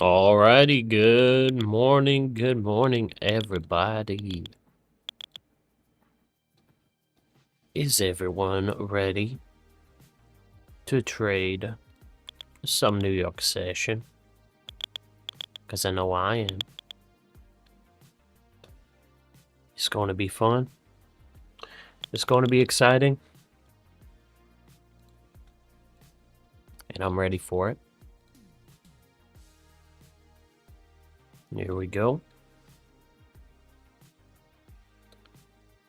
Alrighty, good morning, everybody. Is everyone ready to trade some New York session? Because I know I am. It's going to be fun. It's going to be exciting. And I'm ready for it. Here we go.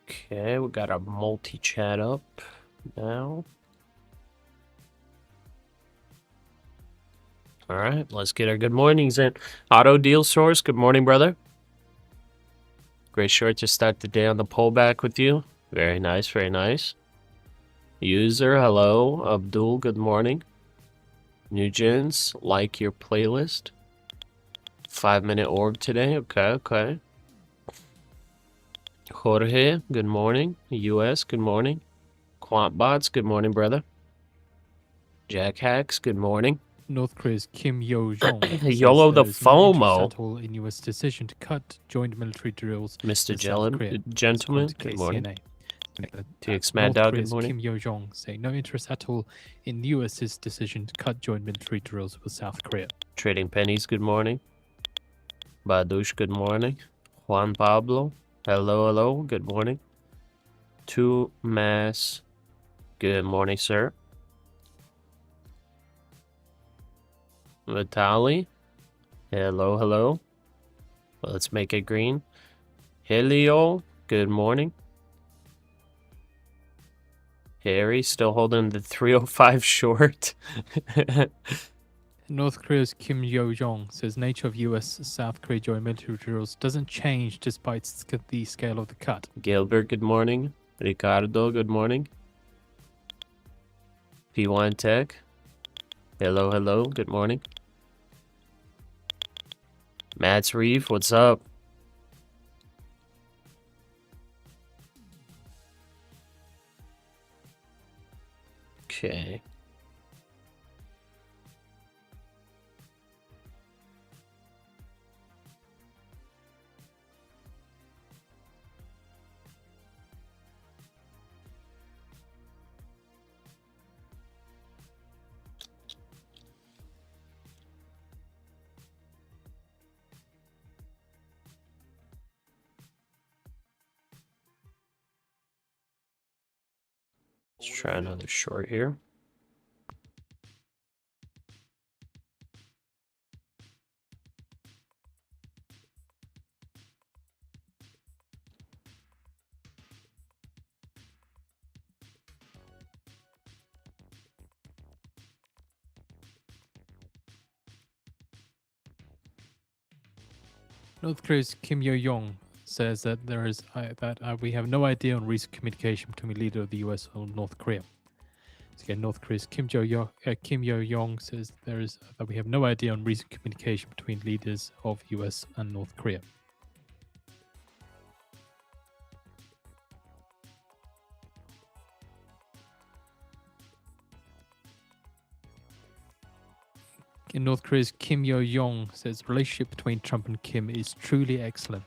Okay, we got our multi-chat up now. All right, let's get our good mornings in. Auto Deal Source, good morning, brother. Great short to start the day on the pullback with you. Very nice, very nice. User, hello. Abdul, good morning. Nugents, like your playlist. 5-minute orb today. Okay. Jorge, good morning. US, good morning. Quantbots, good morning, brother. Jack Hacks, good morning. North Korea's Kim Yo-jong YOLO the FOMO. at all in U.S. decision to cut joint military drills. Mr. Gentleman, good morning. TX Mad Dog, good morning. Kim Yo-jong saying no interest at all in the U.S.'s decision to cut joint military drills with South Korea. Trading Pennies, good morning. Badush, good morning. Juan Pablo, hello, good morning. To Mass, good morning, sir. Vitali, hello. Let's make it green. Helio, good morning. Harry, still holding the 305 short. North Korea's Kim Yo-jong says nature of U.S.-South Korea joint military drills doesn't change despite the scale of the cut. Gilbert, good morning. Ricardo, good morning. P1 Tech, hello, good morning. Matt's Reef, what's up? Okay. Let's try another short here. North Korea's Kim Yo-jong says that we have no idea on recent communication between the leader of the U.S. and North Korea. So again, North Korea's Kim Yo-jong says that we have no idea on recent communication between leaders of U.S. and North Korea. In North Korea's Kim Yo-young says relationship between Trump and Kim is truly excellent.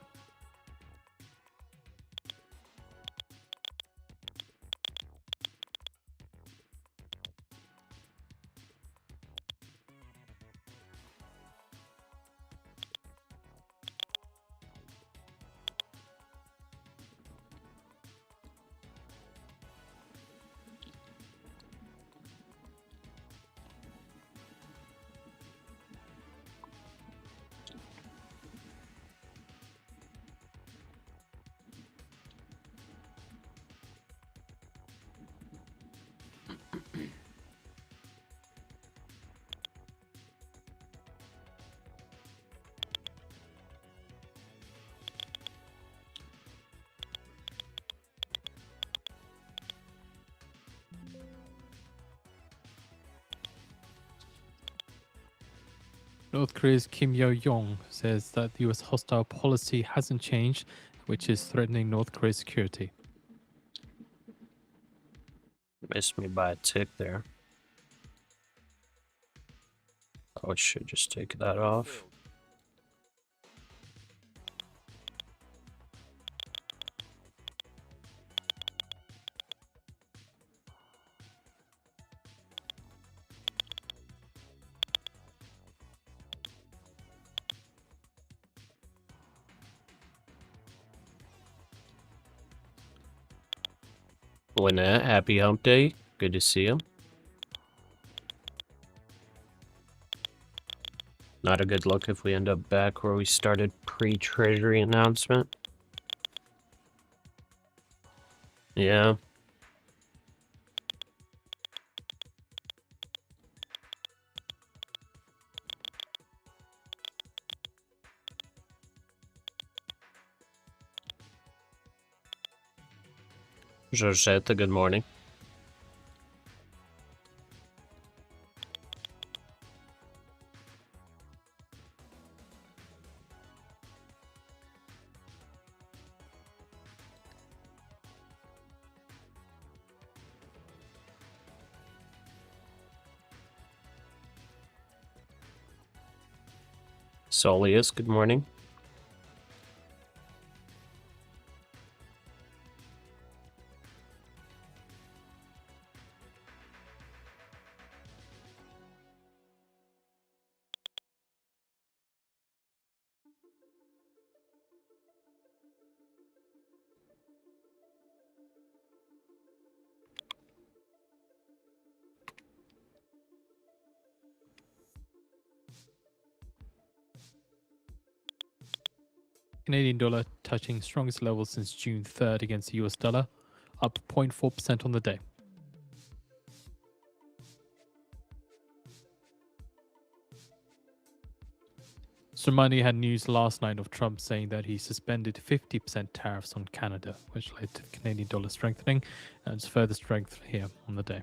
North Korea's Kim Yo-young says that the US hostile policy hasn't changed, which is threatening North Korea's security. Missed me by a tick there. Oh, it should just take that off. Lynette, happy hump day. Good to see you. Not a good look if we end up back where we started pre-treasury announcement. Yeah. Georgette, good morning. Solius, good morning. Canadian dollar touching strongest levels since June 3rd against the US dollar, up 0.4% on the day. Soleimani had news last night of Trump saying that he suspended 50% tariffs on Canada, which led to the Canadian dollar strengthening, and it's further strength here on the day.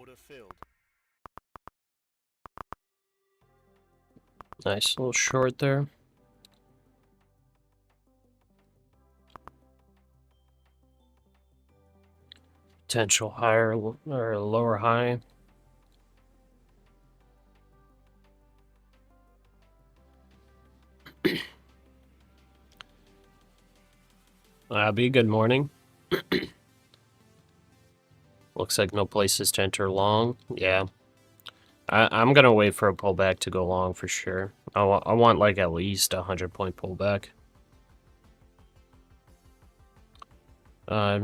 Order filled. Nice little short there. Potential higher or lower high. Abby, good morning. Looks like no places to enter long. Yeah. I'm going to wait for a pullback to go long for sure. I want like at least a 100-point pullback.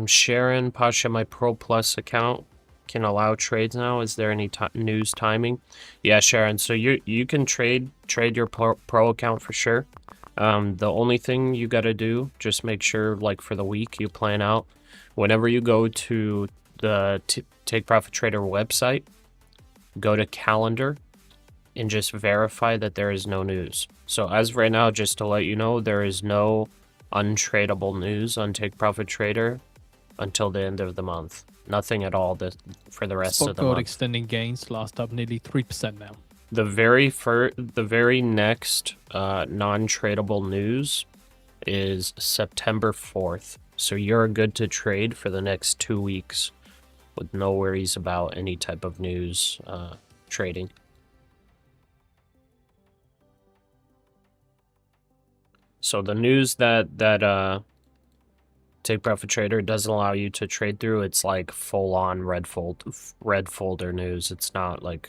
Sharon, Pasha, my Pro Plus account can allow trades now. Is there any news timing? Yeah, Sharon. So you can trade your Pro account for sure. The only thing you got to do, just make sure like for the week you plan out, whenever you go to the Take Profit Trader website, go to calendar and just verify that there is no news. So as of right now, just to let you know, there is no untradable news on Take Profit Trader until the end of the month. Nothing at all for the rest of the month. Extending gains last up nearly 3% now. The very next non-tradable news is September 4th. So you're good to trade for the next 2 weeks with no worries about any type of news trading. So the news that Take Profit Trader doesn't allow you to trade through, it's like full-on red folder news. It's not a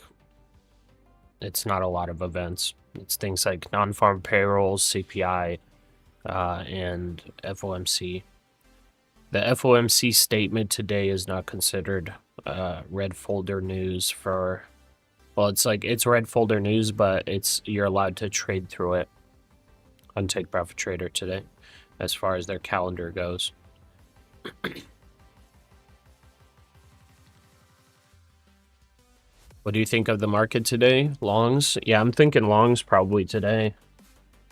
lot of events. It's things like non-farm payrolls, CPI, and FOMC. The FOMC statement today is not considered red folder news for, well, it's red folder news, but you're allowed to trade through it on Take Profit Trader today, as far as their calendar goes. What do you think of the market today? Longs? Yeah, I'm thinking longs probably today.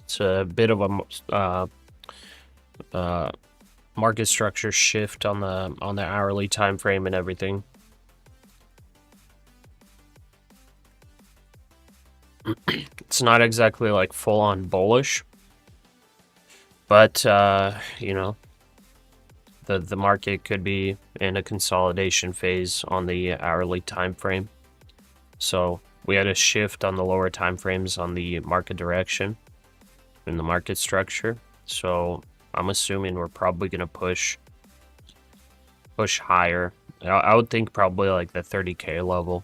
It's a bit of a market structure shift on the hourly time frame and everything. It's not exactly like full on bullish, but you know, the market could be in a consolidation phase on the hourly time frame. So we had a shift on the lower time frames on the market direction in the market structure. So I'm assuming we're probably going to push higher. I would think probably like the 30K level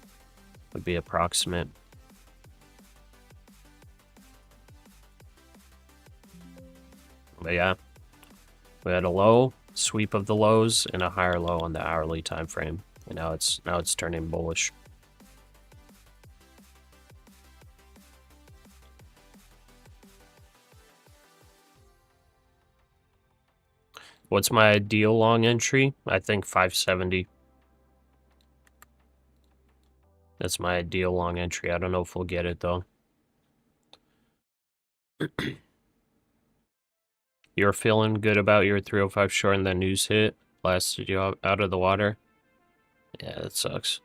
would be approximate. But yeah, we had a low, sweep of the lows, and a higher low on the hourly time frame. And now it's turning bullish. What's my ideal long entry? I think 570. That's my ideal long entry. I don't know if we'll get it though. You're feeling good about your 305 short and the news hit blasted you out of the water? Yeah, that sucks.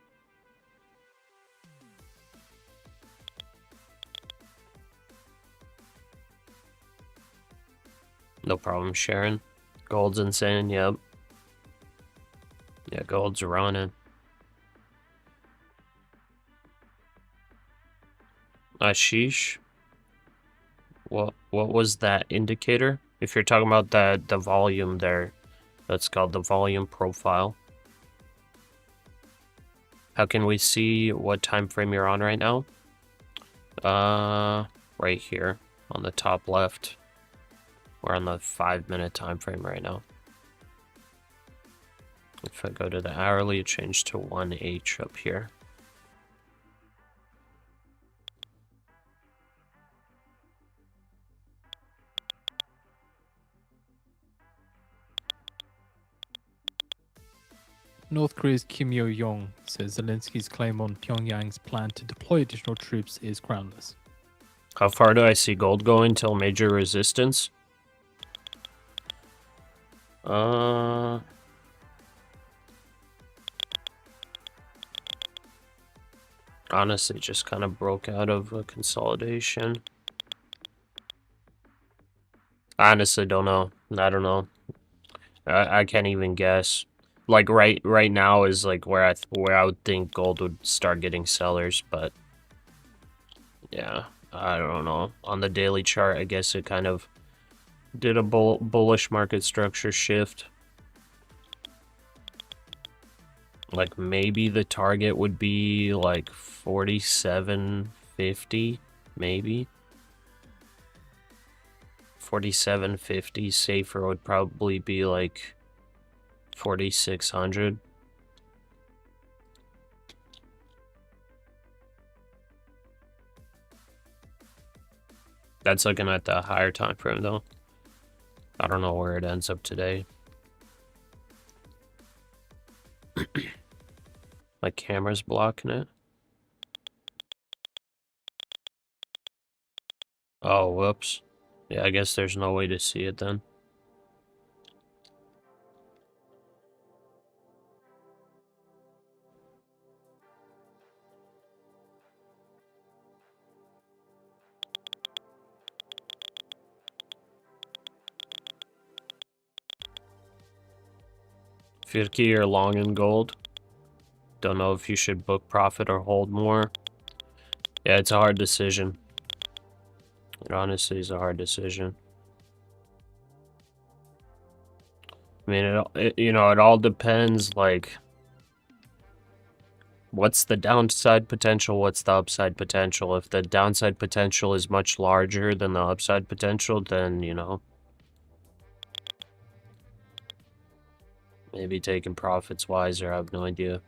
No problem, Sharon. Gold's insane, yep. Yeah, gold's running. Ashish? What was that indicator? If you're talking about the volume there, that's called the volume profile. How can we see what time frame you're on right now? Right here on the top left. We're on the 5-minute time frame right now. If I go to the hourly, it changed to 1H up here. North Korea's Kim Yo-jong says Zelensky's claim on Pyongyang's plan to deploy additional troops is groundless. How far do I see gold going till major resistance? Honestly, just kind of broke out of a consolidation. I honestly don't know. I don't know. I can't even guess. Like right now is like where I would think gold would start getting sellers, but yeah, I don't know. On the daily chart, I guess it kind of did a bullish market structure shift. Like maybe the target would be like 47.50, maybe 47.50. Safer would probably be like 4,600. That's looking at the higher time frame though. I don't know where it ends up today. My camera's blocking it. Oh, whoops. Yeah, I guess there's no way to see it then. Firki, you're long in gold. Don't know if you should book profit or hold more. Yeah, it's a hard decision. It honestly is a hard decision. I mean, it all depends, like, what's the downside potential, what's the upside potential. If the downside potential is much larger than the upside potential, then, maybe taking profits wiser, I have no idea.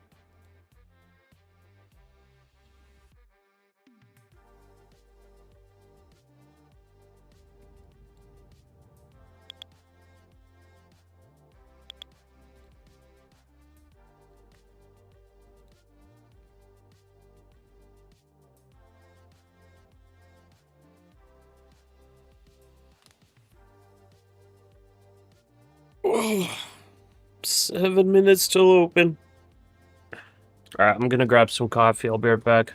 Oh, 7 minutes till open. Alright, I'm gonna grab some coffee. I'll be right back.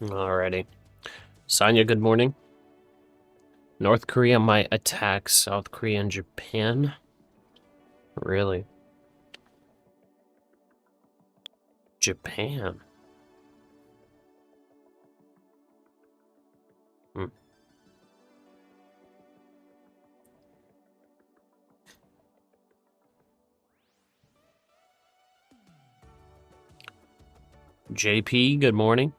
Alrighty. Sonia, good morning. North Korea might attack South Korea and Japan. Really? Japan? Hmm. JP, good morning.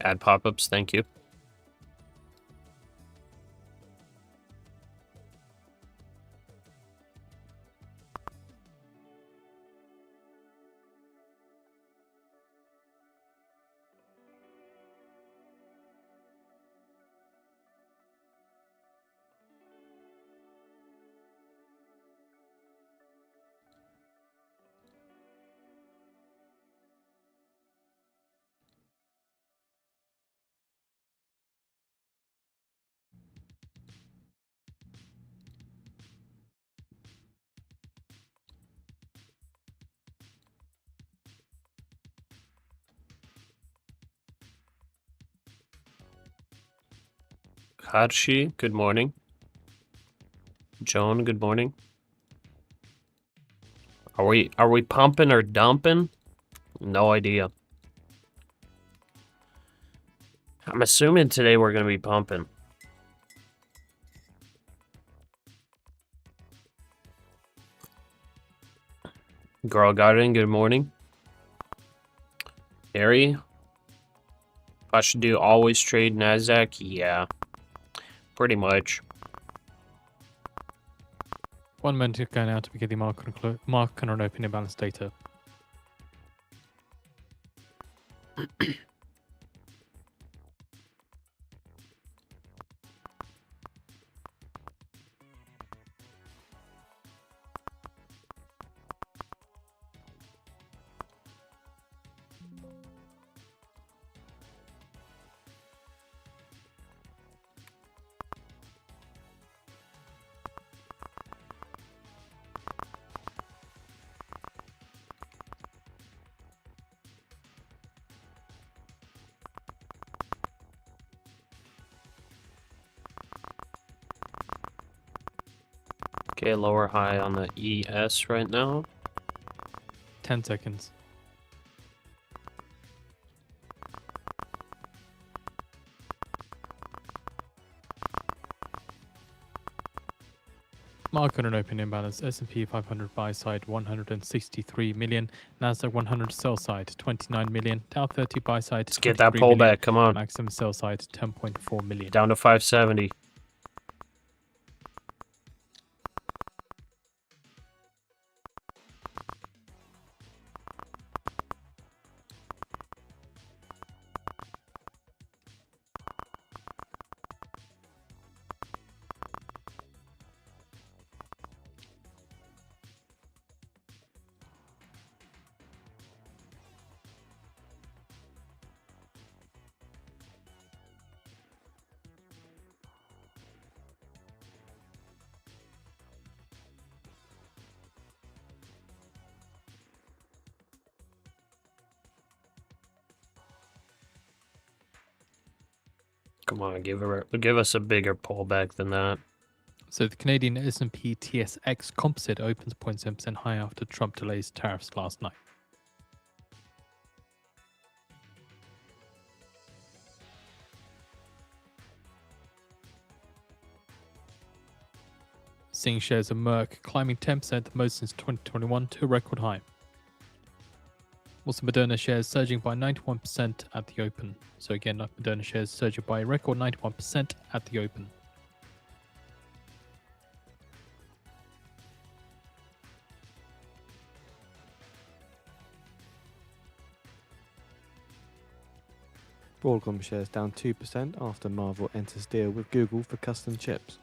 Add pop-ups, thank you. Karshi, good morning. Joan, good morning. Are we pumping or dumping? No idea. I'm assuming today we're gonna be pumping. Girl Garden, good morning. Harry, Pasha, do you always trade NASDAQ? Yeah, pretty much. 1 minute ago now to begin the market and opening balance data. Okay, lower high on the ES right now. 10 seconds. Market and open imbalance. S&P 500 buy side 163 million. NASDAQ 100 sell side 29 million. Dow 30 buy side Let's get that 23 million. pullback. Come on, Maximum sell side 10.4 million. down to 570. Come on, give us a bigger pullback than that. So the Canadian S&P TSX composite opens 0.7% higher after Trump delays tariffs last night. Seeing shares of Merck climbing 10%, the most since 2021, to a record high. Also, Moderna shares surging by 91% at the open. So again, Moderna shares surging by a record 91% at the open. Broadcom shares down 2% after Marvell enters deal with Google for custom chips.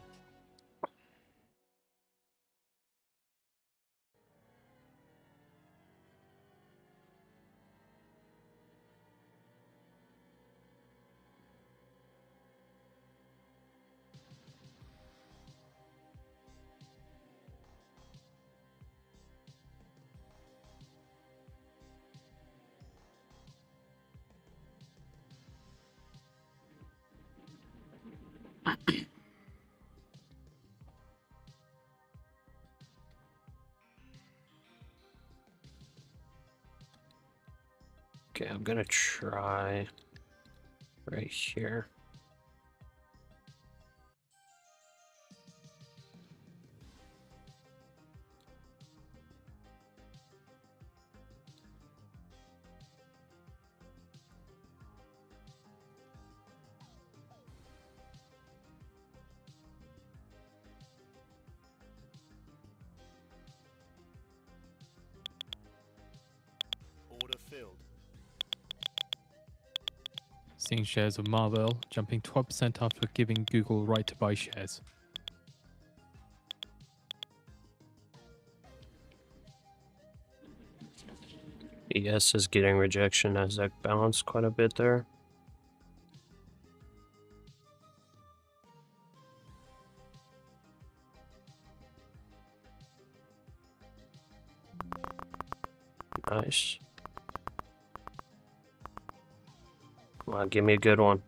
Okay, I'm gonna try right here. Order filled. Seeing shares of Marvell jumping 12% after giving Google right to buy shares. ES is getting rejection. NASDAQ bounced quite a bit there. Nice. Come on, give me a good one.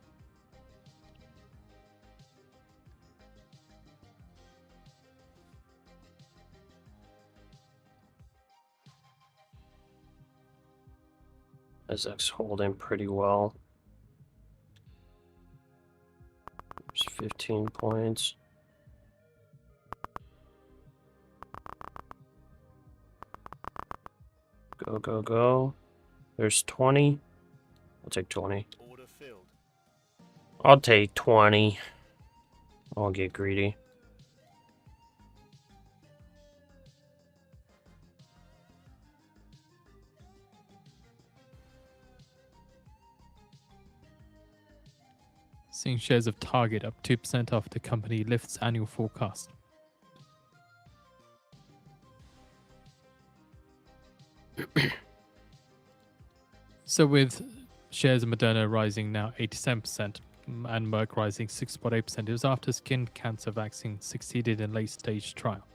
NASDAQ's holding pretty well. There's 15 points. Go, go, go. There's 20. I'll take 20. Order filled. I'll take 20. I'll get greedy. Seeing shares of Target up 2% after the company lifts annual forecast. So with shares of Moderna rising now 87% and Merck rising 6.8%, it was after skin cancer vaccine succeeded in late-stage trial.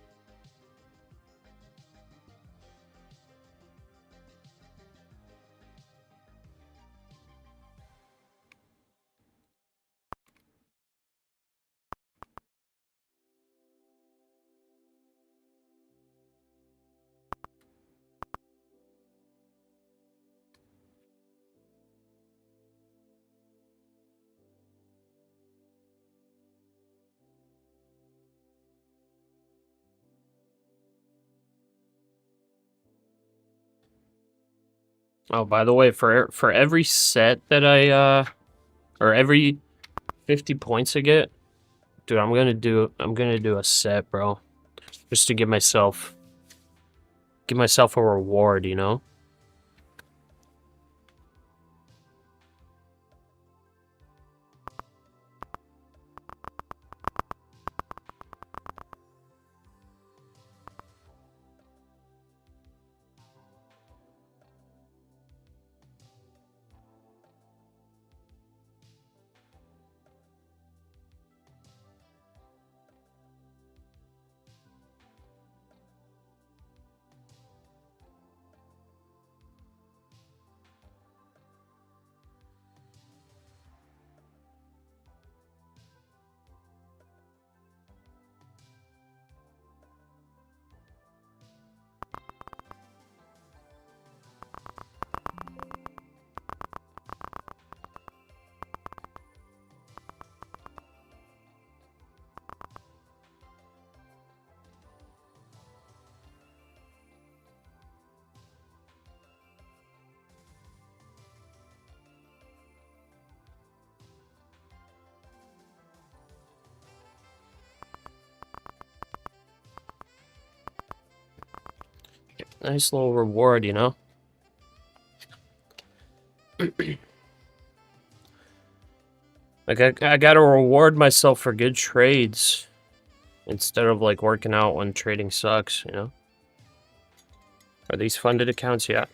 Oh, by the way, for every set that I or every 50 points I get, dude, I'm gonna do a set, bro. Just to give myself a reward, you know? Nice little reward, you know? I gotta reward myself for good trades instead of like working out when trading sucks, you know? Are these funded accounts? Yeah.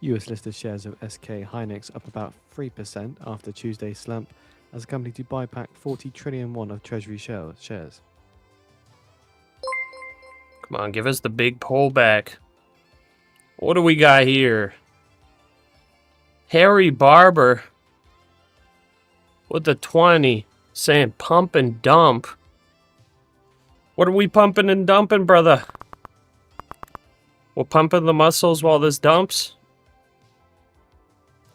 US listed shares of SK Hynix up about 3% after Tuesday's slump as the company to buy back 40 trillion won of treasury shares. Come on, give us the big pullback. What do we got here? Harry Barber with the 20 saying pump and dump. What are we pumping and dumping, brother? We're pumping the muscles while this dumps?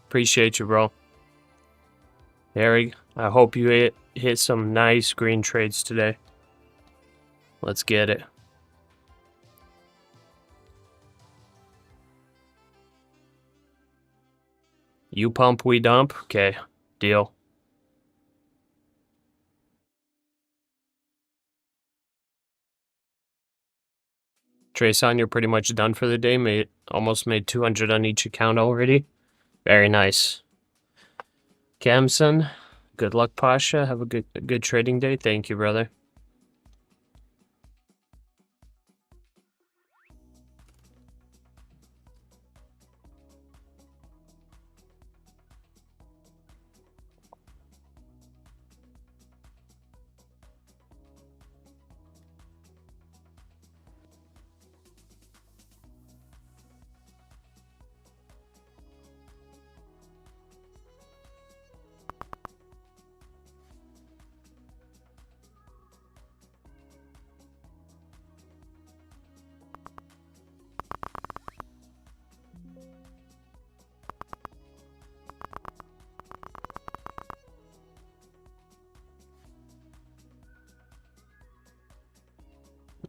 Appreciate you, bro. Harry, I hope you hit some nice green trades today. Let's get it. You pump, we dump? Okay, deal. Trayson, you're pretty much done for the day. Almost made 200 on each account already. Very nice. Camson, good luck, Pasha. Have a good trading day. Thank you, brother.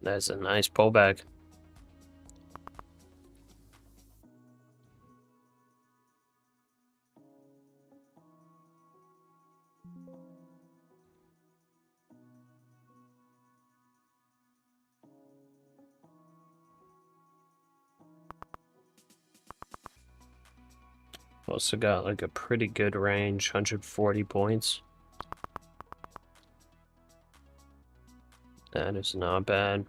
That's a nice pullback. Also got like a pretty good range, 140 points. That is not bad.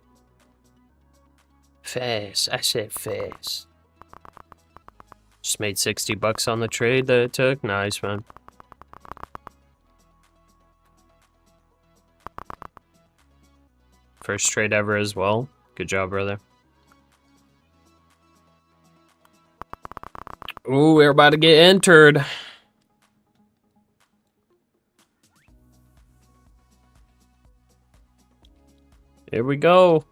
Fast, I said fast. Just made 60 bucks on the trade that it took. Nice, man. First trade ever as well. Good job, brother. Ooh, we're about to get entered. Here we go.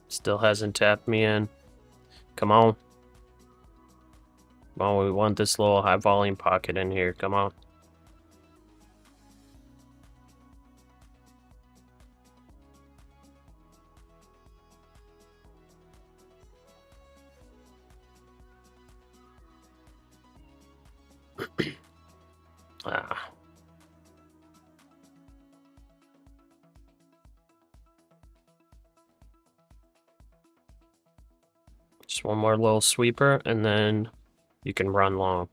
Still hasn't tapped me in. Come on. Come on, we want this little high volume pocket in here. Come on. Ah. Just one more little sweeper, and then you can run long.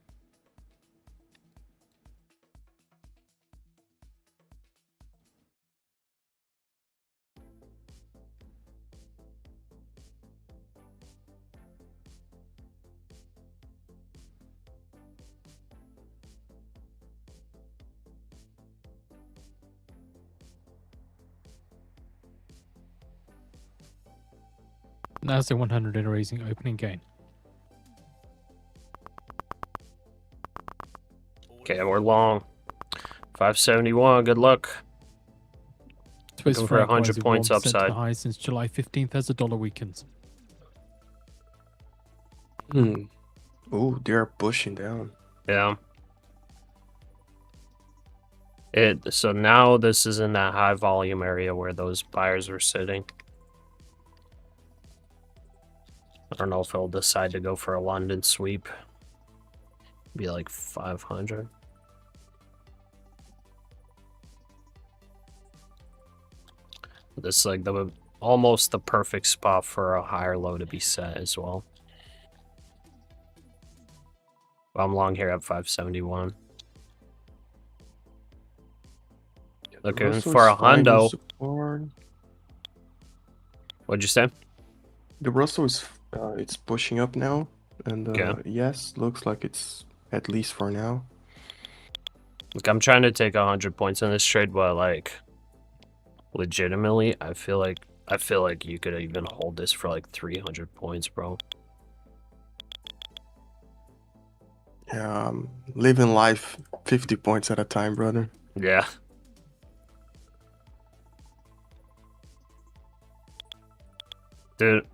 NASDAQ 100 in a raising opening gain. Okay, we're long. 571. Good luck. Swiss Looking for franc 100 rising points 1% to the upside. high since July 15th as the dollar weakens. Oh, they're pushing down. Yeah. So now this is in that high volume area where those buyers were sitting. I don't know if he'll decide to go for a London sweep. Be like 500. This is like almost the perfect spot for a higher low to be set as well. I'm long here at 571. Looking for a hundo. Support. What'd you say? The Russell is it's pushing up now, and Okay. yes, looks like it's at least for now. Look, I'm trying to take 100 points in this trade, but like, legitimately, I feel like you could even hold this for like 300 points, bro. Yeah, living life 50 points at a time, brother. Yeah. Dude,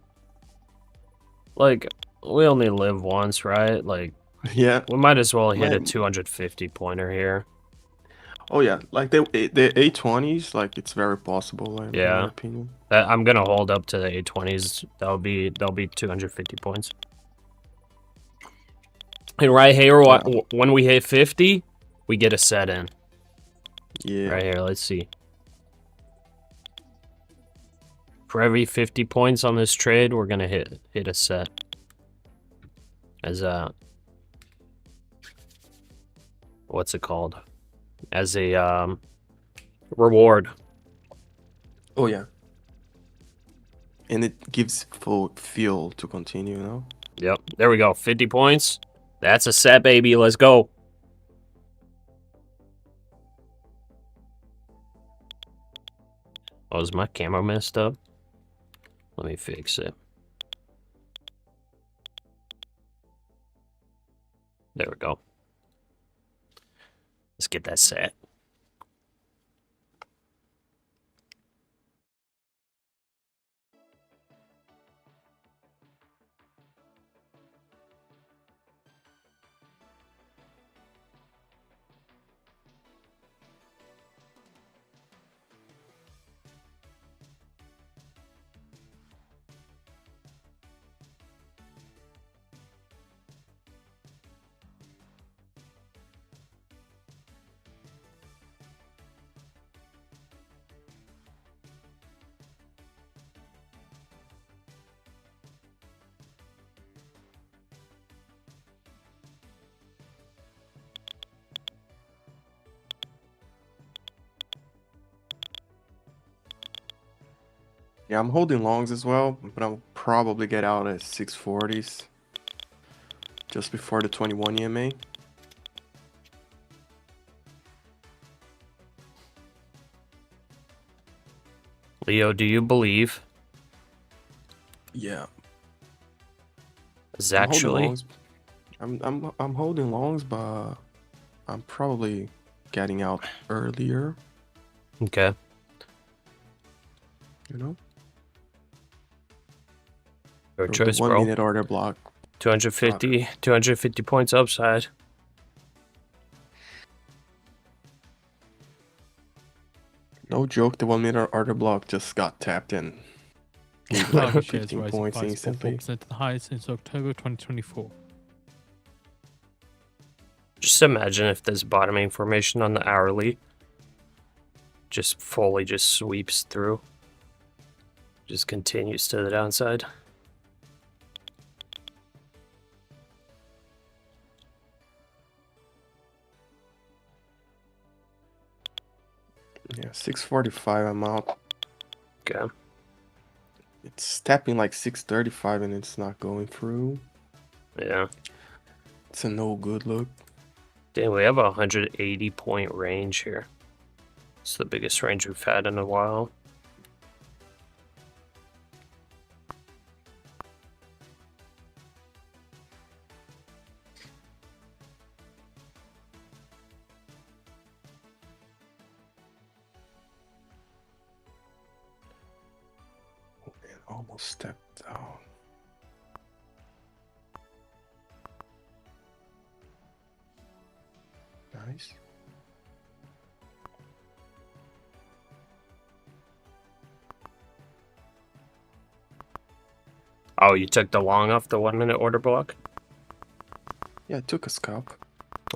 like, we only live once, right? Like, Yeah. we might as well hit a Man. 250 pointer here. Oh yeah, like the A20s, like it's very possible. In Yeah. my opinion. I'm gonna hold up to the A20s. That'll be 250 points. And right here, when we hit 50, we get a set in. Yeah. Right here, let's see. For every 50 points on this trade, we're gonna hit a set. As a what's it called? As a reward. Oh yeah. And it gives full fuel to continue, you know? Yep. There we go. 50 points. That's a set, baby. Let's go. Oh, is my camera messed up? Let me fix it. There we go. Let's get that set. Yeah, I'm holding longs as well, but I'll probably get out at 640s. Just before the 21 EMA. Leo, do you believe? Yeah. Is actually. I'm holding longs, but I'm probably getting out earlier. Okay. You know? Your Or choice, the 1 bro. minute order block. 250 points upside. No joke, the 1 minute order block just got tapped in. Gave Market like shares 15 rising points 5.4% instantly. to the highest since October 2024. Just imagine if this bottoming formation on the hourly just fully just sweeps through. Just continues to the downside. Yeah, 645 I'm out. Okay. It's tapping like 635 and it's not going through. Yeah. It's a no good look. Damn, we have a 180 point range here. It's the biggest range we've had in a while. man, almost stepped down. Nice. Oh, you took the long off the 1 minute order block? Yeah, I took a scalp,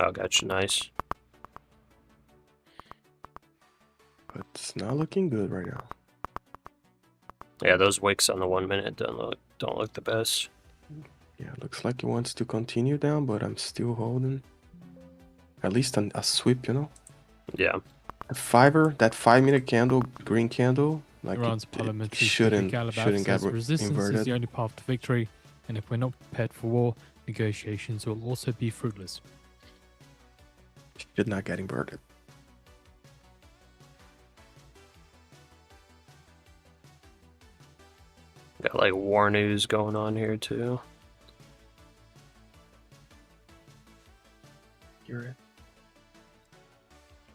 Oh, gotcha. Nice. but it's not looking good right now. Yeah, those wicks on the 1 minute don't look the best. Yeah, looks like he wants to continue down, but I'm still holding. At least a sweep, you know? Yeah. A fiver, that 5 minute candle, green candle, like Iran's it parliamentary shouldn't speaker Galibaf get says resistance is inverted. the only path to victory, and if we're not prepared for war, negotiations will also be fruitless. Should not get inverted. Got like war news going on here too. You're it.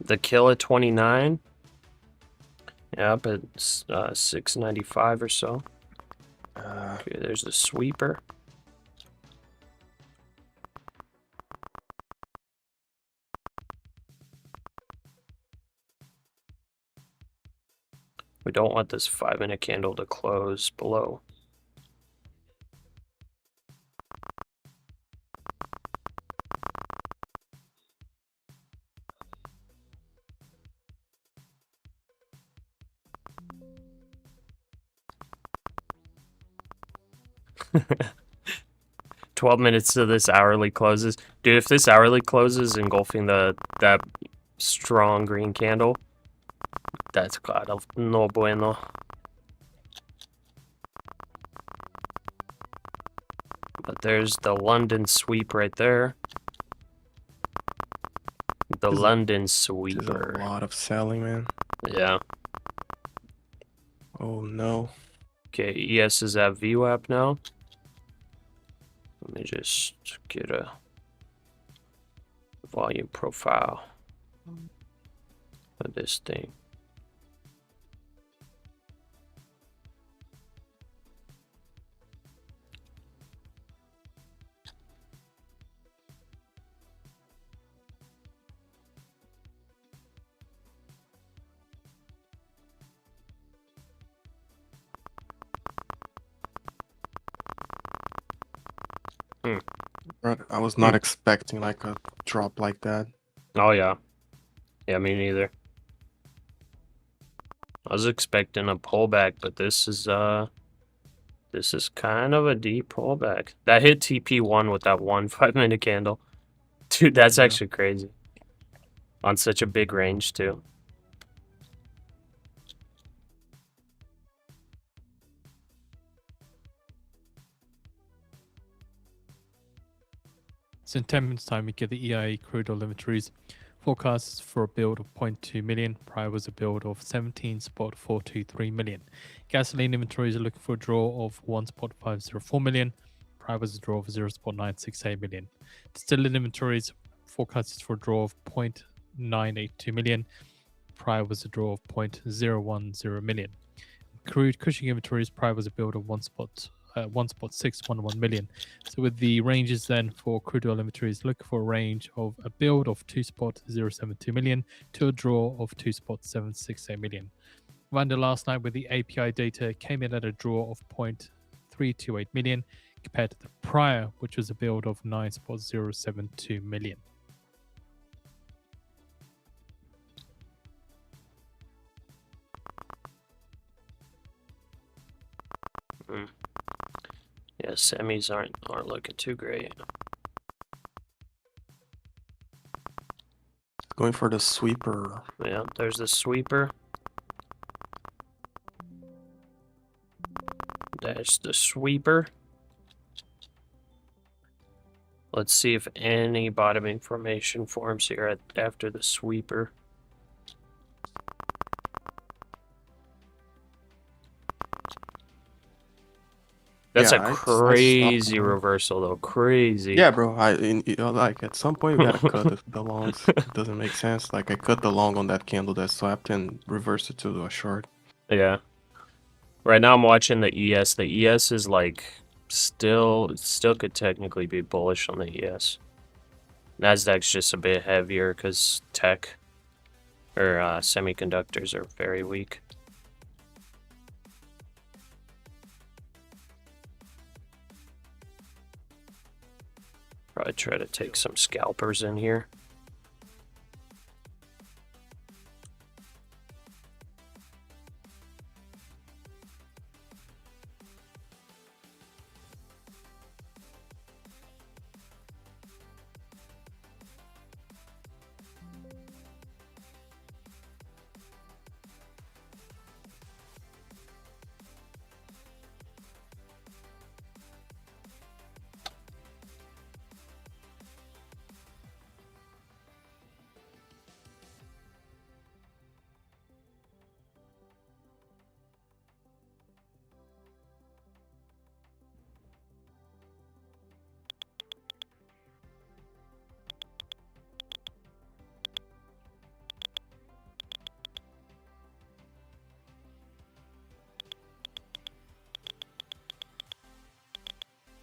The kill at 29. Yep, it's 695 or so. Okay, there's the sweeper. We don't want this 5 minute candle to close below. "12 minutes to this hourly closes." Dude, if this hourly closes engulfing that strong green candle, that's god of no bueno. But there's the London sweep right there. The This is- London There's sweeper. a lot of selling, man. Yeah. Oh no. Okay, ES is at VWAP now. Let me just get a volume profile of this thing. Bro, I was not expecting like a drop like that. Oh yeah. Yeah, me neither. I was expecting a pullback, but this is kind of a deep pullback. That hit TP1 with that 5 minute candle. Dude, that's Yeah. actually crazy. On such a big range too. So in 10 minutes time, we get the EIA crude oil inventories. Forecasts for a build of 0.2 million. Prior was a build of 17.423 million. Gasoline inventories are looking for a draw of 1.504 million. Prior was a draw of 0.968 million. Distillate inventories forecasted for a draw of 0.982 million. Prior was a draw of 0.010 million. Crude Cushing inventories prior was a build of 1.611 million. So with the ranges then for crude oil inventories, look for a range of a build of 2.072 million to a draw of 2.768 million. Vanda last night with the API data came in at a draw of 0.328 million compared to the prior, which was a build of 9.072 million. Yeah, semis aren't looking too great. Going for the sweeper. Yeah, there's the sweeper. That's the sweeper. Let's see if any bottoming formation forms here after the sweeper. That's Yeah, a I crazy saw- reversal, though. Crazy. Yeah, bro. Like at some point we gotta cut the longs. It doesn't make sense. Like I cut the long on that candle that swapped and reversed it to a short. Yeah. Right now I'm watching the ES. The ES is like still could technically be bullish on the ES. NASDAQ's just a bit heavier because tech or semiconductors are very weak. Probably try to take some scalpers in here.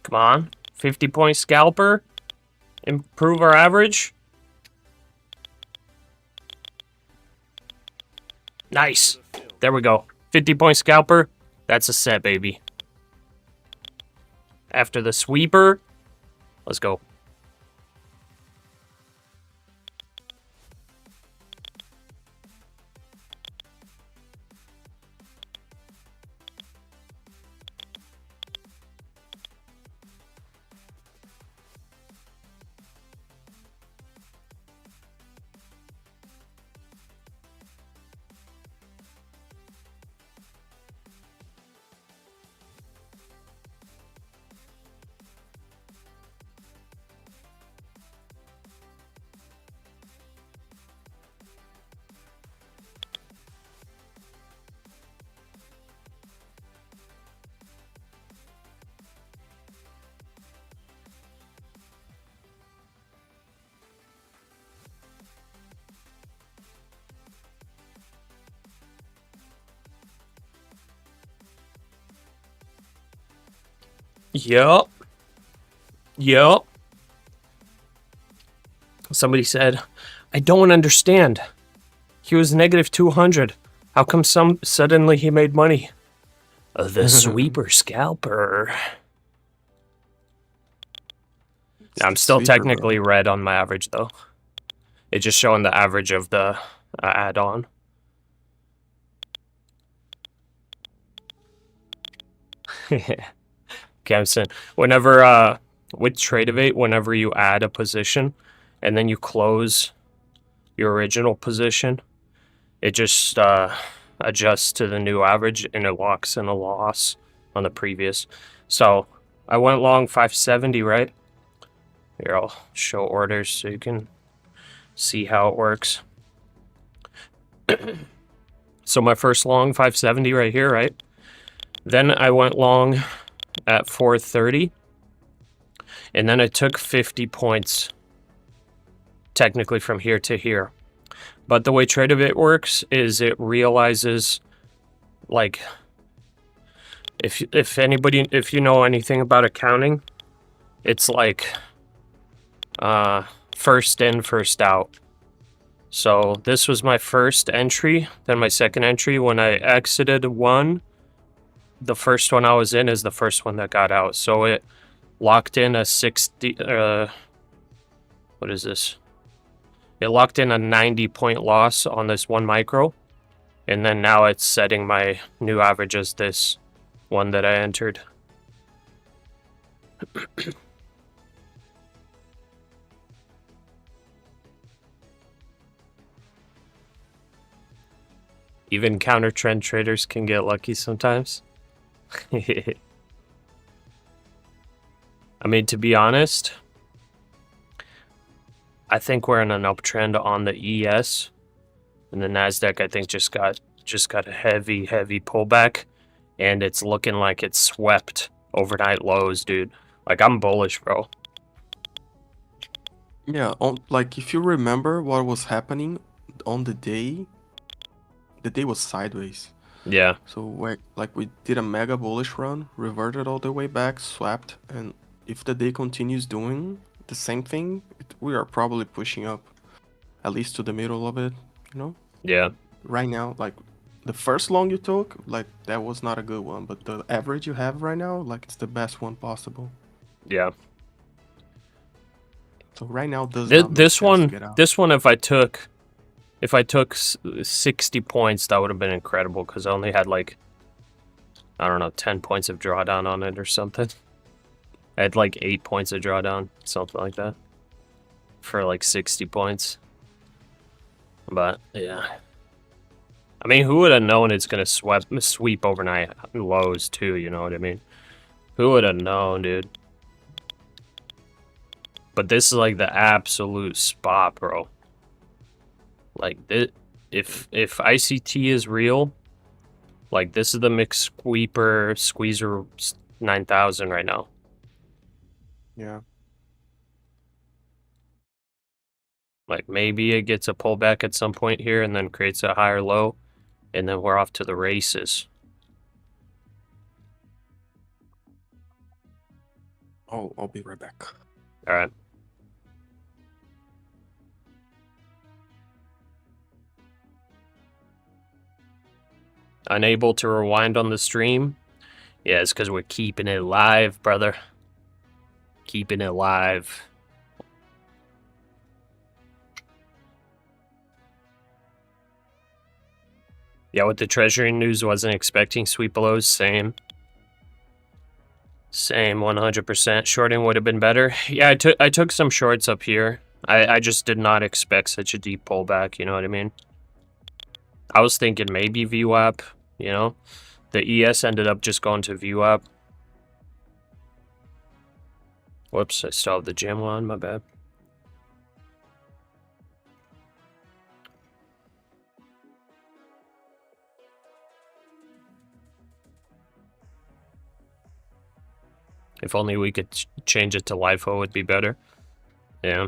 Come on, 50-point scalper. Improve our average. Nice. There we go. 50-point scalper. That's a set, baby. After the sweeper, let's go. Yup. Yup. Somebody said, I don't understand. He was negative 200. How come suddenly he made money? The sweeper scalper. I'm still Sweeper, technically bro. red on my average, though. It's just showing the average of the add-on. Okay, I'm saying, whenever, with Tradeovate, whenever you add a position and then you close your original position, it just adjusts to the new average and it locks in a loss on the previous. So I went long 570, right? Here, I'll show orders so you can see how it works. So my first long 570 right here, right? Then I went long at 430. And then I took 50 points technically from here to here. But the way Tradeovate works is it realizes, like, if you know anything about accounting, it's like first in, first out. So this was my first entry, then my second entry. When I exited one, the first one I was in is the first one that got out. So it locked in a 60, what is this? It locked in a 90-point loss on this one micro. And then now it's setting my new average as this one that I entered. Even counter trend traders can get lucky sometimes. I mean, to be honest, I think we're in an uptrend on the ES, and the NASDAQ I think just got a heavy pullback, and it's looking like it's swept overnight lows, dude. Like, I'm bullish, bro. Yeah, like if you remember what was happening on the day was sideways. Yeah. So like we did a mega bullish run, reverted all the way back, swapped, and if the day continues doing the same thing, we are probably pushing up at least to the middle of it, you know? Yeah. Right now, like the first long you took, like that was not a good one, but the average you have right now, like it's the best one possible. Yeah. So right now does not make This sense to one, get out. if I took 60 points, that would have been incredible because I only had like, I don't know, 10 points of drawdown on it or something. I had like 8 points of drawdown, something like that, for like 60 points. But yeah, I mean, who would have known it's gonna sweep overnight lows too? You know what I mean? Who would have known, dude? But this is like the absolute spot, bro. Like if ICT is real, like this is the mixed squeezer 9000 right now. Yeah. Like maybe it gets a pullback at some point here and then creates a higher low, and then we're off to the races. I'll be right back. All right. Unable to rewind on the stream? Yeah, it's because we're keeping it live, brother. Keeping it live. Yeah, with the treasury news, wasn't expecting sweep belows. Same. Same, 100%. Shorting would have been better. Yeah, I took some shorts up here. I just did not expect such a deep pullback, you know what I mean? I was thinking maybe VWAP, you know? The ES ended up just going to VWAP. Whoops, I still have the gym on, my bad. If only we could change it to LIFO, would be better. Yeah.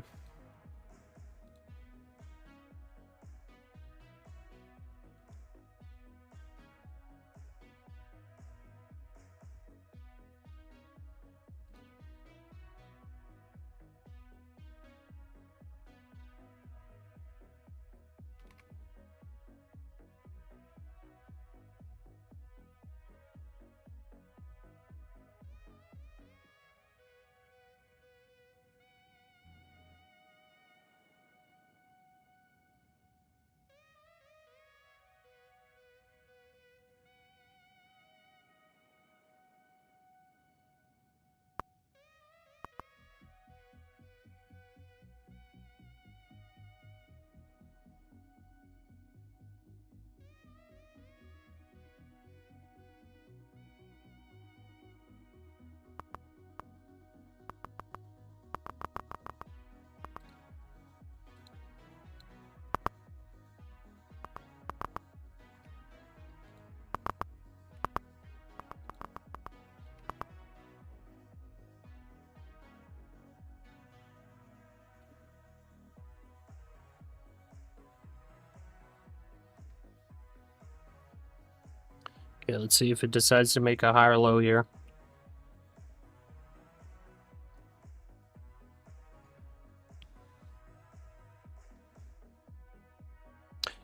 Okay, let's see if it decides to make a higher low here.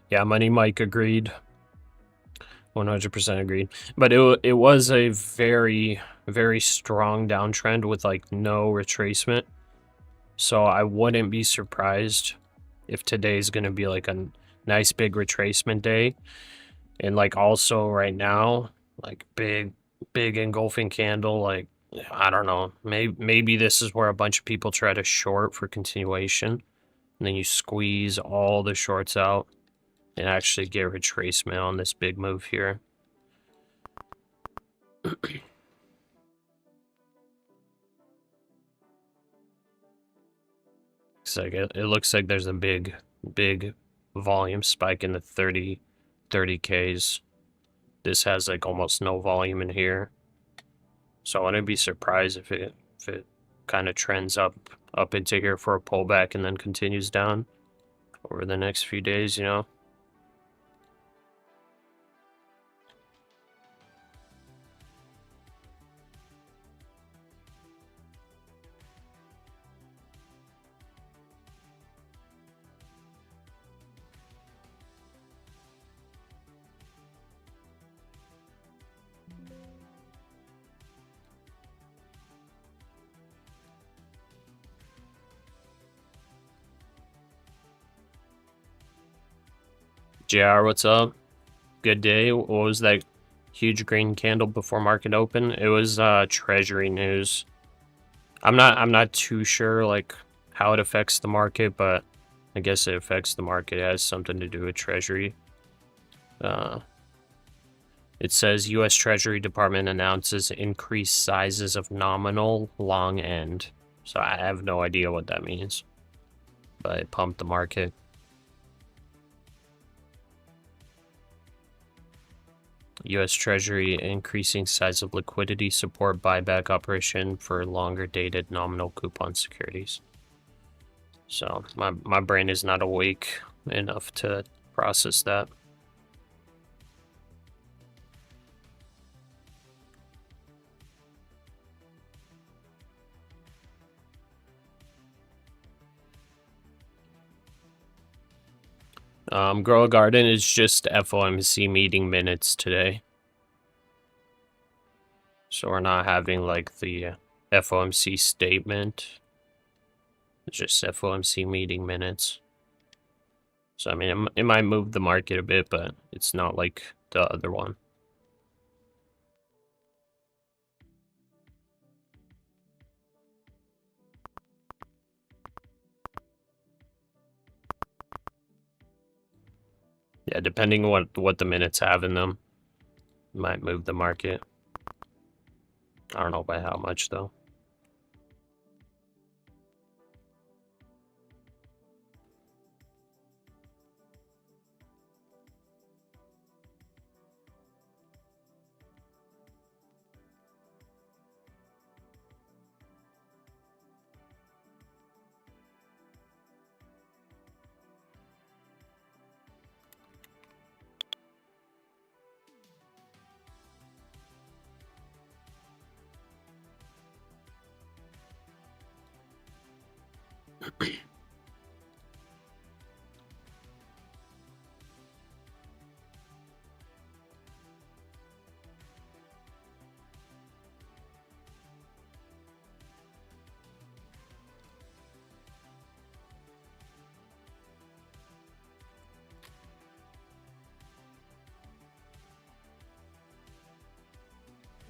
Yeah, Money Mike agreed. 100% agreed. But it was a very, very strong downtrend with like no retracement. So I wouldn't be surprised if today's going to be like a nice big retracement day. And like also right now, like big engulfing candle, like I don't know, maybe this is where a bunch of people try to short for continuation, and then you squeeze all the shorts out and actually get retracement on this big move here. It looks like there's a big volume spike in the 30Ks. This has like almost no volume in here, so I wouldn't be surprised if it kind of trends up into here for a pullback and then continues down over the next few days, you know. JR, what's up? Good day. What was that huge green candle before market open? It was treasury news. I'm not too sure like how it affects the market, but I guess it affects the market. It has something to do with treasury. It says U.S. Treasury Department announces increased sizes of nominal long end. So I have no idea what that means, but it pumped the market. U.S. Treasury increasing size of liquidity support buyback operation for longer dated nominal coupon securities. So my brain is not awake enough to process that. Grow a Garden is just FOMC meeting minutes today. So we're not having like the FOMC statement. It's just FOMC meeting minutes. So I mean, it might move the market a bit, but it's not like the other one. Yeah, depending on what the minutes have in them, might move the market. I don't know by how much though.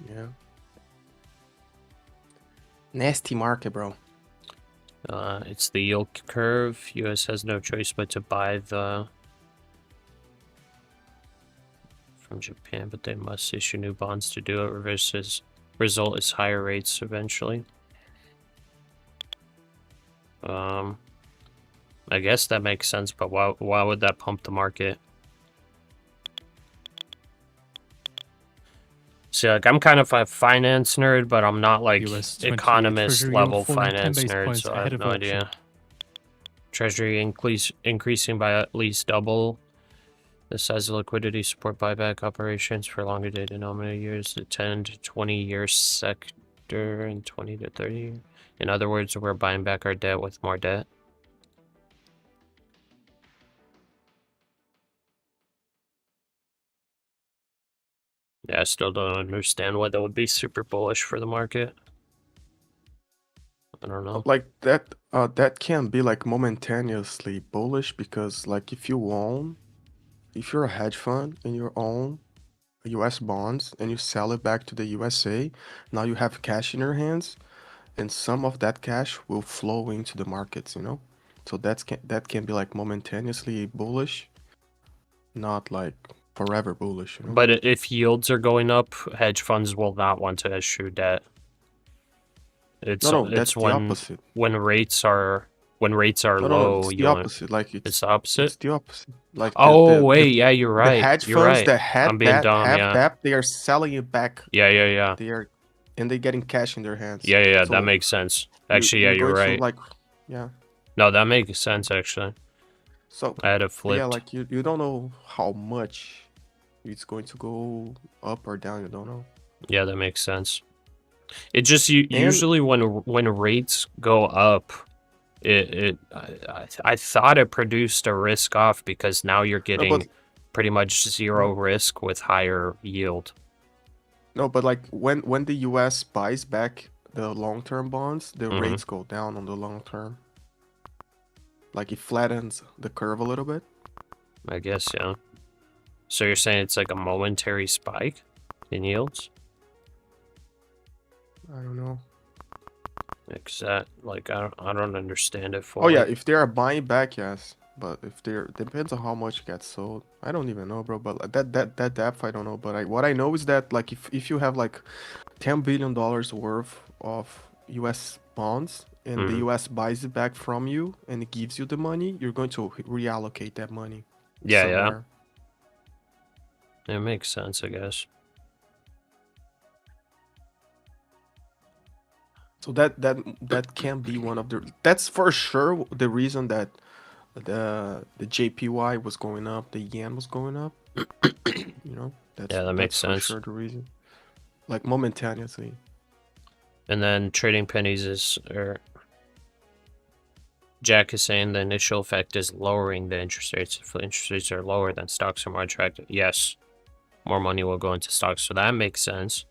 Yeah. Nasty market, bro. It's the yield curve. US has no choice but to buy the from Japan, but they must issue new bonds to do it. Result is higher rates eventually. I guess that makes sense, but why would that pump the market? See, like I'm kind of a finance nerd, but I'm not like US 20-year economist Treasury yield level falling 10 finance basis nerd, points so I ahead have of no auction. idea. Treasury increasing by at least double the size of liquidity support buyback operations for longer dated nominal years, the 10 to 20-year sector and 20 to 30. In other words, we're buying back our debt with more debt. Yeah, I still don't understand why that would be super bullish for the market. I don't know. Like that that can be like momentaneously bullish because like if you're a hedge fund and you own US bonds and you sell it back to the USA, now you have cash in your hands and some of that cash will flow into the markets, you know? So that can be like momentaneously bullish, not like forever bullish, you know? But if yields are going up, hedge funds will not want to issue debt. It's No, that's it's the opposite. when rates are No, low, it's the you want opposite. Like it's the opposite. it's the opposite. Like Oh wait, yeah, you're the right. hedge You're funds right. that had I'm being that dumb. have Yeah. that, they are selling it back. Yeah. They are and they're getting cash in their hands. Yeah. That So makes sense. Actually, yeah, you're you're going to right. like yeah. No, that makes sense actually. So I had it but yeah, flipped. like you don't know how much it's going to go up or down. You don't know. Yeah, that makes sense. It just And usually when rates go up, I thought it produced a risk off because now you're no, but getting pretty much zero risk with higher yield. no, but like when the US buys back the long-term bonds, the Mhm. rates go down on the long term. Like it flattens the curve a little bit. I guess, yeah. So you're saying it's like a momentary spike in yields? I don't know. Exact. Like I don't understand it Oh fully. yeah, if they are buying back, yes. But if they're depends on how much gets sold. I don't even know, bro. But that depth, I don't know. But what I know is that like if you have like $10 billion worth of U.S. bonds and the Mhm. U.S. buys it back from you and it gives you the money, you're going to reallocate that money Yeah, somewhere. yeah. It makes sense, I guess. So that can be one of the. That's for sure the reason that the JPY was going up, the yen was going up. You know, Yeah, that makes that's for sense. sure the reason. Like momentaneously. And then trading pennies is, or Jack is saying the initial effect is lowering the interest rates. If the interest rates are lower, then stocks are more attractive. Yes, more money will go into stocks, so that makes sense.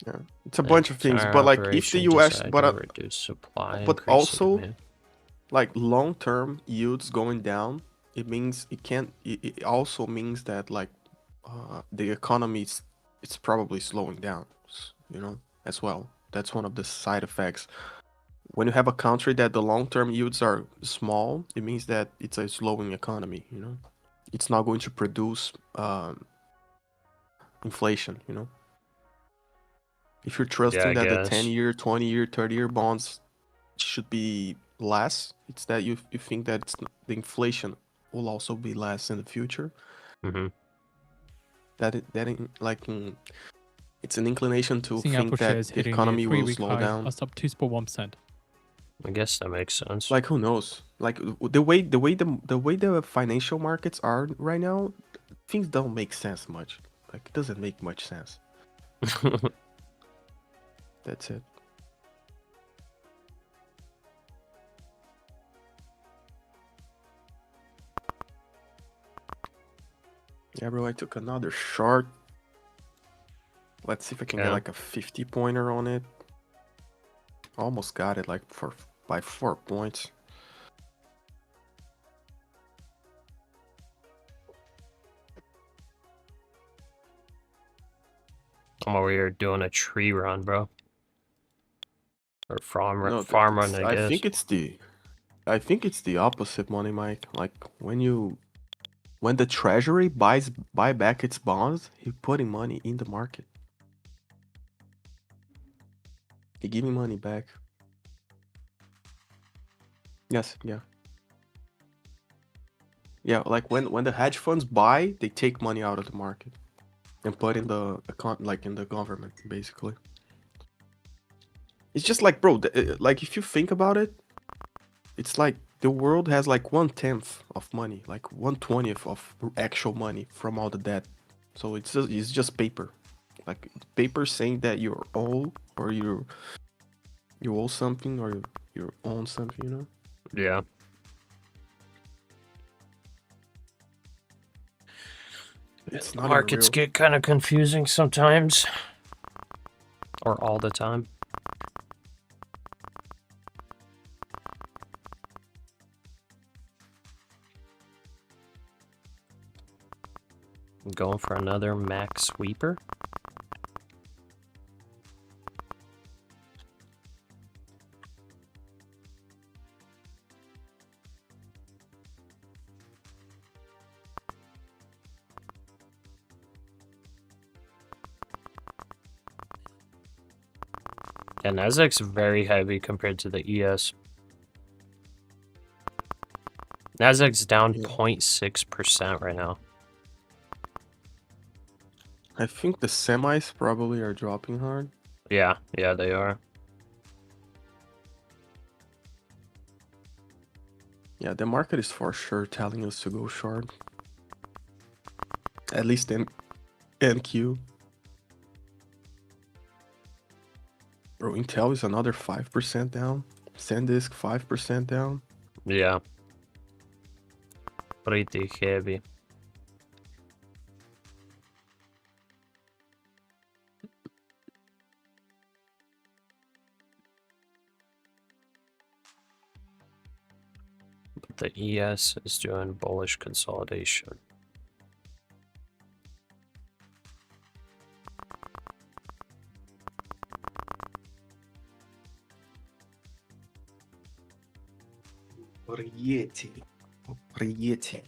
Yeah, it's a bunch of things. Entire But like if the operation U.S. decided to reduce supply, but increasing also demand. like long-term yields going down, it means it can't. It also means that like the economy it's probably slowing down. You know, as well. That's one of the side effects. When you have a country that the long-term yields are small, it means that it's a slowing economy. You know, it's not going to produce inflation. You know, if you're Yeah, trusting I that the guess. 10-year, 20-year, 30-year bonds should be less, it's that you think that the inflation will also be less in the future. Mm-hmm. It's an inclination to Seeing Apple think that shares the hitting near economy will 3-week slow highs, down. that's up 2.1%. I guess that makes sense. Like who knows? Like the way the financial markets are right now, things don't make sense much. Like it doesn't make much sense. That's it. Yeah, bro, I took another short. Let's see if I can get Yeah. like a 50 pointer on it. Almost got it like by 4 points. I'm over here doing a tree run, bro. Or farm No, run, I guess. I think it's the opposite, Money Mike. Like when the treasury buy back its bonds, he putting money in the market. He giving money back. Yes, yeah. Yeah, like when the hedge funds buy, they take money out of the market and put in the account, like in the government, basically. It's just like, bro, like if you think about it, it's like the world has like 1/10 of money, like 1/20 of actual money from all the debt. So it's just paper, like paper saying that you're old or you owe something or you own something, you know. Yeah. It's not even Markets real. get kind of confusing sometimes. Or all the time. I'm going for another max sweeper. Yeah, NASDAQ's very heavy compared to the ES. NASDAQ's down Yeah. 0.6% right now. I think the semis probably are dropping hard. Yeah, they are. Yeah, the market is for sure telling us to go short. At least in NQ. Bro, Intel is another 5% down. SanDisk 5% down. Yeah. Pretty heavy. The ES is doing bullish consolidation. Приятель. Приятель.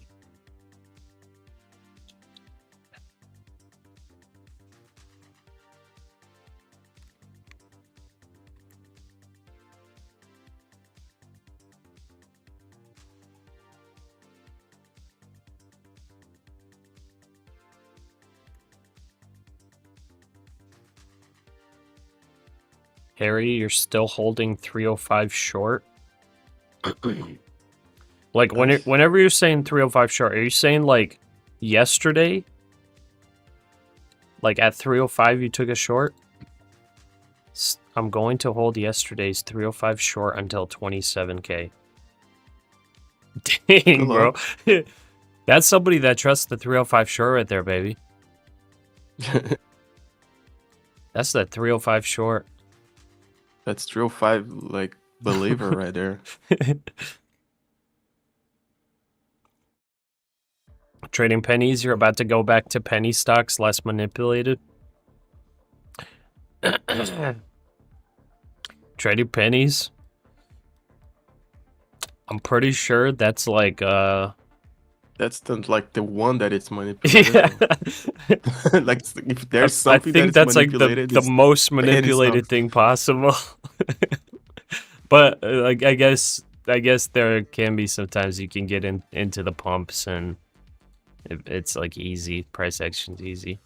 Harry, you're still holding 305 short? Like, Nice. whenever you're saying 305 short, are you saying, like, yesterday? Like, at 305 you took a short? I'm going to hold yesterday's 305 short until 27K. Dang, bro. That's somebody that trusts the 305 short right there, baby. That's that 305 short. That's 305, like, believer right there. Trading pennies, you're about to go back to penny stocks, less manipulated. Trading pennies. I'm pretty sure that's like That's the one that it's manipulated. yeah. Like, if there's something I think that that's is like manipulated, the it's most penny manipulated stocks. thing possible. But like I guess there can be sometimes you can get into the pumps and it's like easy. Price action's easy.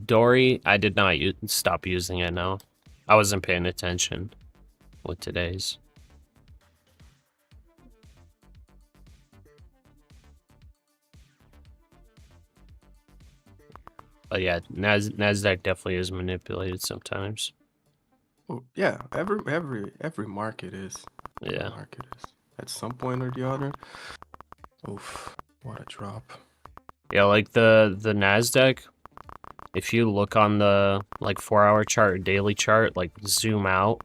Dory, I did not stop using it now. I wasn't paying attention with today's. But yeah, NASDAQ definitely is manipulated sometimes. Well, yeah, every market is. Yeah. Every market is. At some point or the other. Oof, what a drop. Yeah, like the NASDAQ, if you look on the like 4-hour chart or daily chart, like zoom out,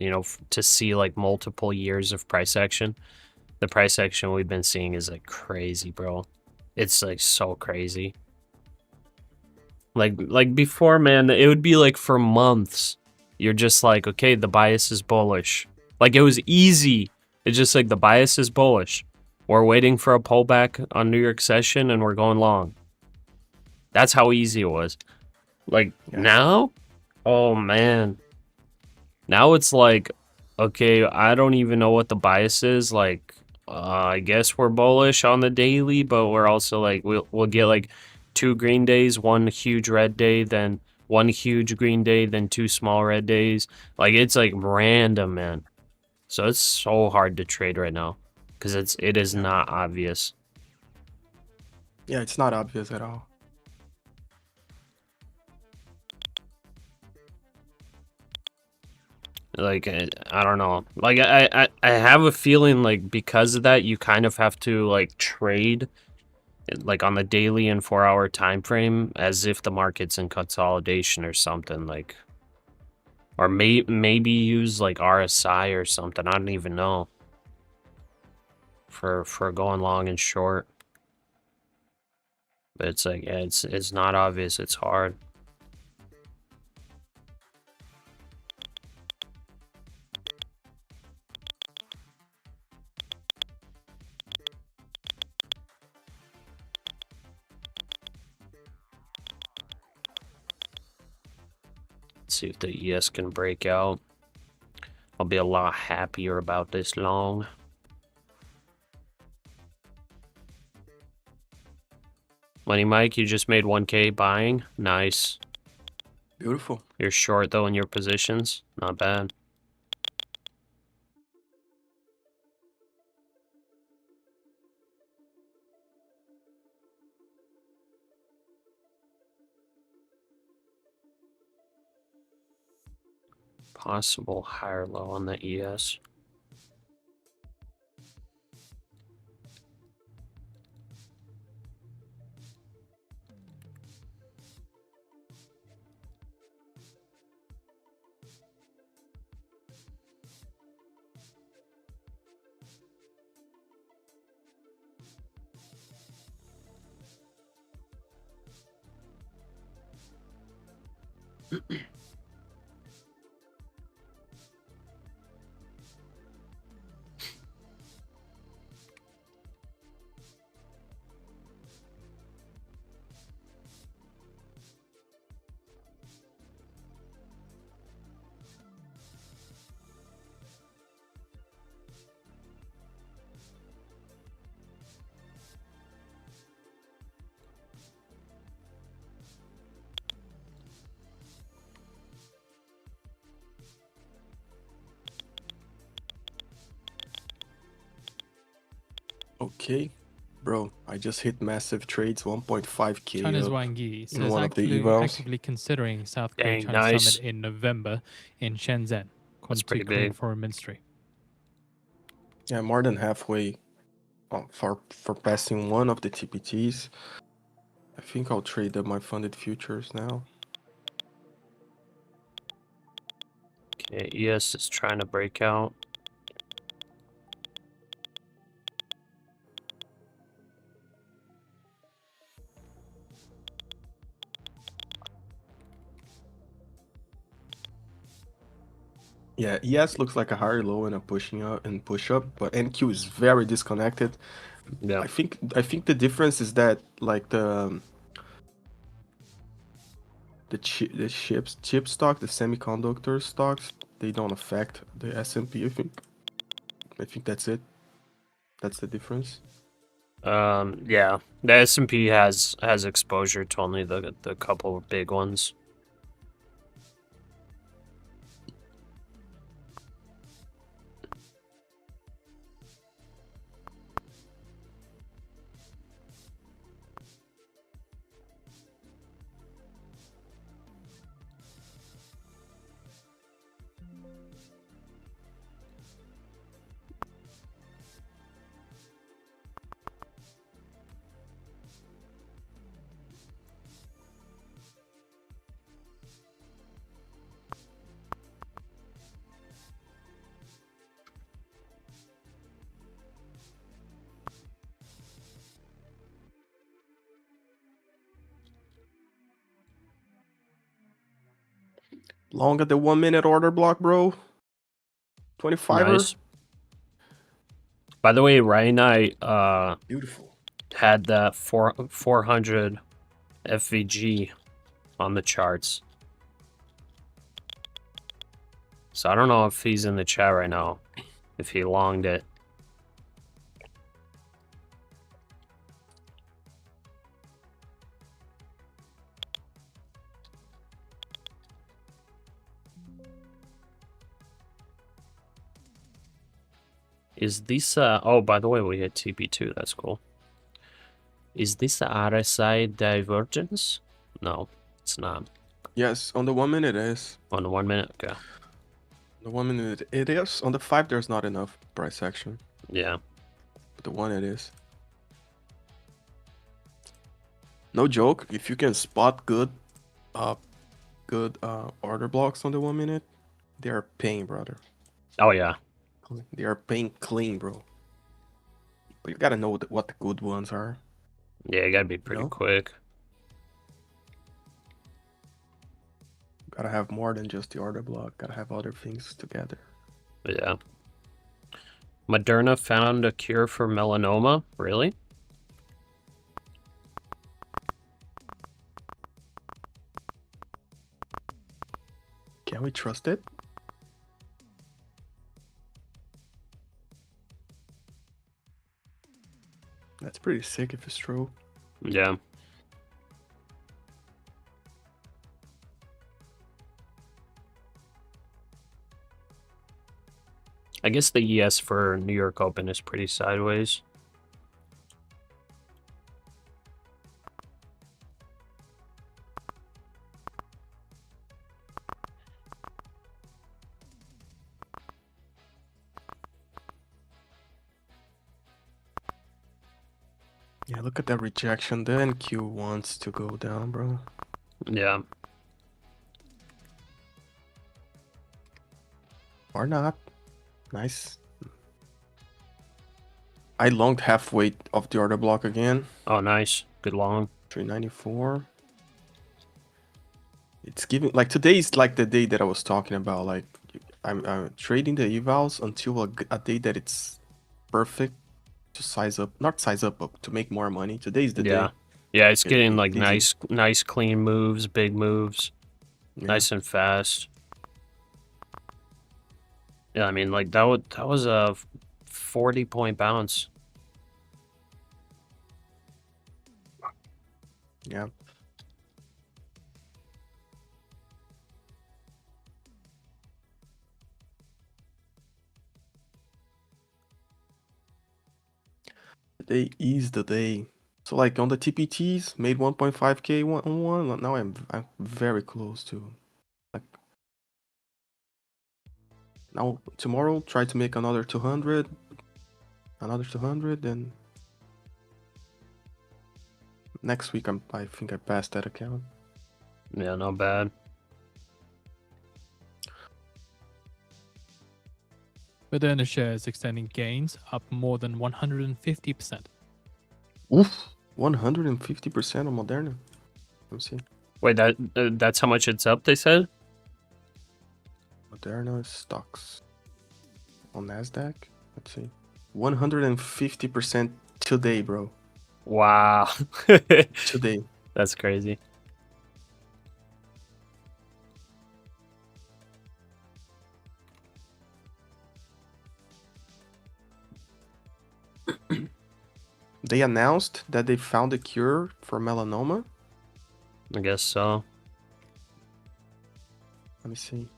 you know, to see like multiple years of price action, the price action we've been seeing is like crazy, bro. It's like so crazy. Like before, man, it would be like for months. You're just like, okay, the bias is bullish. Like it was easy. It's just like the bias is bullish. We're waiting for a pullback on New York session and we're going long. That's how easy it was. Like now, oh man. Now it's like, okay, I don't even know what the bias is. Like, I guess we're bullish on the daily, but we're also like, we'll get like 2 green days, 1 huge red day, then 1 huge green day, then 2 small red days. Like it's like random, man. So it's so hard to trade right now because it is not obvious. Yeah, it's not obvious at all. Like I don't know. Like I have a feeling like because of that you kind of have to like trade like on the daily and 4-hour time frame as if the market's in consolidation or something, like, or maybe use like RSI or something. I don't even know for going long and short. But it's like, yeah, it's not obvious. It's hard. Let's see if the ES can break out. I'll be a lot happier about this long. Money Mike, you just made 1K buying. Nice. Beautiful. You're short though in your positions. Not bad. Possible higher low on the ES. Okay, bro, I just hit massive trades, 1.5k China's up Wang Yi in says one of the evals. actively considering South Korea Dang, China nice. summit in November in Shenzhen, according to pretty Korean big. Foreign Ministry. Yeah, more than halfway for passing one of the TPTs. I think I'll trade up my funded futures now. Okay, ES is trying to break out. Yeah, ES looks like a higher low and a pushing up and push up, but NQ is very disconnected. Yeah. I think the difference is that like the chip stock, the semiconductor stocks, they don't affect the S&P. I think that's it. That's the difference. Yeah. The S&P has exposure to only the couple of big ones. Long at the 1 minute order block, bro. 25er. Nice. By the way, Ryan, I Beautiful. had that 400 FVG on the charts. So I don't know if he's in the chat right now, if he longed it. Is this oh, by the way, we hit TP2, that's cool. Is this a RSI divergence? No, it's not. Yes, on the 1 minute it is. On the 1 minute, okay. The 1 minute it is. On the 5 there's not enough price action. Yeah. But the 1 it is. No joke, if you can spot good order blocks on the 1 minute, they are paying, brother. Oh yeah. They are paying clean, bro. But you gotta know what the good ones are. Yeah, you gotta be pretty No? quick. Gotta have more than just the order block. Gotta have other things together. Yeah. Moderna found a cure for melanoma? Really? Can we trust it? That's pretty sick if it's true. Yeah. I guess the ES for New York Open is pretty sideways. Yeah, look at that rejection. The NQ wants to go down, bro. Yeah. Or not. Nice. I longed halfway of the order block again. Oh, nice. Good long. 394. It's giving like today's like the day that I was talking about. Like I'm trading the evals until a day that it's perfect to size up, not size up, but to make more money. Today's the Yeah. day. Yeah, it's getting like Easy. nice clean moves, big moves, Yeah. nice and fast. Yeah, I mean like that was a 40-point bounce. Yeah. Today is the day. So like on the TPTs, made 1.5k on one. Now I'm very close to like now tomorrow try to make another 200, and next week I think I passed that account. Yeah, not bad. Moderna shares extending gains up more than 150%. Oof, 150% on Moderna. Let me see. Wait, that's how much it's up, they said? Moderna stocks on NASDAQ. Let's see. 150% today, bro. Wow. Today. That's crazy. They announced that they found a cure for melanoma. I guess so. Let me see.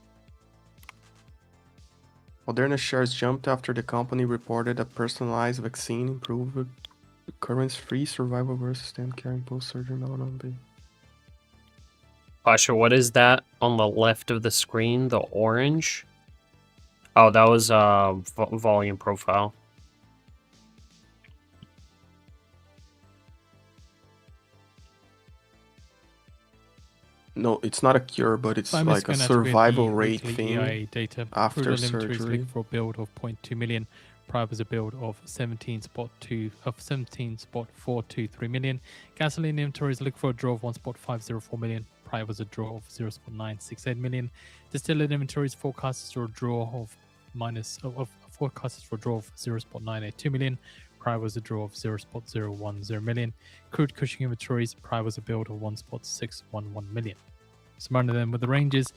Moderna shares jumped after the company reported a personalized vaccine improved recurrence-free survival versus stem carrying post-surgery melanoma. Pasha, what is that on the left of the screen? The orange? Oh, that was volume profile. No, it's not a cure, but it's I'm like a just gonna activate survival the rate weekly thing EIA data. after Crude oil inventories surgery. looking for a build of 0.2 million. Prior was a build of 17.423 million. Gasoline inventories look for a draw of 1.504 million. Prior was a draw of 0.968 million. Distillate inventories forecasted for a draw of forecasted for a draw of 0.982 million. Prior was a draw of 0.010 million. Crude Cushing inventories. Prior was a build of 1.611 million. So running them with the ranges.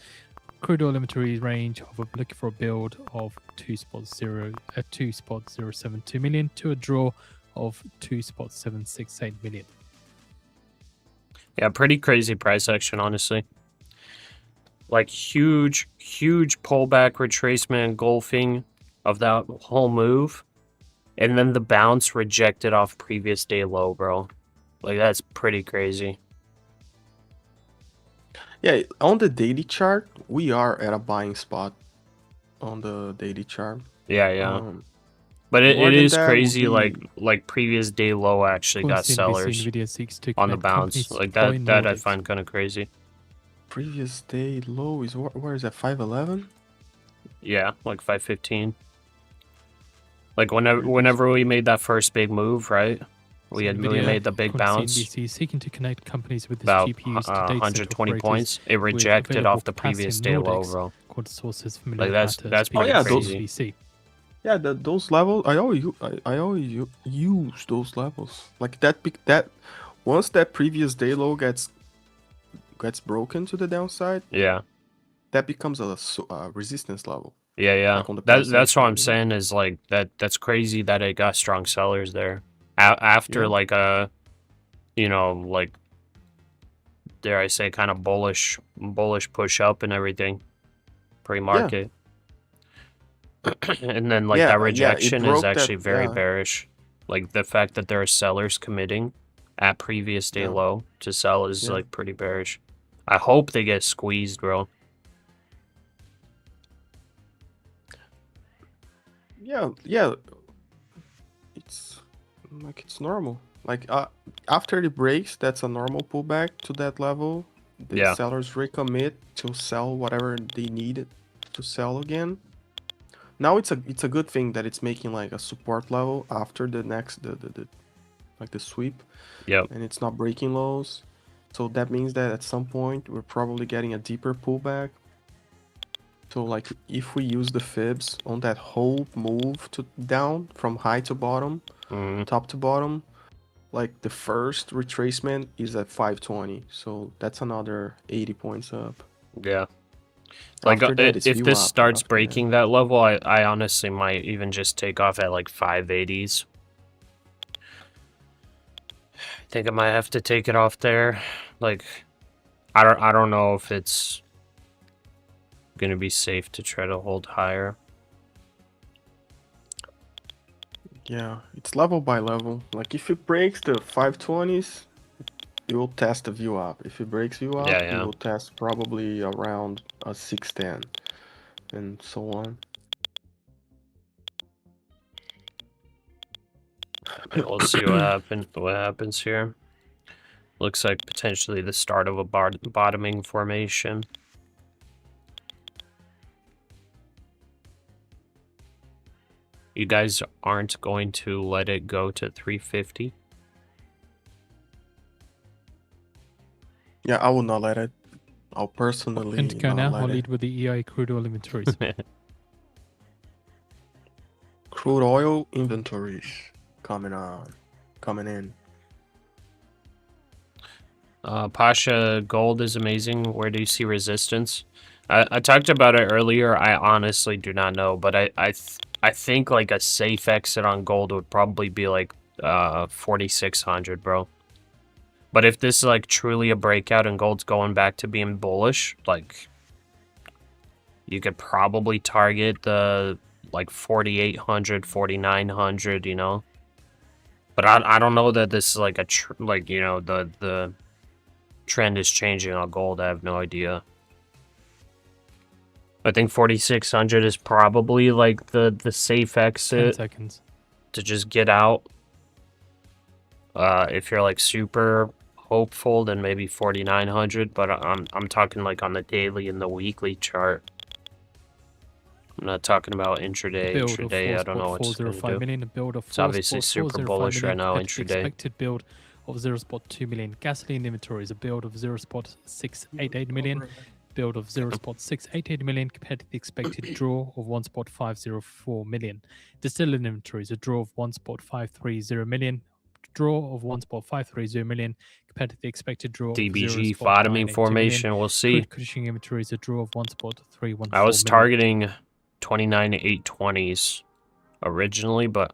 Crude oil inventory range of looking for a build of 2.072 million to a draw of 2.768 million. Yeah, pretty crazy price action, honestly. Like huge pullback, retracement, engulfing of that whole move. And then the bounce rejected off previous day low, bro. Like, that's pretty crazy. Yeah, on the daily chart, we are at a buying spot on the daily chart. Yeah. But it more than is that would crazy, be- like previous day low actually got sellers Nvidia seeks to on the connect bounce. companies Like deploying that I Nordics. find kind of crazy. Previous day low is where is that? 511? Yeah, like 515. Like whenever we made that first big move, right? We made the big bounce. CNBC seeking to connect companies with its About GPUs to data 120 center points. It with rejected available off the capacity previous in day low, Nordics, bro. according to sources familiar Like with that's pretty yeah, crazy. CNBC. Yeah, those levels. I always use those levels. Like that once that previous day low gets broken to the downside, Yeah. that becomes a resistance level. Yeah. Like on the price That's what action, I'm saying is like that's crazy that it got strong sellers there. After Yeah. like a, like, dare I say, kind of bullish push up and everything, pre-market. And then like that it rejection is broke that- actually very yeah. bearish. Like the fact that there are sellers committing at previous day Yeah. low to sell is Yeah. like pretty bearish. I hope they get squeezed, bro. Yeah. It's normal. Like after the breaks, that's a normal pullback to that level. The Yeah. sellers recommit to sell whatever they needed to sell again. Now it's a good thing that it's making like a support level after the next the sweep. Yep. And it's not breaking lows. So that means that at some point we're probably getting a deeper pullback. So like if we use the fibs on that whole move to down from high to bottom, top to bottom, like the first retracement is at 520. So that's another 80 points up. Yeah. Like After that, it's if view this up starts after breaking that level, I honestly might even just take off at like 580s. I think I might have to take it off there. Like I don't know if it's gonna be safe to try to hold higher. Yeah, it's level by level. Like if it breaks the 520s, it will test the view up. If it breaks view up, Yeah. it will test probably around a 610 and so on. We'll see what happens here. Looks like potentially the start of a bottoming formation. You guys aren't going to let it go to 350? Yeah, I will not let it. I'll personally Indigo not now. let I'll it. lead with the EI crude oil inventories. Crude oil inventories coming in. Pasha, gold is amazing. Where do you see resistance? I talked about it earlier. I honestly do not know, but I think like a safe exit on gold would probably be like 4,600, bro. But if this is like truly a breakout and gold's going back to being bullish, like you could probably target the like 4,800, 4,900, you know. But I don't know that this is like like, you know, the trend is changing on gold. I have no idea. I think 4,600 is probably like the safe 10 exit seconds. to just get out. If you're like super hopeful, then maybe 4,900. But I'm talking like on the daily and the weekly chart. I'm not talking about intraday. Build of Intraday, I don't know what it's going to 4.405 do. million. A build of It's obviously 4.405 super bullish right million now, compared to the intraday. expected build of 0.2 million. Gasoline inventories, a build of 0.688 million. Build of 0.688 million compared to the expected draw of 1.504 million. Distillate inventories, a draw of 1.530 million. Draw of 1.530 million compared to the expected draw of DBG 0.982 bottoming million. formation, we'll see. Crude conditioning inventories, a draw of 1.314 I was million. targeting 29,820s originally, but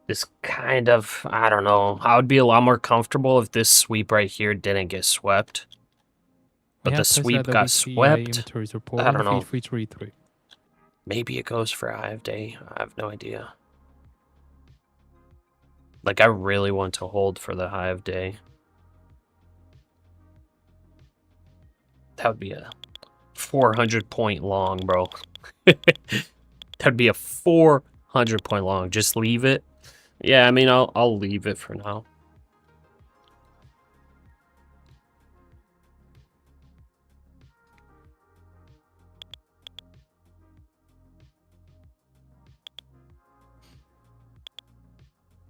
this kind of, I don't know. I would be a lot more comfortable if this sweep right here didn't get swept. But the sweep got swept. I don't know. Maybe it goes for high of day. I have no idea. Like, I really want to hold for the high of day. That would be a 400-point long, bro. That'd be a 400-point long. Just leave it. Yeah, I mean, I'll leave it for now.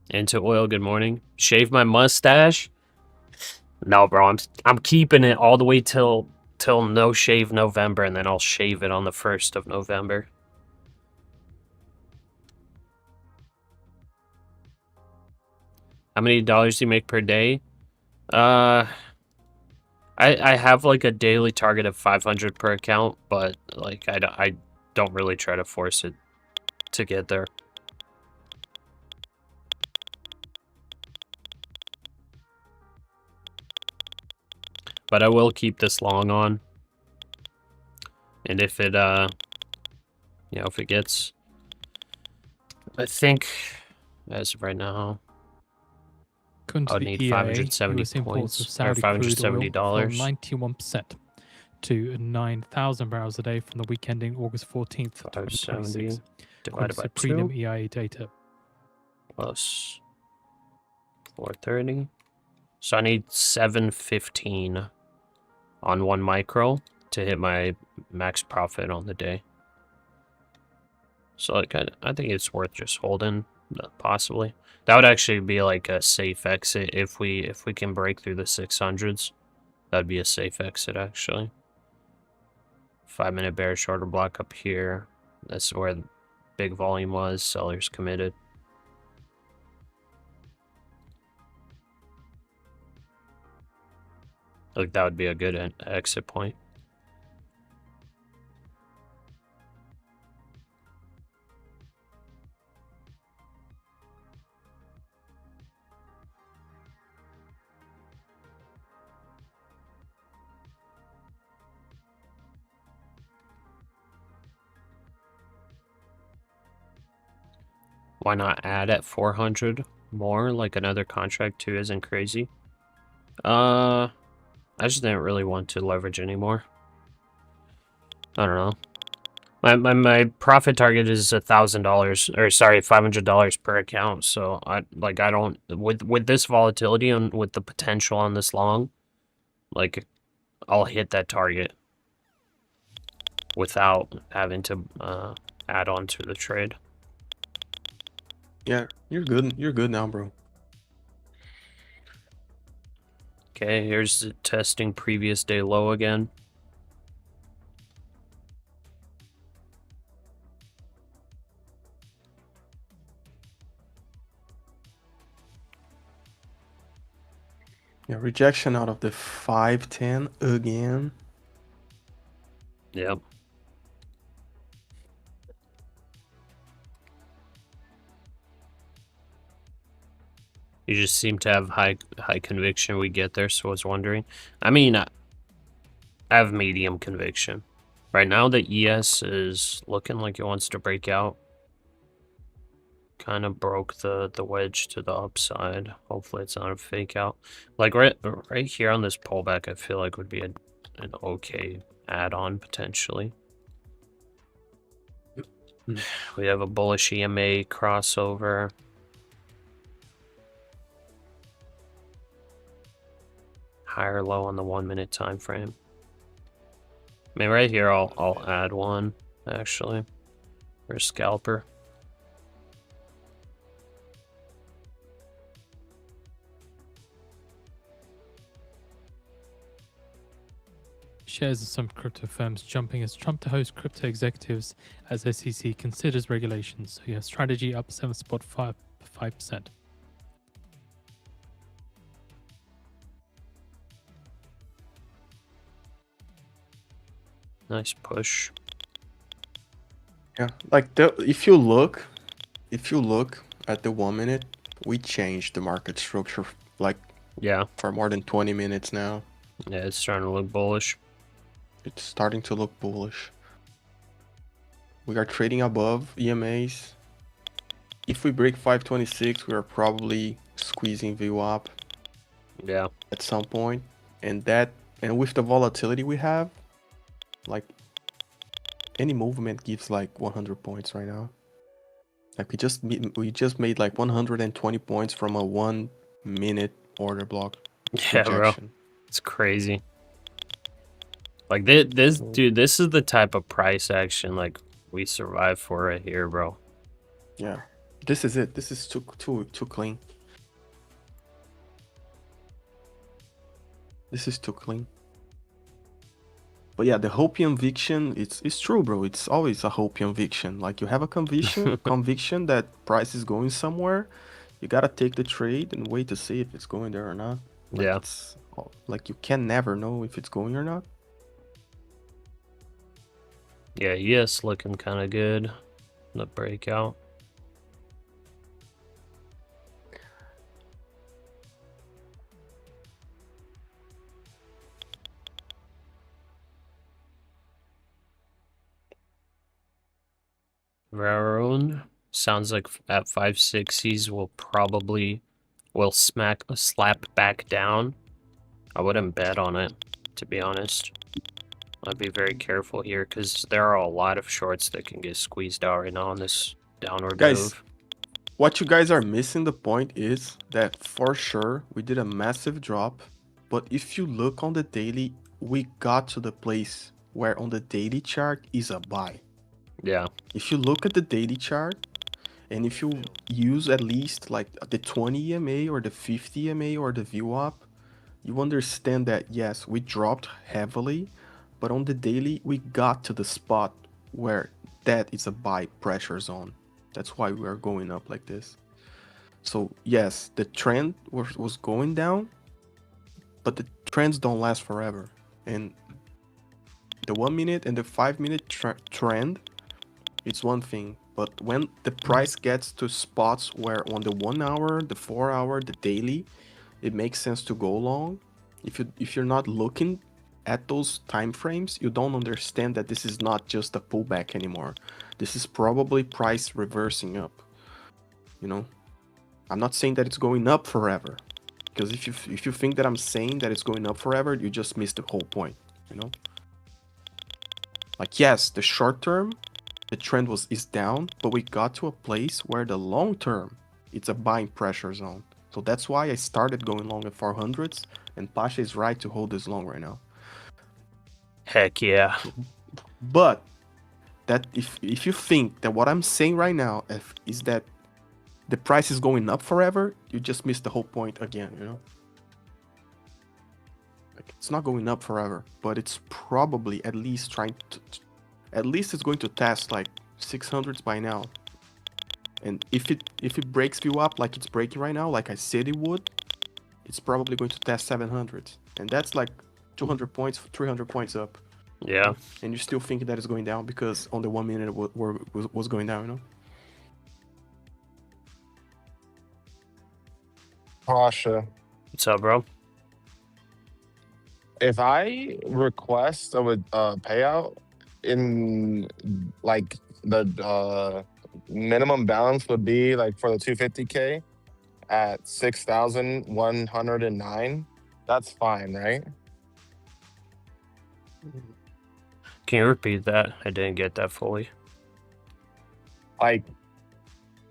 Into oil, good morning. Shave my mustache? No, bro, I'm keeping it all the way till no shave November, and then I'll shave it on the 1st of November. How many dollars do you make per day? I have like a daily target of 500 per account, but like I don't really try to force it to get there. But I will keep this long on. And if it, you know, if it gets, I think, as of right now, I would need 570 points, or $570. 91% to 9,000 barrels a day from the week ending August 14th, 2026. Divided by premium 2 EIA data. plus 430. So I need 715 on 1 micro to hit my max profit on the day. So like I think it's worth just holding, possibly. That would actually be like a safe exit if we can break through the 600s. That'd be a safe exit, actually. 5-minute bearish order block up here. That's where the big volume was. Sellers committed. Like that would be a good exit point. Why not add at 400 more? Like another contract too isn't crazy. I just didn't really want to leverage anymore. I don't know. My profit target is $1,000, or sorry, $500 per account. So I don't with this volatility and with the potential on this long, like I'll hit that target without having to add on to the trade. Yeah, you're good. You're good now, bro. Okay, here's the testing previous day low again. Yeah, rejection out of the 510 again. Yep. You just seem to have high conviction we get there, so I was wondering. I mean, I have medium conviction. Right now, the ES is looking like it wants to break out. Kind of broke the wedge to the upside. Hopefully it's not a fake out. Like right here on this pullback, I feel like would be an okay add-on potentially. We have a bullish EMA crossover. Higher low on the 1-minute time frame. I mean, right here, I'll add one actually for a scalper. Shares of some crypto firms jumping as Trump to host crypto executives as SEC considers regulations. So yeah, strategy up 7.5%. Nice push. Yeah, like if you look at the 1 minute, we changed the market structure like Yeah. for more than 20 minutes now. Yeah, it's starting to look bullish. It's starting to look bullish. We are trading above EMAs. If we break 526, we are probably squeezing VWAP Yeah. at some point. And with the volatility we have, like any movement gives like 100 points right now. Like we just made like 120 points from a 1 minute order block. Yeah, bro. It's crazy. Like this dude, this is the type of price action like we survive for right here, bro. Yeah. This is it. This is too clean. This is too clean. But yeah, the hopium conviction, it's true, bro. It's always a hopium conviction. Like you have a conviction that price is going somewhere. You gotta take the trade and wait to see if it's going there or not. Like Yeah. It's like you can never know if it's going or not. Yeah, yes, looking kind of good. The breakout. Raron sounds like at 560s will slap back down. I wouldn't bet on it, to be honest. I'd be very careful here because there are a lot of shorts that can get squeezed out right now on this downward move. What you guys are missing the point is that for sure we did a massive drop, but if you look on the daily, we got to the place where on the daily chart is a buy. Yeah. If you look at the daily chart, and if you use at least like the 20 EMA or the 50 EMA or the VWAP, you understand that yes, we dropped heavily, but on the daily we got to the spot where that is a buy pressure zone. That's why we are going up like this. So yes, the trend was going down, but the trends don't last forever. And the 1 minute and the 5 minute trend, it's one thing. But when the price gets to spots where on the 1 hour, the 4 hour, the daily, it makes sense to go long. If you're not looking at those time frames, you don't understand that this is not just a pullback anymore. This is probably price reversing up. You know, I'm not saying that it's going up forever, because if you think that I'm saying that it's going up forever, you just missed the whole point. You know, like yes, the short term, the trend is down, but we got to a place where the long term, it's a buying pressure zone. So that's why I started going long at 400s, and Pasha is right to hold this long right now. Heck yeah. But that if you think that what I'm saying right now is that the price is going up forever, you just missed the whole point again, you know? Like, it's not going up forever, but it's probably at least at least it's going to test like 600s by now. And if it breaks you up like it's breaking right now, like I said it would, it's probably going to test 700s. And that's like 200 points, 300 points up. Yeah. And you're still thinking that it's going down because on the 1 minute it was going down, you know? Pasha, What's up, bro? if I request a payout in like the minimum balance would be like for the 250K at 6,109, that's fine, right? Can you repeat that? I didn't get that fully. Like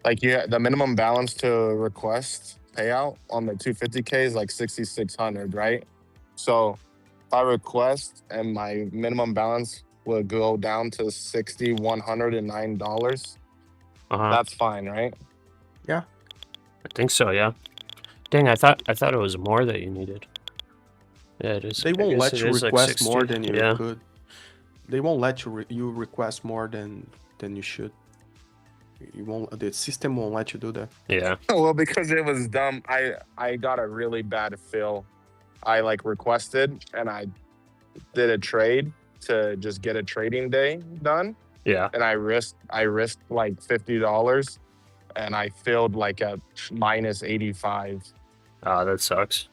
the minimum balance to request payout on the 250K is like 6,600, right? So if I request and my minimum balance would go down to $6,109, that's fine, right? Yeah. I think so, yeah. Dang, I thought it was more that you needed. Yeah, it is. They I won't guess let it you is like request 60. more than you Yeah. could. They won't let you request more than you should. You won't. The system won't let you do that. Yeah. Well, because it was dumb, I got a really bad feel. I like requested and I did a trade to just get a trading day done, Yeah. and I risked like $50, and I filled like at minus 85. That sucks.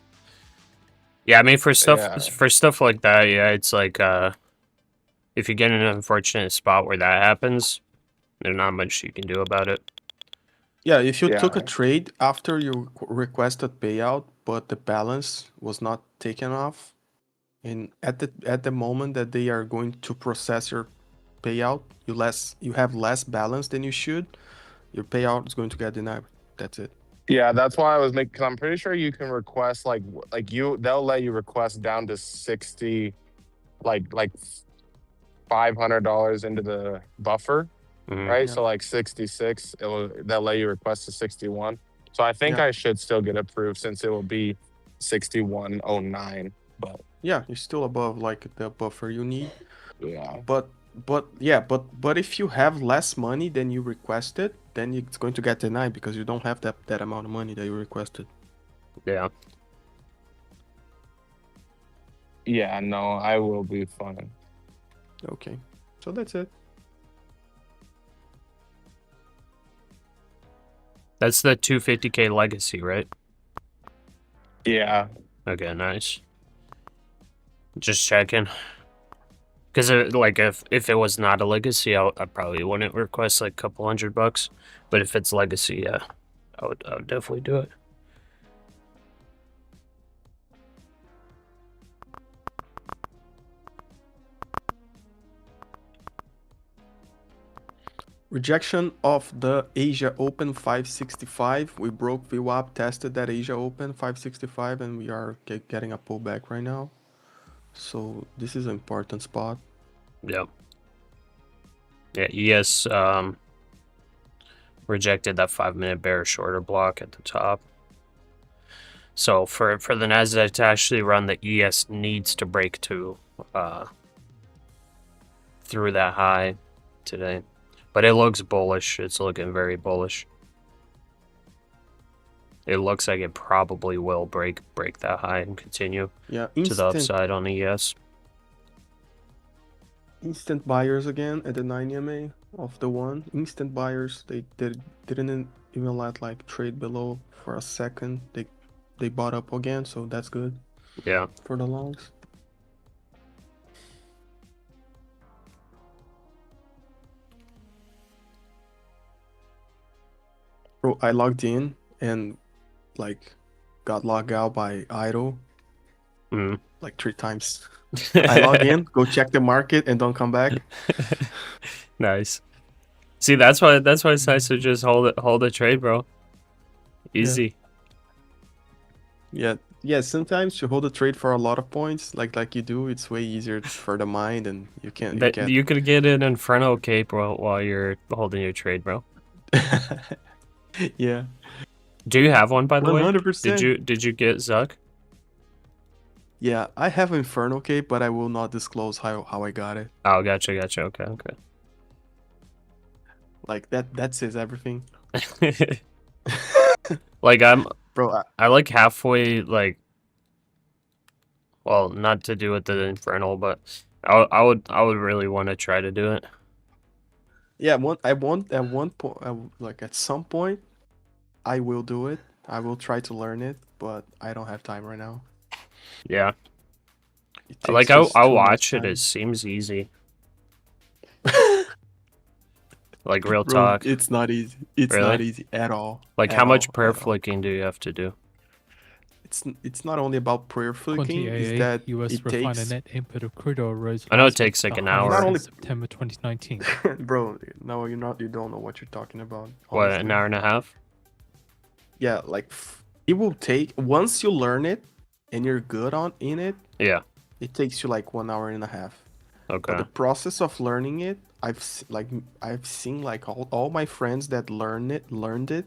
Yeah, I mean for stuff like that, yeah, it's like if you get in an unfortunate spot where that happens, there's not much you can do about it. Yeah, if you took a trade after you requested payout, but the balance was not taken off, and at the moment that they are going to process your payout, you have less balance than you should, your payout is going to get denied. That's it. Yeah, that's why I was making. Cause I'm pretty sure you can request they'll let you request down to 60, like $500 into the buffer, right? Yeah. So like 66, they'll let you request to 61. So I think Yeah. I should still get approved since it will be 6109. But Yeah, you're still above like the buffer you need. yeah, But if you have less money than you requested, then it's going to get denied because you don't have that amount of money that you requested. Yeah. yeah, no, I will be fine. Okay, so that's it. That's the 250K legacy, right? Yeah. Okay, nice. Just checking. Because like if it was not a legacy, I probably wouldn't request like a couple $100. But if it's legacy, yeah, I would definitely do it. Rejection of the Asia Open 565. We broke VWAP, tested that Asia Open 565, and we are getting a pullback right now. So this is an important spot. Yep. Yeah, ES rejected that 5-minute bearish order block at the top. So for the NASDAQ to actually run, the ES needs to break to through that high today. But it looks bullish. It's looking very bullish. It looks like it probably will break that high and continue Yeah, to the upside on ES. instant buyers again at the 9 EMA of the one. Instant buyers, they didn't even let like trade below for a second. They bought up again, so that's good Yeah. for the longs. Bro, I logged in and like got logged out by idle Mm. like 3 times. I log in, go check the market, and don't come back. Nice. See, that's why it's nice to just hold a trade, bro. Easy. Yeah. Sometimes you hold a trade for a lot of points, like you do. It's way easier for the mind, and you can't. You could get an Inferno cape while you're holding your trade, bro. Yeah. Do you have one, by the way? 100%. Did you get Zuck? Yeah, I have Inferno cape, but I will not disclose how I got it. Oh, gotcha. Okay. Like that says everything. Like Bro, I like halfway, like, well, not to do with the Infernal, but I would really want to try to do it. yeah, at one point, like at some point, I will do it. I will try to learn it, but I don't have time right now. Yeah. It Like, takes just I'll too much watch it. time. It seems easy. Like, real Bro, talk. it's not easy. It's Really? not easy at all. Like, At how much all, prayer at all. flicking do you have to do? It's not only about prayer flicking. Is Quantity that US it refiner takes, net input of crude oil rose. I know it last week takes to like the an highest hour. Not in only- September 2019. bro? No, you don't know what you're talking about. What, Honestly. an hour and a half? Yeah, like it will take, once you learn it and you're good in it. Yeah. It takes you like 1 hour and a half. But Okay. the process of learning it, I've seen like all my friends that learned it.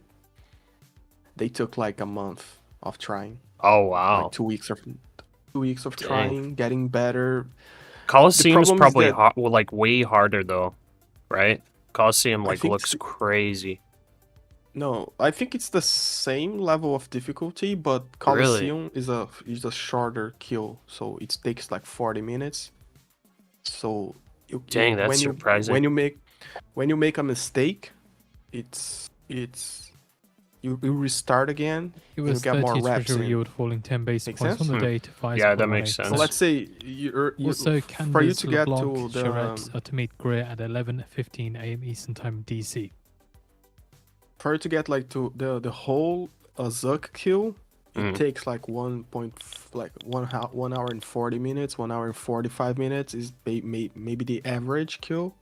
They took like a month of trying. Oh, wow. Like 2 weeks of Dang. trying, getting better. Coliseum's problem is probably that- like way harder though, right? Coliseum I like think looks s- crazy. No, I think it's the same level of difficulty, but Coliseum is a shorter kill, so it takes like 40 minutes. So Dang, that's surprising. when you make a mistake, it's you restart again. It You was get more 30 reps treasury in. yield falling 10 basis Make points sense? on the Hmm. day to 5. Yeah, that makes sense. So let's say you Also, for you candles to get to LeBlanc the charrettes are to meet Greer at 11:15 a.m. Eastern Time DC. for you to get like to the whole Zuck kill, it Mhm. takes like 1 hour and 40 minutes, 1 hour and 45 minutes is maybe the average kill.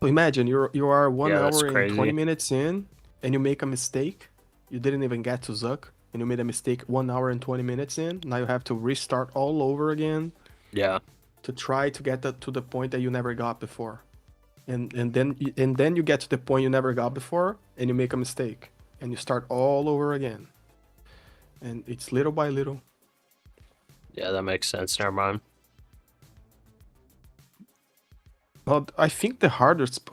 So imagine you are 1 Yeah, that's hour and 20 crazy. minutes in, and you make a mistake. You didn't even get to Zuck, and you made a mistake 1 hour and 20 minutes in. Now you have to restart all over again Yeah. to try to get to the point that you never got before. And then you get to the point you never got before, and you make a mistake, and you start all over again. And it's little by little. Yeah, that makes sense. Never mind. But I think the hardest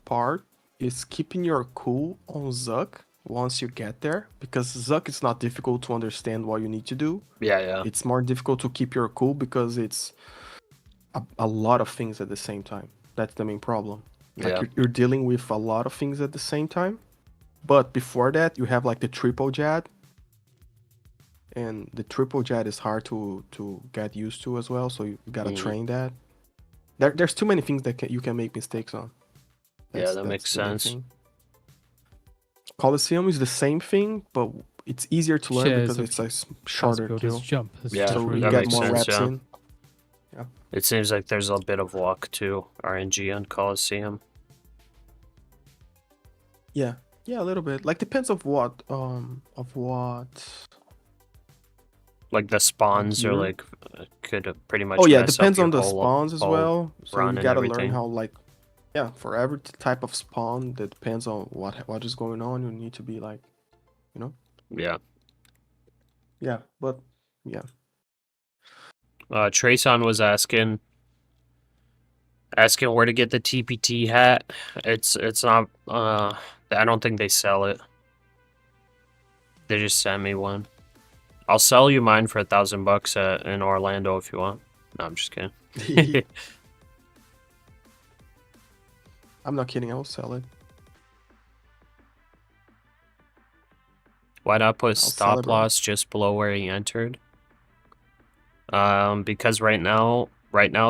part is keeping your cool on Zuck once you get there, because Zuck is not difficult to understand what you need to do. Yeah. It's more difficult to keep your cool because it's a lot of things at the same time. That's the main problem. Like Yeah. you're dealing with a lot of things at the same time. But before that, you have like the triple jet. And the triple jet is hard to get used to as well, so you gotta Mhm. train that. There's too many things that you can make mistakes on. Yeah, that makes the main sense. thing. Coliseum is the same thing, but it's easier to learn Shares because of it's a House shorter builders kill. jump. As Yeah, So treasury you that get makes more sense, reps yeah. in. It seems like there's a bit of luck too. RNG on Coliseum. Yeah, a little bit. Like depends of what. Like the spawns are Gear? like could pretty much. Oh yeah, mess up depends your on the whole- spawns as whole well. So run you and gotta learn everything. how like, yeah, for every type of spawn that depends on what is going on. You need to be like, Yeah. Yeah, but yeah. Trayson was asking where to get the TPT hat. It's not. I don't think they sell it. They just sent me one. I'll sell you mine for $1,000 in Orlando if you want. No, I'm just kidding. I'm not kidding. I'll sell it. Why not put sell it, stop bro. loss just below where he entered? Because right now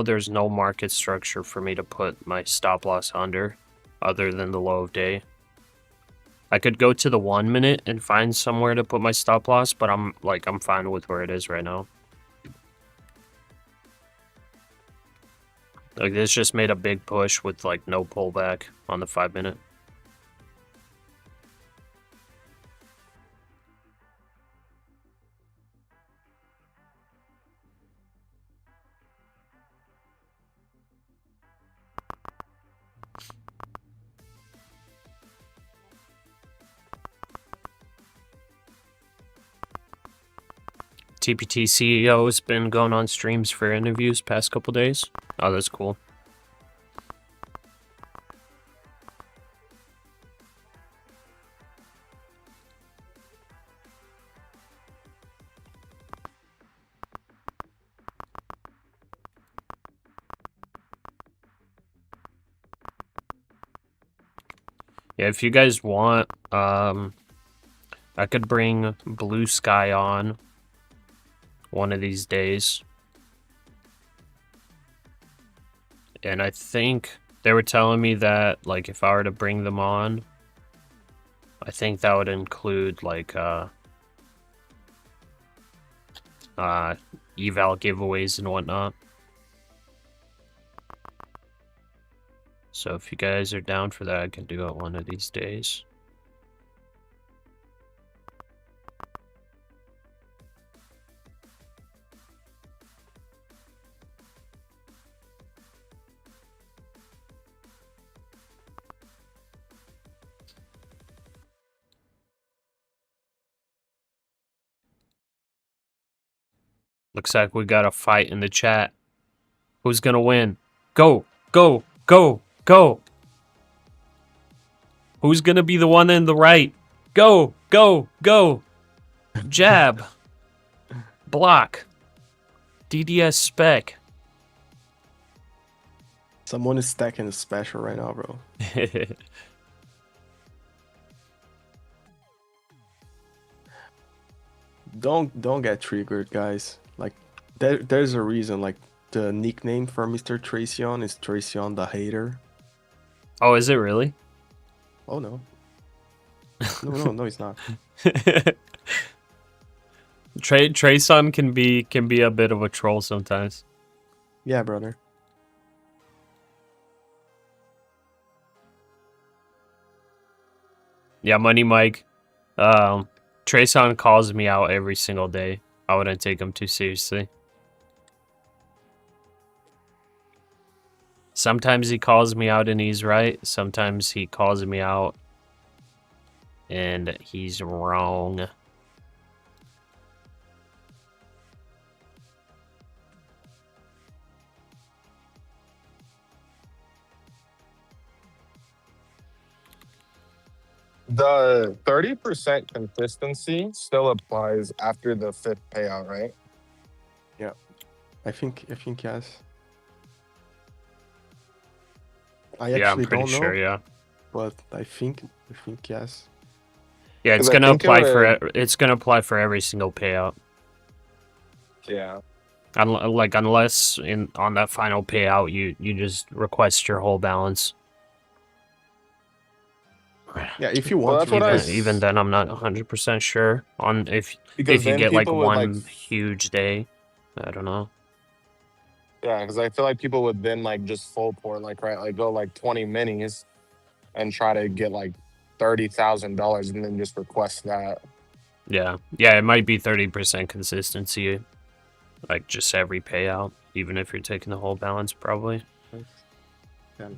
there's no market structure for me to put my stop loss under, other than the low of day. I could go to the 1 minute and find somewhere to put my stop loss, but I'm fine with where it is right now. Like, this just made a big push with like no pullback on the 5 minute. TPT CEO has been going on streams for interviews past couple days. Oh, that's cool. Yeah, if you guys want, I could bring Blue Sky on one of these days. And I think they were telling me that, like, if I were to bring them on, I think that would include, like, eval giveaways and whatnot. So if you guys are down for that, I can do it one of these days. Looks like we got a fight in the chat. Who's gonna win? Go, go, go, go. Who's gonna be the one in the right? Go, go, go. Jab. Block. DDS spec. Someone is stacking a special right now, bro. Don't get triggered, guys. Like, there's a reason. Like, the nickname for Mr. Trayson is Trayson the Hater. Oh, is it really? Oh no. No, he's not. Trayson can be a bit of a troll sometimes. Yeah, brother. Yeah, Money Mike. Trayson calls me out every single day. I wouldn't take him too seriously. Sometimes he calls me out and he's right. Sometimes he calls me out and he's wrong. The 30% consistency still applies after the 5th payout, right? I think yes. I Yeah, I'm actually pretty don't know, sure, yeah. but I think yes. Yeah, it's 'Cause I gonna think it apply would- it's gonna apply for every single payout. Yeah. Unless on that final payout you just request your whole balance. Yeah, if you Well, want that's to what I reverse. Even then, I'm not 100% sure on if Because you then get like people would, one huge day. I don't know. Yeah, because I feel like people would then like just full port, like go like 20 minis and try to get like $30,000 and then just request that. Yeah, it might be 30% consistency, like just every payout, even if you're taking the whole balance, probably. Yeah.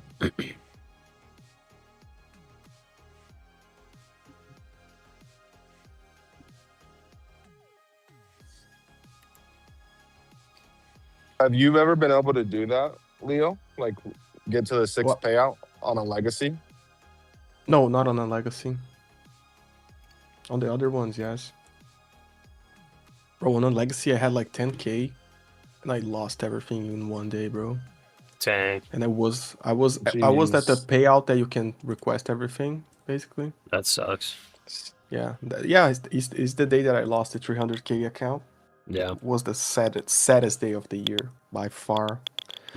Have you ever been able to do that, Leo? Like get to the sixth What? payout on a legacy? No, not on a legacy. On the other ones, yes. Bro, on a legacy, I had like 10K, and I lost everything in one day, bro. Dang, And I was at the Jeez. payout that you can request everything, basically. that sucks. Yeah, it's the day that I lost the 300K account. Yeah, Was the saddest day of the year by far.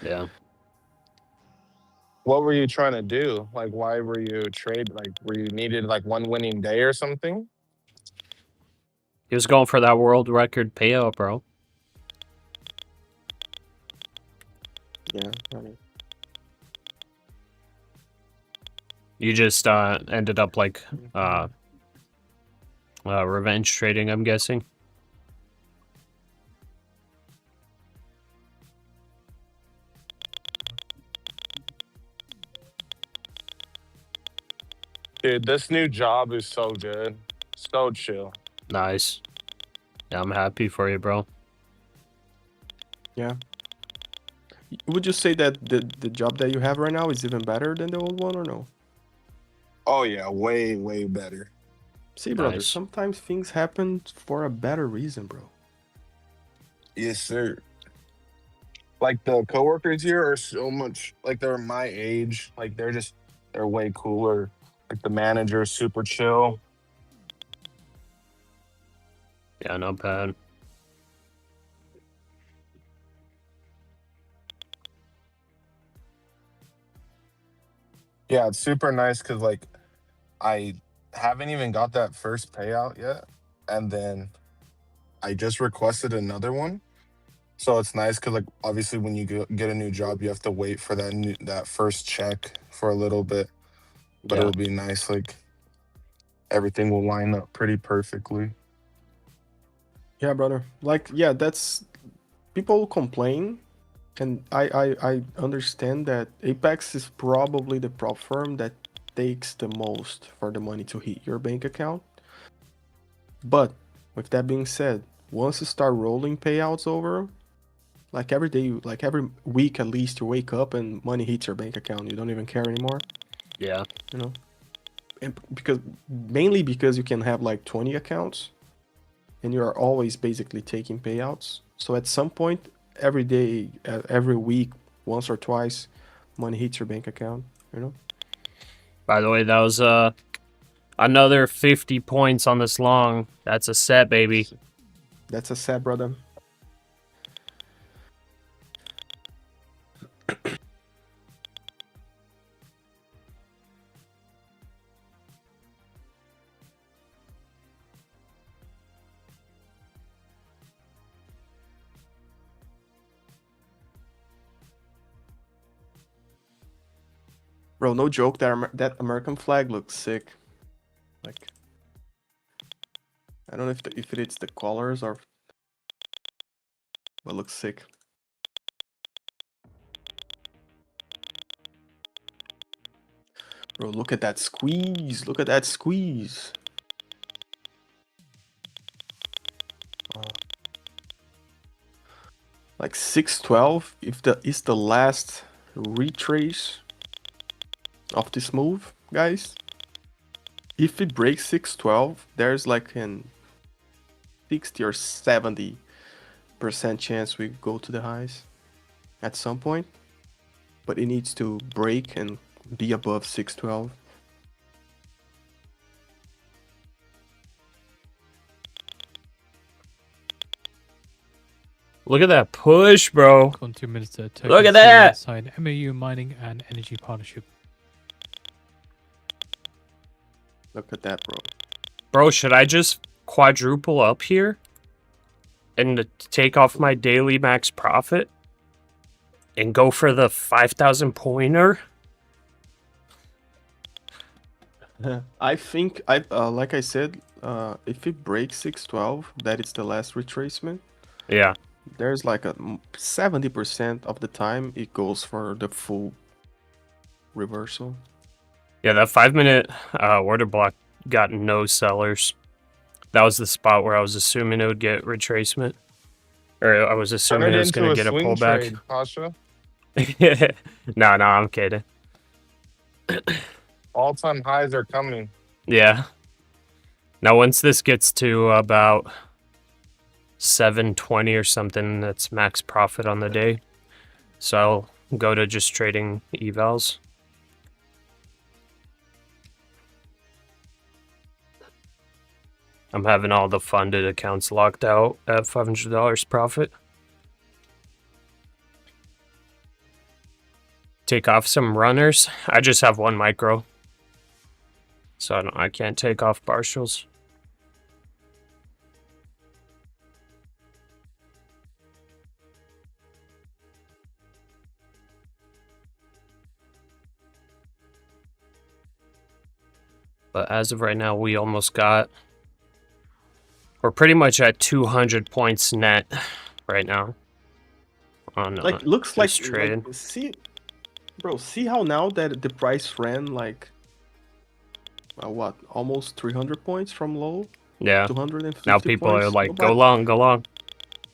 yeah. What were you trying to do? Like, why were you were you needed like one winning day or something? He was going for that world record payout, bro. Yeah, I mean, You just ended up like revenge trading, I'm guessing. Dude, this new job is so good. So chill. Nice. Yeah, I'm happy for you, bro. yeah. Would you say that the job that you have right now is even better than the old one, or no? Oh yeah, way, way better. See, brother, Nice. sometimes things happen for a better reason, bro. Yes, sir. Like the coworkers here are so much like they're my age. Like they're way cooler. Like the manager's super chill. Yeah, not bad. Yeah, it's super nice because like I haven't even got that first payout yet, and then I just requested another one. So it's nice because like obviously when you get a new job, you have to wait for that first check for a little bit, but Yeah. it'll be nice. Like everything will line up pretty perfectly. Yeah, brother. Like, yeah, that's people complain, and I understand that Apex is probably the prop firm that takes the most for the money to hit your bank account. But with that being said, once you start rolling payouts over, like every day, like every week at least, you wake up and money hits your bank account. You don't even care anymore, Yeah. you know? And mainly because you can have like 20 accounts and you are always basically taking payouts. So at some point, every day, every week, once or twice, money hits your bank account, you know? By the way, that was another 50 points on this long. That's a set, baby. That's a sad, brother. Bro, no joke, that American flag looks sick. Like, I don't know if it's the colors or, but it looks sick. Bro, look at that squeeze. Look at that squeeze. Like 612, if is the last retrace of this move, guys. If it breaks 612, there's like an 60 or 70% chance we go to the highs at some point. But it needs to break and be above 612. Look at that push, bro. On 2 minutes there. Look at that! Sign MAU Mining and Energy Partnership. Look at that, bro. Bro, should I just quadruple up here and take off my daily max profit and go for the 5,000 pointer? I think like I said, if it breaks 612, that it's the last retracement. Yeah. There's like a 70% of the time it goes for the full reversal. Yeah, that 5-minute order block got no sellers. That was the spot where I was assuming it would get retracement. Or I was Turn assuming it it was into going a to get a swing pullback. trade, Pasha. No, I'm kidding. All-time highs are coming. Yeah. Now, once this gets to about 720 or something, that's max profit on the day. So I'll go to just trading evals. I'm having all the funded accounts locked out at $500 profit. Take off some runners. I just have one micro, so I can't take off partials. But as of right now, we almost got... We're pretty much at 200 points net right now. On Like looks like, this trade. see, bro, see how now that the price ran like what, almost 300 points from low, Yeah. 250 Now people points. are like, Nobody, go long, go long.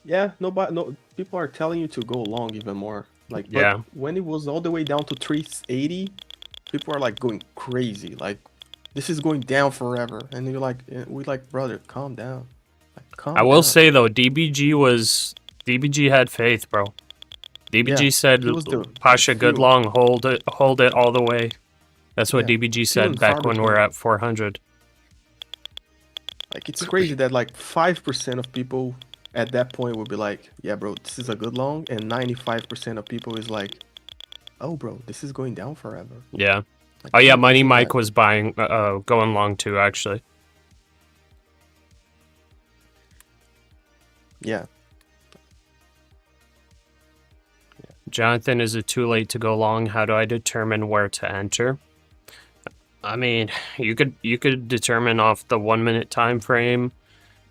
yeah, no, people are telling you to go long even more. Like, but Yeah. when it was all the way down to 380, people are like going crazy. Like, this is going down forever, and you're like, we like, brother, calm down. Like, calm I will down. say though, DBG had faith, bro. DBG Yeah, said, he was the Pasha, good fuel. long, hold it all the way. That's what Yeah, DBG fuel said and back when we're fabricator. at 400. Like, it's crazy that like 5% of people at that point would be like, yeah, bro, this is a good long, and 95% of people is like, oh, bro, this is going down forever. Yeah. Like, Oh yeah, how Money easy Mike that- was buying, going long too, actually. Yeah. Jonathan, is it too late to go long? How do I determine where to enter? I mean, you could determine off the 1 minute time frame,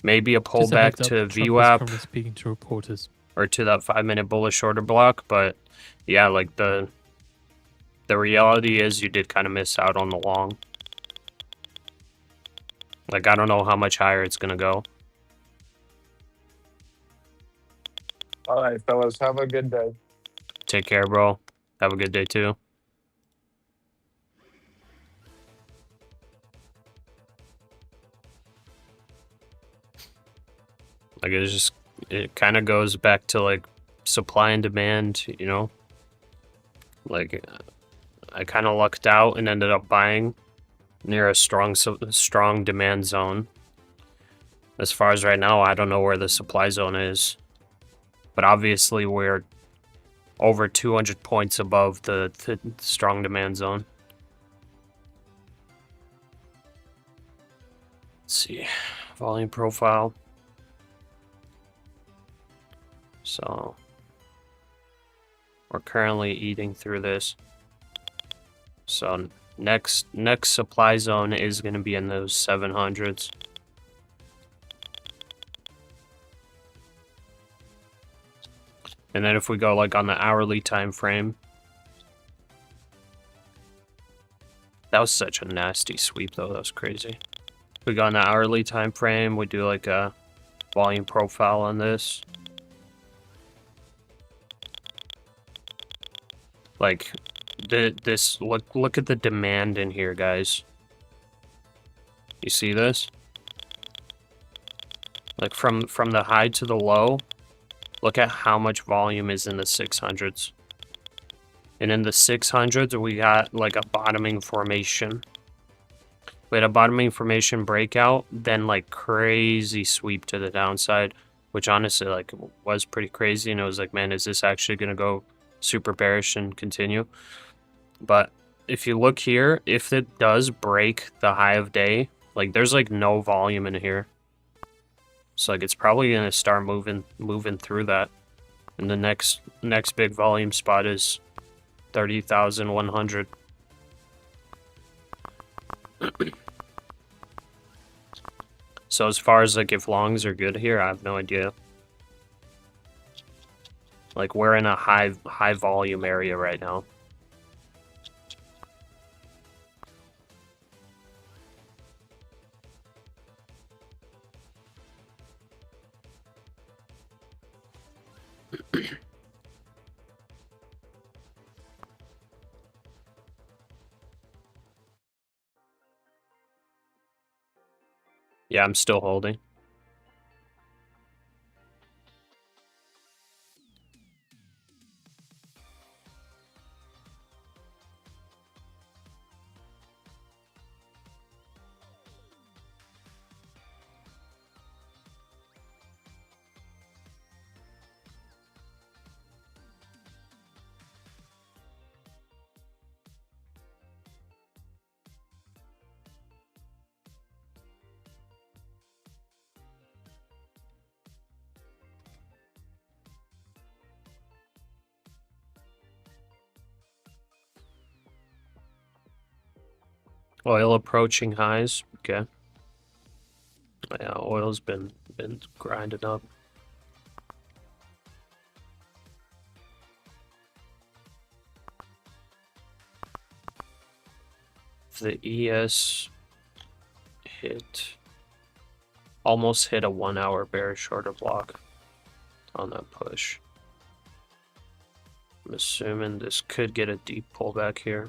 maybe a Just a pullback heads up, to Trump is VWAP currently speaking to reporters. or to that 5 minute bullish order block, but yeah, like the reality is you did kind of miss out on the long. Like, I don't know how much higher it's gonna go. All right, fellas, have a good day. Take care, bro. Have a good day too. Like, it kind of goes back to like supply and demand, you know? Like, I kind of lucked out and ended up buying near a strong demand zone. As far as right now, I don't know where the supply zone is. But obviously we're over 200 points above the strong demand zone. Let's see. Volume profile. So we're currently eating through this. So next supply zone is going to be in those 700s. And then if we go like on the hourly time frame, that was such a nasty sweep though. That was crazy. If we go on the hourly time frame, we do like a volume profile on this. Like this, look at the demand in here, guys. You see this? Like from the high to the low, look at how much volume is in the 600s. And in the 600s, we got like a bottoming formation. We had a bottoming formation breakout, then like crazy sweep to the downside, which honestly like was pretty crazy. And it was like, man, is this actually gonna go super bearish and continue? But if you look here, if it does break the high of day, like there's like no volume in here. So like it's probably gonna start moving through that. And the next big volume spot is 30,100. So as far as like if longs are good here, I have no idea. Like we're in a high volume area right now. Yeah, I'm still holding. Oil approaching highs. Okay. Yeah, oil's been grinding up. The ES almost hit a 1 hour bearish order block on that push. I'm assuming this could get a deep pullback here.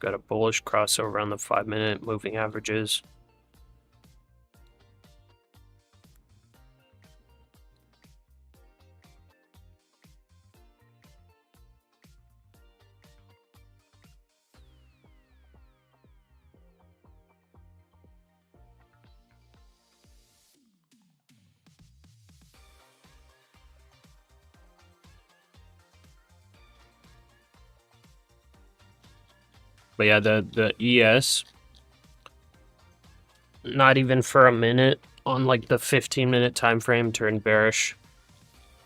Got a bullish crossover on the 5-minute moving averages. But yeah, the ES, not even for a minute on like the 15-minute time frame turned bearish.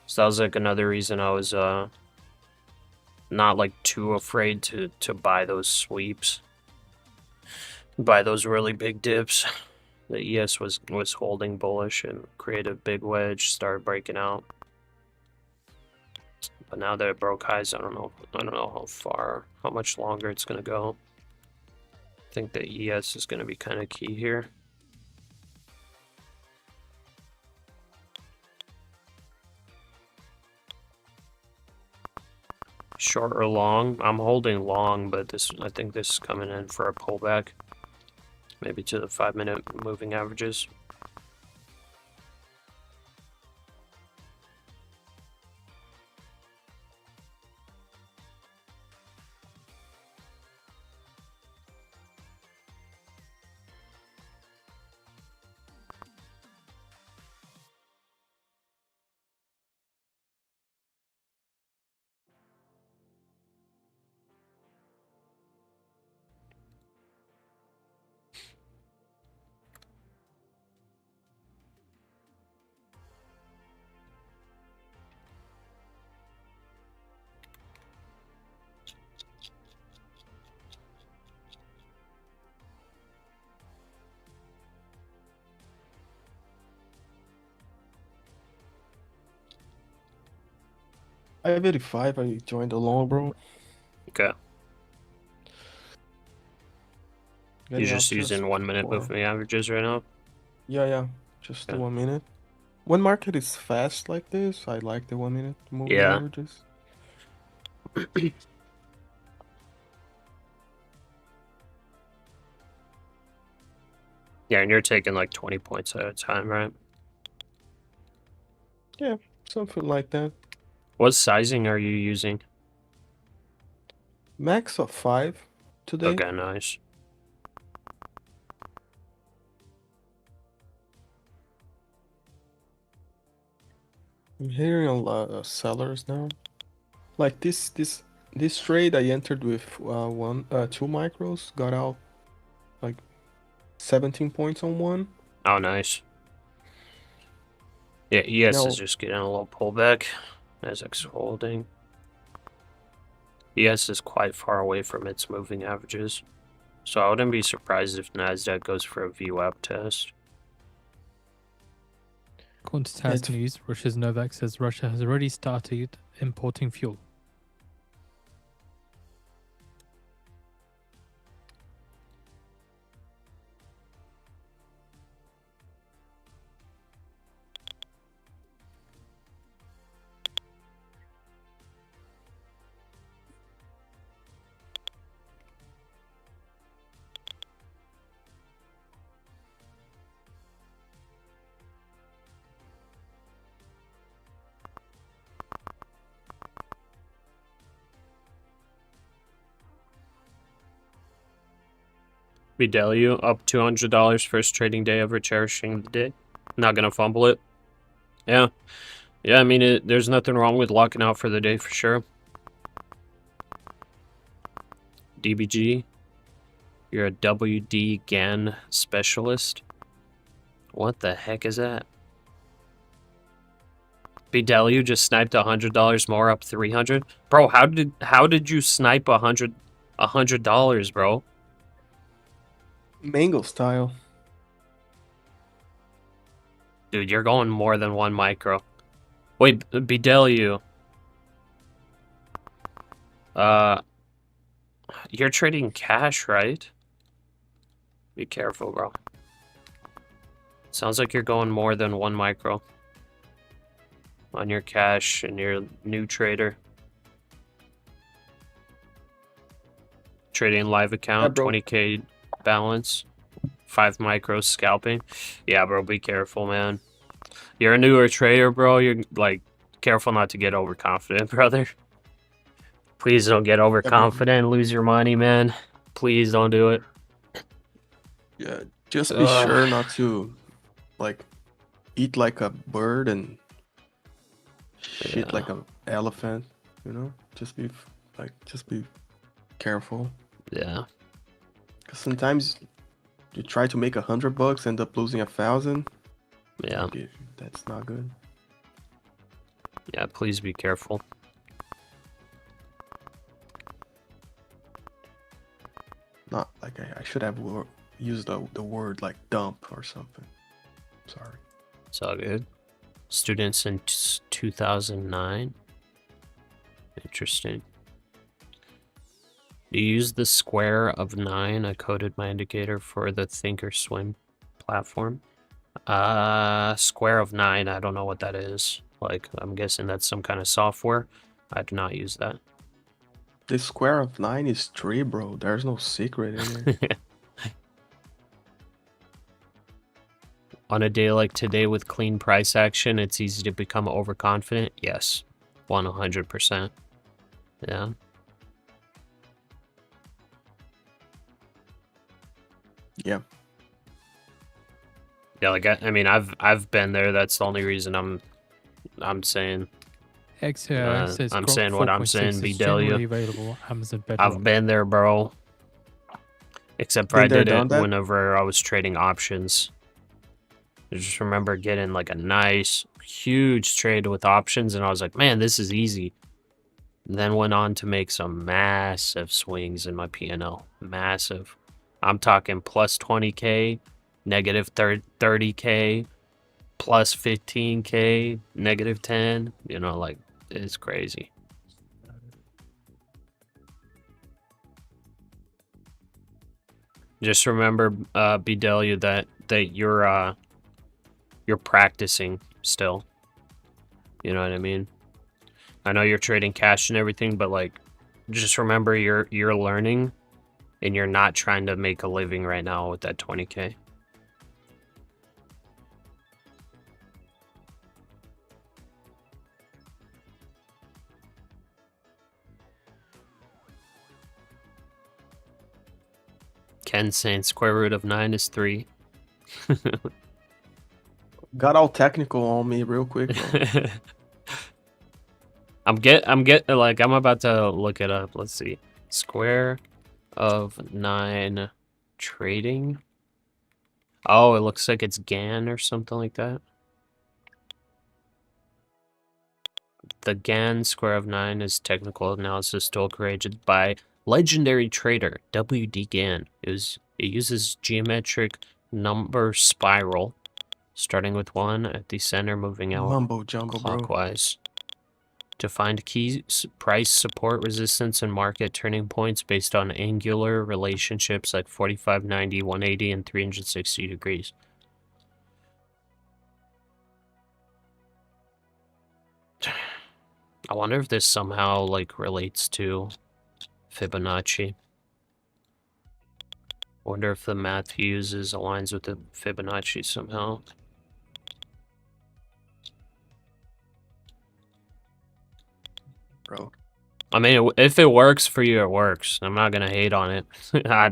So that was like another reason I was not like too afraid to buy those sweeps, buy those really big dips. The ES was holding bullish and created a big wedge, started breaking out. But now that it broke highs, I don't know how much longer it's gonna go. I think the ES is gonna be kind of key here. Short or long? I'm holding long, but I think this is coming in for a pullback. Maybe to the 5-minute moving averages. I have 85. I joined the long, bro. Okay. Yeah, You're yeah, just using 1-minute for- moving averages right now? Yeah, just the Okay. 1 minute. When market is fast like this, I like the 1 minute moving Yeah. averages. Yeah, and you're taking like 20 points at a time, right? Yeah, something like that. What sizing are you using? Max of 5 today. Okay, nice. I'm hearing a lot of sellers now. Like this trade I entered with 2 micros, got out like 17 points on one. Oh, nice. Yeah, ES Now is just getting a little pullback. NASDAQ's holding. ES is quite far away from its moving averages. So I wouldn't be surprised if NASDAQ goes for a VWAP test. According to TASS News, Russia's Novak says Russia has already started importing fuel. Videlio up $200 first trading day ever, cherishing the day. Not gonna fumble it. Yeah. Yeah, I mean, there's nothing wrong with locking out for the day for sure. DBG, you're a WD GAN specialist. What the heck is that? Videlio just sniped $100 more, up 300. Bro, how did you snipe $100, bro? Mango style. Dude, you're going more than one micro. Wait, Videlio. You're trading cash, right? Be careful, bro. Sounds like you're going more than one micro on your cash and your new trader. Trading live account, 20K balance, 5 micros scalping. Yeah, bro, be careful, man. You're a newer trader, bro. You're like careful not to get overconfident, brother. Please don't get overconfident, lose your money, man. Please don't do it. Yeah, just be sure not to like eat like a bird and shit like an elephant, you know? Just be careful. Yeah. Cause sometimes you try to make $100, end up losing 1,000. Yeah. That's not good. Yeah, please be careful. Not like I should have used the word like dump or something. Sorry. It's all good. Students in 2009. Interesting. Do you use the square of 9? I coded my indicator for the Thinkorswim platform. Square of 9, I don't know what that is. Like, I'm guessing that's some kind of software. I do not use that. The square of 9 is 3, bro. There's no secret in it. On a day like today with clean price action, it's easy to become overconfident. Yes, 100%. Yeah. Yeah. Yeah, like I mean, I've been there. That's the only reason I'm saying. Says I'm Grok saying what I'm 4.6 saying, is Videlio. generally available Amazon Bedrock. I've been there, bro. Except for Been I there, did done it that? whenever I was trading options. I just remember getting like a nice, huge trade with options, and I was like, man, this is easy. And then went on to make some massive swings in my P&L. Massive. I'm talking plus 20K, negative 30K, plus 15K, negative 10. You know, like, it's crazy. Just remember, Videlio, that you're practicing still. You know what I mean? I know you're trading cash and everything, but like, just remember you're learning, and you're not trying to make a living right now with that 20K. Ken saying square root of 9 is 3. Got all technical on me real quick, bro. I'm about to look it up. Let's see. Square of 9 trading. Oh, it looks like it's GAN or something like that. The GAN square of 9 is technical analysis tool created by legendary trader WD GAN. It uses geometric number spiral, starting with 1 at the center, moving out Mumbo jumbo, bro. clockwise, to find key price support, resistance, and market turning points based on angular relationships like 45, 90, 180, and 360 degrees. I wonder if this somehow like relates to Fibonacci. Wonder if the math he uses aligns with the Fibonacci somehow. Bro, I mean, if it works for you, it works. I'm not gonna hate on it. I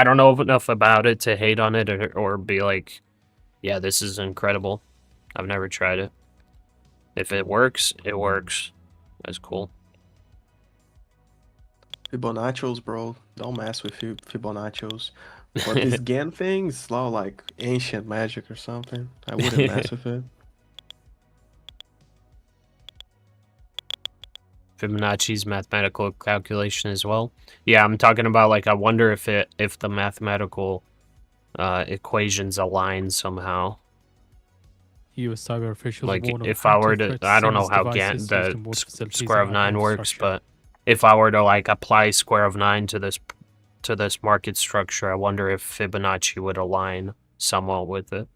don't know enough about it to hate on it or be like, yeah, this is incredible. I've never tried it. If it works, it works. That's cool. Fibonaccios, bro. Don't mess with Fibonaccios. But this Gann thing is all like ancient magic or something. I wouldn't mess with it. Fibonacci's mathematical calculation as well. Yeah, I'm talking about like I wonder if the mathematical equations align somehow. U.S. cyber officials Like warn of if I were hunting to, threats, I don't know sends how devices used in water facilities square of and 9 works, infrastructure. but if I were to like apply square of 9 to this market structure, I wonder if Fibonacci would align somewhat with it.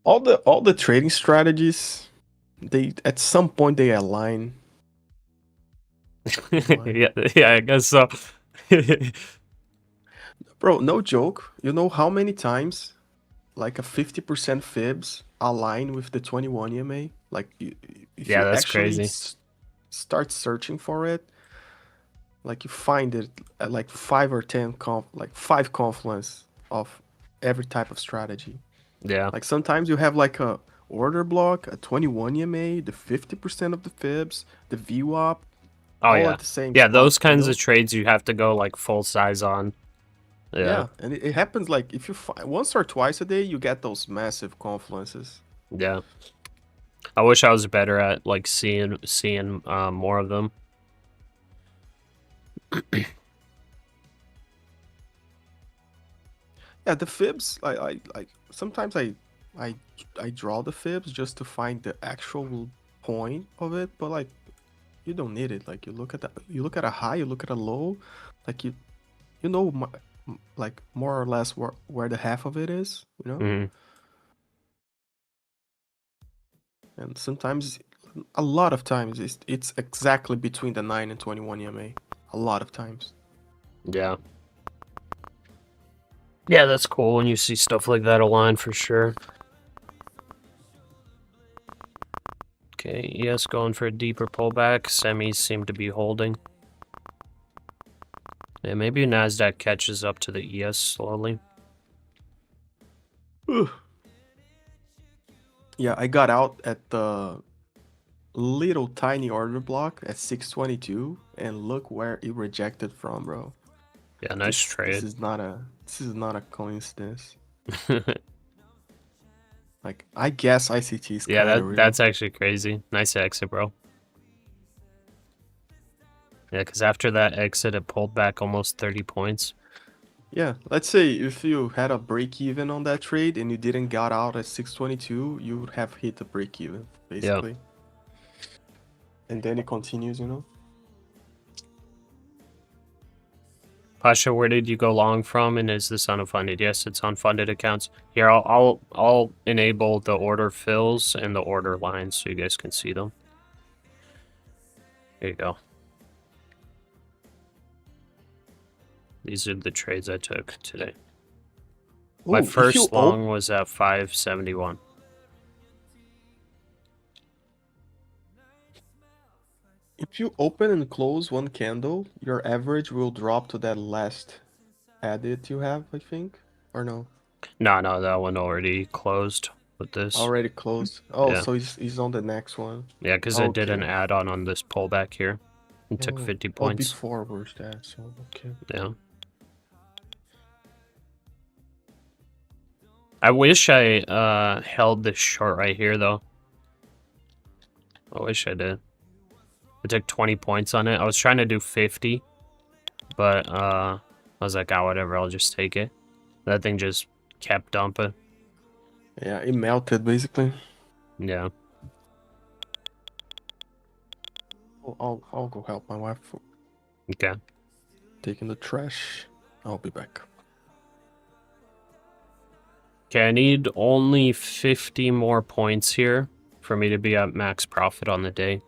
All the trading strategies, they at some point they align. yeah, I guess so. Bro, no joke. You know how many times like a 50% fibs align with the 21 EMA? Like if Yeah, you that's actually crazy. start searching for it, like you find it at like 5 or 10 like 5 confluence of every type of strategy. Yeah. Like sometimes you have like a order block, a 21 EMA, the 50% of the fibs, the VWAP, Oh all yeah. at the same Yeah, spot, those you kinds know? of trades you have to go like full size on. Yeah. Yeah, and it happens like if you find once or twice a day, you get those massive confluences. Yeah. I wish I was better at like seeing more of them. Yeah, the fibs, like sometimes I draw the fibs just to find the actual point of it, but like you don't need it. Like you look at a high, you look at a low, like you know like more or less where the half of it is, you know? Mhm. And sometimes a lot of times it's exactly between the 9 and 21 EMA. A lot of times. Yeah. Yeah, that's cool when you see stuff like that align for sure. Okay, ES going for a deeper pullback. Semis seem to be holding. Yeah, maybe NASDAQ catches up to the ES slowly. Yeah, I got out at the little tiny order block at 622 and look where it rejected from, bro. Yeah, nice This trade. is not a coincidence. Like I guess ICT is Yeah, kind of real. that's actually crazy. Nice exit, bro. Yeah, because after that exit, it pulled back almost 30 points. Yeah, let's say if you had a break even on that trade and you didn't got out at 622, you would have hit the break even basically. And then it continues, you know. Pasha, where did you go long from, and is this unfunded? Yes, it's unfunded accounts. Here, I'll enable the order fills and the order lines so you guys can see them. Here you go. These are the trades I took today. My Ooh, first long was at 571. If you open and close one candle, your average will drop to that last edit you have, I think, or no? No, that one already closed with this. Already closed. Oh, Yeah. so he's on the next one. Yeah, because I did an add-on on this pullback here. It took 50 points. Before was that, so okay. Yeah. I wish I held this short right here, though. I wish I did. I took 20 points on it. I was trying to do 50, but I was like, oh, whatever, I'll just take it. That thing just kept dumping. Yeah, it melted basically. Yeah. I'll go help my wife Okay. taking the trash. I'll be back. Okay, I need only 50 more points here for me to be at max profit on the day.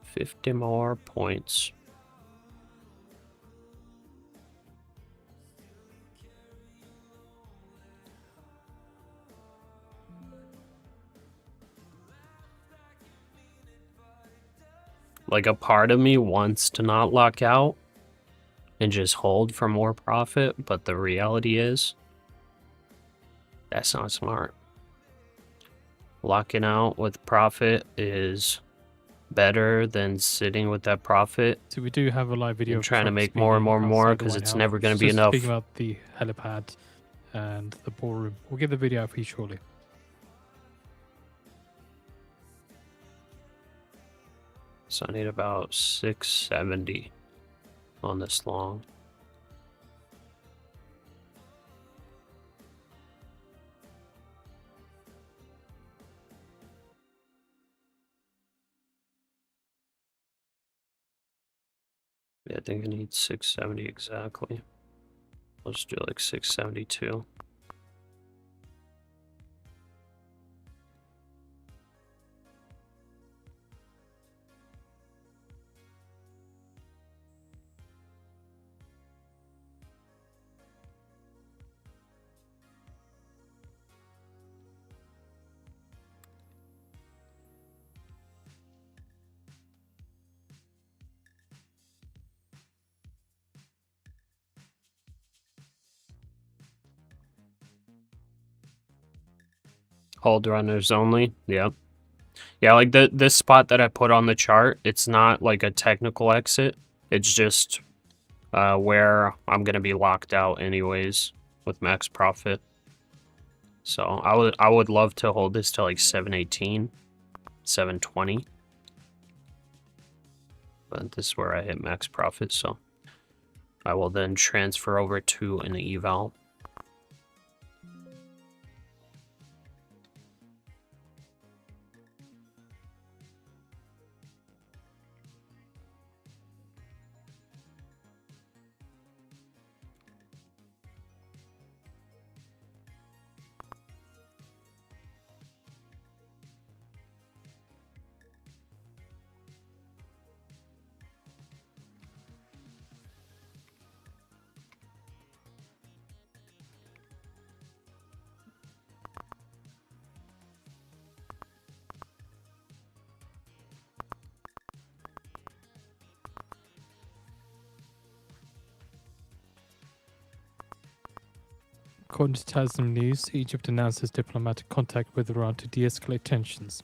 50 more points. Like a part of me wants to not lock out and just hold for more profit, but the reality is that's not smart. Locking out with profit is better than sitting with that profit So we do have a live video and of trying to Trump make more and speaking more outside the because White it's House. never going to It's be just enough. speaking about the helipad and the ballroom. We'll get the video out for you shortly. So I need about 670 on this long. Yeah, I think I need 670 exactly. Let's do like 672. Hold runners only. Yep. Yeah, like this spot that I put on the chart, it's not like a technical exit. It's just where I'm gonna be locked out anyways with max profit. So I would love to hold this to like 718, 720. But this is where I hit max profit, so I will then transfer over to an eval. According to Tasnim News, Egypt announces diplomatic contact with Iran to de-escalate tensions.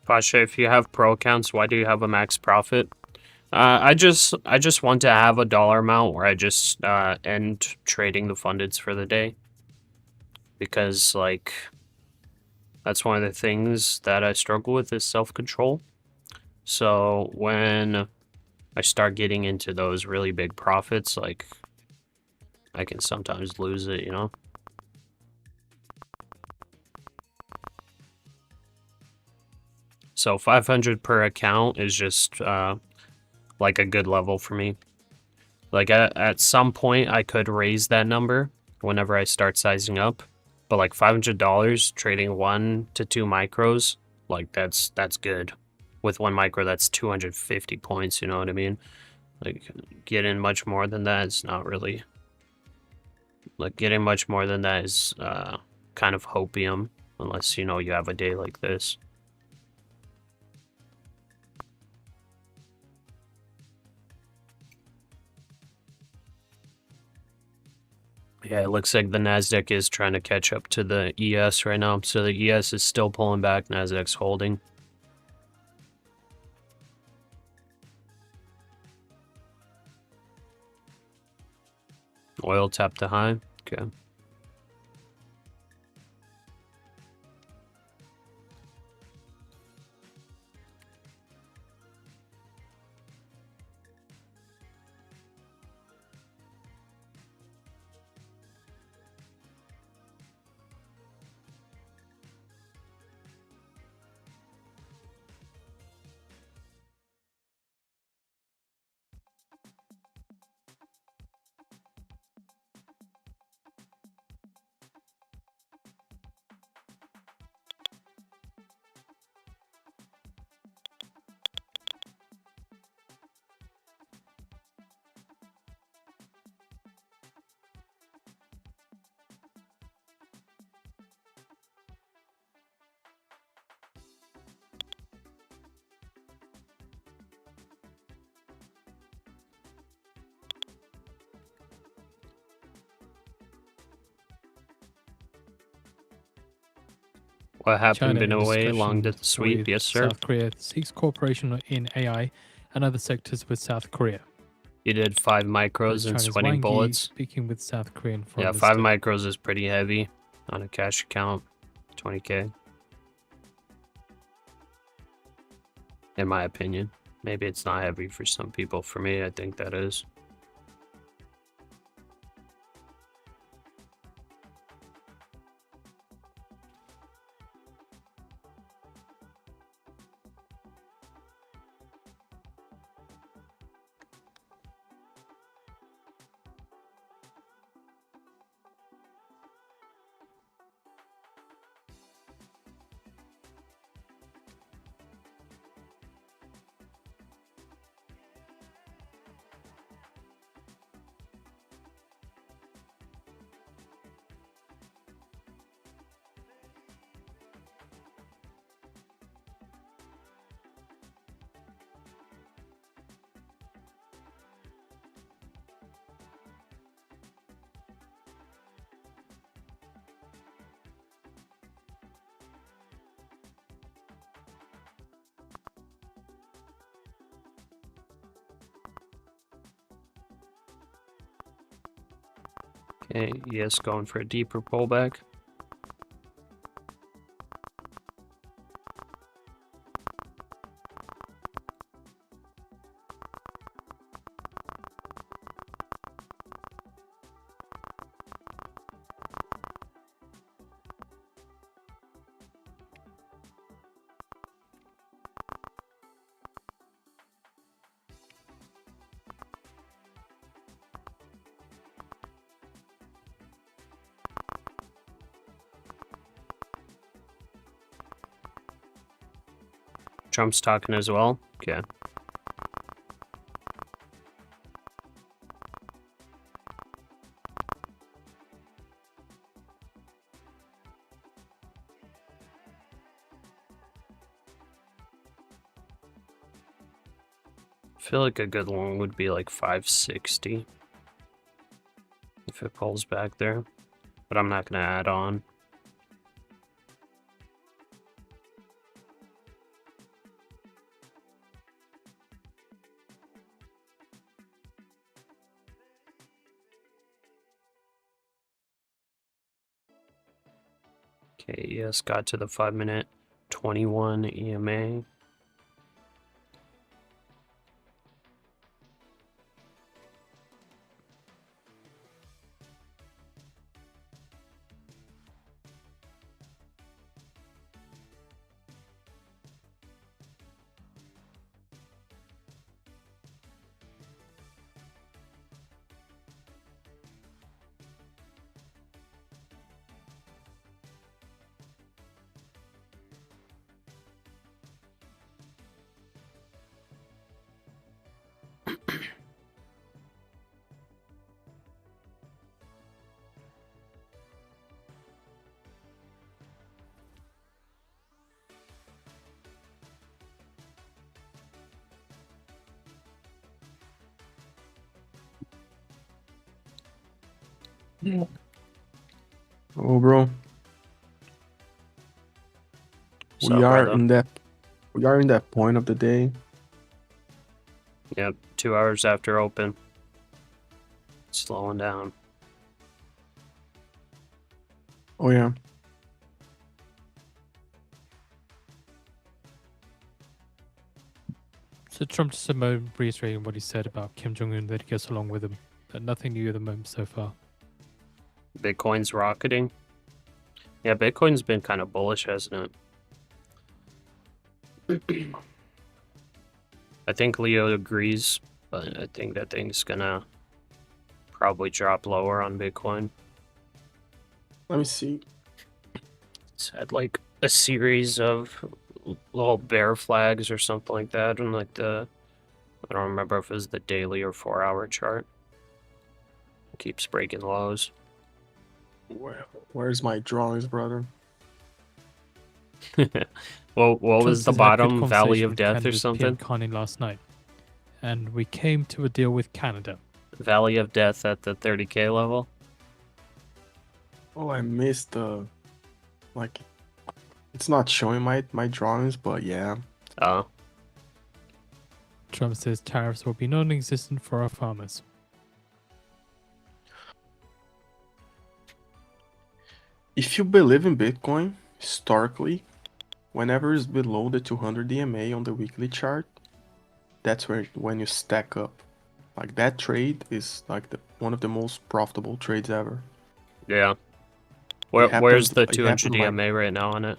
Pasha, if you have pro accounts, why do you have a max profit? I just want to have a dollar amount where I just end trading the fundeds for the day, because like that's one of the things that I struggle with is self-control. So when I start getting into those really big profits, like I can sometimes lose it, you know? So 500 per account is just like a good level for me. Like at some point I could raise that number whenever I start sizing up, but like $500 trading 1 to 2 micros, like that's good. With 1 micro, that's 250 points, you know what I mean? Like getting much more than that is not really, like getting much more than that is kind of hopium, unless you know you have a day like this. Yeah, it looks like the NASDAQ is trying to catch up to the ES right now. So the ES is still pulling back, NASDAQ's holding. Oil tapped to high. Okay. What happened? China Been in away along the discussion sweep? with Yes, sir. South Korea seeks cooperation in AI and other sectors with South Korea. You did 5 micros and China's sweating Wang Yi bullets. speaking with South Korean foreign Yeah, 5 minister. micros is pretty heavy on a cash account. 20K. In my opinion. Maybe it's not heavy for some people. For me, I think that is. Okay, yes, going for a deeper pullback. Trump's talking as well. Okay. I feel like a good long would be like 560 if it pulls back there, but I'm not gonna add on. Okay, yes, got to the 5-minute 21 EMA. Oh, bro. What's We up, are brother? in that point of the day. Yep, 2 hours after open. Slowing down. Oh yeah. So Trump just reiterating what he said about Kim Jong-un, that he gets along with him. That nothing new at the moment so far. Bitcoin's rocketing. Yeah, Bitcoin's been kind of bullish, hasn't it? I think Leo agrees, but I think that thing's gonna probably drop lower on Bitcoin. Let me see. It's had like a series of little bear flags or something like that, and like I don't remember if it was the daily or 4-hour chart. It keeps breaking lows. Where's my drawings, brother? Well, what was the Trump says, "I had good bottom? Valley conversation of with Death or Canada's PM something? Carney last night, and we came to a deal with Canada." Valley of Death at the 30K level? Oh, I missed the like It's not showing my drawings, but yeah. Trump says tariffs will be non-existent for our farmers. If you believe in Bitcoin, historically, whenever it's below the 200 EMA on the weekly chart, that's when you stack up. Like that trade is like one of the most profitable trades ever. Yeah. It Where's happened- the it 200 happened, like- EMA right now on it?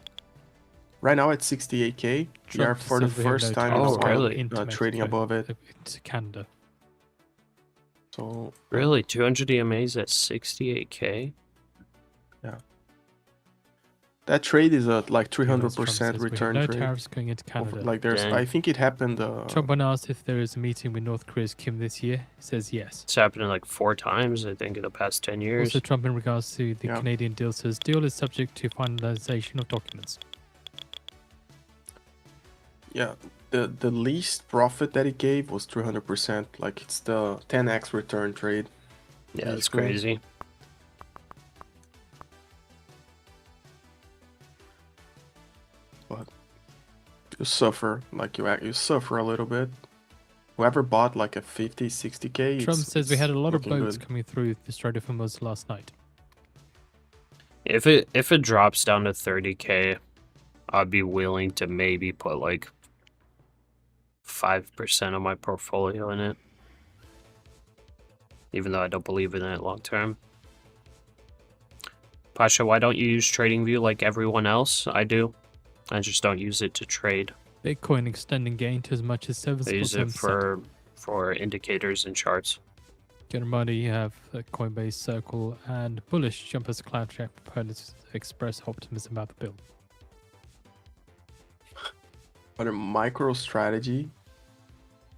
Right now it's 68K. We are Trump for the says we have first no time in a Oh, tariffs while really? into trading Mexico, above it. into Canada. So Really? 200 EMAs at 68K? that trade is a like Trump 300% says we have return no trade. tariffs going into Canada. Like there's, Dang. I think it happened. Trump, when asked if there is a meeting with North Korea's Kim this year, says yes. It's happening like 4 times, I think, in the past 10 years. Also, Trump, in regards to the Yeah. Canadian deal, says deal is subject to finalization of documents. Yeah, the least profit that it gave was 300%. Like it's the 10x return trade. Yeah, that's basically. crazy. You suffer, like you suffer a little bit. Whoever bought like a 50, 60K. Trump says we had a lot of looking boats good. coming through the Strait of Hormuz last night. If it drops down to 30K, I'd be willing to maybe put like 5% of my portfolio in it. Even though I don't believe in it long term. Pasha, why don't you use TradingView like everyone else? I do. I just don't use it to trade. Bitcoin extending gain to as much as 7%. I use it for indicators and charts. Get money, you have Coinbase, Circle, and bullish jumpers CloudTrack proponents express optimism about the bill. But a micro strategy,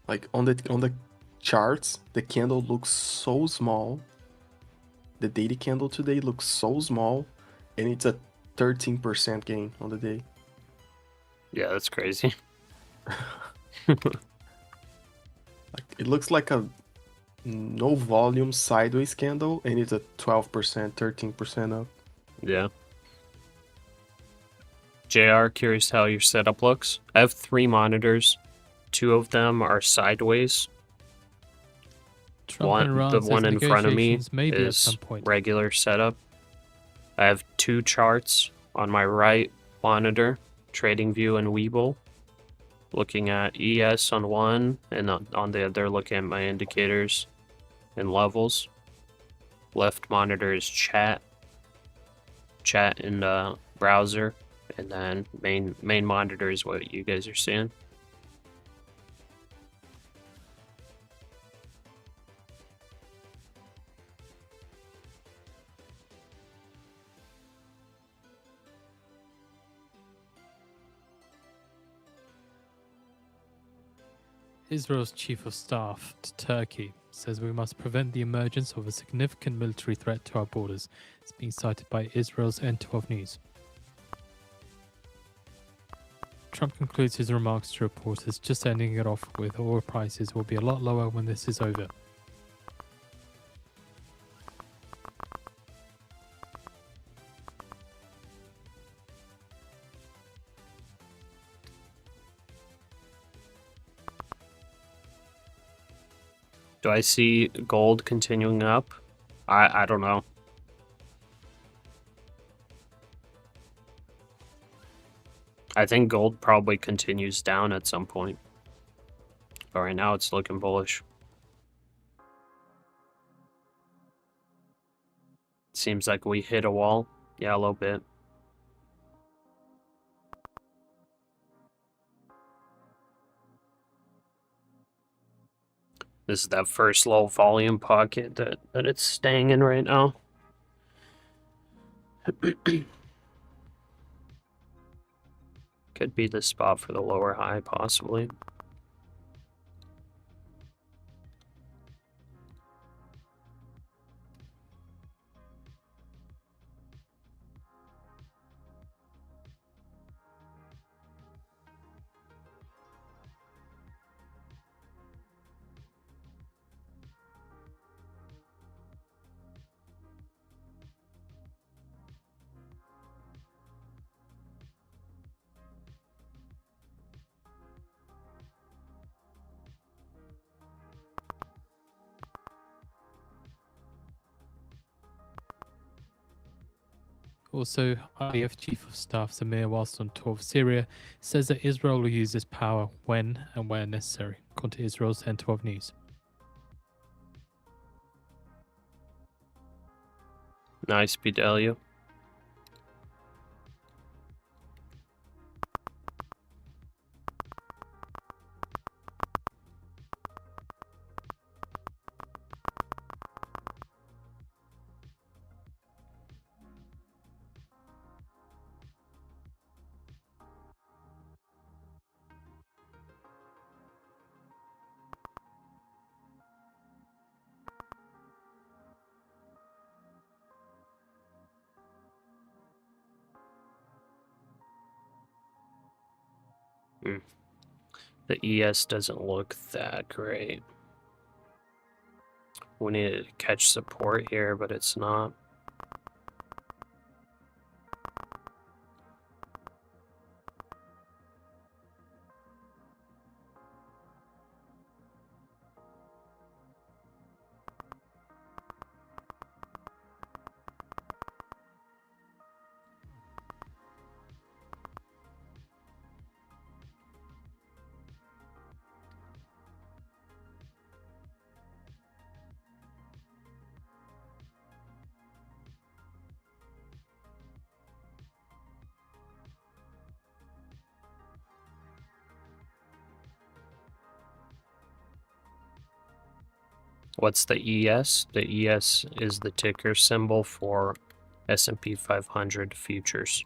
like on the charts, the candle looks so small. The daily candle today looks so small, and it's a 13% gain on the day. Yeah, that's crazy. Like it looks like a no volume sideways candle, and it's a 12%, 13% up. Yeah. JR, curious how your setup looks. I have 3 monitors. 2 of them are sideways. Trump in Iran The says one in front of me negotiations maybe at some is point. regular setup. I have 2 charts on my right monitor, TradingView and Webull. Looking at ES on one, and on the other looking at my indicators and levels. Left monitor is chat in the browser, and then main monitor is what you guys are seeing. Israel's chief of staff to Turkey says we must prevent the emergence of a significant military threat to our borders. It's being cited by Israel's N12 News. Trump concludes his remarks to reporters, just ending it off with oil prices will be a lot lower when this is over. Do I see gold continuing up? I don't know. I think gold probably continues down at some point. But right now it's looking bullish. Seems like we hit a wall. Yeah, a little bit. This is that first low volume pocket that it's staying in right now. Could be the spot for the lower high, possibly. Also, IDF Chief of Staff Samir, whilst on tour of Syria, says that Israel will use this power when and where necessary, according to Israel's 10/12 news. Nice, BW. The ES doesn't look that great. We need to catch support here, but it's not. What's the ES? The ES is the ticker symbol for S&P 500 futures.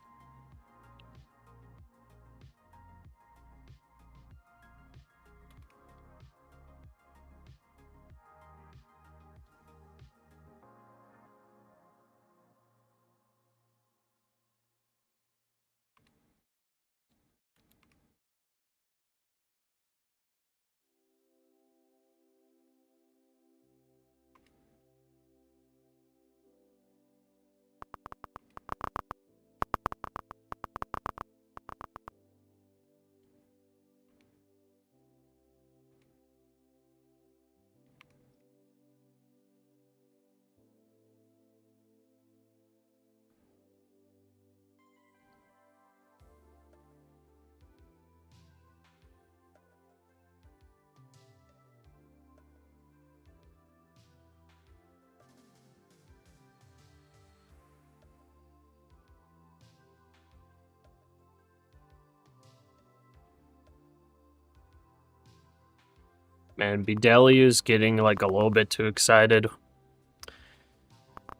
Man, Bideliu's getting like a little bit too excited.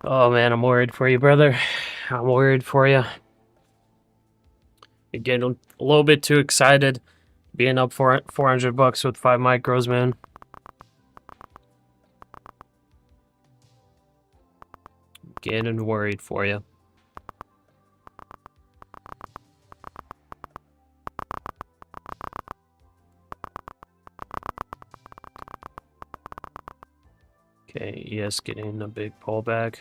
Oh man, I'm worried for you, brother. I'm worried for you. You're getting a little bit too excited. Being up for $400 with 5 micros, man. Getting worried for you. Okay, ES getting a big pullback.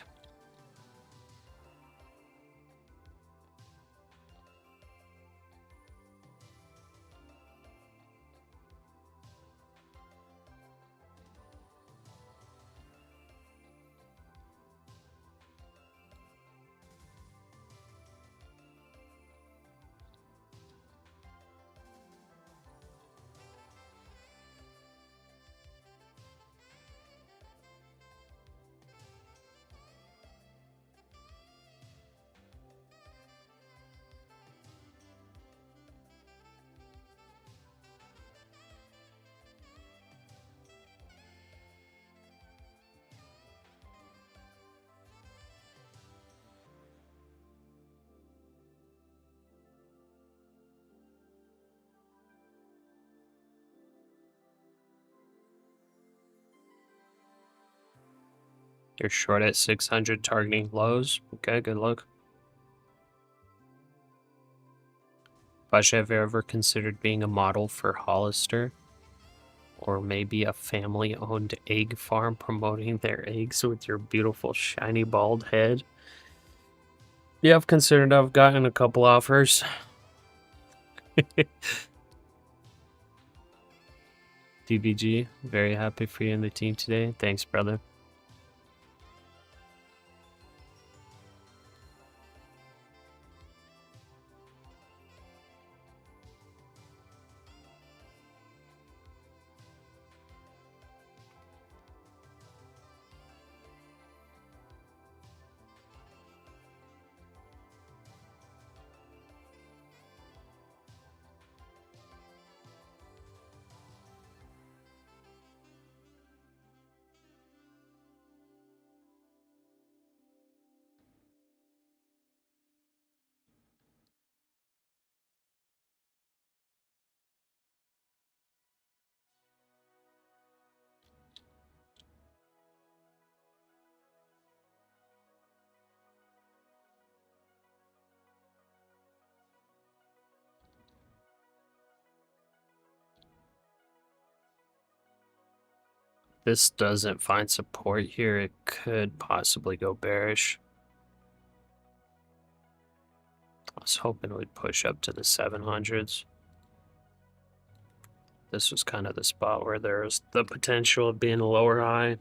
You're short at 600, targeting lows. Okay, good luck. Pasha, have you ever considered being a model for Hollister? Or maybe a family-owned egg farm promoting their eggs with your beautiful shiny bald head? Yeah, I've considered. I've gotten a couple offers. DBG, very happy for you and the team today. Thanks, brother. this doesn't find support here, it could possibly go bearish. I was hoping we'd push up to the 700s. This was kind of the spot where there was the potential of being a lower high.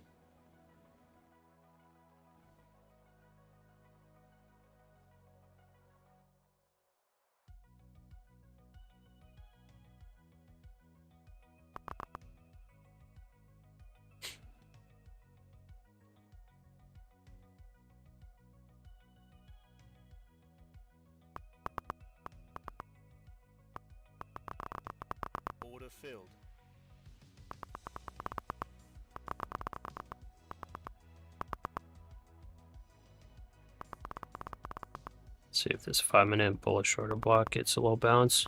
Order filled. See if this 5-minute bullish order block gets a little bounce.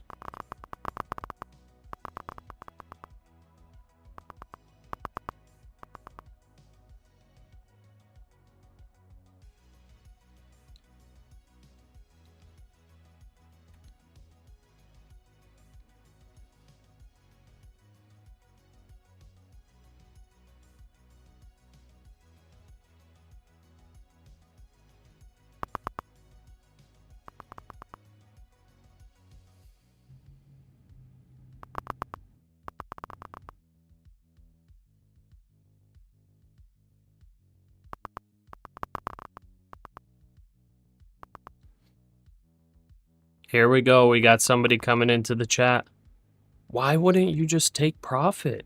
Here we go. We got somebody coming into the chat. Why wouldn't you just take profit?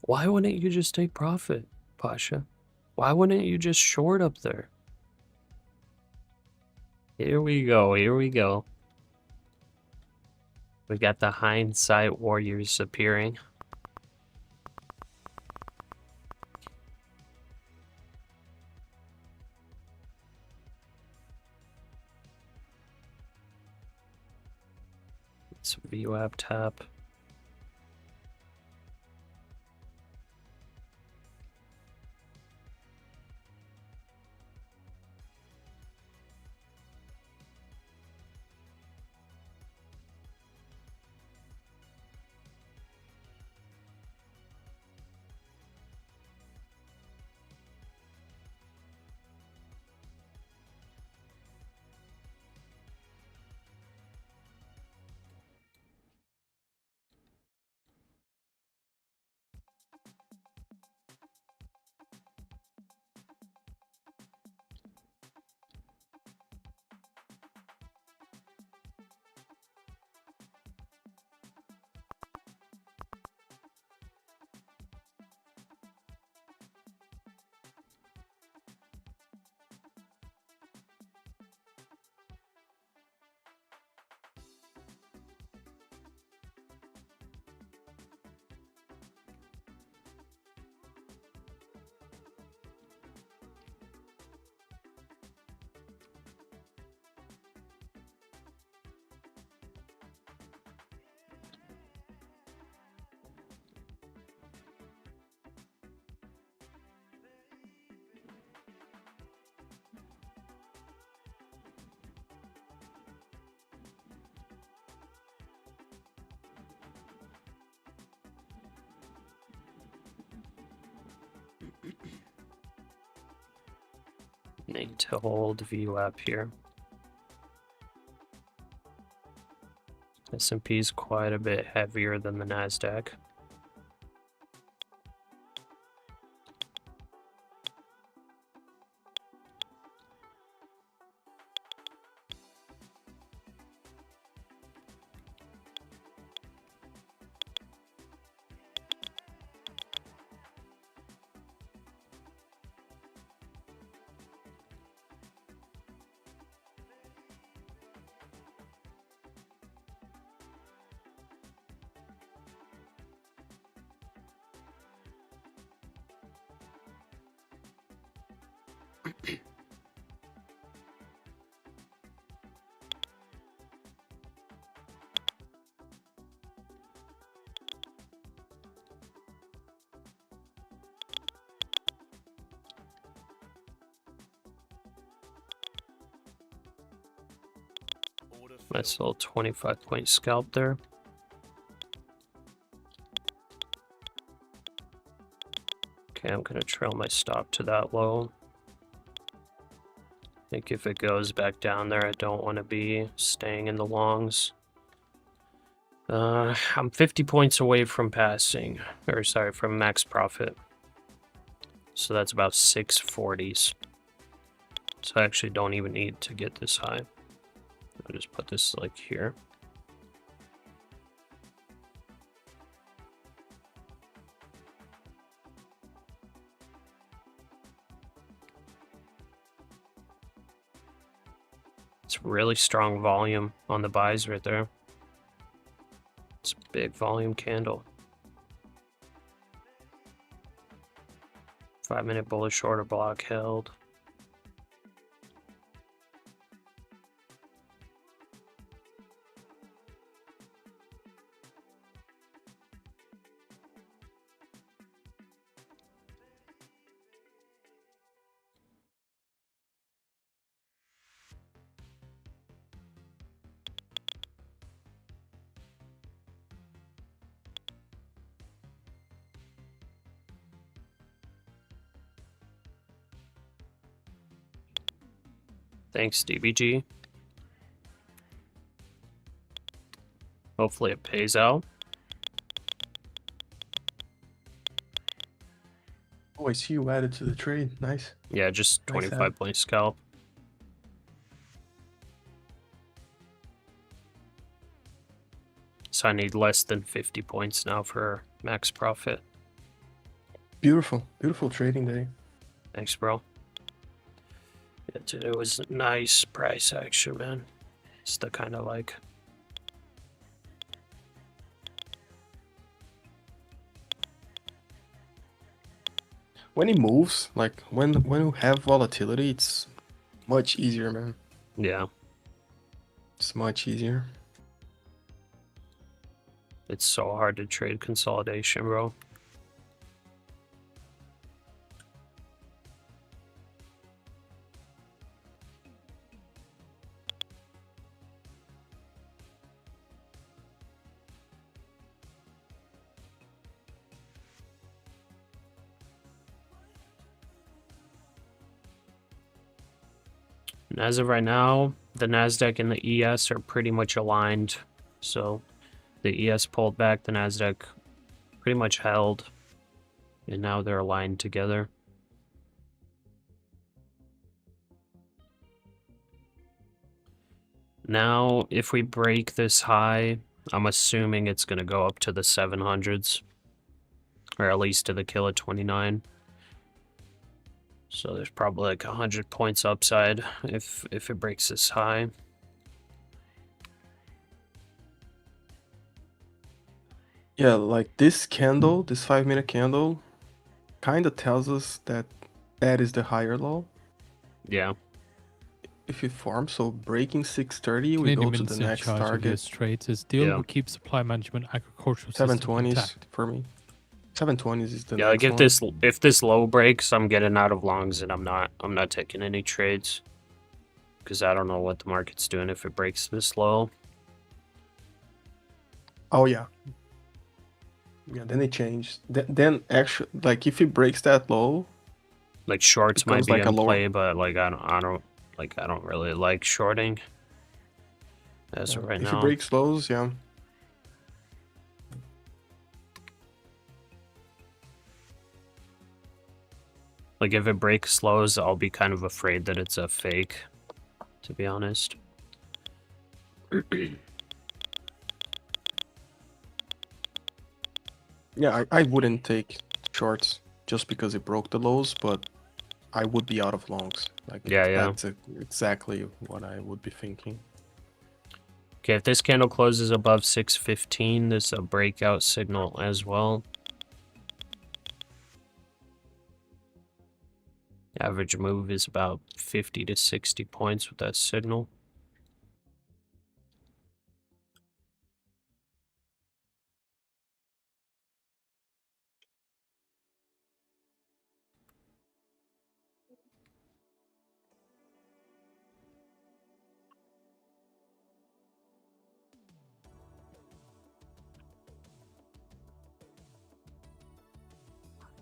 Why wouldn't you just take profit, Pasha? Why wouldn't you just short up there? Here we go. Here we go. We got the hindsight warriors appearing. It's a VWAP tap. Need to hold VWAP here. S&P is quite a bit heavier than the NASDAQ. Order Nice little 25-point scalp there. Okay, I'm gonna trail my stop to that low. I think if it goes back down there, I don't want to be staying in the longs. I'm 50 points away from passing, or sorry, from max profit. So that's about 640s. So I actually don't even need to get this high. I'll just put this like here. It's really strong volume on the buys right there. It's a big volume candle. 5-minute bullish order block held. Thanks, DBG. Hopefully it pays out. Oh, I see you added to the trade. Nice. Yeah, just Nice 25-point scalp. So I need less than 50 points now for max profit. Beautiful. Beautiful trading day. Thanks, bro. Yeah, dude, it was nice price action, man. It's the kind of like. When it moves, like when you have volatility, it's much easier, man. Yeah, It's much easier. it's so hard to trade consolidation, bro. And as of right now, the NASDAQ and the ES are pretty much aligned. So the ES pulled back, the NASDAQ pretty much held, and now they're aligned together. Now, if we break this high, I'm assuming it's going to go up to the 700s, or at least to the kill at 29. So there's probably like 100 points upside if it breaks this high. Yeah, like this candle, this 5-minute candle, kind of tells us that that is the higher low. Yeah. If it forms, so breaking 630, we Canadian go to Mint's the in next charge of target. US trades. His deal Yeah. will keep supply management agricultural systems 720s intact. for me. 720s is the Yeah, like next if this low breaks, I'm getting out of longs and I'm not taking any trades. Because I don't know what the market's doing if it breaks this low. Oh yeah. Yeah, then it changed. Then actually, like if it breaks that low, Like shorts might becomes be like a in lower. play, but like I don't really like shorting. As of right If now. it breaks lows, yeah. Like if it breaks lows, I'll be kind of afraid that it's a fake, to be honest. Yeah, I wouldn't take shorts just because it broke the lows, but I would be out of longs. Like Yeah. that's exactly what I would be thinking. Okay, if this candle closes above 615, this is a breakout signal as well. Average move is about 50 to 60 points with that signal.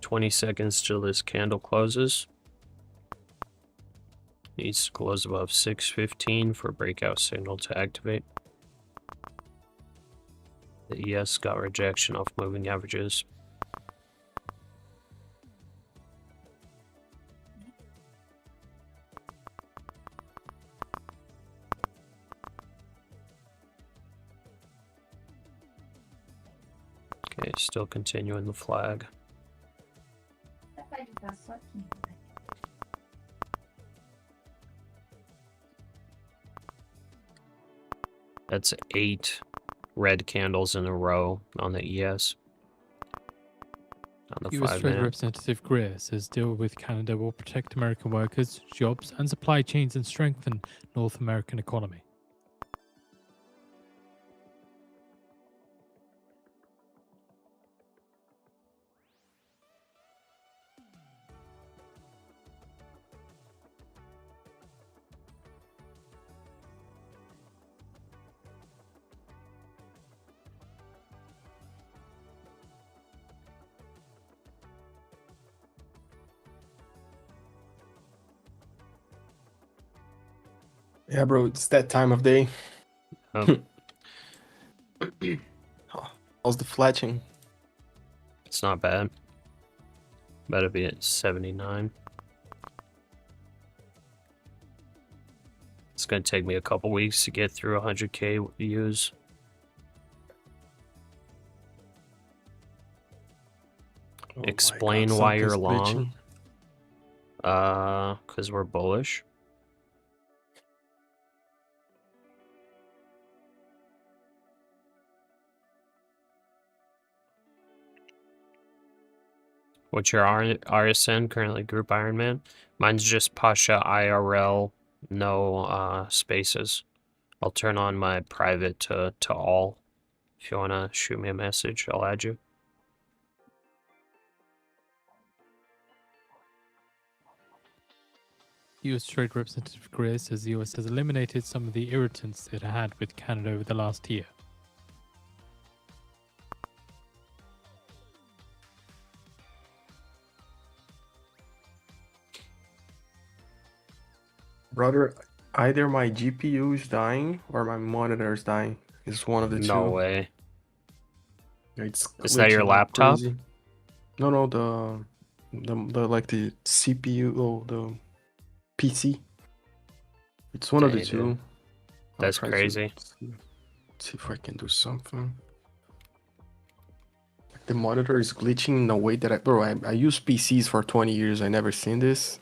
20 seconds till this candle closes. Needs to close above 615 for breakout signal to activate. The ES got rejection off moving averages. Okay, still continuing the flag. That's 8 red candles in a row on the ES. On the US 5 Trade minute. Representative Greer says deal with Canada will protect American workers, jobs, and supply chains and strengthen North American economy. Yeah, bro, it's that time of day. Oh, How's the fletching? it's not bad. Better be at 79. It's gonna take me a couple weeks to get through 100K views. Oh my Explain God, why you're something's long. glitching. Because we're bullish. What's your RSN currently? Group Ironman? Mine's just Pasha IRL, no spaces. I'll turn on my private to all. If you want to shoot me a message, I'll add you. US Trade Representative Greer says the US has eliminated some of the irritants it had with Canada over the last year. Brother, either my GPU is dying or my monitor is dying. It's one of the No two. way. It's Is that your glitching like laptop? crazy. No, the like the CPU or the PC. It's one of the Dang, two. dude. That's try to crazy. see if I can do something. The monitor is glitching in a way that I use PCs for 20 years. I never seen this.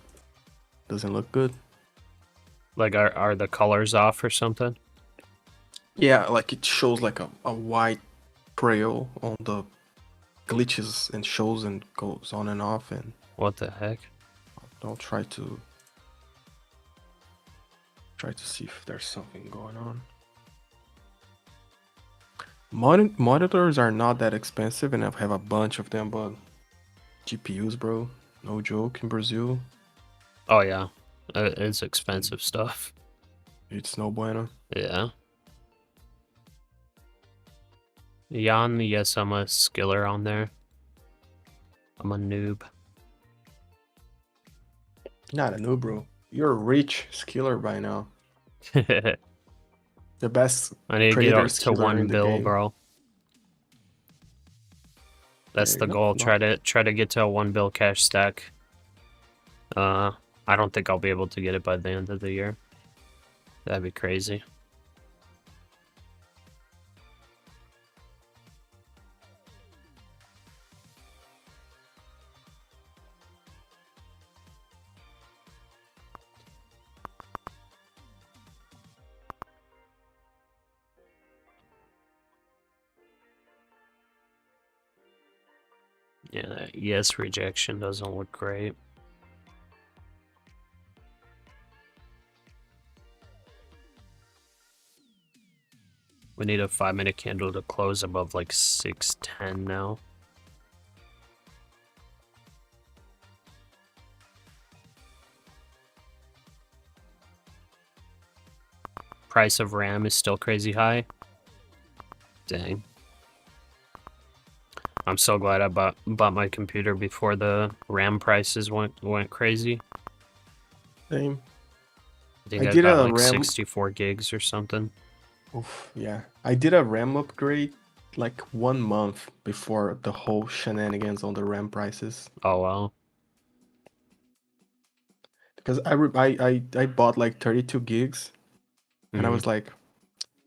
Doesn't look good. Like, are the colors off or something? Yeah, like it shows like a white trail on the glitches and shows and goes on and off, and What the heck? I'll try to see if there's something going on. Monitors are not that expensive, and I have a bunch of them, but GPUs, bro, no joke in Brazil. Oh, yeah. It's expensive stuff. It's no bueno. Yeah. Jan, yes, I'm a skiller on there. I'm a noob. Not a noob, bro. You're a rich skiller by now. I The best need to get trader up to skiller 1 in the bill, game. bro. That's There the you go. goal. No. Try to get to a 1 bill cash stack. I don't think I'll be able to get it by the end of the year. That'd be crazy. Yeah, that yes rejection doesn't look great. We need a 5-minute candle to close above like 610 now. Price of RAM is still crazy high. Dang. I'm so glad I bought my computer before the RAM prices went crazy. Same. I think I I did got a like RAM. 64 gigs or something. Oof, yeah, I did a RAM upgrade like 1 month before the whole shenanigans on the RAM prices. Oh wow. Because I bought like 32 gigs, and I Mhm. was like,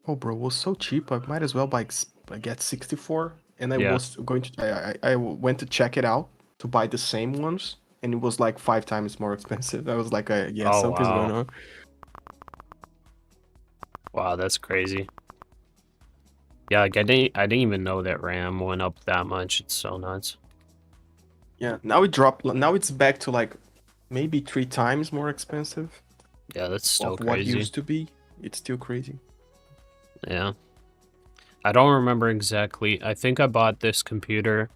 oh bro, it was so cheap. I might as well I get 64. And I Yeah. was going to I went to check it out to buy the same ones, and it was like 5 times more expensive. I was like, yeah, Oh something's going wow. on. Wow, that's crazy. Yeah, like I didn't even know that RAM went up that much. It's so nuts. Yeah, now it dropped. Now it's back to like maybe 3 times more expensive Yeah, that's still of what crazy. used to be. It's still crazy. Yeah. I don't remember exactly. I think I bought this computer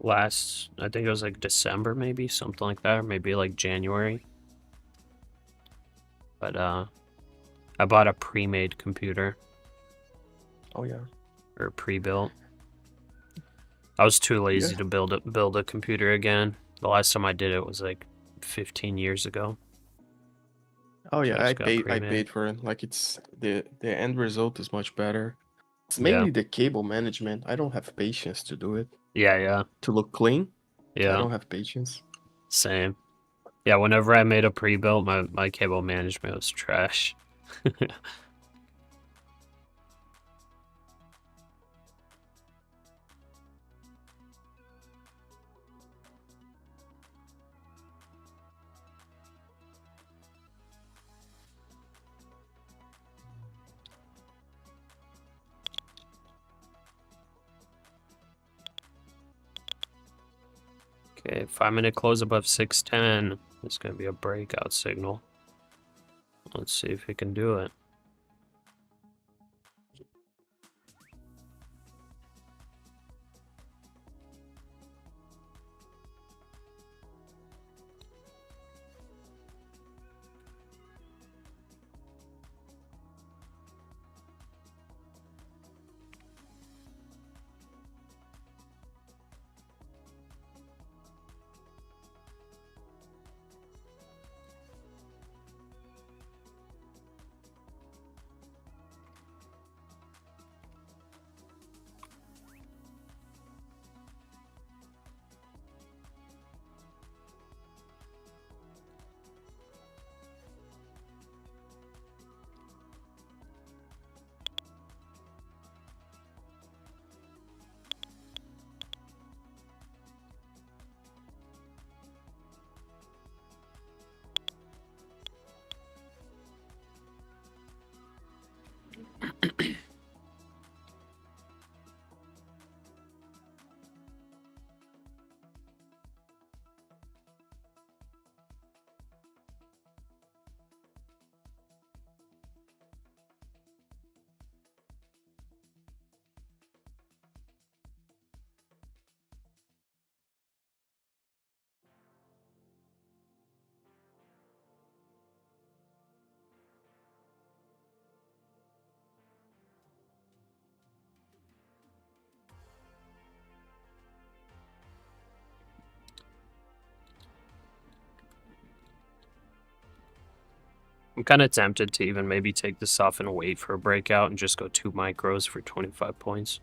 I think it was like December maybe, something like that, or maybe like January. But I bought a pre-made computer Oh yeah. or pre-built. I was too lazy Yeah. to build a computer again. The last time I did it was like 15 years ago. Oh So yeah, just got I pre-made. paid for it. Like it's the end result is much better. It's Yeah. mainly the cable management. I don't have patience to do it. Yeah. To look clean, I Yeah. don't have patience. Same. Yeah, whenever I made a pre-built, my cable management was trash. Okay, 5-minute close above 610. It's going to be a breakout signal. Let's see if we can do it. I'm kind of tempted to even maybe take this off and wait for a breakout and just go 2 micros for 25 points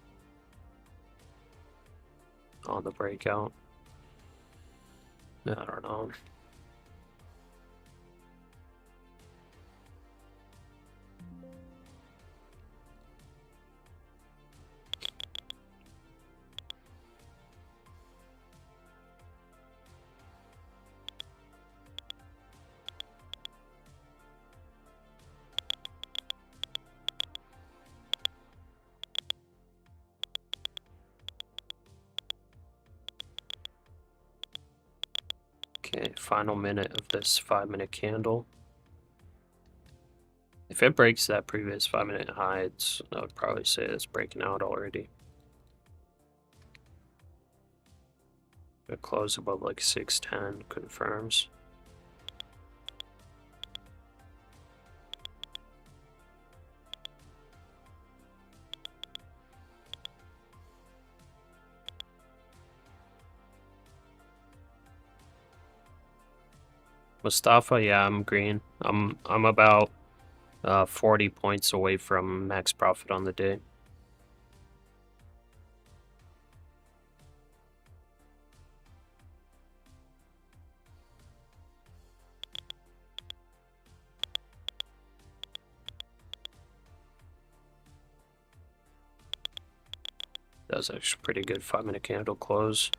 on the breakout. I don't know. Okay, final minute of this 5-minute candle. If it breaks that previous 5-minute high, I would probably say it's breaking out already. A close above like 610 confirms. Mustafa, yeah, I'm green. I'm about 40 points away from max profit on the day. That was actually pretty good 5-minute candle close.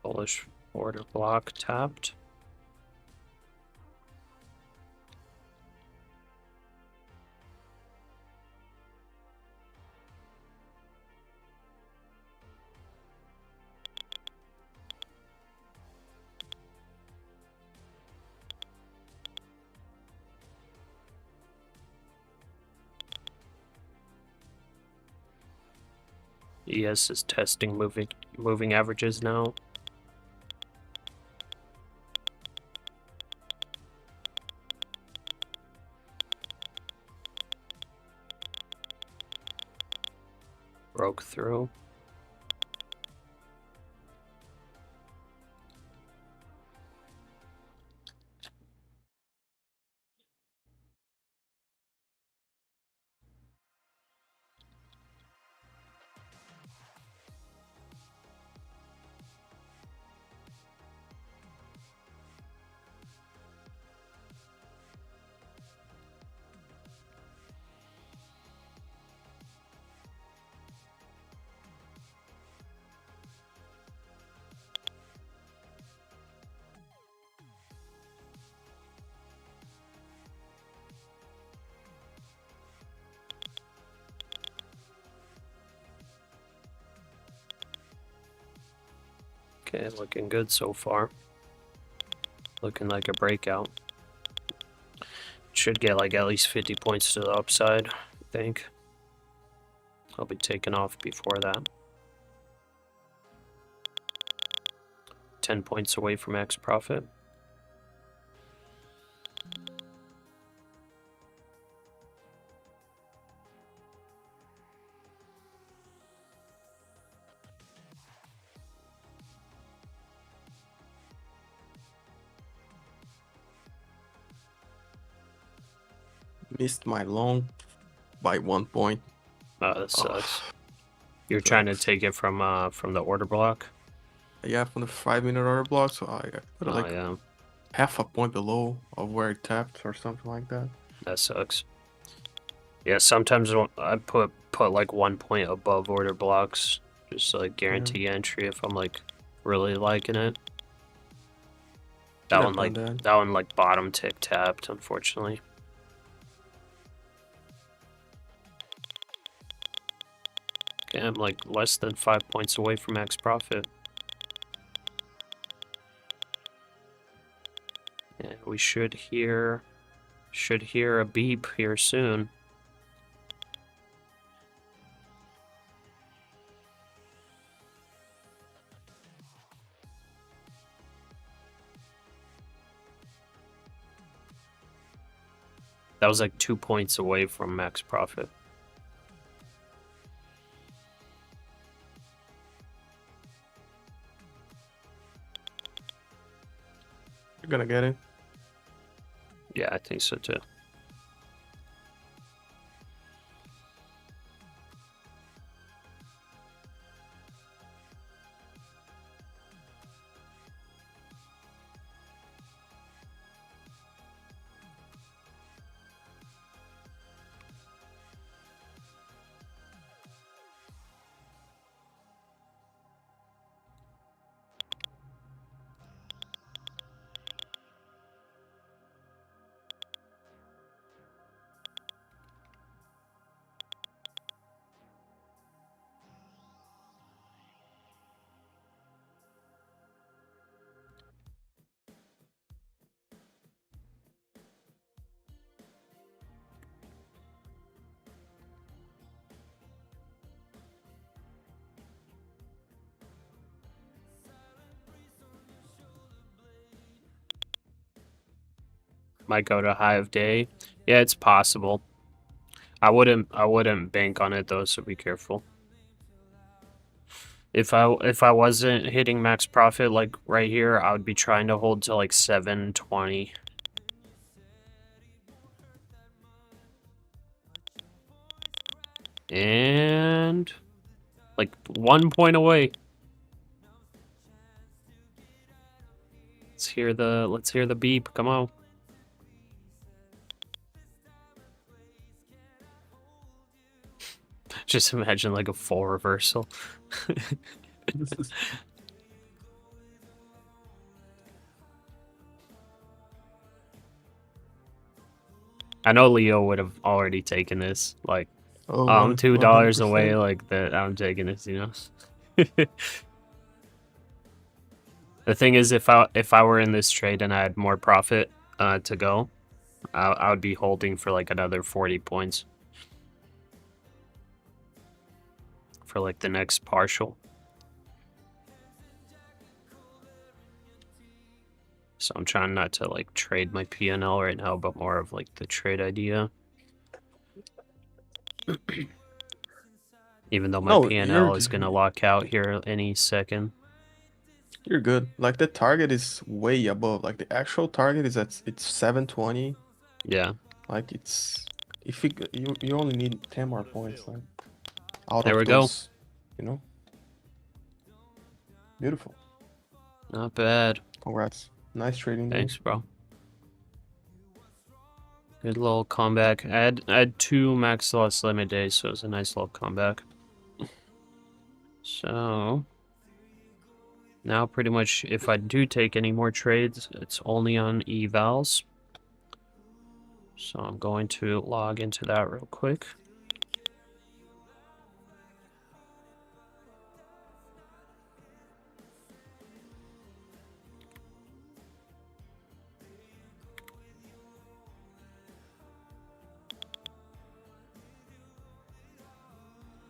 Bullish order block tapped. ES is testing moving averages now. Broke through. Okay, looking good so far. Looking like a breakout. Should get like at least 50 points to the upside, I think. I'll be taking off before that. 10 points away from max profit. Missed my long by 1 point. Oh, that sucks. Oh, You're trying to take it from the order block? yeah, from the 5-minute order block, so I put it Oh, like yeah. half a point below of where it tapped or something like that. That sucks. Yeah, sometimes I put like 1 point above order blocks, just like guarantee entry if I'm like really liking it. That Should one have done that. that one like bottom tick tapped, unfortunately. Okay, I'm like less than 5 points away from max profit. And we should hear a beep here soon. That was like 2 points away from max profit. You're gonna get it. Yeah, I think so too. might go to high of day. Yeah, it's possible. I wouldn't bank on it though, so be careful. If I wasn't hitting max profit like right here, I would be trying to hold to like 720. And like 1 point away. Let's hear the beep. Come on. Just imagine like a full reversal. I know Leo would have already taken this. Like, Oh, I'm $2 away. 100%. Like that, I'm taking this. You know. The thing is, if I were in this trade and I had more profit to go, I would be holding for like another 40 points for like the next partial. So I'm trying not to like trade my P&L right now, but more of like the trade idea. Even though my No, P&L is gonna lock out here any second. you're good. Like the target is way above. Like the actual target is it's 720. Yeah. Like it's if you only need 10 more points. Like out There of we go. those, you know. Beautiful. Not bad. Congrats. Nice trading day. Thanks, bro. Good little comeback. I had 2 max loss limit days, so it was a nice little comeback. So now pretty much if I do take any more trades, it's only on evals. So I'm going to log into that real quick.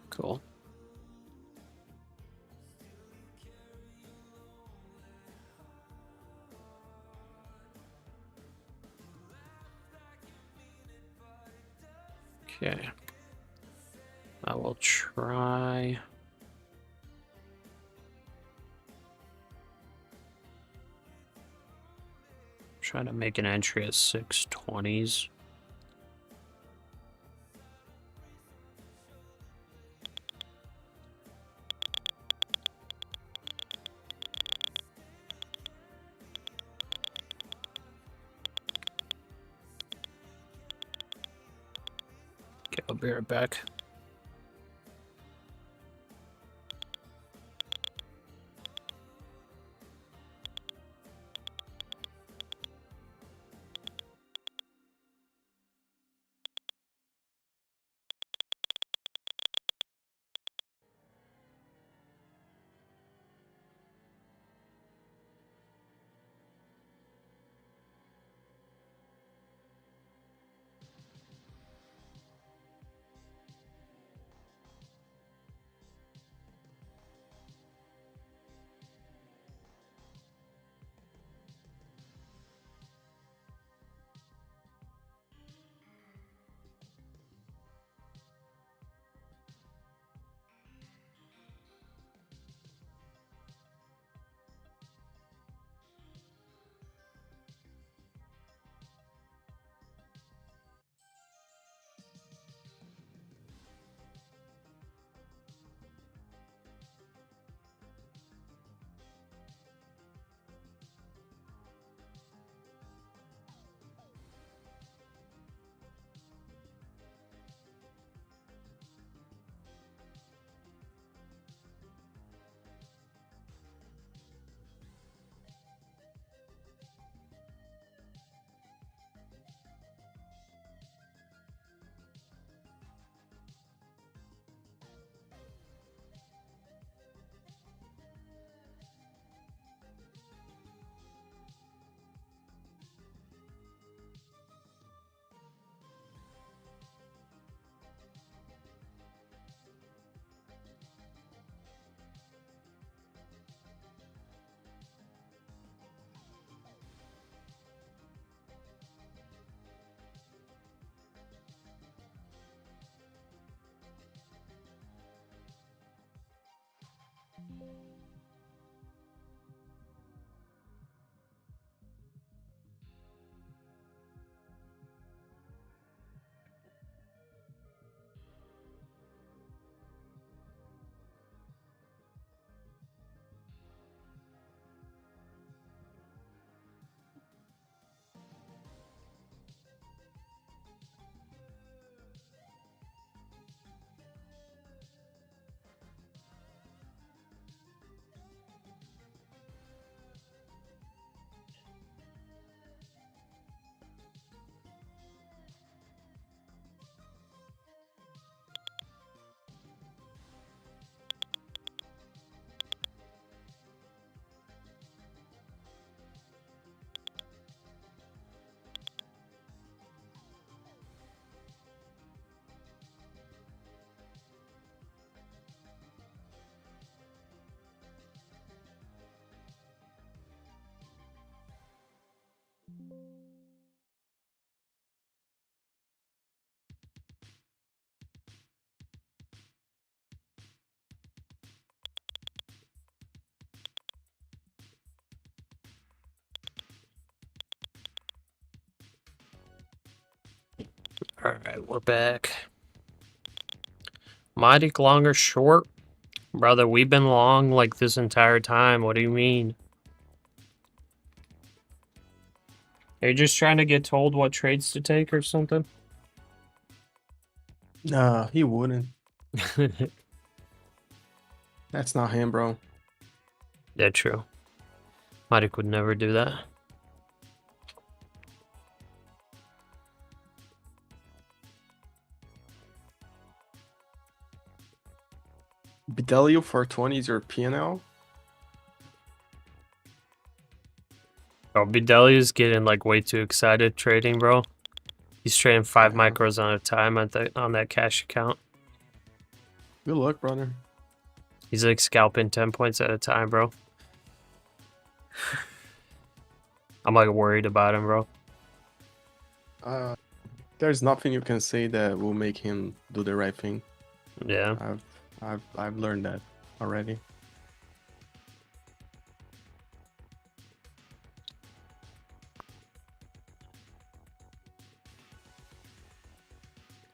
Cool. Okay. I will try. Try to make an entry at 620s. Okay, I'll be right back. All right, we're back. Mighty long or short? Brother, we've been long like this entire time. What do you mean? Are you just trying to get told what trades to take or something? Nah, he wouldn't. That's not him, bro. Yeah, true. Mighty would never do that. Bedelio 420 is your P&L? Oh, Bedelia's getting like way too excited trading, bro. He's trading 5 Yeah. micros on a time on that cash account. Good luck, brother. He's like scalping 10 points at a time, bro. I'm like worried about him, bro. There's nothing you can say that will make him do the right thing. Yeah. I've learned that already.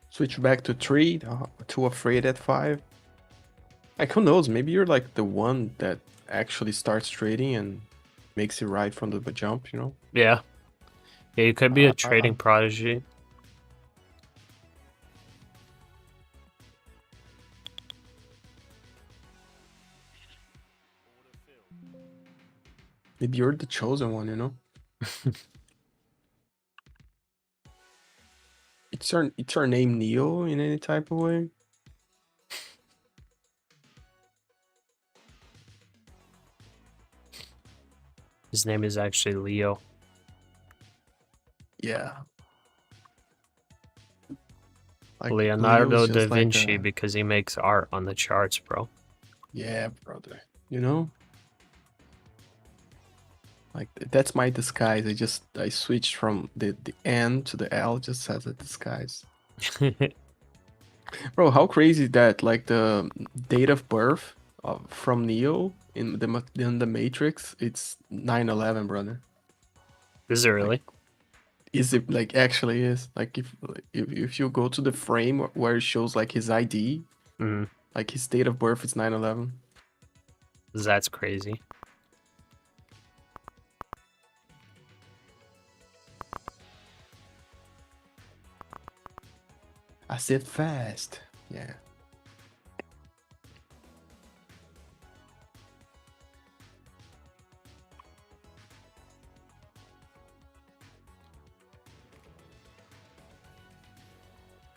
Switch back to 3, too afraid at 5. Like, who knows? Maybe you're like the one that actually starts trading and makes it right from the jump, you know? Yeah. Yeah, you could be a I- trading prodigy. Maybe you're the chosen one, you know? It's our name Neo in any type of way. His name is actually Leo. Yeah. Like, Leonardo Leo's da just like Vinci because he makes art on the charts, bro. yeah, brother. You know? Like, that's my disguise. I switched from the N to the L just as a disguise. Bro, how crazy is that? Like, the date of birth from Neo in the Matrix, it's 9/11, brother. Is it really? Is it like actually is? Like, if you go to the frame where it shows like his ID, Mm, like his date of birth is 9/11. that's crazy. I said fast. Yeah.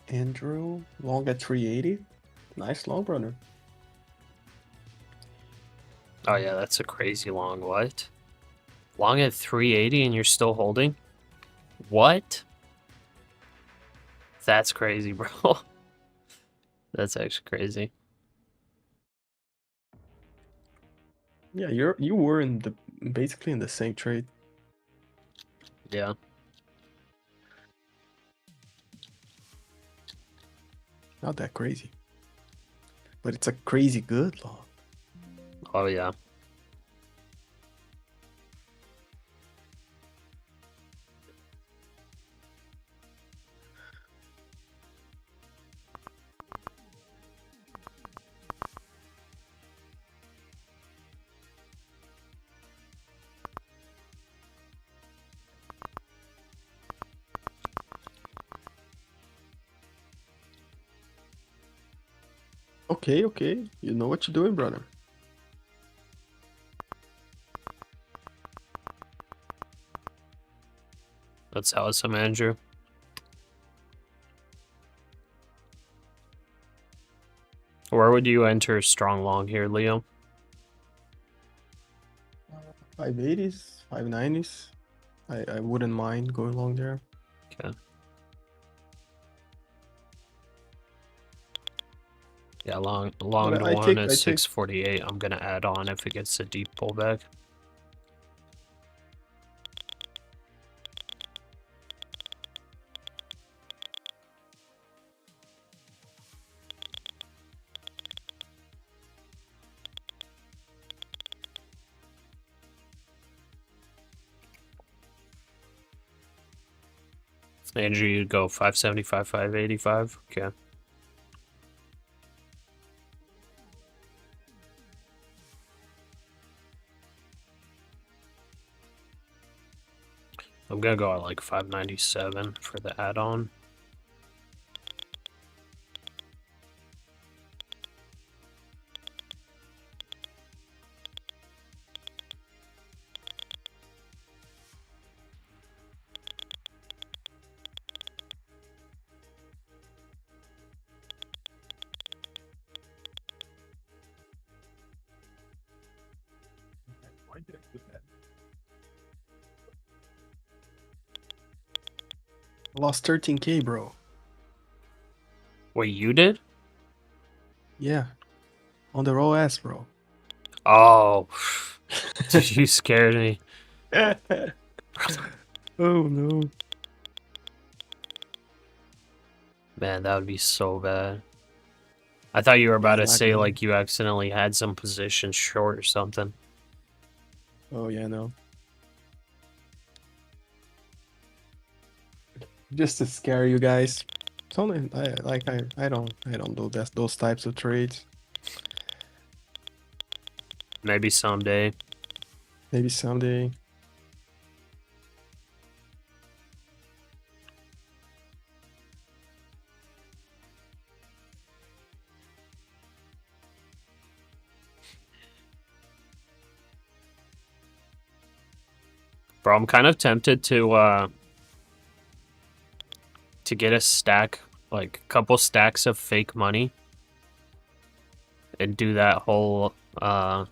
Andrew, long at 380. Nice long, brother. Oh yeah, that's a crazy long. What? Long at 380 and you're still holding? What? That's crazy, bro. That's actually crazy. Yeah, you were in the basically in the same trade. Yeah. Not that crazy. But it's a crazy good long. Oh yeah. Okay, okay. You know what you're doing, brother. That's awesome, Andrew. Where would you enter strong long here, Leo? 580s, 590s. I wouldn't mind going long there. Okay. Yeah, long to I one take- at I take- 648. I'm gonna add on if it gets a deep pullback. Andrew, you'd go 575, 585. Okay. I'm gonna go at like 597 for the add-on. Lost 13K, bro. Wait, you did? Yeah. On the raw ass, bro. Oh, you scared me. Oh no. Man, that would be so bad. I thought you were about to say Exactly. like you accidentally had some position short or something. Oh yeah, no. Just to scare you guys. It's only I don't do those types of trades. Maybe someday. Maybe someday. Bro, I'm kind of tempted to get a stack, like a couple stacks of fake money and do that whole the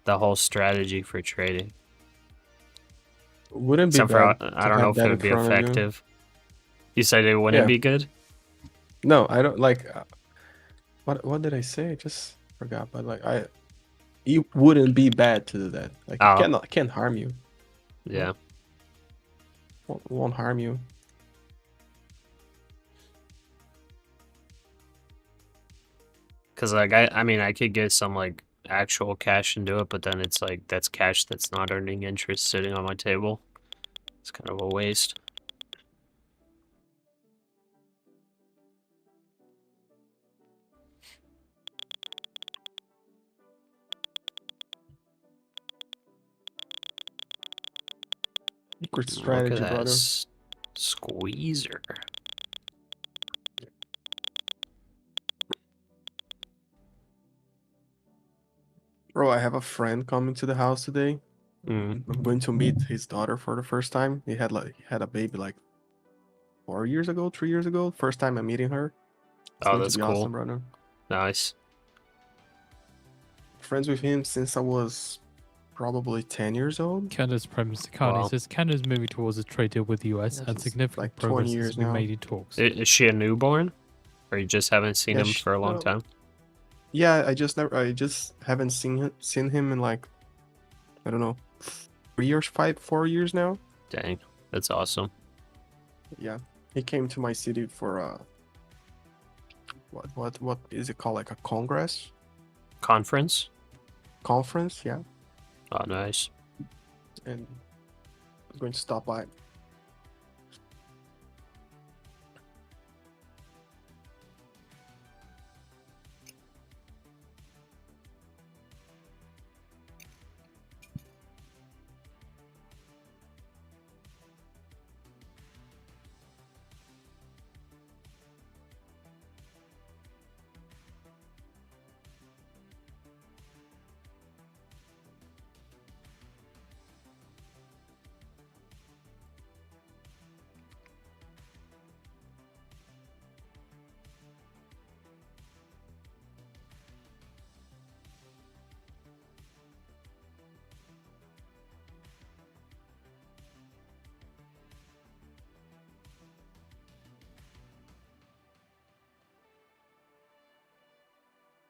whole strategy for trading. Wouldn't be Except for bad I to don't know have if it that in would be front of you. effective. You said it wouldn't Yeah. be good? No, I don't like. What did I say? I just forgot. But like it wouldn't be bad to do that. Like Oh. it can't harm you. Yeah. Won't harm you. Cause like I mean I could get some like actual cash and do it, but then it's like that's cash that's not earning interest sitting on my table. It's kind of a waste. Secret Look strategy, at that brother. squeezer. Bro, I have a friend coming to the house today. Mm. I'm going to meet his daughter for the first time. He had a baby like 4 years ago, 3 years ago. First time I'm meeting her. It's Oh, going that's to be cool. awesome, brother. Nice. Friends with him since I was probably 10 years old. Canada's Prime Minister Carney Wow. says Canada is moving towards a trade deal with the US, Yeah, and it's significant like 20 progress has years been now. made in talks. Is she a newborn? Or you just haven't seen Yeah, him for a long time? Yeah, I just haven't seen him in like, I don't know, 4 years now. Dang, that's awesome. Yeah, he came to my city for what is it called, like a congress Conference? conference? Yeah, Oh, nice. and I'm going to stop by.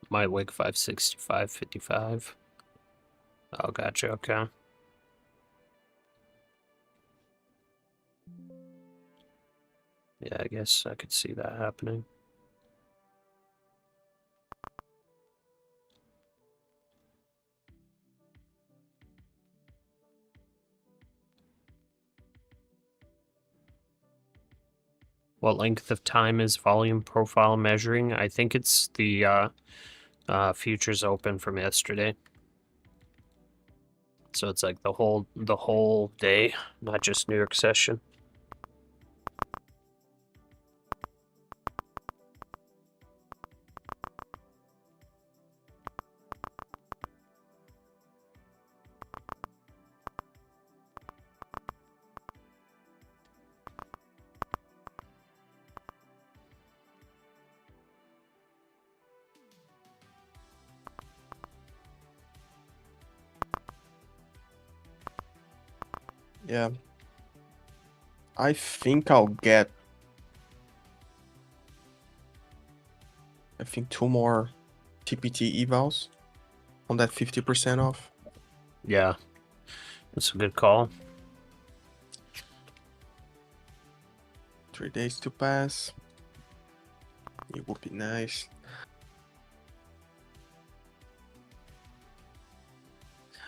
My wig 565, 55. Oh, gotcha, okay. Yeah, I guess I could see that happening. What length of time is volume profile measuring? I think it's the futures open from yesterday. So it's like the whole day, not just New York session. Yeah. I think I'll get, I think 2 more TPT evals on that 50% off. Yeah, that's a good call. 3 days to pass. It would be nice.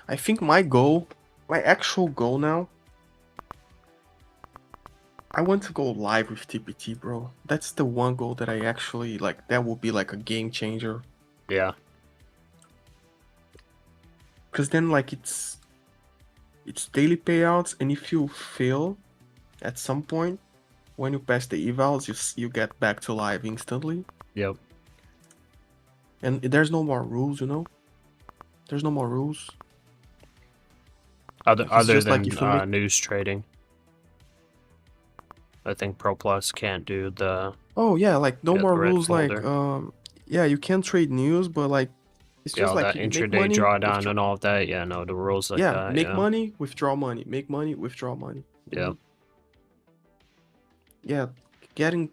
I think my actual goal now, I want to go live with TPT, bro. That's the one goal that I actually like. That will be like a game changer. Yeah. Because then like it's daily payouts, and if you fail at some point when you pass the evals, you get back to live instantly. Yep. And there's no more rules, you know. There's no more rules. Other just than like if you make- news trading. I think Pro Plus can't do the. Oh yeah, like no Yeah, more the red rules. Like folder. yeah, you can trade news, but like it's Yeah, just like that you make intraday money, drawdown withdraw- and all of that. Yeah, no, the rules like yeah, that. make Yeah. money, withdraw money, make money, withdraw money. you Yeah. know? Yeah, getting,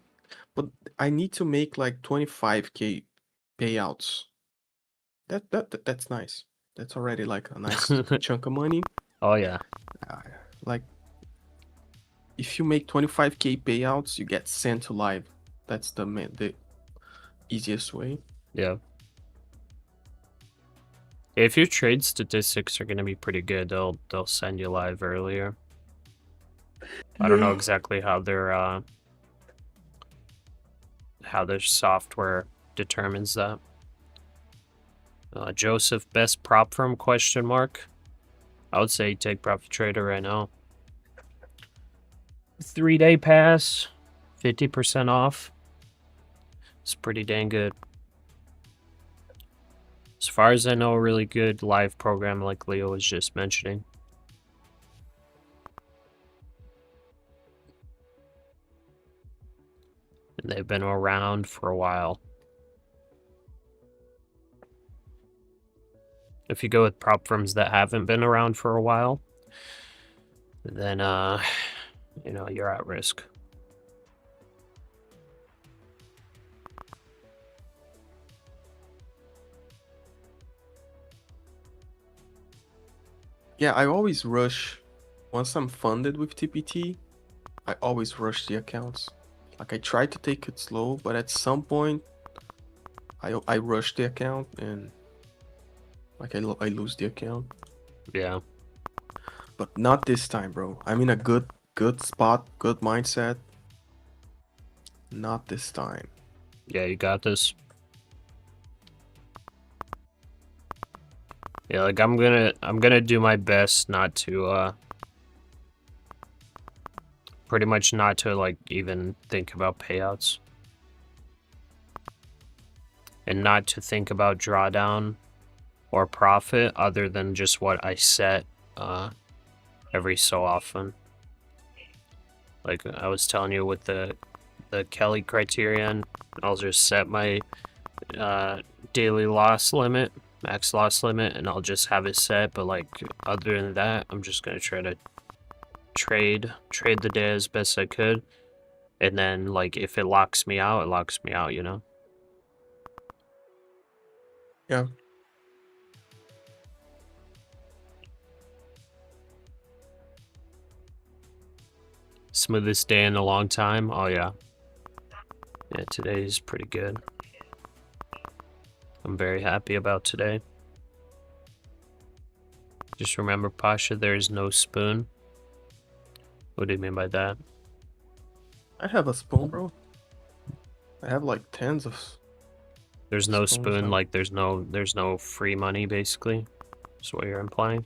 but I need to make like 25K payouts. That's nice. That's already like a nice chunk of money. Oh yeah. Like if you make 25K payouts, you get sent to live. That's the easiest way. Yeah. If your trade statistics are gonna be pretty good, they'll send you live earlier. I don't know exactly how their software determines that. Joseph, best prop firm ? I would say take Profit Trader right now. 3-day pass, 50% off. It's pretty dang good. As far as I know, a really good live program like Leo was just mentioning. And they've been around for a while. If you go with prop firms that haven't been around for a while, then you know, you're at risk. Yeah, I always rush. Once I'm funded with TPT, I always rush the accounts. Like I try to take it slow, but at some point, I rush the account and like I lose the account. Yeah. But not this time, bro. I'm in a good spot, good mindset. Not this time. Yeah, you got this. Yeah, like I'm gonna do my best not to pretty much not to like even think about payouts. And not to think about drawdown or profit other than just what I set every so often. Like I was telling you with the Kelly criterion, I'll just set my daily loss limit, max loss limit, and I'll just have it set. But like other than that, I'm just gonna try to trade the day as best I could, and then like if it locks me out, it locks me out, you know. Yeah. Smoothest day in a long time. Oh yeah. Yeah, today is pretty good. I'm very happy about today. Just remember, Pasha, there is no spoon. What do you mean by that? I have a spoon, bro. I have like tens of. There's no Spoons, spoon, huh? like there's no free money, basically. That's what you're implying.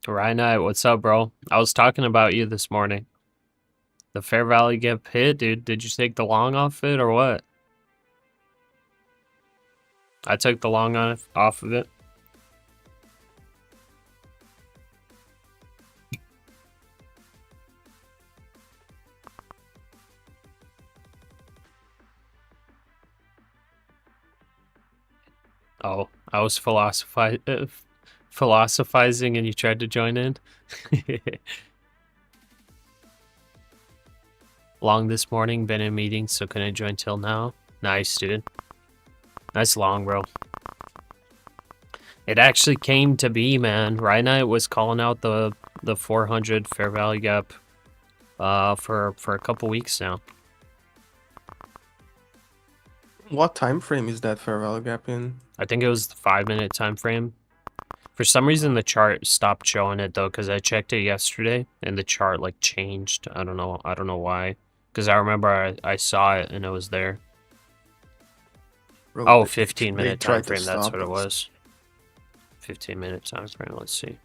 Ryan, what's up, bro? I was talking about you this morning. The fair value gap hit, dude. Did you take the long off it or what? I took the long off of it. Oh, I was philosophizing and you tried to join in. Long this morning, been in meetings, so couldn't join till now. Nice, dude. Nice long, bro. It actually came to be, man. Ryan was calling out the 400 fair value gap for a couple weeks now. What time frame is that fair value gap in? I think it was the 5-minute time frame. For some reason, the chart stopped showing it though, because I checked it yesterday and the chart like changed. I don't know why. Because I remember I saw it and it was there. Bro, Oh, they 15-minute tried time to frame. That's stop what it us. was. 15-minute time frame. Let's see.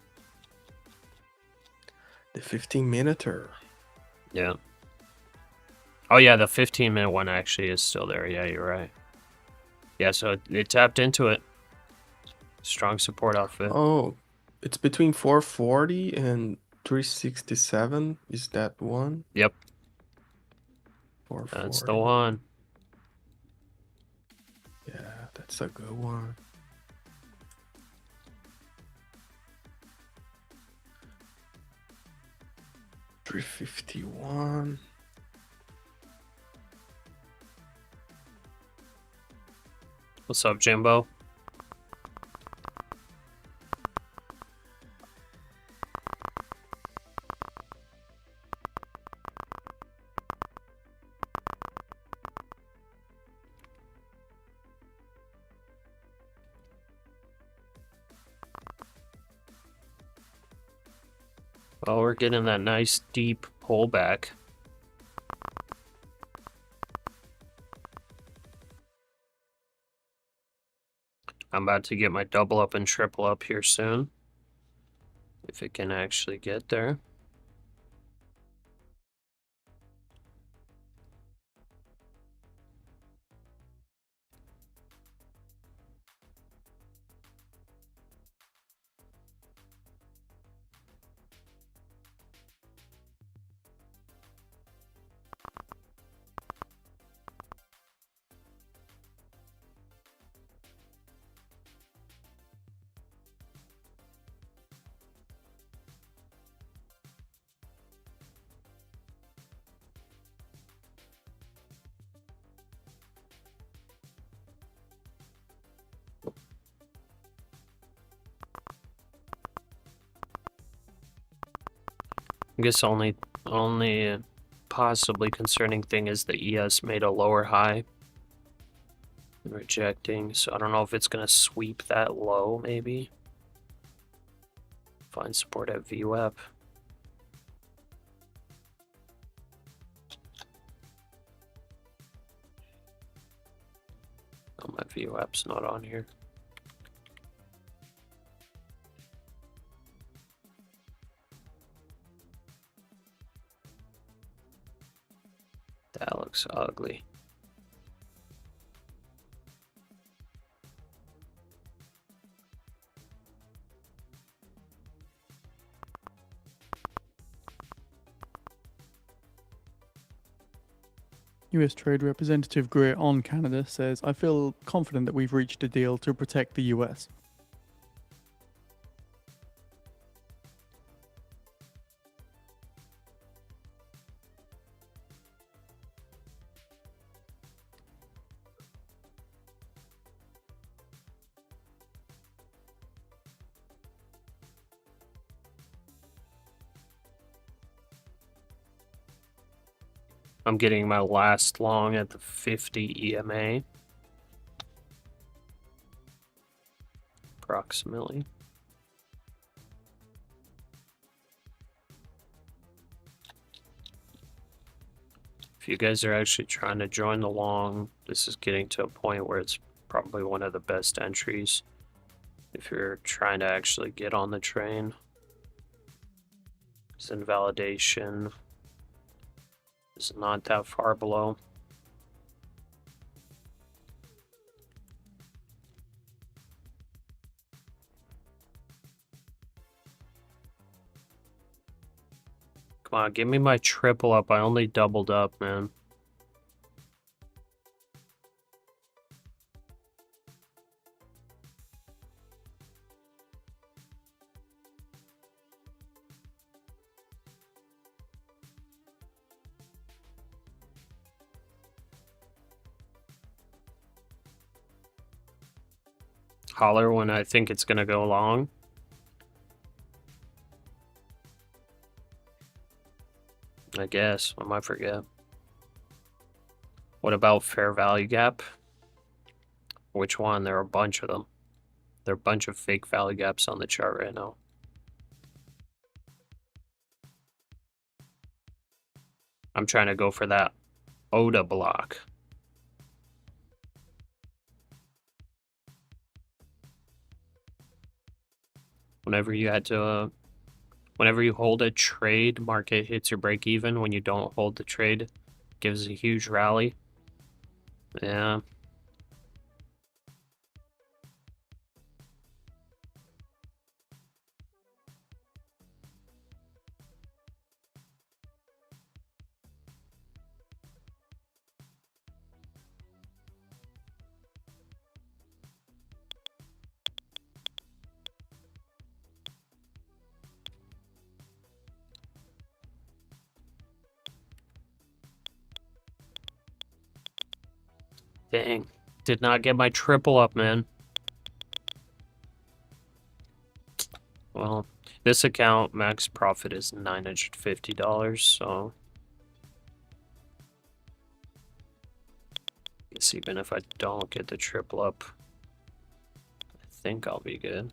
The 15-minuter. Yeah. Oh yeah, the 15-minute one actually is still there. Yeah, you're right. Yeah, so it tapped into it. Strong support outfit. Oh, it's between 440 and 367. Is that one? Yep, 440. that's the one. Yeah, that's a good one. $351. What's up, Jimbo? Well, we're getting that nice deep pullback. I'm about to get my double up and triple up here soon. If it can actually get there. I guess only possibly concerning thing is the ES made a lower high. Rejecting, so I don't know if it's gonna sweep that low, maybe. Find support at VWAP. Oh, my VWAP's not on here. That looks ugly. US Trade Representative Greer on Canada says, I feel confident that we've reached a deal to protect the US. I'm getting my last long at the 50 EMA. Approximately. If you guys are actually trying to join the long, this is getting to a point where it's probably one of the best entries if you're trying to actually get on the train. It's invalidation. It's not that far below. Come on, give me my triple up. I only doubled up, man. Holler when I think it's gonna go long. I guess. I might forget. What about fair value gap? Which one? There are a bunch of them. There are a bunch of fake value gaps on the chart right now. I'm trying to go for that ODA block. Whenever you hold a trade, market hits your break even. When you don't hold the trade, gives a huge rally. Yeah. Dang. Did not get my triple up, man. Well, this account max profit is $950, so I guess even if I don't get the triple up, I think I'll be good.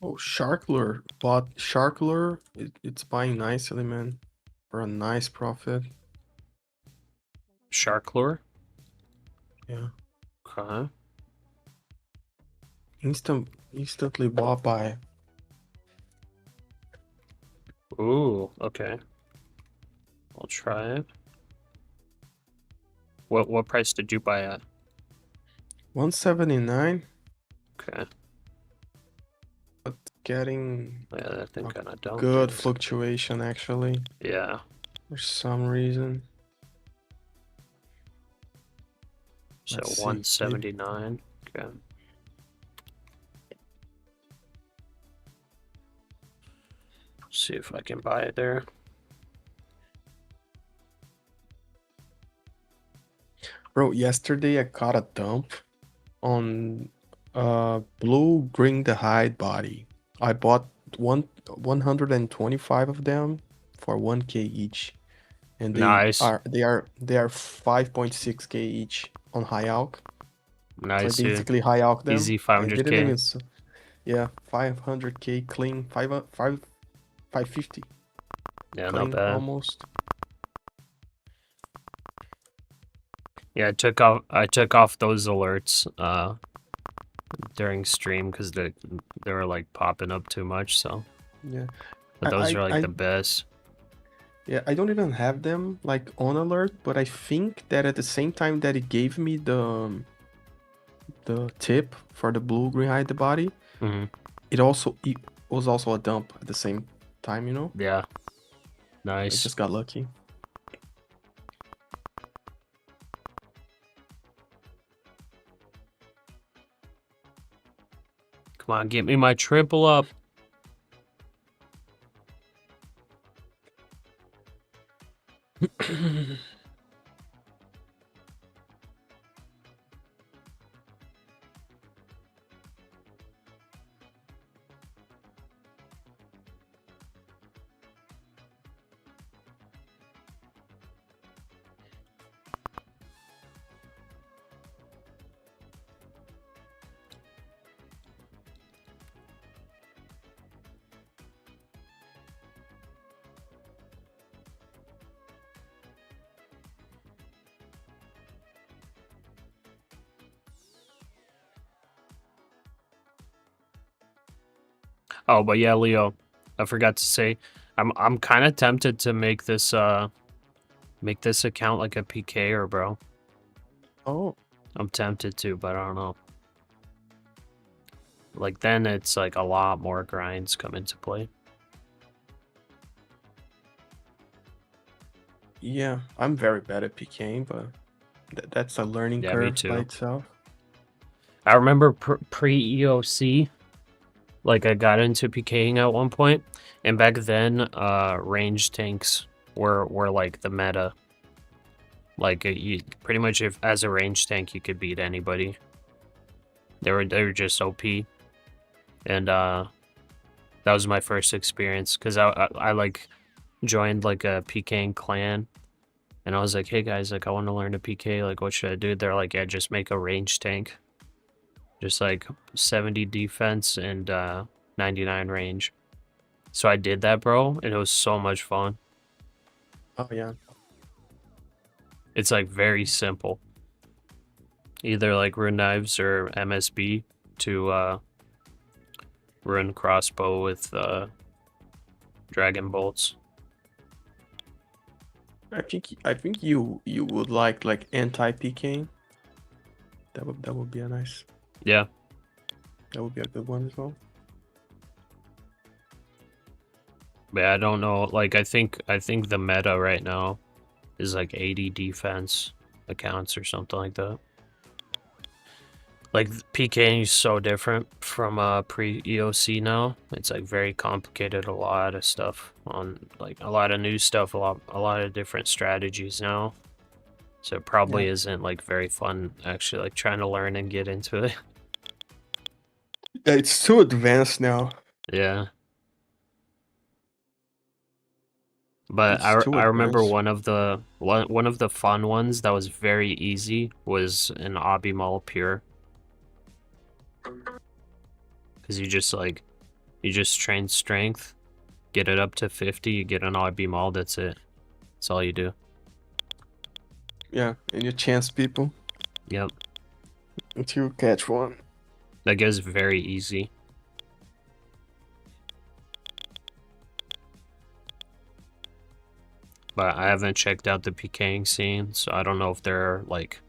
Oh, Sharkler bought Sharkler. It's buying nicely, man, for a nice profit. Shark lure? Yeah, Okay. instantly bought by. Ooh, okay. I'll try it. What price did you buy at? 179, Okay. but getting Yeah, I think I don't. good think so. fluctuation actually Yeah. for some reason. So Let's see, 179. Okay. See if I can buy it there. Bro, yesterday I caught a dump on blue green the hide body. I bought 125 of them for 1k each, and Nice. they are 5.6k each on high alk. So I Nice, dude. basically high alk them. Easy I didn't 500K. even yeah, 500k clean, 550 Yeah, not clean bad. almost. Yeah, I took off those alerts during stream because they were like popping up too much, so Yeah. but those I, are like I the best. Yeah, I don't even have them like on alert, but I think that at the same time that it gave me the tip for the blue green hide the body, Hmm. it was also a dump at the same time, you know? Yeah. I Nice. just got lucky. Come on, get me my triple up. Oh, but yeah, Leo, I forgot to say, I'm kind of tempted to make this account like a PKer, bro. Oh, I'm tempted to, but I don't know. Like then it's like a lot more grinds come into play. yeah. I'm very bad at PKing, but that's a learning Yeah, me curve by too. itself. I remember pre-EOC, like I got into PKing at one point, and back then, range tanks were like the meta. Like you pretty much, if as a range tank, you could beat anybody. They were just OP, and that was my first experience because I like joined like a PKing clan, and I was like, hey guys, like I want to learn to PK, like what should I do? They're like, yeah, just make a range tank, just like 70 defense and 99 range. So I did that, bro, and it was so much fun. Oh yeah. It's like very simple. Either like rune knives or MSB to rune crossbow with dragon bolts. I think you would like anti PKing. That would be a nice. Yeah. That would be a good one as well. But I don't know, like I think the meta right now is like 80 defense accounts or something like that. Like PKing is so different from pre-EOC now. It's like very complicated, a lot of stuff on like a lot of new stuff, a lot of different strategies now. So it probably isn't like very fun actually like trying to learn and get into it. Yeah, it's too advanced now. Yeah. But It's too I remember advanced. one of the fun ones that was very easy was an Abimall Pure. Because you just train strength, get it up to 50, you get an Abimall, that's it. That's all you do. Yeah, and you chance people Yep. until you catch one. That gets very easy. But I haven't checked out the PKing scene, so I don't know if there are like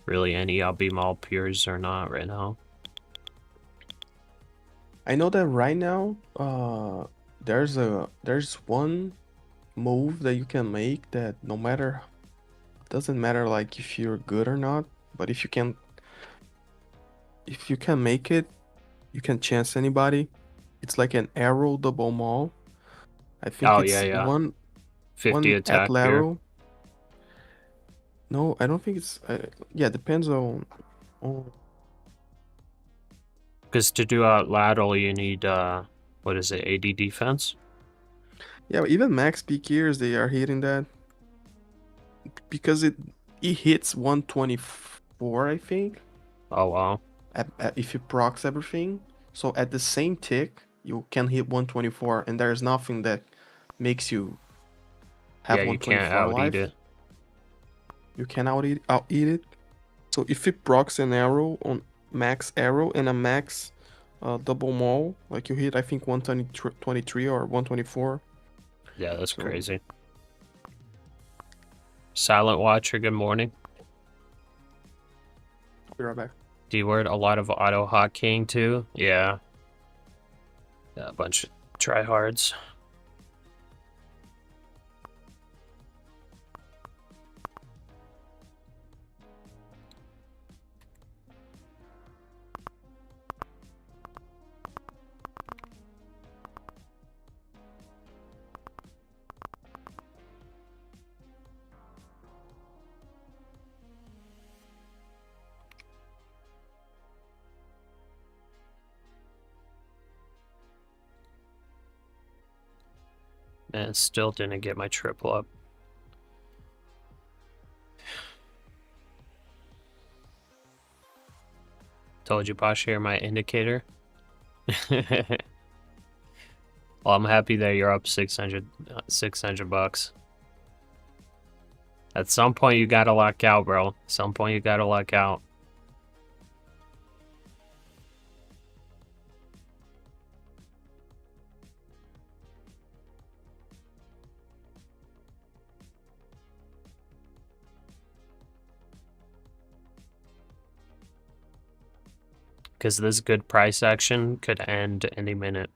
really any Abimall Pures or not right now. I know that right now, there's one move that you can make that no matter, doesn't matter like if you're good or not, but if you can make it, you can chance anybody. It's like an arrow double maul. I think Oh it's yeah. one 50 at attack Pure. lateral. No, I don't think it's. Yeah, depends on. Because to do out lateral, you need what is it, 80 defense? Yeah, but even max PKers they are hitting that because it hits 124, I think. Oh wow. If you procs everything, so at the same tick you can hit 124, and there's nothing that makes you have Yeah, you can't 124 out life. eat it. You can out eat it. So if it procs an arrow on max arrow and a max double maul, like you hit I think 123 or 124. Yeah, that's So- crazy. Silent Watcher, good morning. Be right back. D-word, a lot of auto hotkeying too. Yeah. Yeah, a bunch of tryhards. And still didn't get my triple up. Told you, Pasha, you're my indicator. Well, I'm happy that you're up 600 bucks. At some point, you gotta lock out, bro. At some point, you gotta lock out. Because this good price action could end any minute.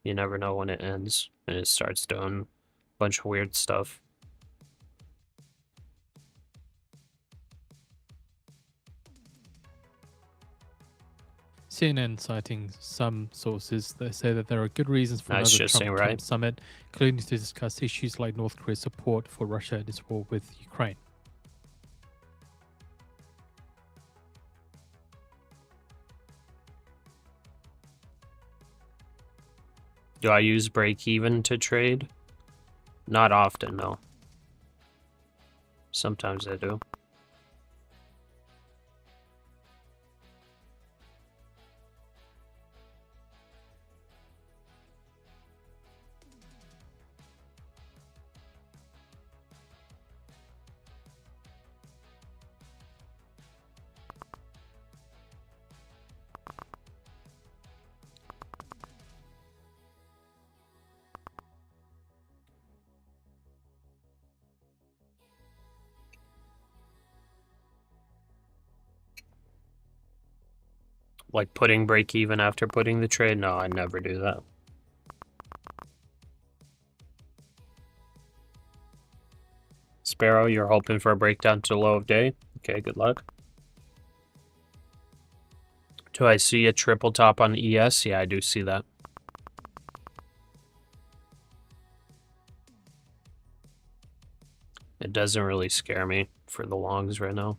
You never know when it ends. And it starts doing a bunch of weird stuff. CNN citing some sources that say that there are good reasons for That's another just saying, Trump right? summit, including to discuss issues like North Korea's support for Russia in its war with Ukraine. Do I use break even to trade? Not often, no. Sometimes I do. Like putting break even after putting the trade? No, I never do that. Sparrow, you're hoping for a breakdown to low of day? Okay, good luck. Do I see a triple top on ES? Yeah, I do see that. It doesn't really scare me for the longs right now.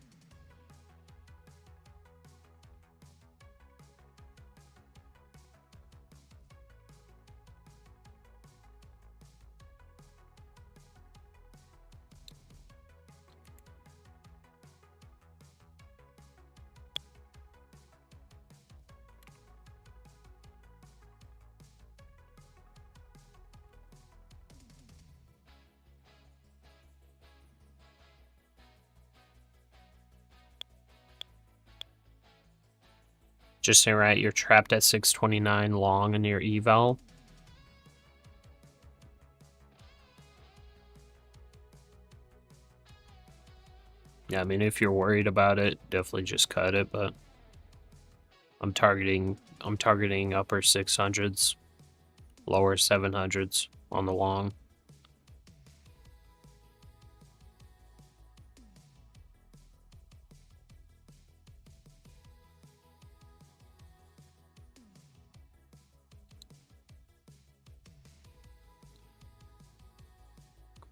Just saying, right, you're trapped at 629 long in your eval. Yeah, I mean, if you're worried about it, definitely just cut it, but I'm targeting upper 600s, lower 700s on the long.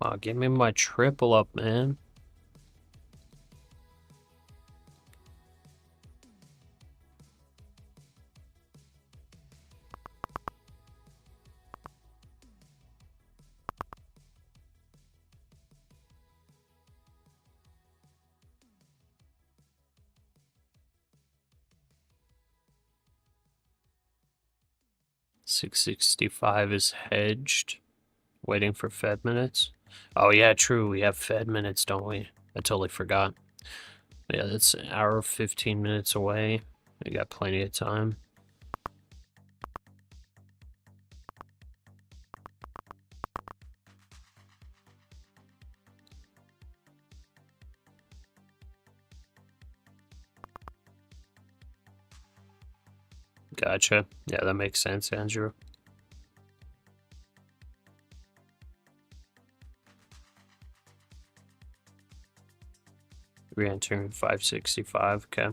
Come on, give me my triple up, man. $665 is hedged. Waiting for Fed minutes. Oh yeah, true. We have Fed minutes, don't we? I totally forgot. Yeah, that's an hour 15 minutes away. We got plenty of time. Gotcha. Yeah, that makes sense, Andrew. Re-entering 565, okay.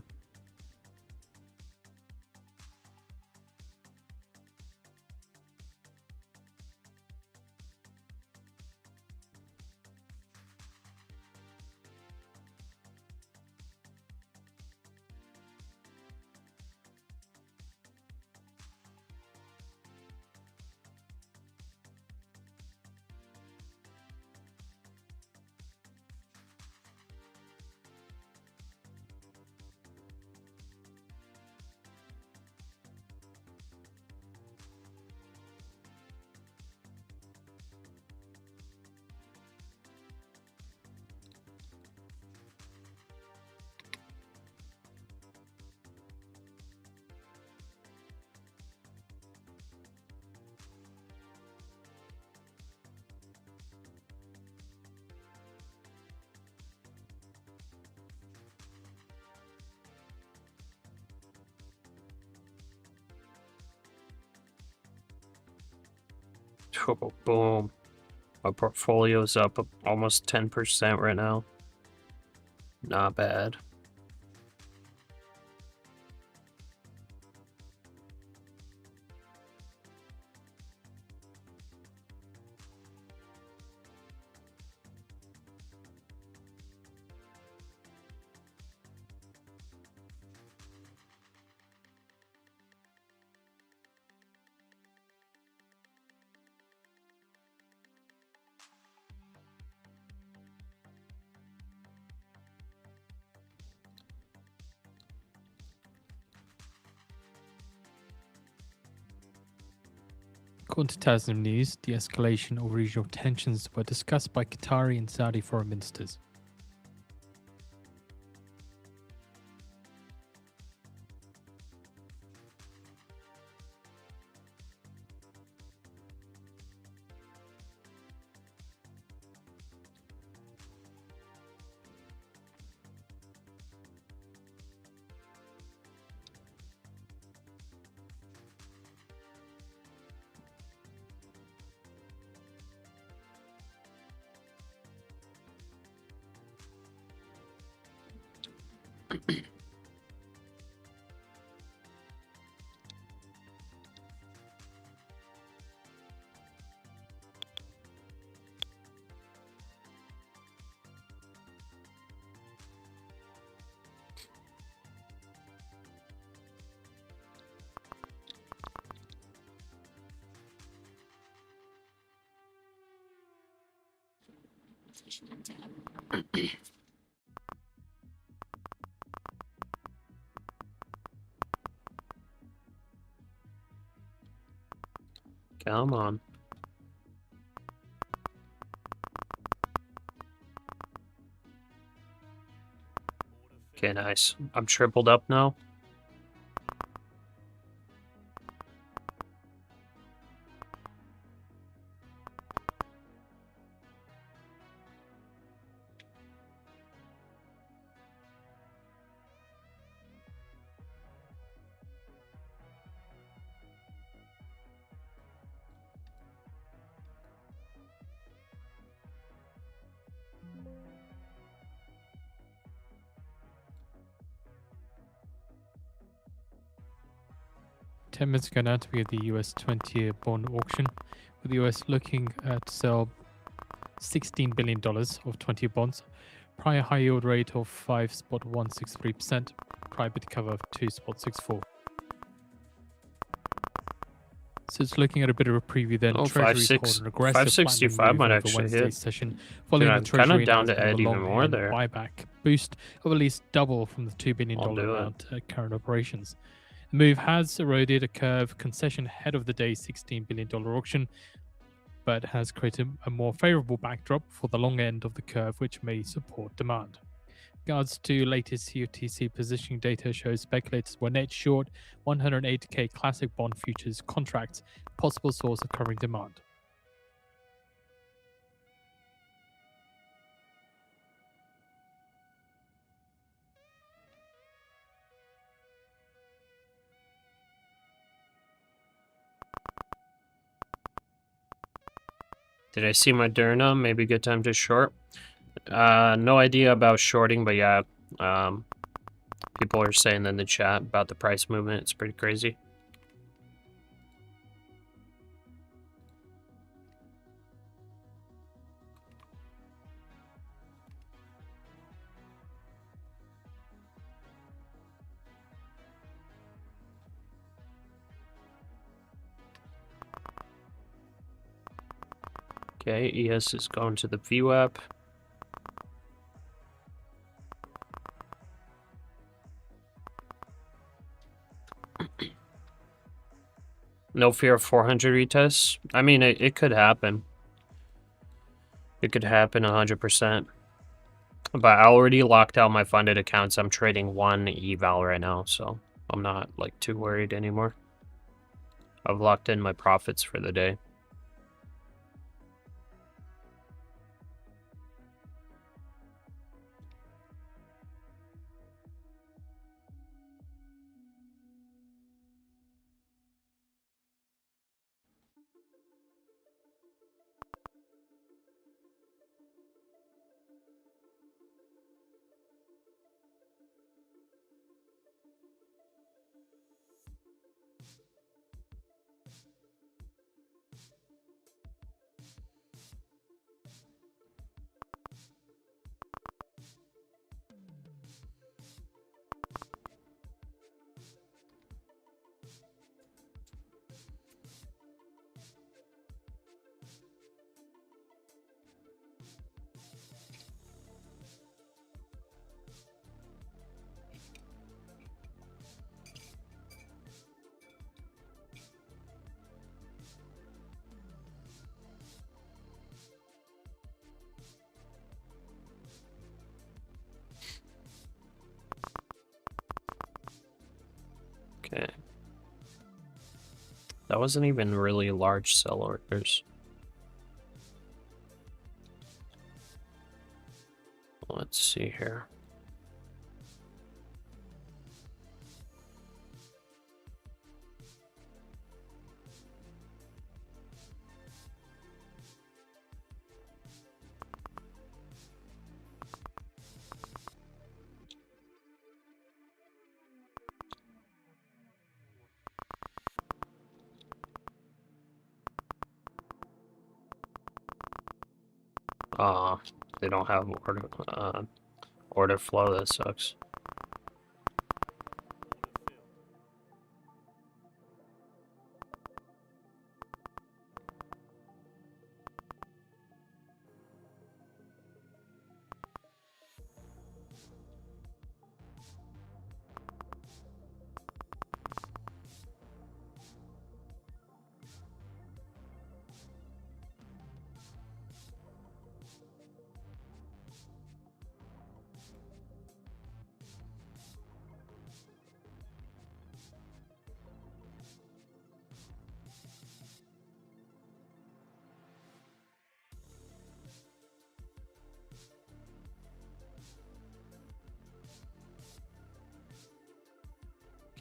Oh, boom. My portfolio's up almost 10% right now. Not bad. According to Tasnim News, the escalation of regional tensions were discussed by Qatari and Saudi foreign ministers. Come on. Okay, nice. I'm tripled up now. Ten minutes ago now, we had the US 20-year bond auction, with the US looking at sell $16 billion of 20-year bonds, prior high yield rate of 5.163%, prior bid cover of 2.64. So it's looking at a bit of a preview then. Oh, Treasury's hold an aggressive 565 flattening move might over actually Wednesday's hit. session, following Dude, the I'm Treasury kinda down to announcement of add a even long more end there. buyback boost of at least double from the $2 billion I'll do it. amount at current operations. The move has eroded a curve concession ahead of the day's $16 billion auction, but has created a more favorable backdrop for the long end of the curve, which may support demand. Regards to latest CFTC positioning data shows speculators were net short 180k classic bond futures contracts, possible source of covering demand. Did I see my Derna? Maybe good time to short. No idea about shorting, but yeah, people are saying in the chat about the price movement. It's pretty crazy. Okay, ES is going to the VWAP. No fear of 400 retests. I mean, it could happen. It could happen 100%. But I already locked out my funded accounts. I'm trading one eval right now, so I'm not like too worried anymore. I've locked in my profits for the day. Okay. That wasn't even really large sell orders. Let's see here. They don't have order flow. That sucks.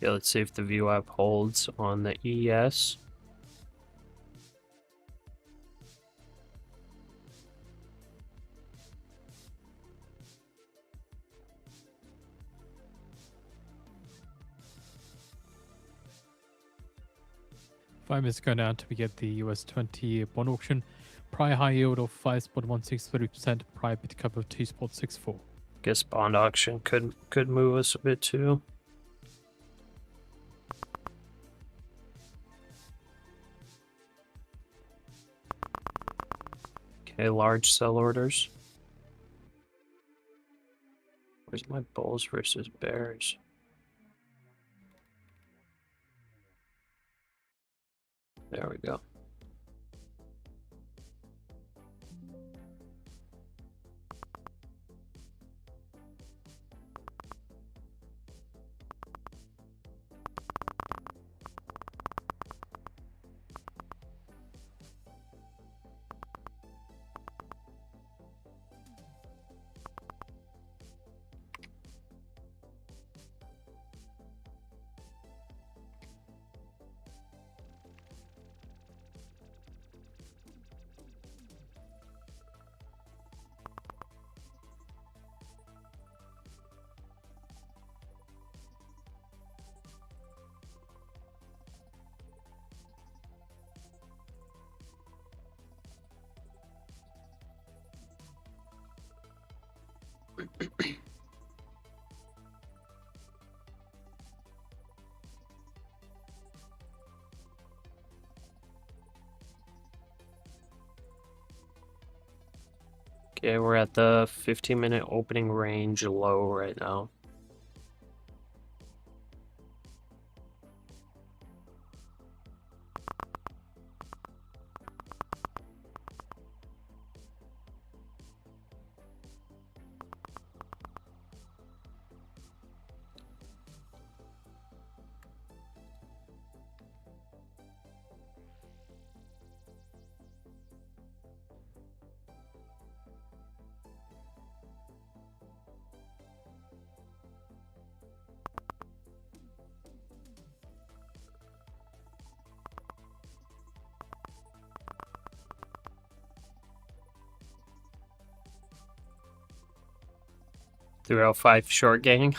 Okay, let's see if the view app holds on the ES. Five minutes ago now to get the US 20 bond auction. Prior high yield of 5.163%, prior bid cover of 2.64. Guess bond auction could move us a bit too. Okay, large sell orders. Where's my bulls versus bears? There we go. Okay, we're at the 15-minute opening range low right now. 305 short gang.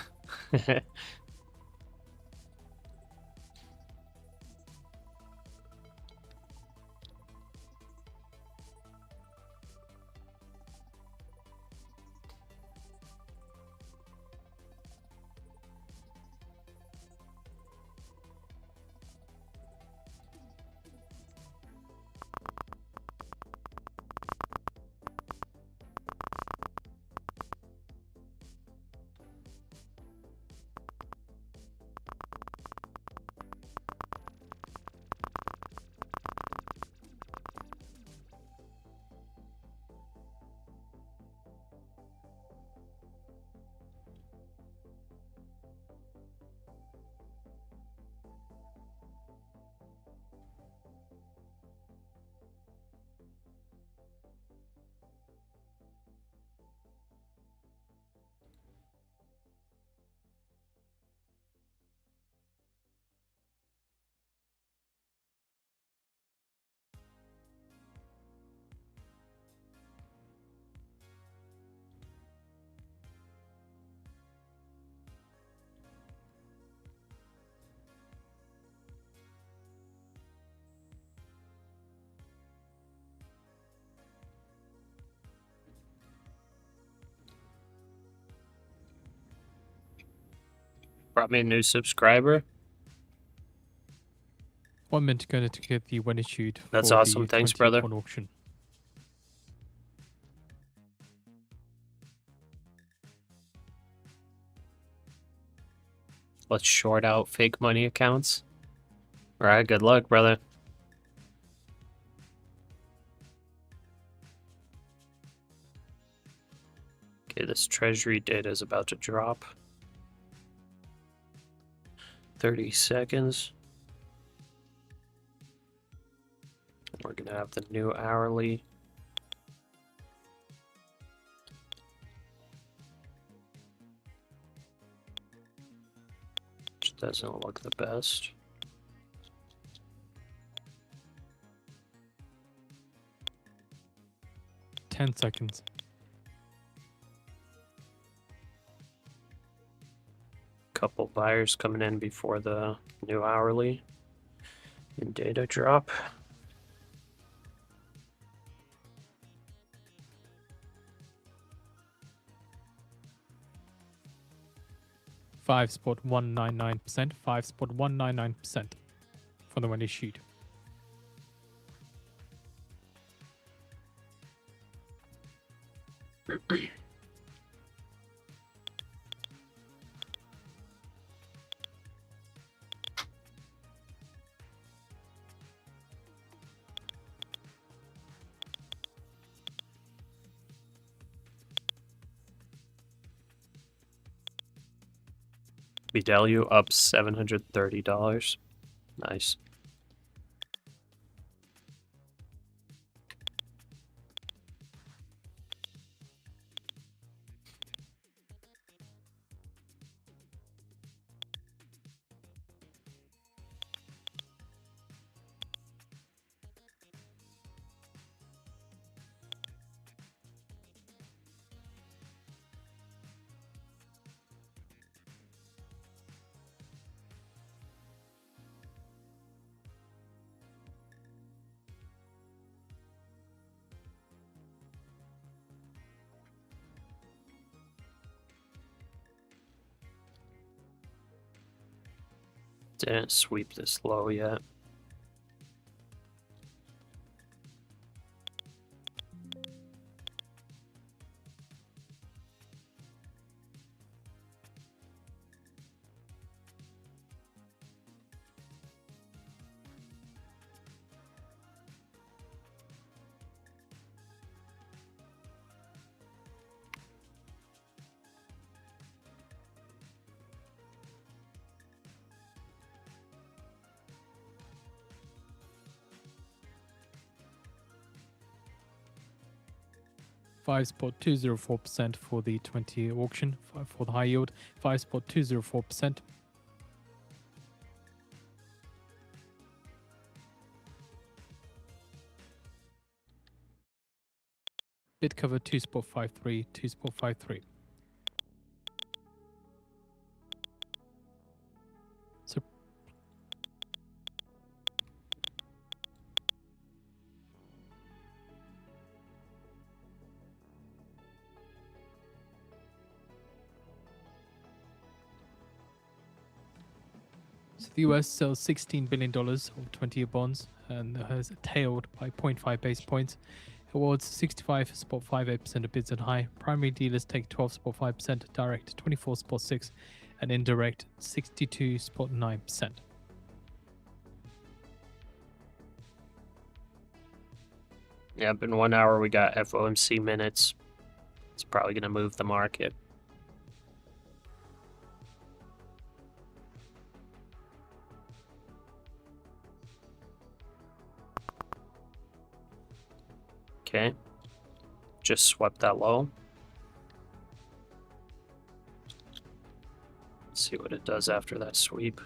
Brought me a new subscriber. 1 minute ago to get the when issued That's for awesome. the Thanks, 20 brother. on auction. Let's short out fake money accounts. All right, good luck, brother. Okay, this treasury data is about to drop. 30 seconds. We're gonna have the new hourly. Which doesn't look the best. Ten seconds. Couple buyers coming in before the new hourly and data drop. Five spot 199%. 5.199% for the when issued. BW up $730. Nice. Didn't sweep this low yet. Five spot 204% for the 20 auction. For the high yield, 5.204%. Bid cover 2.53, 2.53. So the US sells $16 billion of 20-year bonds and has tailed by 0.5 basis points. It awards 65.58% of bids and high. Primary dealers take 12.5%, direct 24.6%, and indirect 62.9%. Yep, in 1 hour we got FOMC minutes. It's probably going to move the market. Okay. Just swept that low. Let's see what it does after that sweep.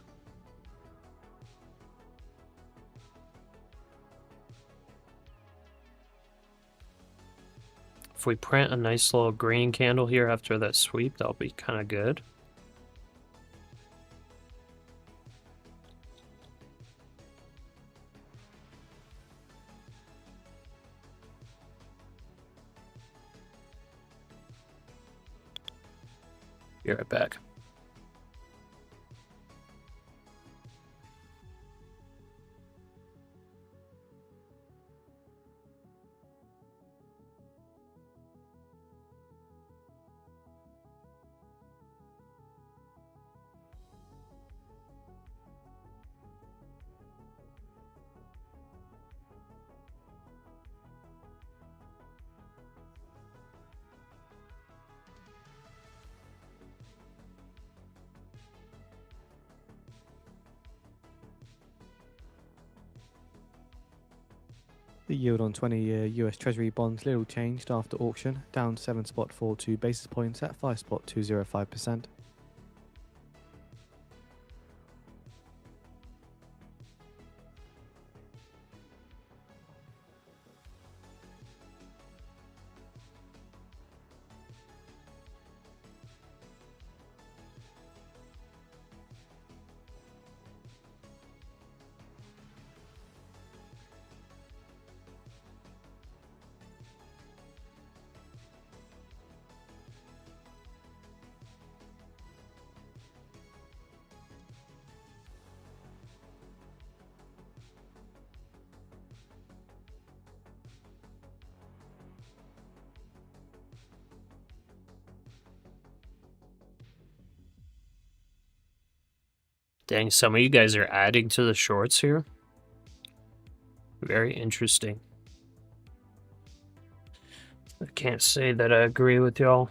If we print a nice little green candle here after that sweep, that'll be kind of good. Be right back. The yield on 20-year US Treasury bonds little changed after auction, down 7.42 basis points at 5.205%. Dang, some of you guys are adding to the shorts here. Very interesting. I can't say that I agree with y'all.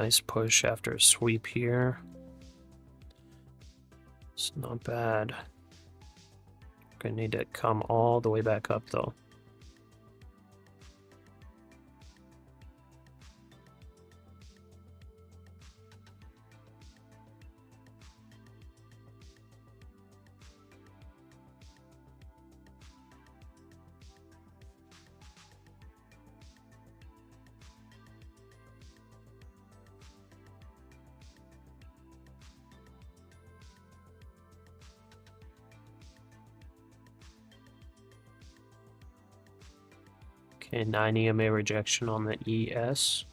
Nice push after a sweep here. It's not bad. Gonna need to come all the way back up though. Okay, 9 EMA rejection on the ES.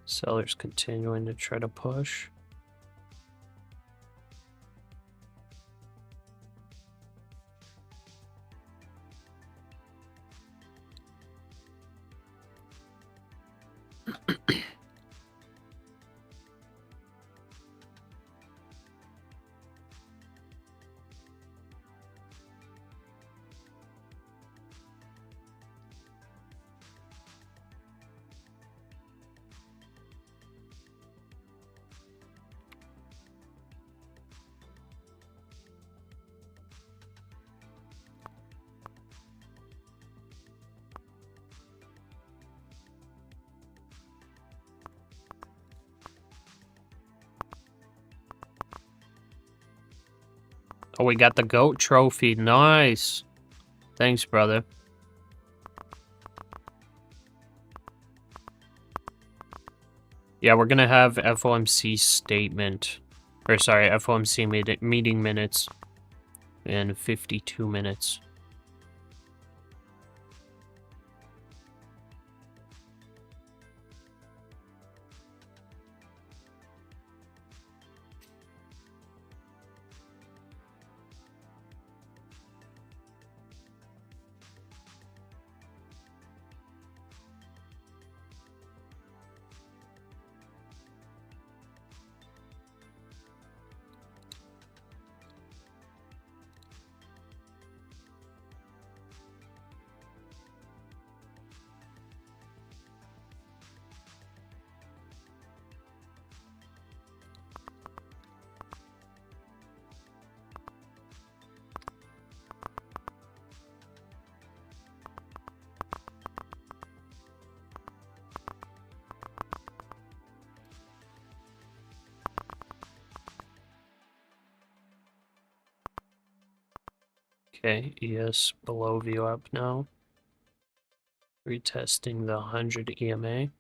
Sellers continuing to try to push. Oh, we got the GOAT trophy. Nice. Thanks, brother. Yeah, we're gonna have FOMC statement. Or sorry, FOMC meeting minutes in 52 minutes. Okay, ES below view up now. Retesting the 100 EMA.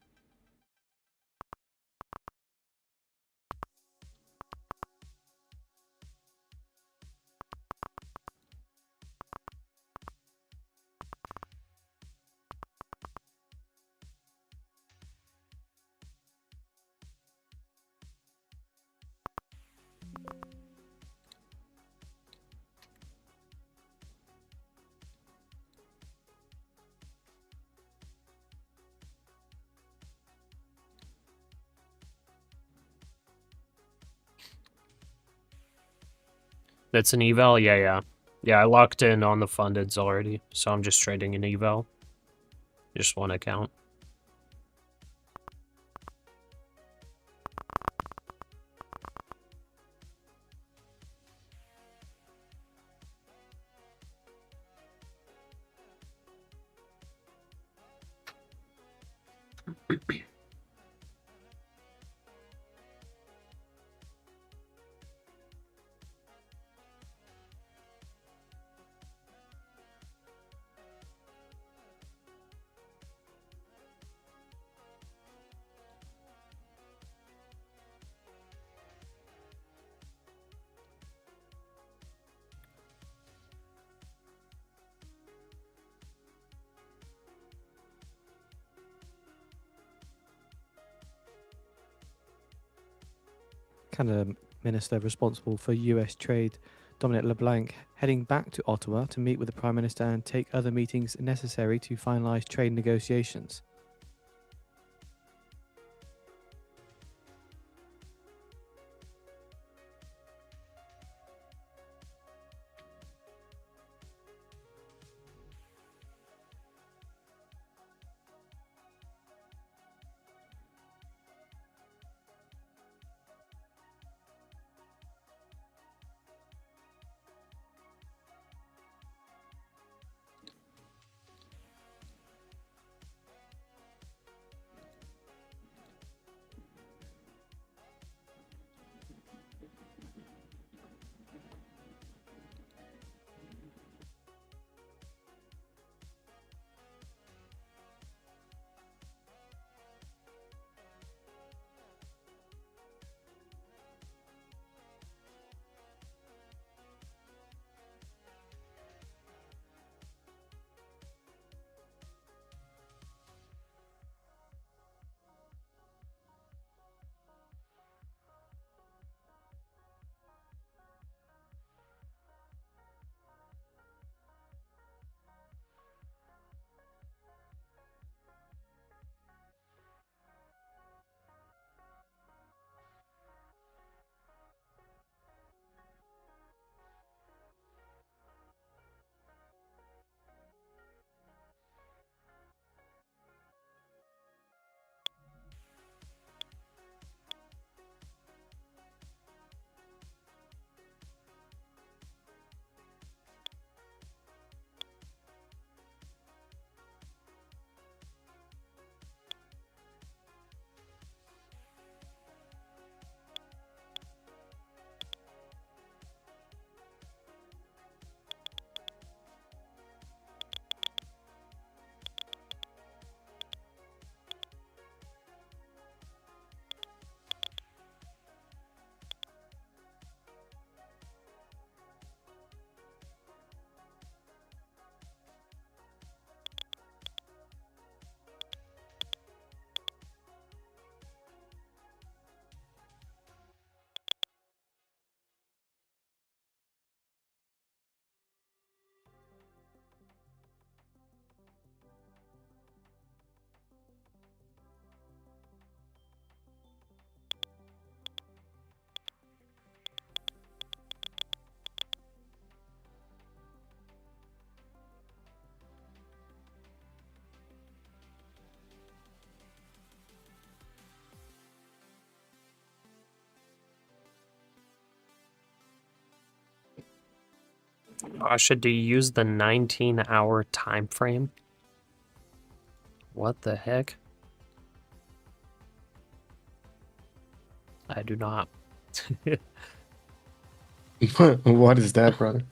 That's an eval? Yeah. Yeah, I locked in on the fundeds already, so I'm just trading an eval. Just one account. Canada Minister responsible for US trade, Dominic LeBlanc, heading back to Ottawa to meet with the Prime Minister and take other meetings necessary to finalise trade negotiations. Pasha, do you use the 19-hour time frame? What the heck? I do not. What is that, brother?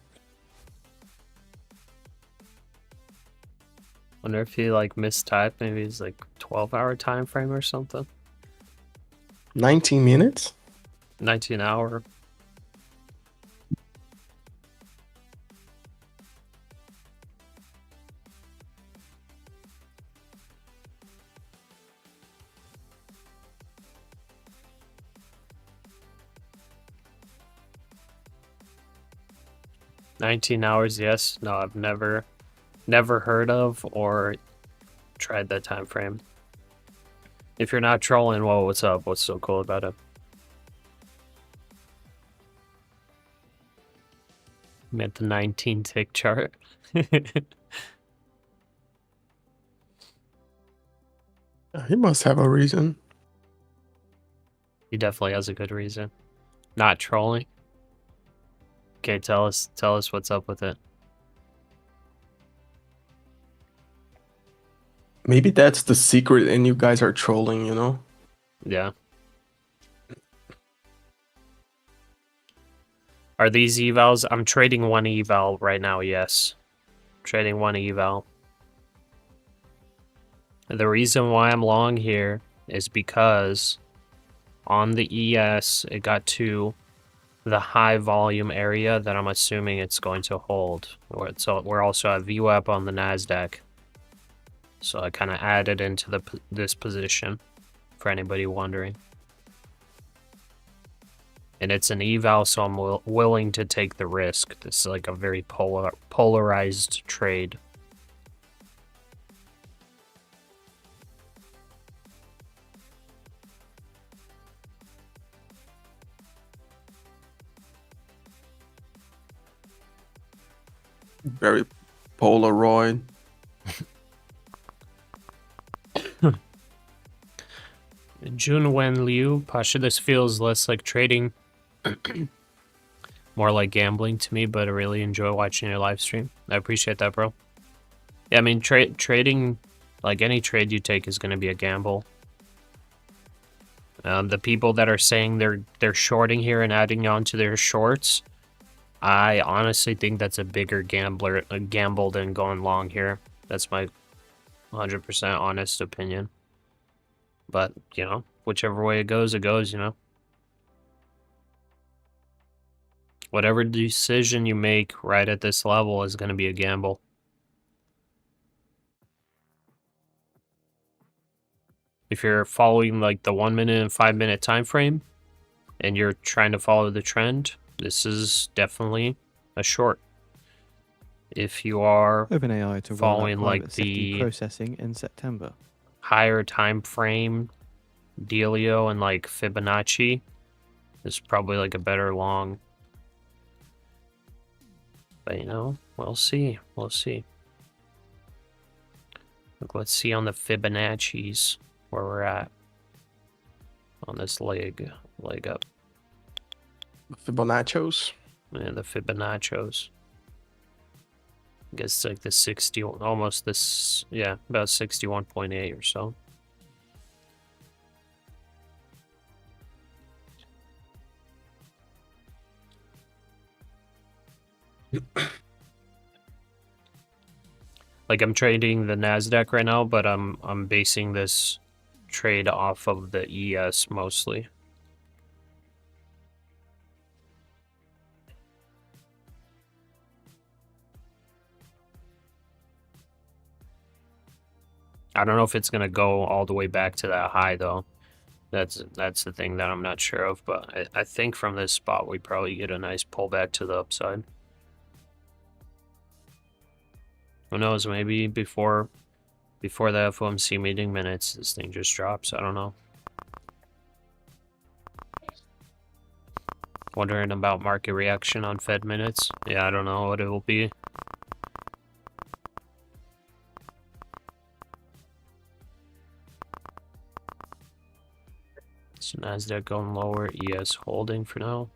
Wonder if he like mistyped. Maybe it's like 12-hour time frame or something. 19 minutes? 19-hour. $19, yes. No, I've never heard of or tried that time frame. If you're not trolling, well, what's up? What's so cool about it? I'm at the 19 tick chart. He must have a reason. He definitely has a good reason. Not trolling. Okay, tell us what's up with it. Maybe that's the secret and you guys are trolling, you know? Yeah. Are these evals? I'm trading one eval right now, yes. Trading one eval. The reason why I'm long here is because on the ES, it got to the high volume area that I'm assuming it's going to hold. So we're also at VWAP on the NASDAQ. So I kind of added into this position for anybody wondering. And it's an eval, so I'm willing to take the risk. This is like a very polarized trade. Very Polaroid. Jun Wen Liu, Pasha, this feels less like trading, more like gambling to me, but I really enjoy watching your live stream. I appreciate that, bro. Yeah, I mean, trading, like any trade you take is going to be a gamble. The people that are saying they're shorting here and adding on to their shorts, I honestly think that's a bigger gamble than going long here. That's my 100% honest opinion. But, you know, whichever way it goes, you know. Whatever decision you make right at this level is going to be a gamble. If you're following like the 1 minute and 5 minute time frame and you're trying to follow the trend, this is definitely a short. If you are OpenAI to following roll out like private safety the processing in September. higher time frame, Delio and like Fibonacci, is probably like a better long. But you know, we'll see. We'll see. Look, let's see on the Fibonacci's where we're at on this leg up. Fibonaccios. Yeah, the Fibonaccios. I guess it's like the 60, almost this, yeah, about 61.8 or so. Like I'm trading the NASDAQ right now, but I'm basing this trade off of the ES mostly. I don't know if it's gonna go all the way back to that high though. That's the thing that I'm not sure of, but I think from this spot we probably get a nice pullback to the upside. Who knows, maybe before the FOMC meeting minutes, this thing just drops. I don't know. Wondering about market reaction on Fed minutes. Yeah, I don't know what it will be. So NASDAQ going lower, ES holding for now.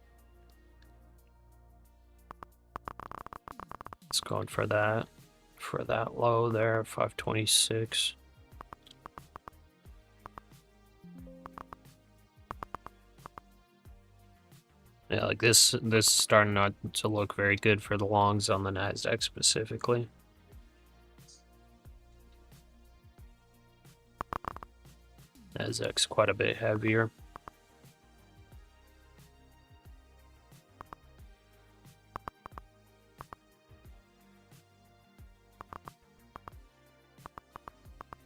going for that low there, 526. Yeah, like this is starting not to look very good for the longs on the NASDAQ specifically. NASDAQ's quite a bit heavier.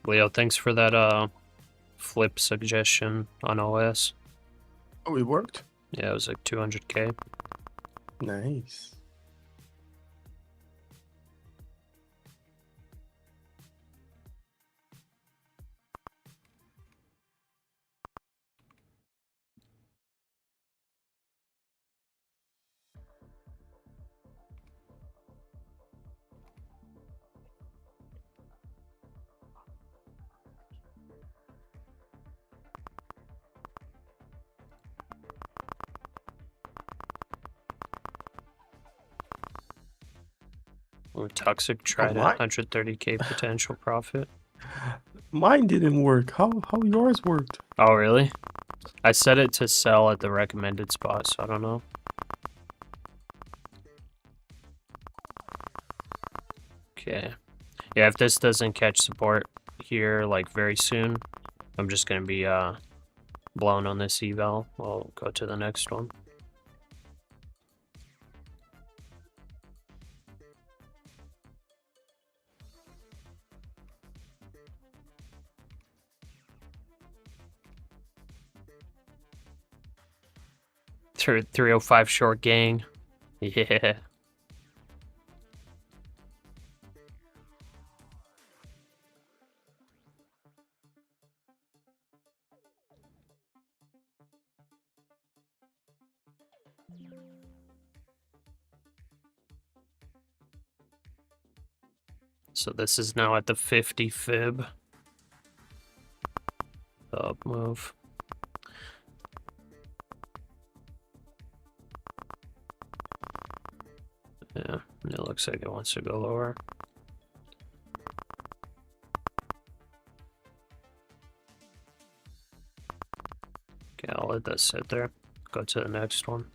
Leo, thanks for that flip suggestion on OS. Oh, it worked? Yeah, it was like 200K. Nice. Or Toxic tried my. 130K potential profit. Mine didn't work. How yours worked? Oh, really? I set it to sell at the recommended spot, so I don't know. Okay. Yeah, if this doesn't catch support here, like, very soon, I'm just gonna be, blown on this eval. I'll go to the next one. Through 305 short gang. Yeah. So this is now at the 50 fib. Up move. Yeah, it looks like it wants to go lower. Okay, I'll let that sit there. Go to the next one.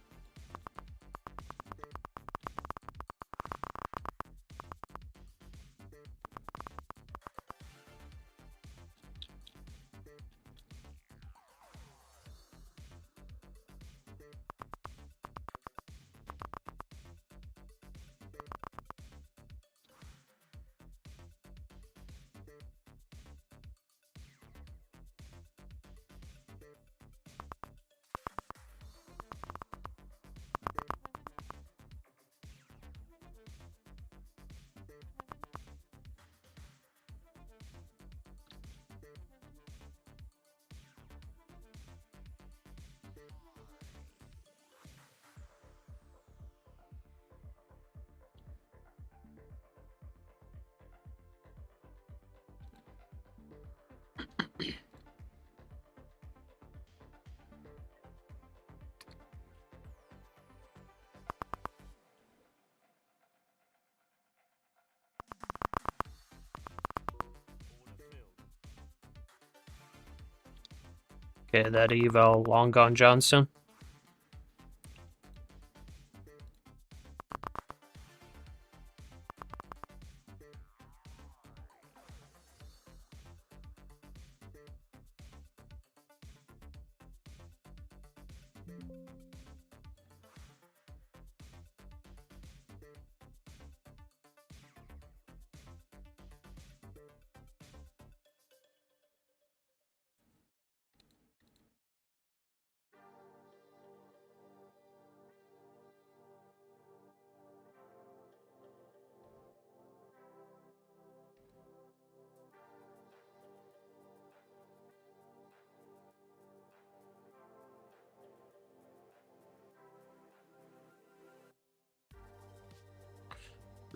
Okay, that eval long gone Johnson.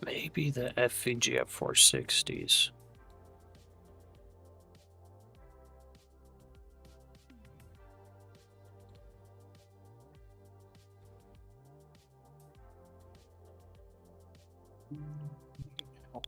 Maybe the FVG at 460s. Order filled.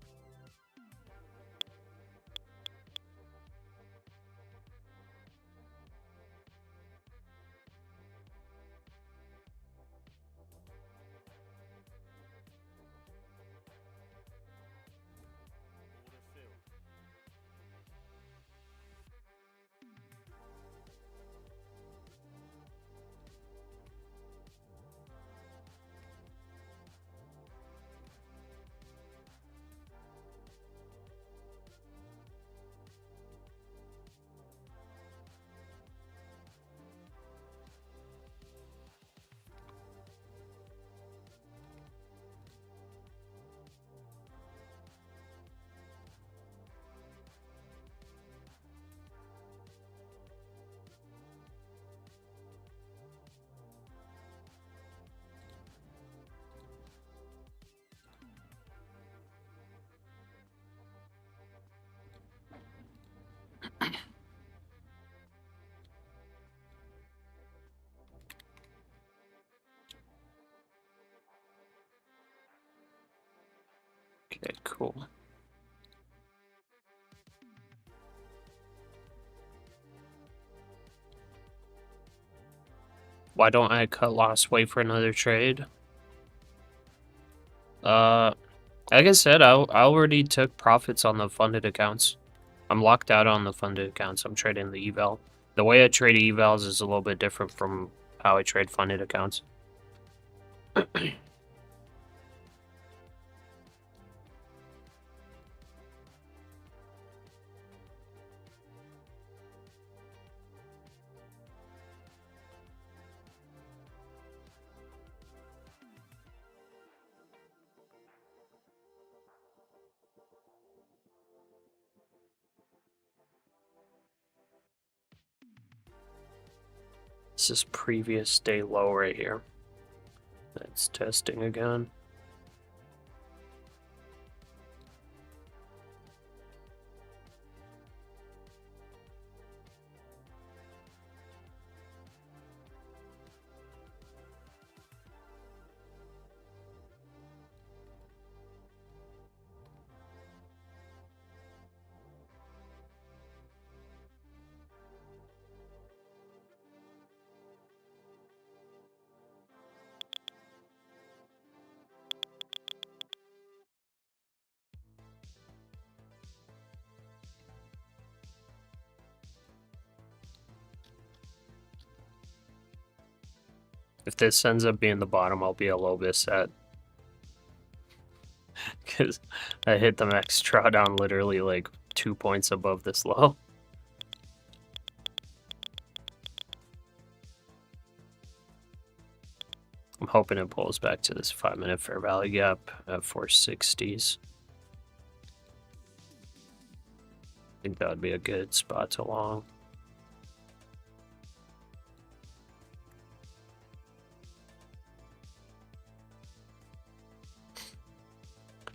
Okay, cool. Why don't I cut loss, wait for another trade? Like I said, I already took profits on the funded accounts. I'm locked out on the funded accounts. I'm trading the eval. The way I trade evals is a little bit different from how I trade funded accounts. This is previous day low right here. It's testing again. If this ends up being the bottom, I'll be a little bit sad. Because I hit the max drawdown literally like 2 points above this low. I'm hoping it pulls back to this 5-minute fair value gap at 460s. I think that would be a good spot to long.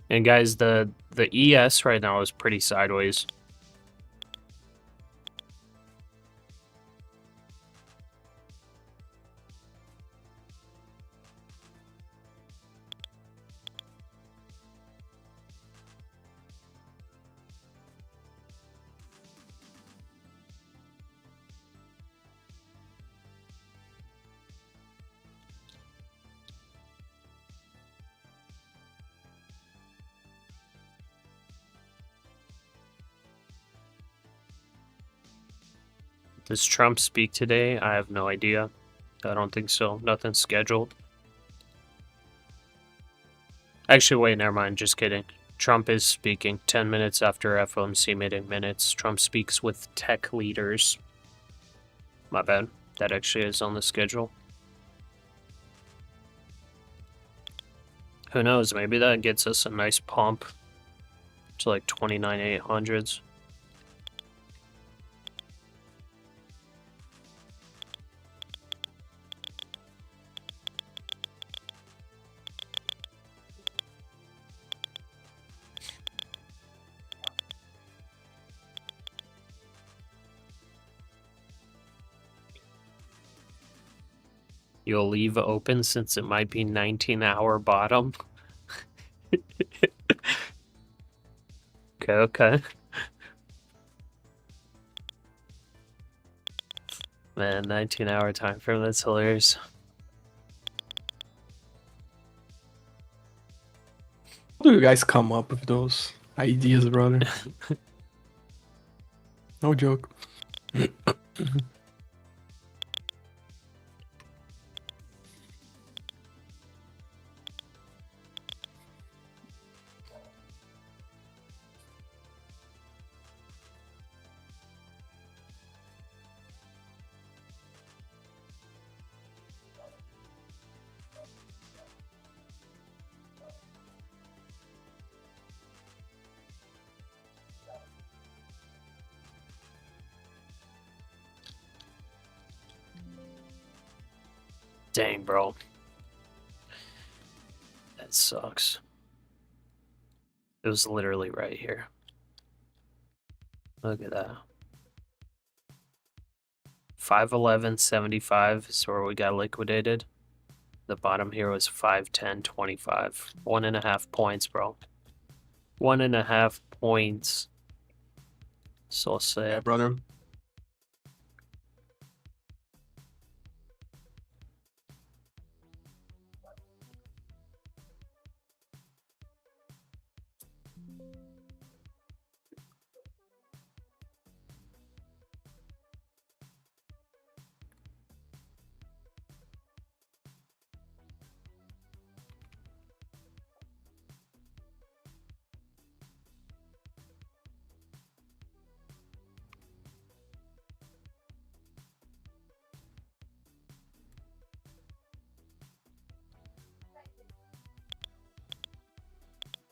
And guys, the ES right now is pretty sideways. Does Trump speak today? I have no idea. I don't think so. Nothing's scheduled. Actually, wait, never mind. Just kidding. Trump is speaking 10 minutes after FOMC meeting minutes. Trump speaks with tech leaders. My bad. That actually is on the schedule. Who knows? Maybe that gets us a nice pump to like 29,800s. You'll leave open since it might be 19-hour bottom. Okay. Man, 19-hour time frame. That's hilarious. How do you guys come up with those ideas, brother? No joke. Dang, bro. That sucks. It was literally right here. Look at that. 511.75 is where we got liquidated. The bottom here was 510.25. 1.5 points, bro. 1.5 points. So Yeah, sad. brother.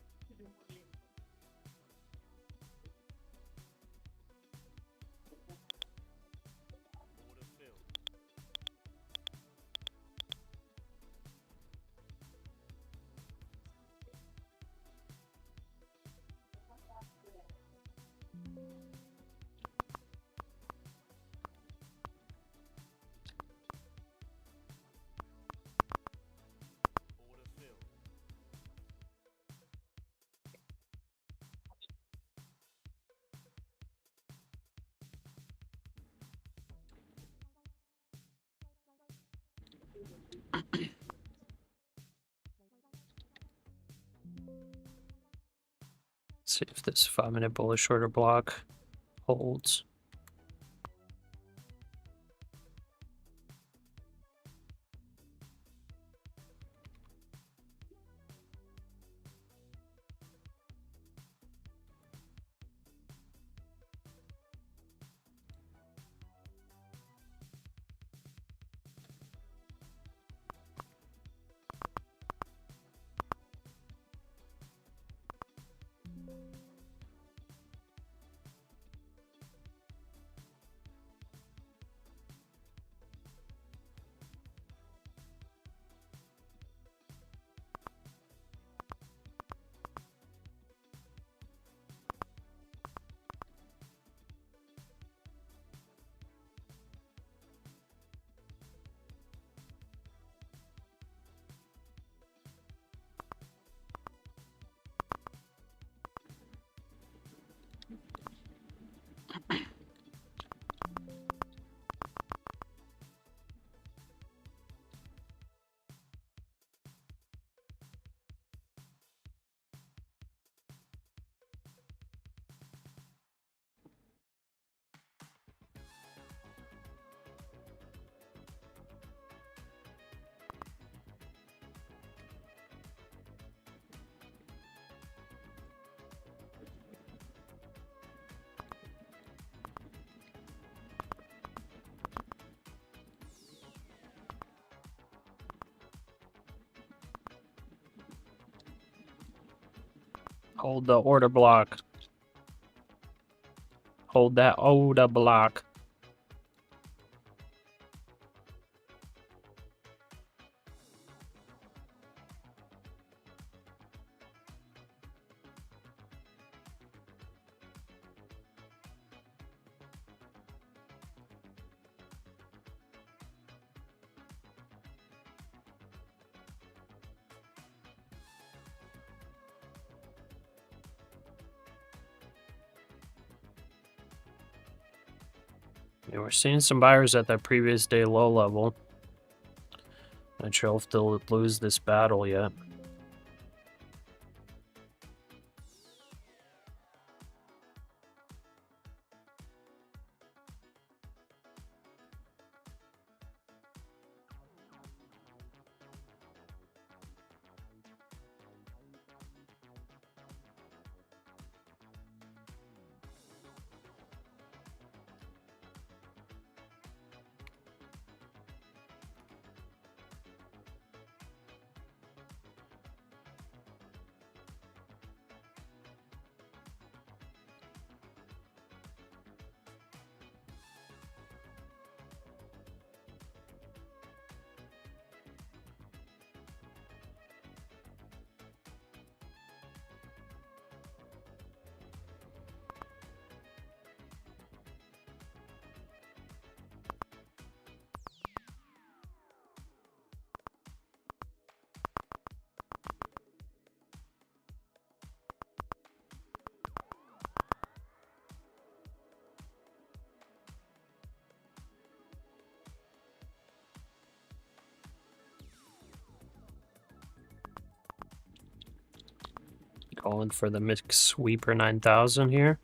Order filled. Order filled. See if this 5-minute bullish order block holds. Hold the order block. Hold that order block. Yeah, we're seeing some buyers at that previous day low level. Not sure if they'll lose this battle yet. Going for the mixed sweeper 9000 here.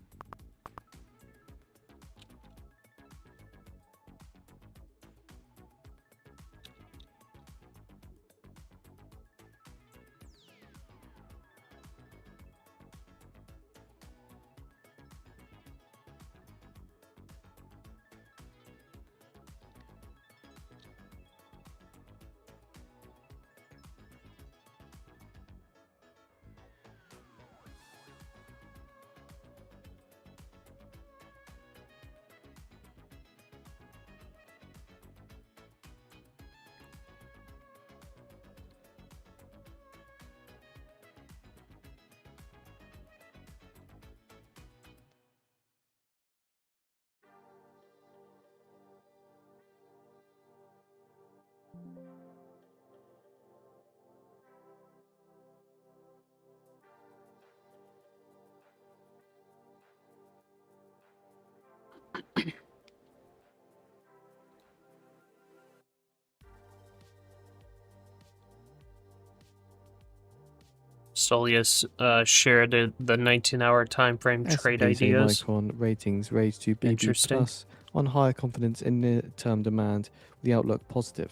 Solius shared the 19-hour time frame trade S&P ideas. Micron ratings raised to BB Interesting. plus on higher confidence in near-term demand, with the outlook positive.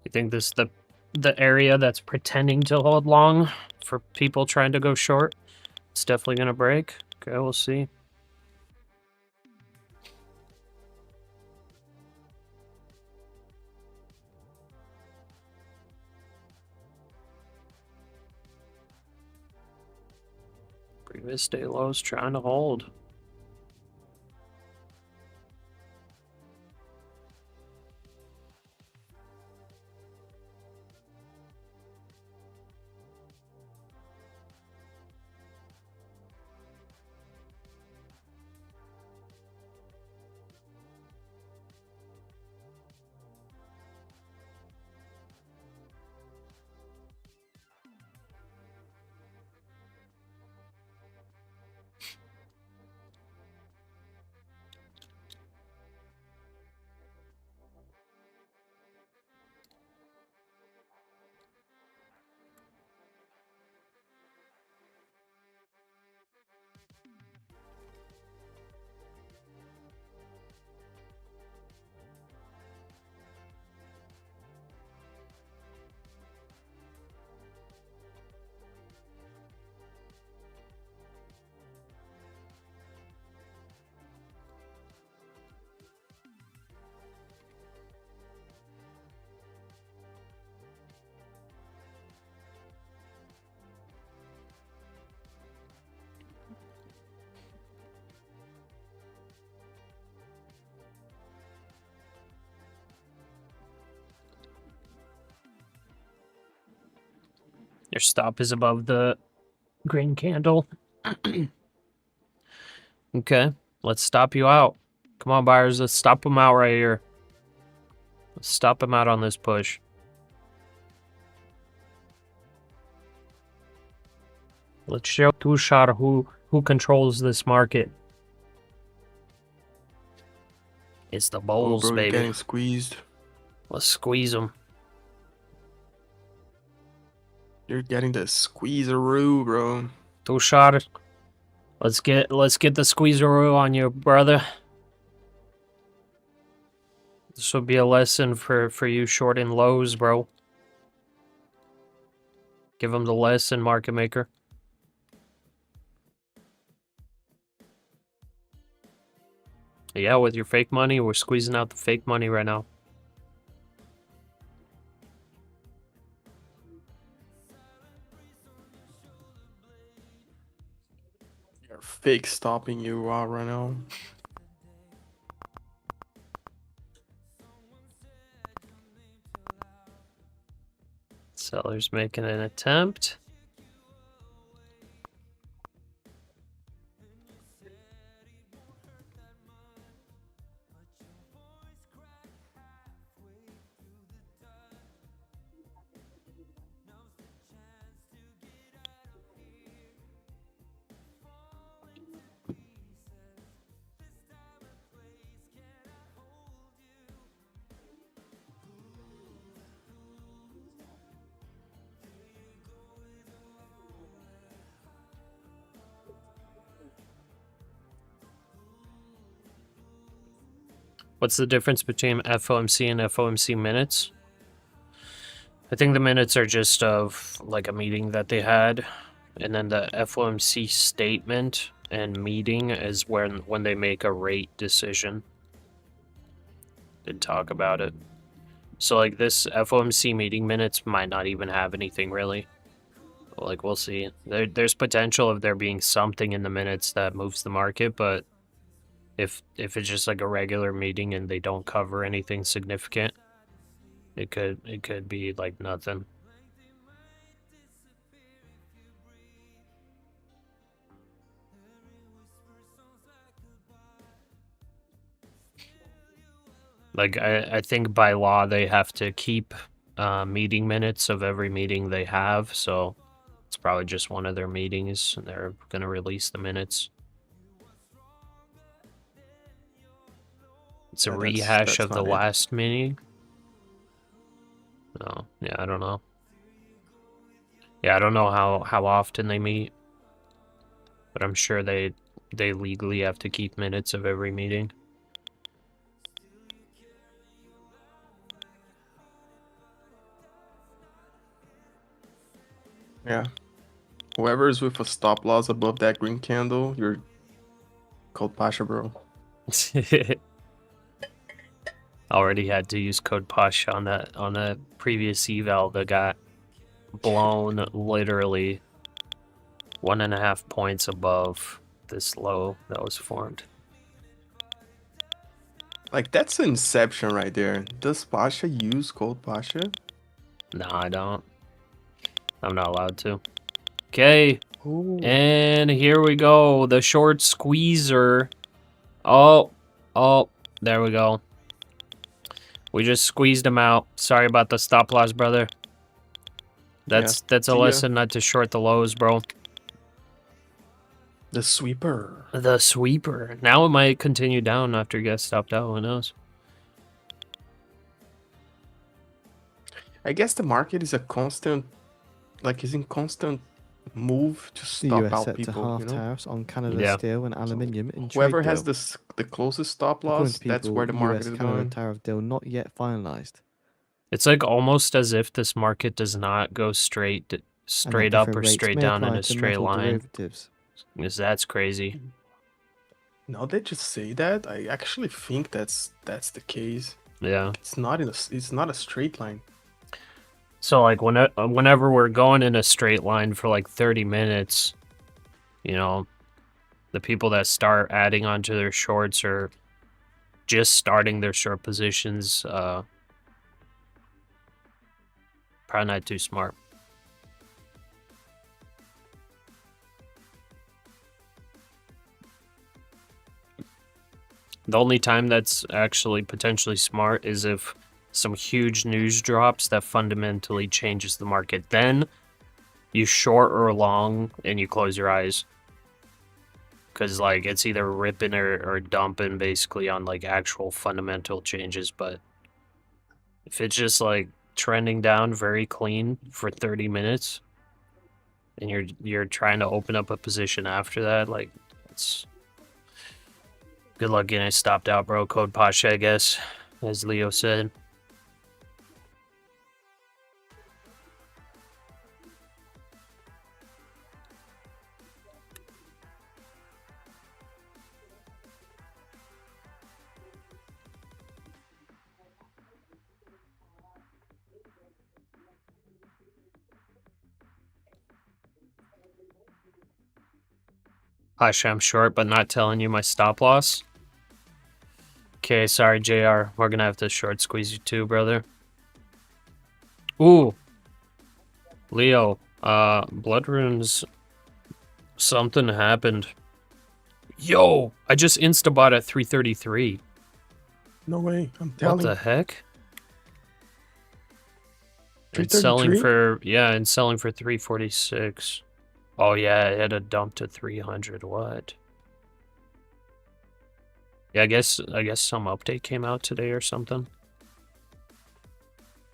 You think this is the area that's pretending to hold long for people trying to go short? It's definitely going to break. Okay, we'll see. Previous day lows trying to hold. Your stop is above the green candle. Okay, let's stop you out. Come on, buyers, let's stop them out right here. Stop him out on this push. Let's show Tushar who controls this market. It's the Oh, bulls, bro, you're baby. getting squeezed. Let's squeeze them. You're getting the squeezeroo, bro. Tushar, let's get the squeezeroo on you, brother. This will be a lesson for you shorting lows, bro. Give him the lesson, market maker. Yeah, with your fake money, we're squeezing out the fake money right now. You're fake stopping you out right now. Sellers making an attempt. What's the difference between FOMC and FOMC minutes? I think the minutes are just of like a meeting that they had, and then the FOMC statement and meeting is when they make a rate decision. Did talk about it. So like this FOMC meeting minutes might not even have anything really. Like we'll see. There's potential of there being something in the minutes that moves the market, but if it's just like a regular meeting and they don't cover anything significant, it could be like nothing. Like I think by law they have to keep meeting minutes of every meeting they have, so it's probably just one of their meetings and they're gonna release the minutes. It's a Yeah, rehash that's of the not it. last meeting. No, yeah, I don't know. Yeah, I don't know how often they meet, but I'm sure they legally have to keep minutes of every meeting. Yeah. Whoever's with a stop loss above that green candle, you're called Pasha, bro. Already had to use code Pasha on that previous eval that got blown literally 1.5 points above this low that was formed. Like, that's inception right there. Does Pasha use code Pasha? No, I don't. I'm not allowed to. Okay, Ooh. and here we go. The short squeezer. Oh, there we go. We just squeezed him out. Sorry about the stop loss, brother. That's a See ya. lesson not to short the lows, bro. The sweeper. The sweeper. Now it might continue down after it gets stopped out. Who knows? I guess the market is a constant, like, is in constant move to The stop US out set to people, half you know? tariffs on Canada Yeah. steel and aluminium in Whoever trade has deal. the closest stop According loss, to that's people, where the market is US-Canada going. tariff deal not yet finalized. It's like almost as if this market does not go straight and that up different or rates straight may down in apply a to straight metal line. derivatives. Because that's crazy. Now that you say that, I actually think that's the case. Yeah. It's not a straight line. So like whenever we're going in a straight line for like 30 minutes, you know, the people that start adding onto their shorts or just starting their short positions, probably not too smart. The only time that's actually potentially smart is if some huge news drops that fundamentally changes the market. Then you short or long and you close your eyes. Because, like, it's either ripping or dumping, basically, on, like, actual fundamental changes. But if it's just, like, trending down very clean for 30 minutes, and you're trying to open up a position after that, like, it's... Good luck getting it stopped out, bro. Code Pasha, I guess, as Leo said. Pasha, I'm short, but not telling you my stop loss. Okay, sorry, JR. We're gonna have to short squeeze you too, brother. Ooh. Leo, Blood Runes, something happened. Yo, I just insta-bought at 333. No way. I'm What telling the heck? It's selling 333? for, yeah, and selling for 346. Oh yeah, it had a dump to 300. What? Yeah, I guess some update came out today or something.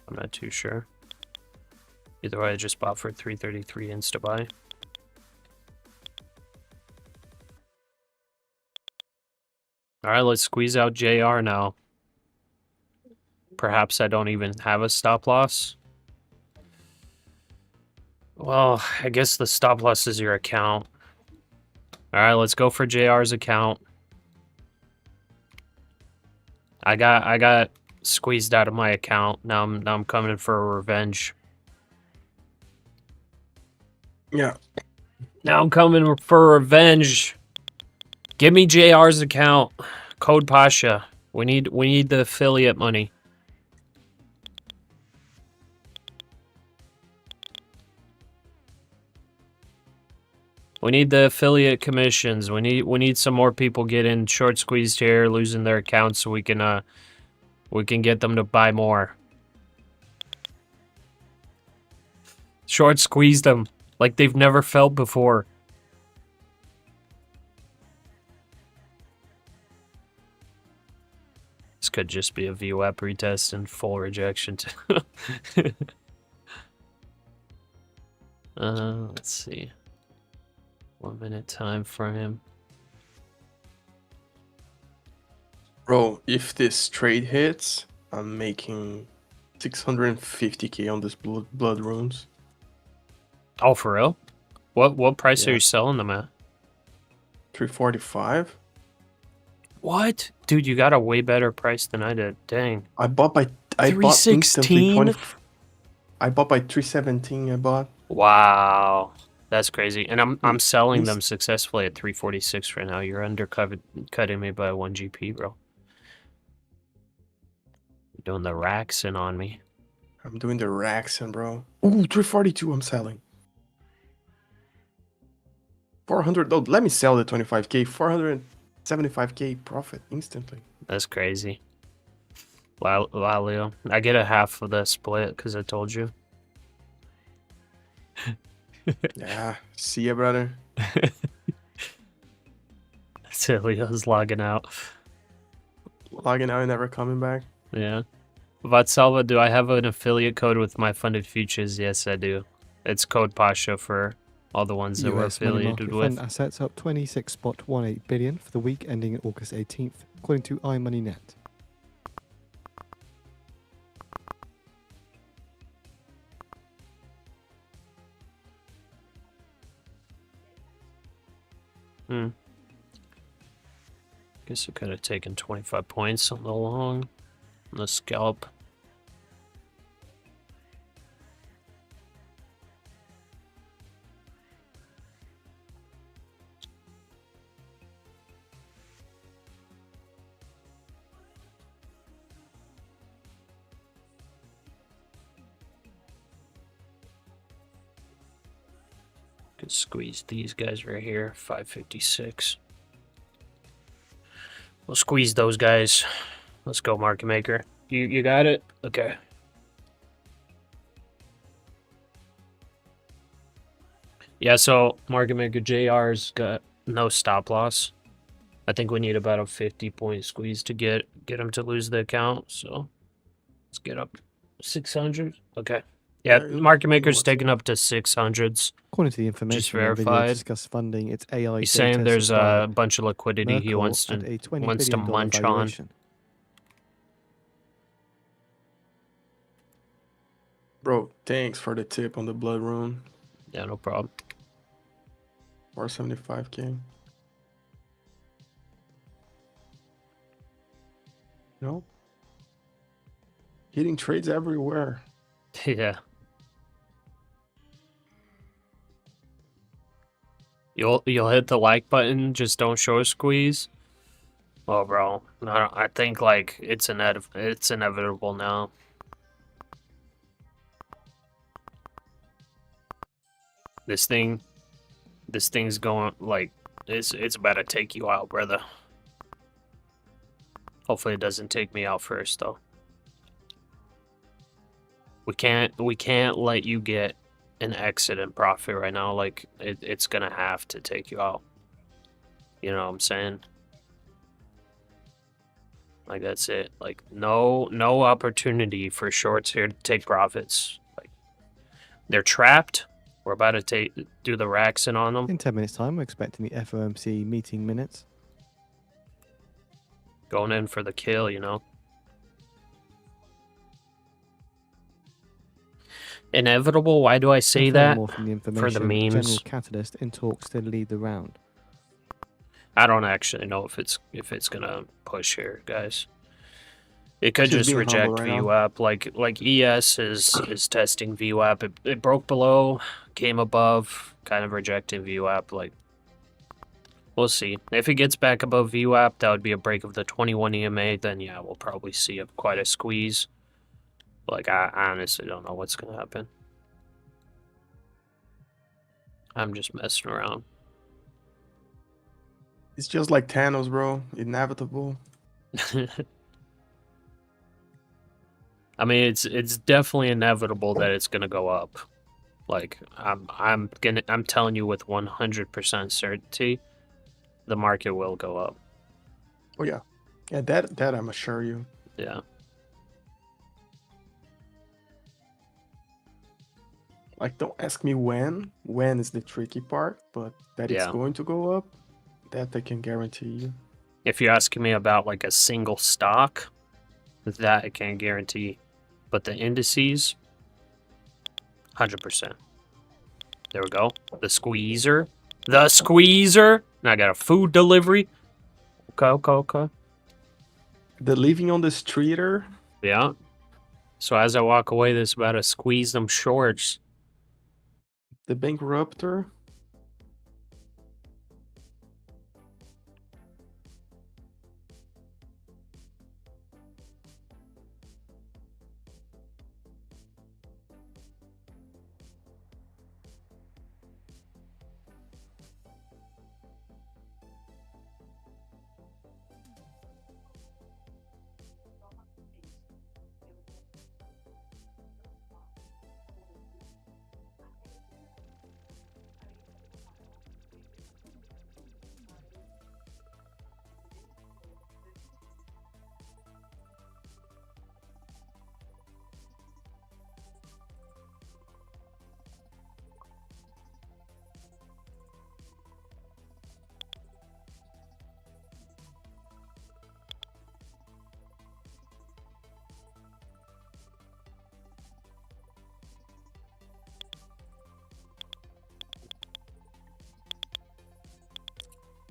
I'm not too sure. Either way, I just bought for 333 insta-buy. Alright, let's squeeze out JR now. Perhaps I don't even have a stop loss. Well, I guess the stop loss is your account. Alright, let's go for JR's account. I got squeezed out of my account. Now I'm coming for a revenge. Yeah. Now I'm coming for revenge. Give me JR's account. Code Pasha. We need the affiliate money. We need the affiliate commissions. We need some more people getting short squeezed here, losing their accounts, so we can get them to buy more. Short squeeze them like they've never felt before. This could just be a VWAP retest and full rejection. Let's see. 1 minute time frame. Bro, if this trade hits, I'm making 650k on this blood runes. Oh, for real? What price are Yeah. you selling them at? 345. What? Dude, you got a way better price than I did. Dang. I bought instantly 316? I bought by 317. I bought. Wow. That's crazy. And I'm selling Inst- them successfully at 346 right now. You're cutting me by 1 GP, bro. You're doing the racks in on me. I'm doing the racks, and bro. Ooh, 342. I'm selling. 400. Oh, let me sell the 25k. 475k profit instantly. That's crazy. Wow, Leo. I get a half of the split because I told you. Yeah. See ya, brother. So Leo's logging out. Logging out and never coming back. Yeah. Vatsalva, do I have an affiliate code with my funded futures? Yes, I do. It's code Pasha for all the ones that we're US money affiliated market with. fund assets up 26.18 billion for the week ending August 18th, according to iMoneyNet. Guess I could have taken 25 points on the long, on the scalp. Could squeeze these guys right here, 556. We'll squeeze those guys. Let's go, market maker. You got it? Okay. Yeah, so market maker JR's got no stop loss. I think we need about a 50-point squeeze to get him to lose the account. So let's get up 600. Okay. Yeah, Yeah, market you maker's want taking to. up to 600s. According to the information on video verified. discuss funding, its AI He's data saying there's supply, a bunch of liquidity he Merkle wants at to a $20 billion munch on. valuation. Bro, thanks for the tip on the blood rune. Yeah, no problem. 475k. No. Hitting trades everywhere. Yeah. You'll hit the like button, just don't show a squeeze. Oh, bro, I think like it's inevitable now. This thing's going like it's about to take you out, brother. Hopefully it doesn't take me out first though. We can't let you get an exit and profit right now. Like it's gonna have to take you out. You know what I'm saying? Like that's it. Like no opportunity for shorts here to take profits. Like they're trapped. We're about to do the racks in on them. In 10 minutes' time, we're expecting the FOMC meeting minutes. Going in for the kill, you know. Inevitable. Why do I say And that? furthermore, from the For the information, memes. General Catalyst in talks to lead the round. I don't actually know if it's gonna push here, guys. It could Just just being humble reject right now. VWAP. Like ES is testing VWAP. It broke below, came above, kind of rejecting VWAP. Like we'll see. If it gets back above VWAP, that would be a break of the 21 EMA. Then yeah, we'll probably see quite a squeeze. Like I honestly don't know what's gonna happen. I'm just messing around. It's just like Thanos, bro. Inevitable. I mean, it's definitely inevitable that it's gonna go up. Like I'm telling you with 100% certainty, the market will go up. Oh yeah. Yeah, that I'm assure you. Yeah. Like don't ask me when. When is the tricky part, but that it's Yeah. going to go up, that I can guarantee you. If you're asking me about like a single stock, that I can't guarantee. But the indices, 100%. There we go. The squeezer. Now I got a food delivery. Okay. The living on the streeter. Yeah. So as I walk away, this about to squeeze them shorts. The bankrupter.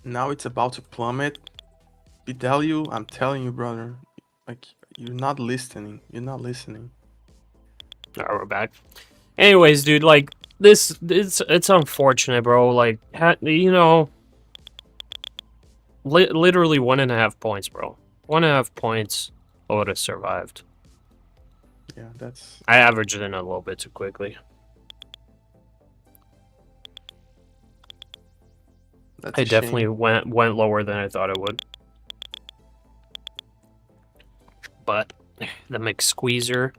Now it's about to plummet. I'm telling you, brother. Like you're not listening. All right, we're back. Anyways, dude, like this, it's unfortunate, bro. Like, you know, literally 1.5 points, bro. 1.5 points, I would have survived. Yeah, that's I averaged in a little bit too quickly. I a definitely shame. went lower than I thought it would. But The McSqueezer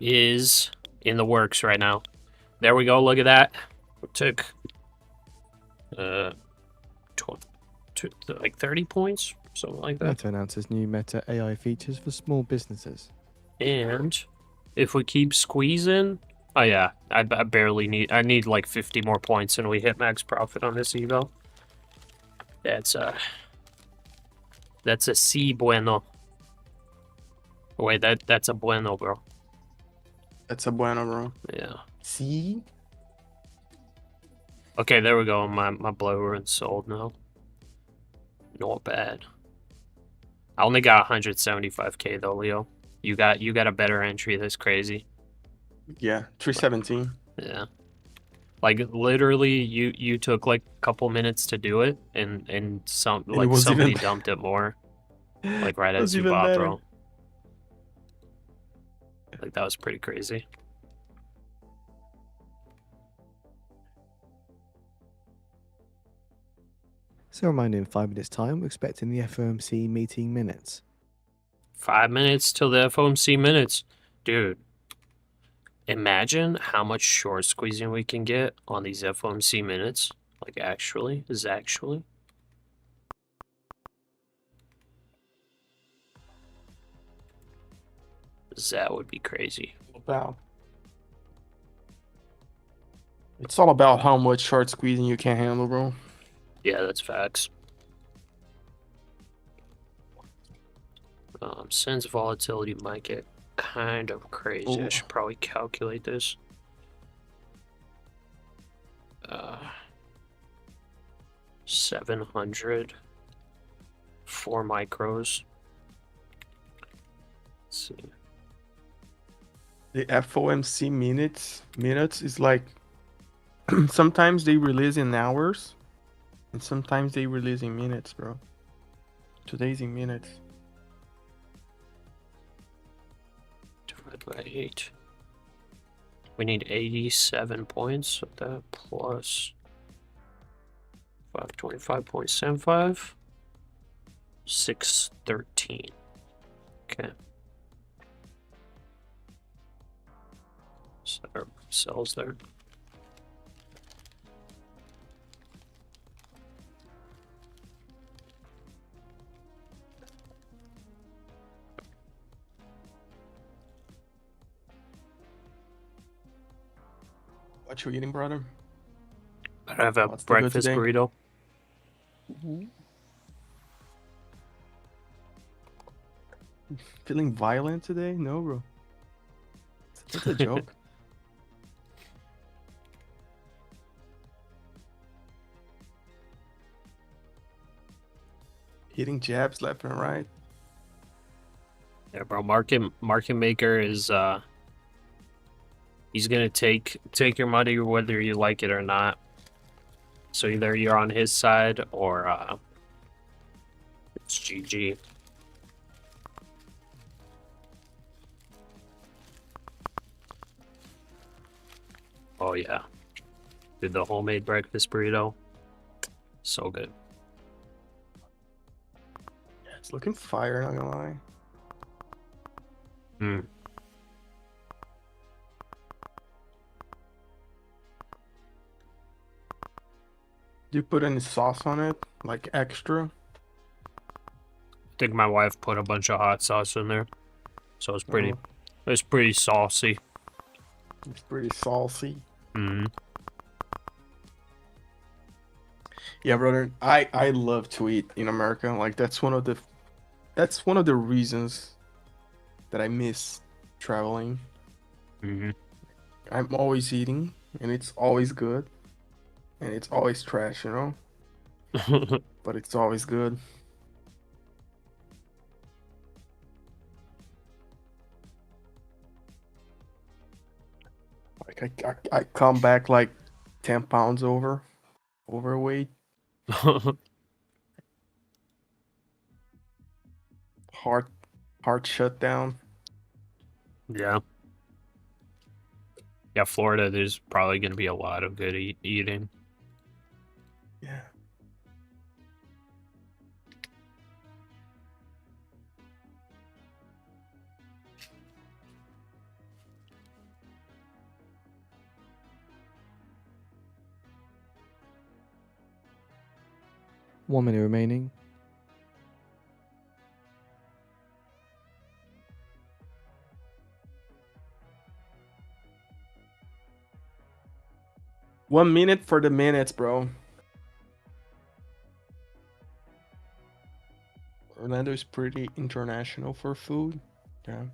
is in the works right now. There we go. Look at that. It took like 30 points, something like that. Meta announces new Meta AI features for small businesses. And if we keep squeezing, oh yeah, I barely need. I need like 50 more points, and we hit max profit on this evo. That's a C bueno. Wait, that's a bueno, bro. That's a bueno, bro. Yeah. See? Okay, there we go. My blower is sold now. Not bad. I only got 175k though, Leo. You got a better entry. That's crazy. Yeah, 317. Yeah. Like literally, you took like a couple minutes to do it, and it somebody was even dumped it more, like right was as you even bought, better. bro. Like that was pretty crazy. So, a reminder in 5 minutes' time, we're expecting the FOMC meeting minutes. 5 minutes till the FOMC minutes, dude. Imagine how much short squeezing we can get on these FOMC minutes. Like actually. That would be crazy. About. It's all about how much short squeezing you can handle, bro. Yeah, that's facts. Since volatility might get kind of crazy, I Ooh. should probably calculate this. 700 4 micros. Let's see. The FOMC minutes is like sometimes they release in hours and sometimes they release in minutes, bro. Today's in minutes. Divided by 8. We need 87 points of that plus 525.75. 613. Okay. So there are cells there. What you eating, brother? I have a What's the good breakfast today? burrito. Feeling violent today? No, bro. It's a joke. Hitting jabs left and right. Yeah, bro. Market maker is he's gonna take your money whether you like it or not. So either you're on his side or it's GG. Oh yeah. Did the homemade breakfast burrito. So good. It's looking fire, not gonna lie. Mm. Do you put any sauce on it? Like extra? I think my wife put a bunch of hot sauce in there. So it's pretty Oh, it's pretty saucy. it's pretty saucy. Mm. Yeah, brother. I love to eat in America. Like that's one of the reasons that I miss traveling. Hmm. I'm always eating and it's always good. And it's always trash, you know? But it's always good. Like I come back like 10 pounds overweight. Heart shut down. Yeah. Yeah, Florida, there's probably going to be a lot of good eating. Yeah. 1 minute remaining. One minute for the minutes, bro. Orlando is pretty international for food. Yeah.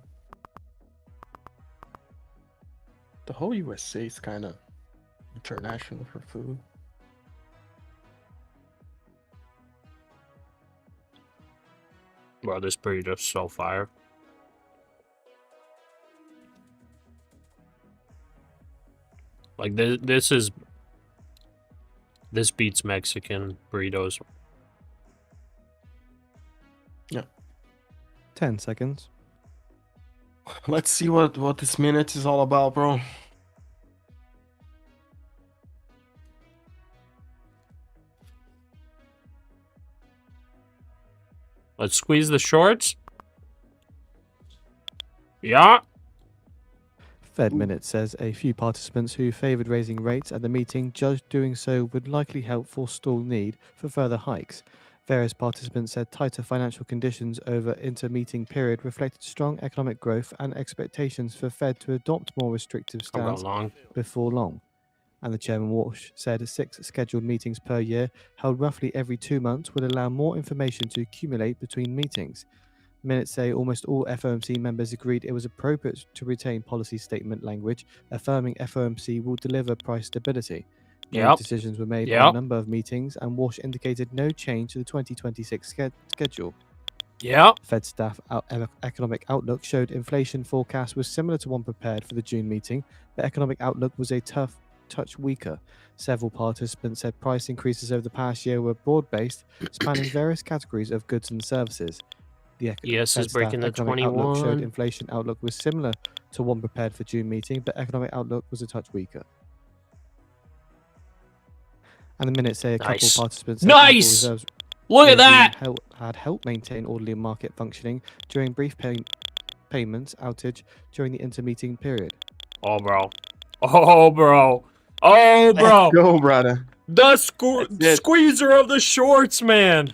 The whole USA is kind of international for food. Bro, this burrito's so fire. Like this beats Mexican burritos. 10 seconds. Let's see what this minute is all about, bro. Let's squeeze the shorts. Yeah. Fed Minute says a few participants who favoured raising rates at the meeting judged doing so would likely help forestall need for further hikes. Various participants said tighter financial conditions over inter-meeting period reflected strong economic growth and expectations for Fed to adopt more restrictive I'm going stance long. before long. And the Chairman Walsh said 6 scheduled meetings per year, held roughly every 2 months, would allow more information to accumulate between meetings. Minutes say almost all FOMC members agreed it was appropriate to retain policy statement language, affirming FOMC will deliver price stability. No Yep. decisions were made Yep. on a number of meetings, and Walsh indicated no change to the 2026 schedule. Yeah. Fed staff economic outlook showed inflation forecast was similar to one prepared for the June meeting, but economic outlook was a touch weaker. Several participants said price increases over the past year were broad-based, spanning various categories of goods and services. The ES Fed is breaking staff the economic outlook showed 21. inflation outlook was similar to one prepared for June meeting, but economic outlook was a touch weaker. And the minutes say a couple Nice. participants said ample Nice! reserves Look at regime that! had helped maintain orderly market functioning during brief payments outage during the intermeeting period. Oh, bro. Oh, bro. Oh, bro. Let's go, brother. The That's it. squeezer of the shorts, man.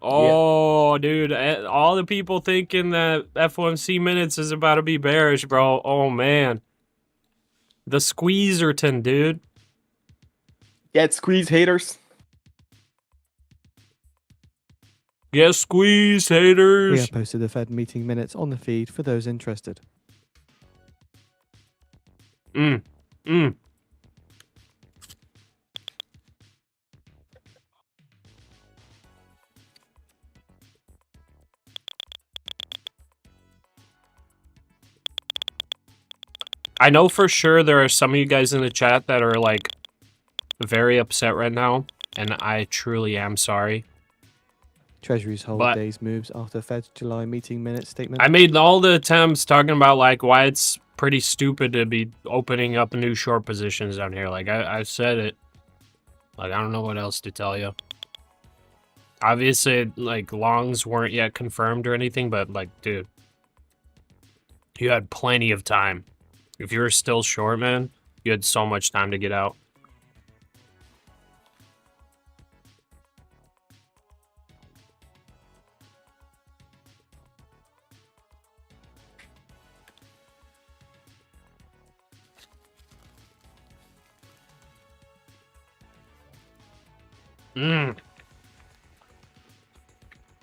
Oh, dude. All the people thinking that FOMC minutes is about to be bearish, bro. Oh, man. The squeezerton, dude. Get squeeze, haters. Get squeezed, We haters. have posted the Fed meeting minutes on the feed for those interested. I know for sure there are some of you guys in the chat that are, like, very upset right now, and I truly am sorry. Treasuries hold But- days moves after Fed's July meeting minutes statement. I made all the attempts talking about, like, why it's pretty stupid to be opening up new short positions down here. Like, I said it. Like, I don't know what else to tell you. Obviously, like, longs weren't yet confirmed or anything, but, like, dude, you had plenty of time. If you were still short, man, you had so much time to get out.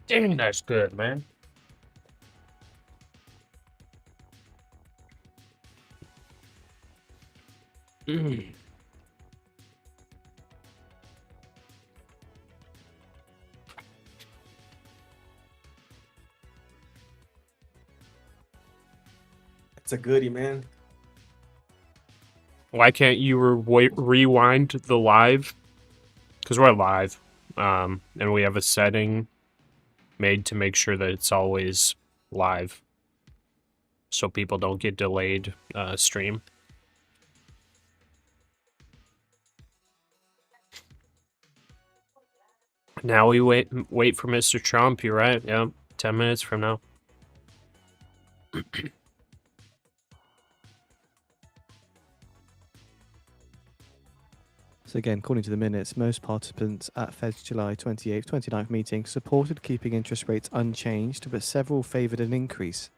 Dang, that's good, man. It's a goodie, man. Why can't you rewind the live? Because we're live. And we have a setting made to make sure that it's always live. So people don't get delayed stream. Now we wait for Mr. Trump, you're right. Yeah, 10 minutes from now. So again, according to the minutes, most participants at Fed's July 28th, 29th meeting supported keeping interest rates unchanged, but several favoured an increase.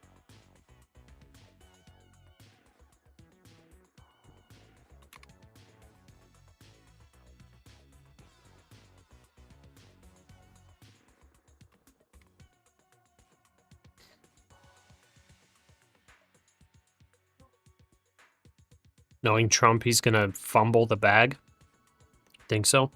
Knowing Trump, he's gonna fumble the bag. Think so?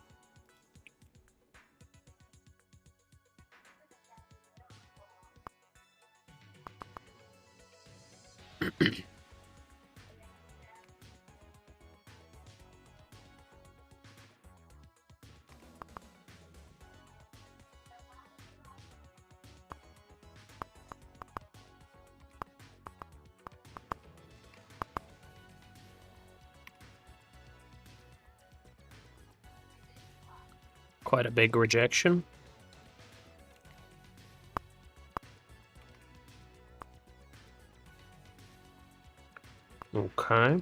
Quite a big rejection. Okay.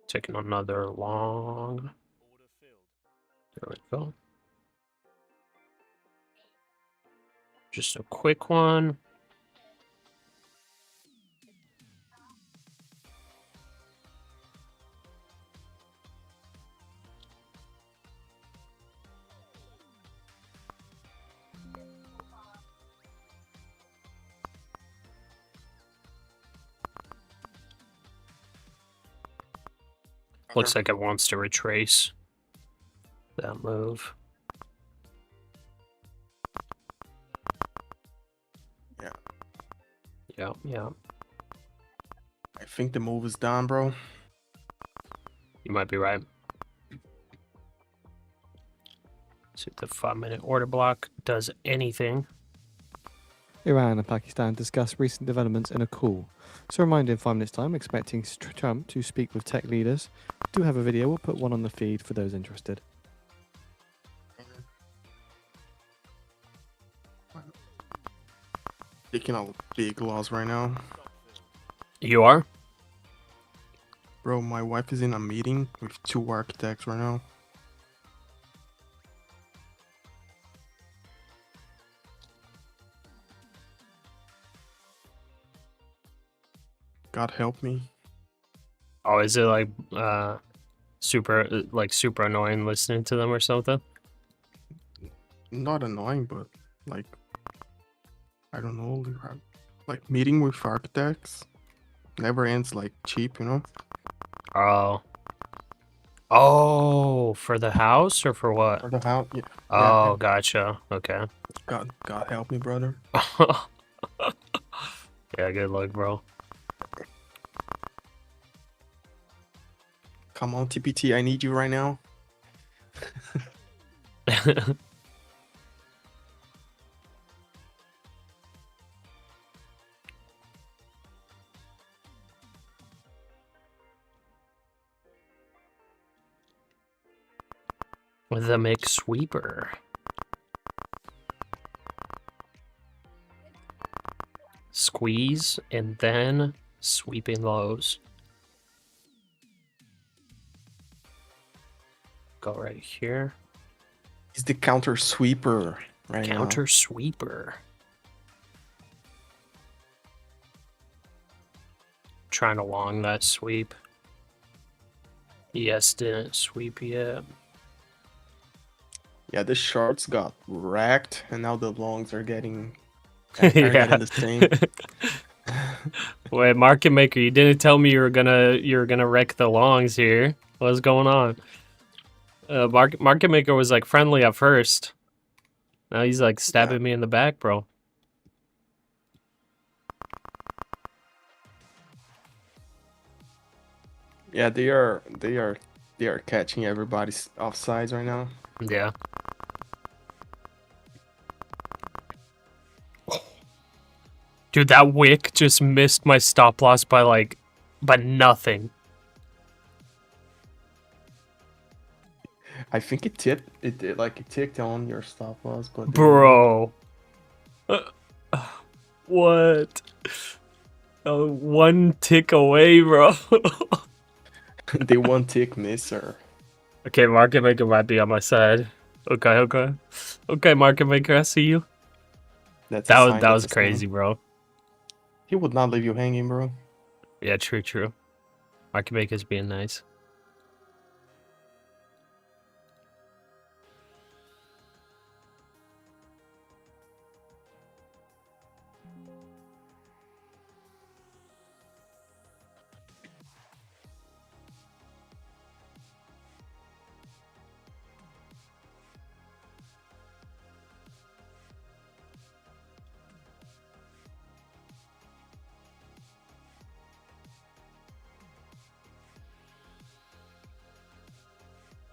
Taking another long. Order filled. There we go. Just a quick one. Looks like it wants to retrace that move. Yeah. Yeah, yeah. I think the move is done, bro. You might be right. See if the 5-minute order block does anything. Iran and Pakistan discuss recent developments in a call. So a reminder in 5 minutes time, expecting Trump to speak with tech leaders. Do have a video, we'll put one on the feed for those interested. Taking a big loss right now. You are? Bro, my wife is in a meeting with 2 architects right now. God help me. Oh, is it like super annoying listening to them or something? Not annoying, but like, I don't know, like meeting with architects never ends like cheap, you know? Oh. Oh, for the house or for what? For the house, yeah. Oh, Yeah. gotcha. Okay. God help me, brother. Yeah, good luck, bro. Come on, TPT, I need you right now. The mix sweeper. Squeeze and then sweeping lows. Go right here. He's the counter sweeper right now. Counter sweeper. Trying to long that sweep. Yes, didn't sweep yet. Yeah, the shorts got wrecked, and now the longs are getting, Yeah. getting the same. Wait, market maker, you didn't tell me you were gonna wreck the longs here. What's going on? Market maker was like friendly at first. Now he's like stabbing me in the back, bro. Yeah, they are catching everybody's offsides right now. Yeah. Dude, that wick just missed my stop loss by nothing. I think it ticked on your stop loss, but Bro. What? One tick away, bro. They one tick misser. Okay, market maker might be on my side. Okay, market maker, I see you. That's That a was sign. that That's was a sign. crazy, bro. He would not leave you hanging, bro. Yeah, true. Market maker's being nice.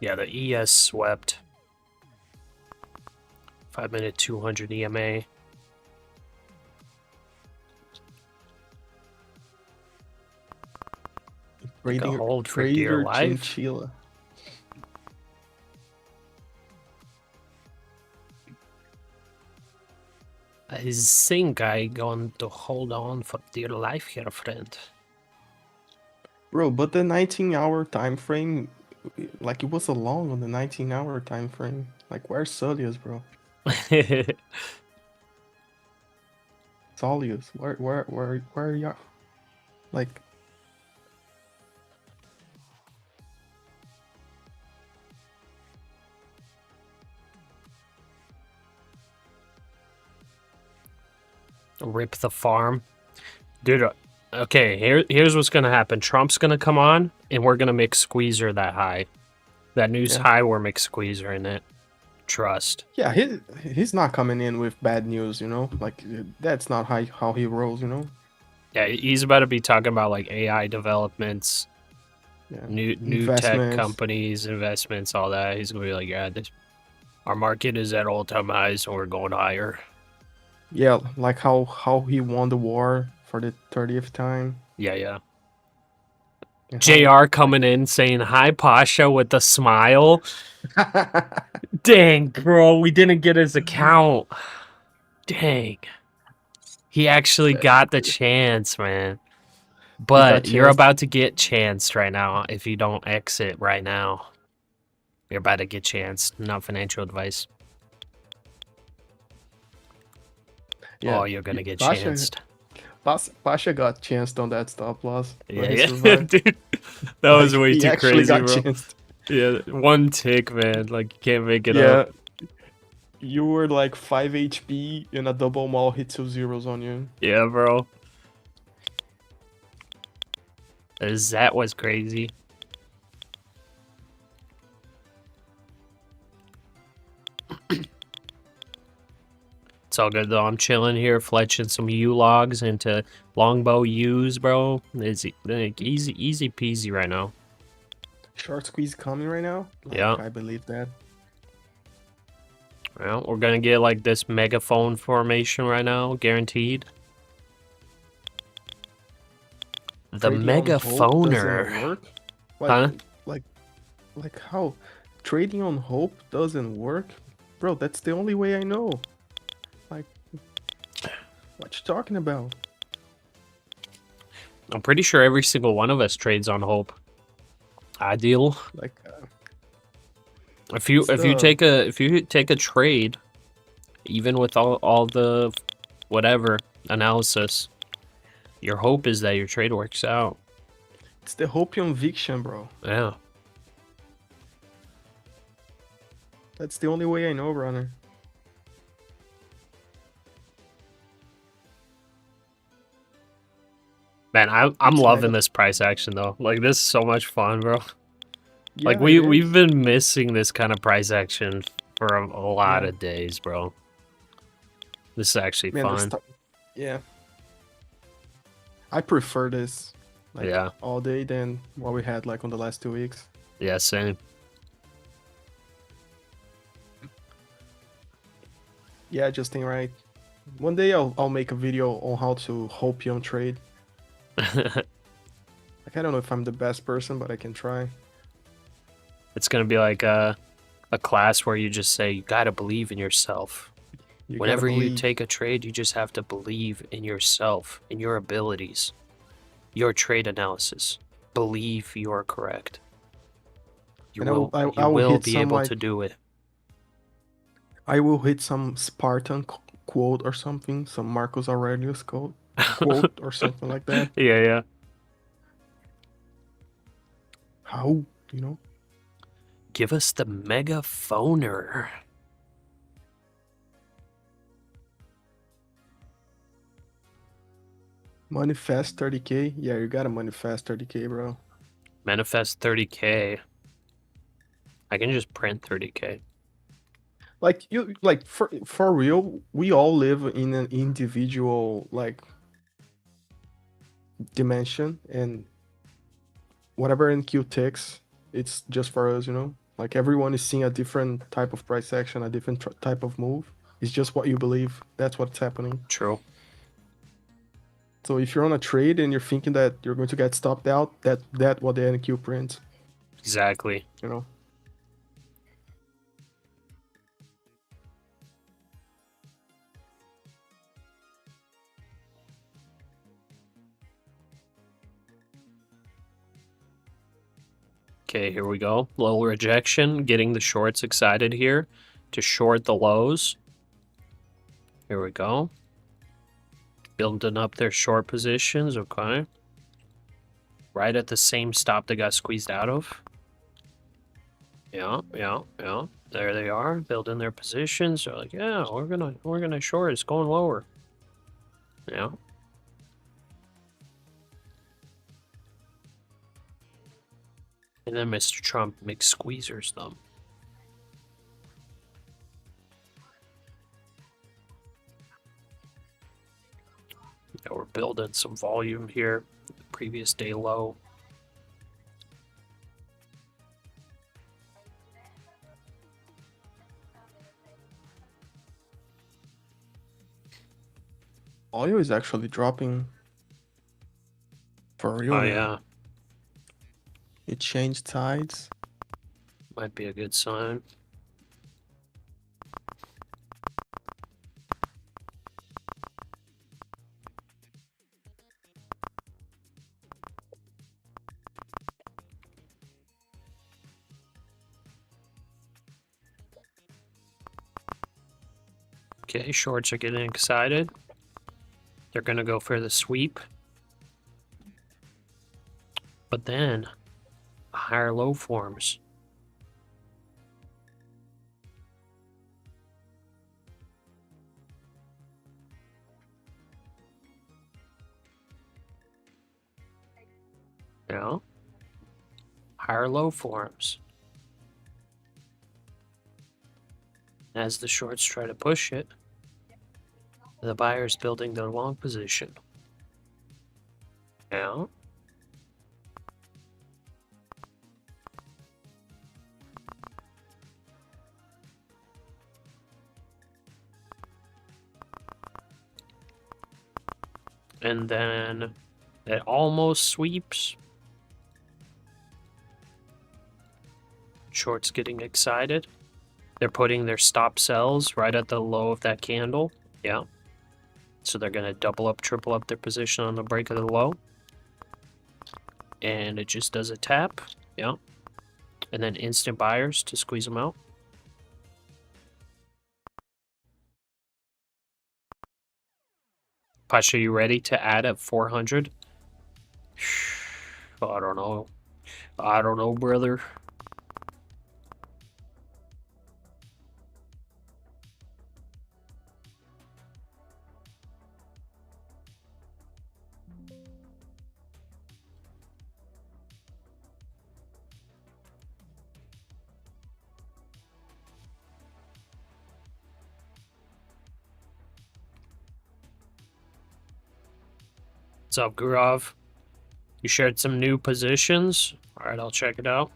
Yeah, the ES swept. 5-minute 200 EMA. Like a hold for dear Raider life. Chinchilla. I think I going to hold on for dear life here, friend. Bro, but the 19-hour time frame, like it was a long on the 19-hour time frame. Like where's Solius, bro? Solius, where are y'all? Like Rip the farm. Dude, okay, here's what's gonna happen. Trump's gonna come on, and we're gonna make Squeezer that high. That news Yeah. high, we're make Squeezer in it. Trust. yeah, he's not coming in with bad news, you know? Like that's not how he rolls, you know? Yeah, he's about to be talking about like AI developments, Yeah. new tech Investments. companies, investments, all that. He's gonna be like, yeah, our market is at all-time highs, and we're going higher. Yeah, like how he won the war for the 30th time. Yeah. and JR coming in saying hi, Pasha, with a smile. Dang, bro, we didn't get his account. Dang. He actually got the chance, man. But you're chanced. about to get chanced right now if you don't exit right now. You're about to get chanced. Not financial advice. Yeah, Oh, you're gonna get Pasha- chanced. Pasha got chanced on that stop loss. but Yeah, he yeah. survived. Dude, that was Like, way he too actually crazy, got bro. chanced. Yeah, one tick, man. Like, you can't make it up. You were like 5 HP and a double maul hit 2 zeros on you. Yeah, bro. That was crazy. It's all good though. I'm chilling here, fletching some U logs into longbow U's, bro. It's like, easy peasy right now. Short squeeze coming right now? Like, Yeah. I believe that. Well, we're gonna get like this megaphone formation right now, guaranteed. The Trading on hope megaphoner. doesn't work? Huh? Like how? Trading on hope doesn't work? Bro, that's the only way I know. Like, what you talking about? I'm pretty sure every single one of us trades on hope. Ideal. Like, If you take a trade, even with all the whatever analysis, your hope is that your trade works out. it's the hopium viction, bro. Yeah. That's the only way I know, runner. Man, I'm It's loving mega- this price action though. Like this is so much fun, bro. Like Yeah, it is. we've been missing this kind of price action for a lot Yeah. of days, bro. This is actually Man, fun. yeah. I prefer this like Yeah. all day than what we had like on the last 2 weeks. Yeah, same. Yeah, Justin, right. One day I'll make a video on how to hopium trade. Like, I don't know if I'm the best person, but I can try. It's gonna be like a class where you just say you gotta believe in yourself. You gotta Whenever you believe. take a trade, you just have to believe in yourself, in your abilities, your trade analysis. believe you are correct. You And I will- will, I- you I will will hit be some, able like- to do it. I will hit some Spartan quote or something, some Marcus Aurelius quote or something like that. Yeah. How, you know? Give us the megaphoner. Manifest 30K? Yeah, you gotta manifest 30K, bro. Manifest 30K. I can just print 30K. Like you, like for real, we all live in an individual like dimension, and whatever NQ ticks, it's just for us, you know. Like everyone is seeing a different type of price action, a different type of move. It's just what you believe. That's what's happening. True. So if you're on a trade and you're thinking that you're going to get stopped out, that what the NQ prints, Exactly. you know. Okay, here we go. Little rejection, getting the shorts excited here to short the lows. Here we go. Building up their short positions, okay. Right at the same stop they got squeezed out of. Yeah. There they are, building their positions. They're like, yeah, we're gonna short. It's going lower. Yeah. And then Mr. Trump makes squeezers them. Yeah, we're building some volume here. Previous day low. Oil is actually dropping. For real. Oh now. yeah, It changed sides. might be a good sign. Okay, shorts are getting excited. They're gonna go for the sweep. But then a higher low forms. Yeah. Higher low forms. As the shorts try to push it, the buyer's building their long position. Yeah. And then it almost sweeps. Shorts getting excited. They're putting their stop sells right at the low of that candle. Yeah. So they're going to double up, triple up their position on the break of the low. And it just does a tap. Yeah. And then instant buyers to squeeze them out. Pasha, you ready to add at 400? I don't know. I don't know, brother. What's up, Gurav? You shared some new positions. All right, I'll check it out.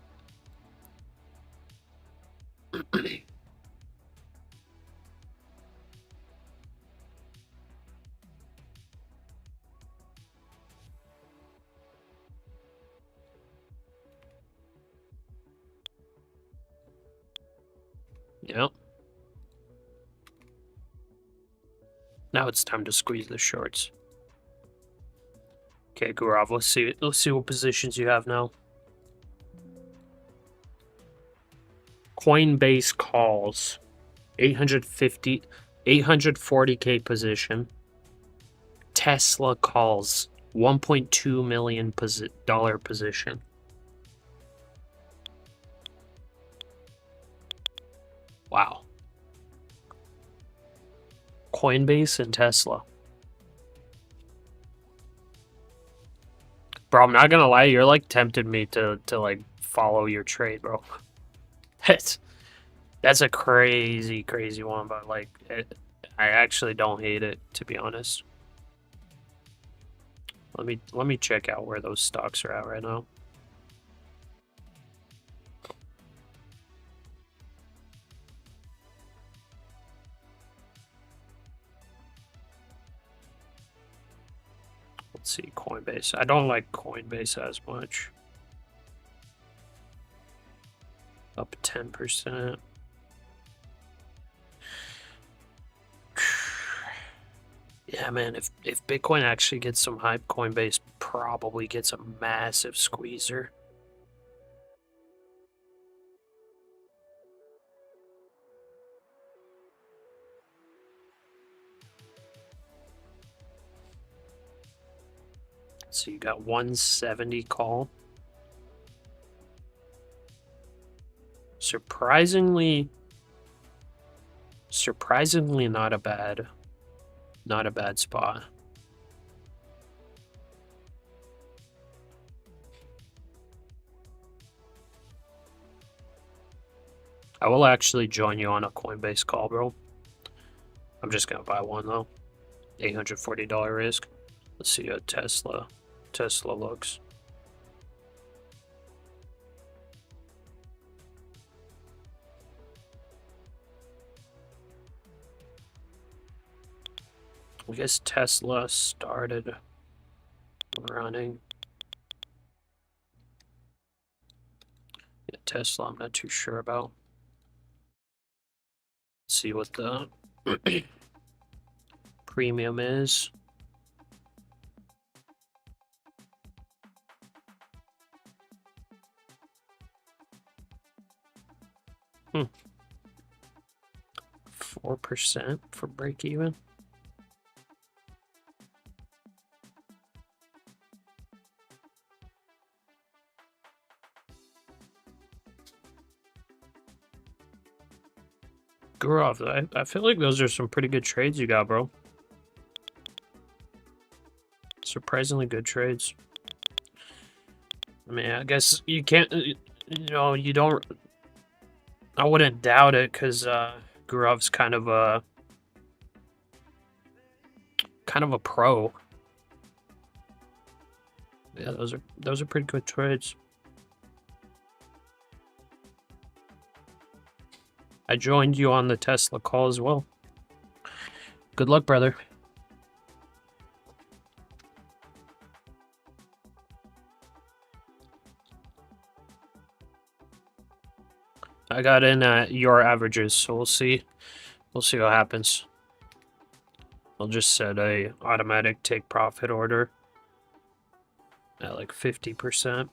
Yep. Now it's time to squeeze the shorts. Okay, Gaurav, let's see what positions you have now. Coinbase calls 840k position. Tesla calls 1.2 million dollar position. Wow. Coinbase and Tesla. Bro, I'm not gonna lie, you're like tempted me to like follow your trade, bro. That's a crazy one, but like I actually don't hate it, to be honest. Let me check out where those stocks are at right now. Let's see, Coinbase. I don't like Coinbase as much. Up 10%. Yeah, man, if Bitcoin actually gets some hype, Coinbase probably gets a massive squeezer. So you got 170 call. Surprisingly not a bad spot. I will actually join you on a Coinbase call, bro. I'm just gonna buy one though. $840 risk. Let's see how Tesla looks. I guess Tesla started running. Yeah, Tesla, I'm not too sure about. Let's see what the premium is. Hmm. 4% for break even. Gaurav, I feel like those are some pretty good trades you got, bro. Surprisingly good trades. I mean, I guess you can't, you know, you don't, I wouldn't doubt it because Gaurav's kind of a pro. Yeah, those are pretty good trades. I joined you on the Tesla call as well. Good luck, brother. I got in at your averages, so we'll see. We'll see what happens. I'll just set a automatic take profit order at like 50%.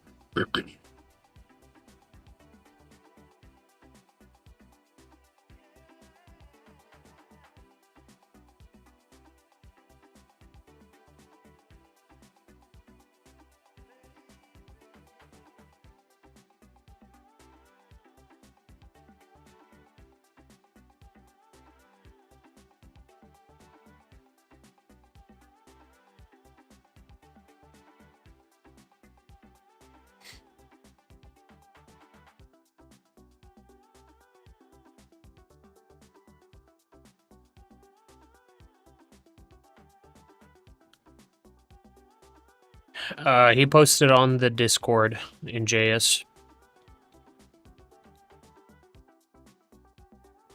He posted on the Discord in JS.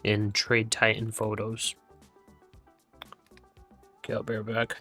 In Trade Titan photos. Okay, I'll be right back.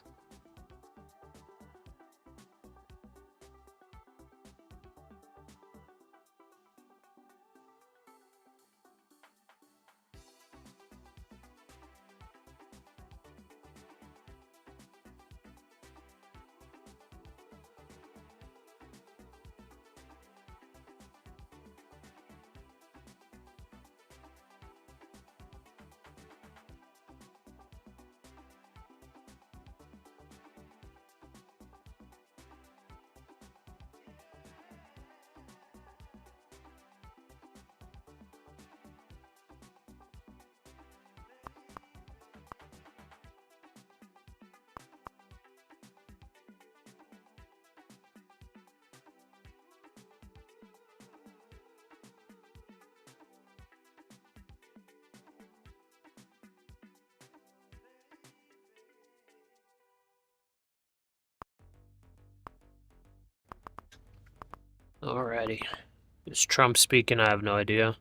Alrighty. Is Trump speaking? I have no idea.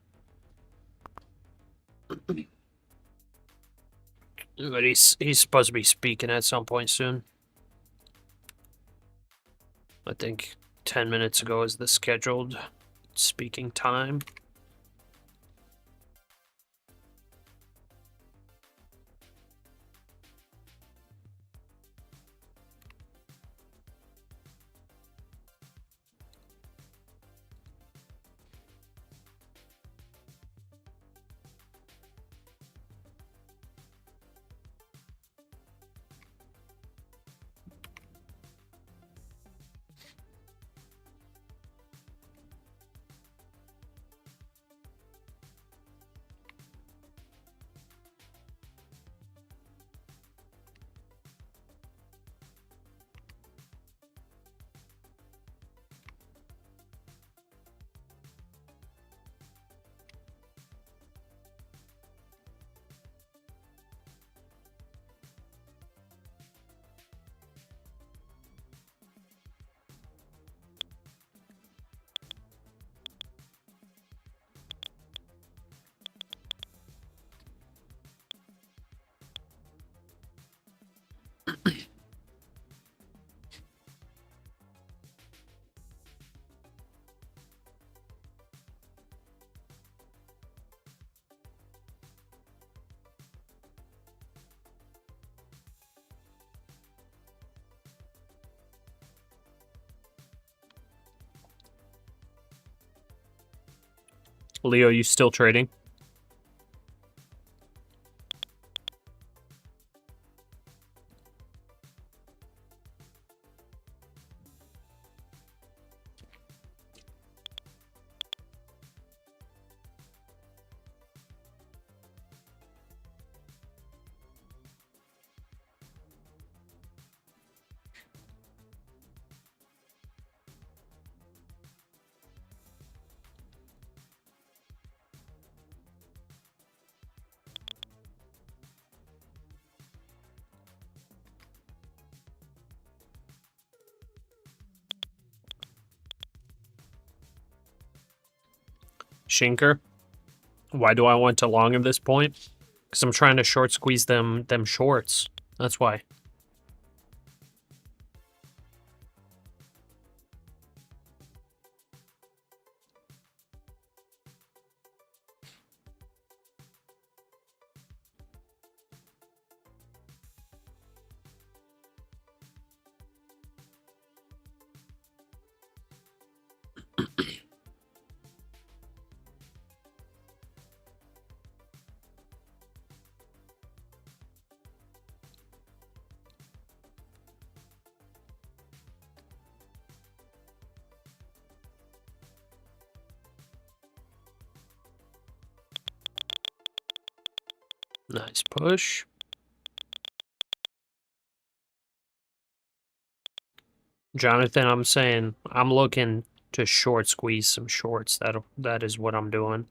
But he's supposed to be speaking at some point soon. I think 10 minutes ago is the scheduled speaking time. Leo, you still trading? Shinker? Why do I want to long at this point? Because I'm trying to short squeeze them shorts. That's why. Nice push. Jonathan, I'm saying I'm looking to short squeeze some shorts. That is what I'm doing.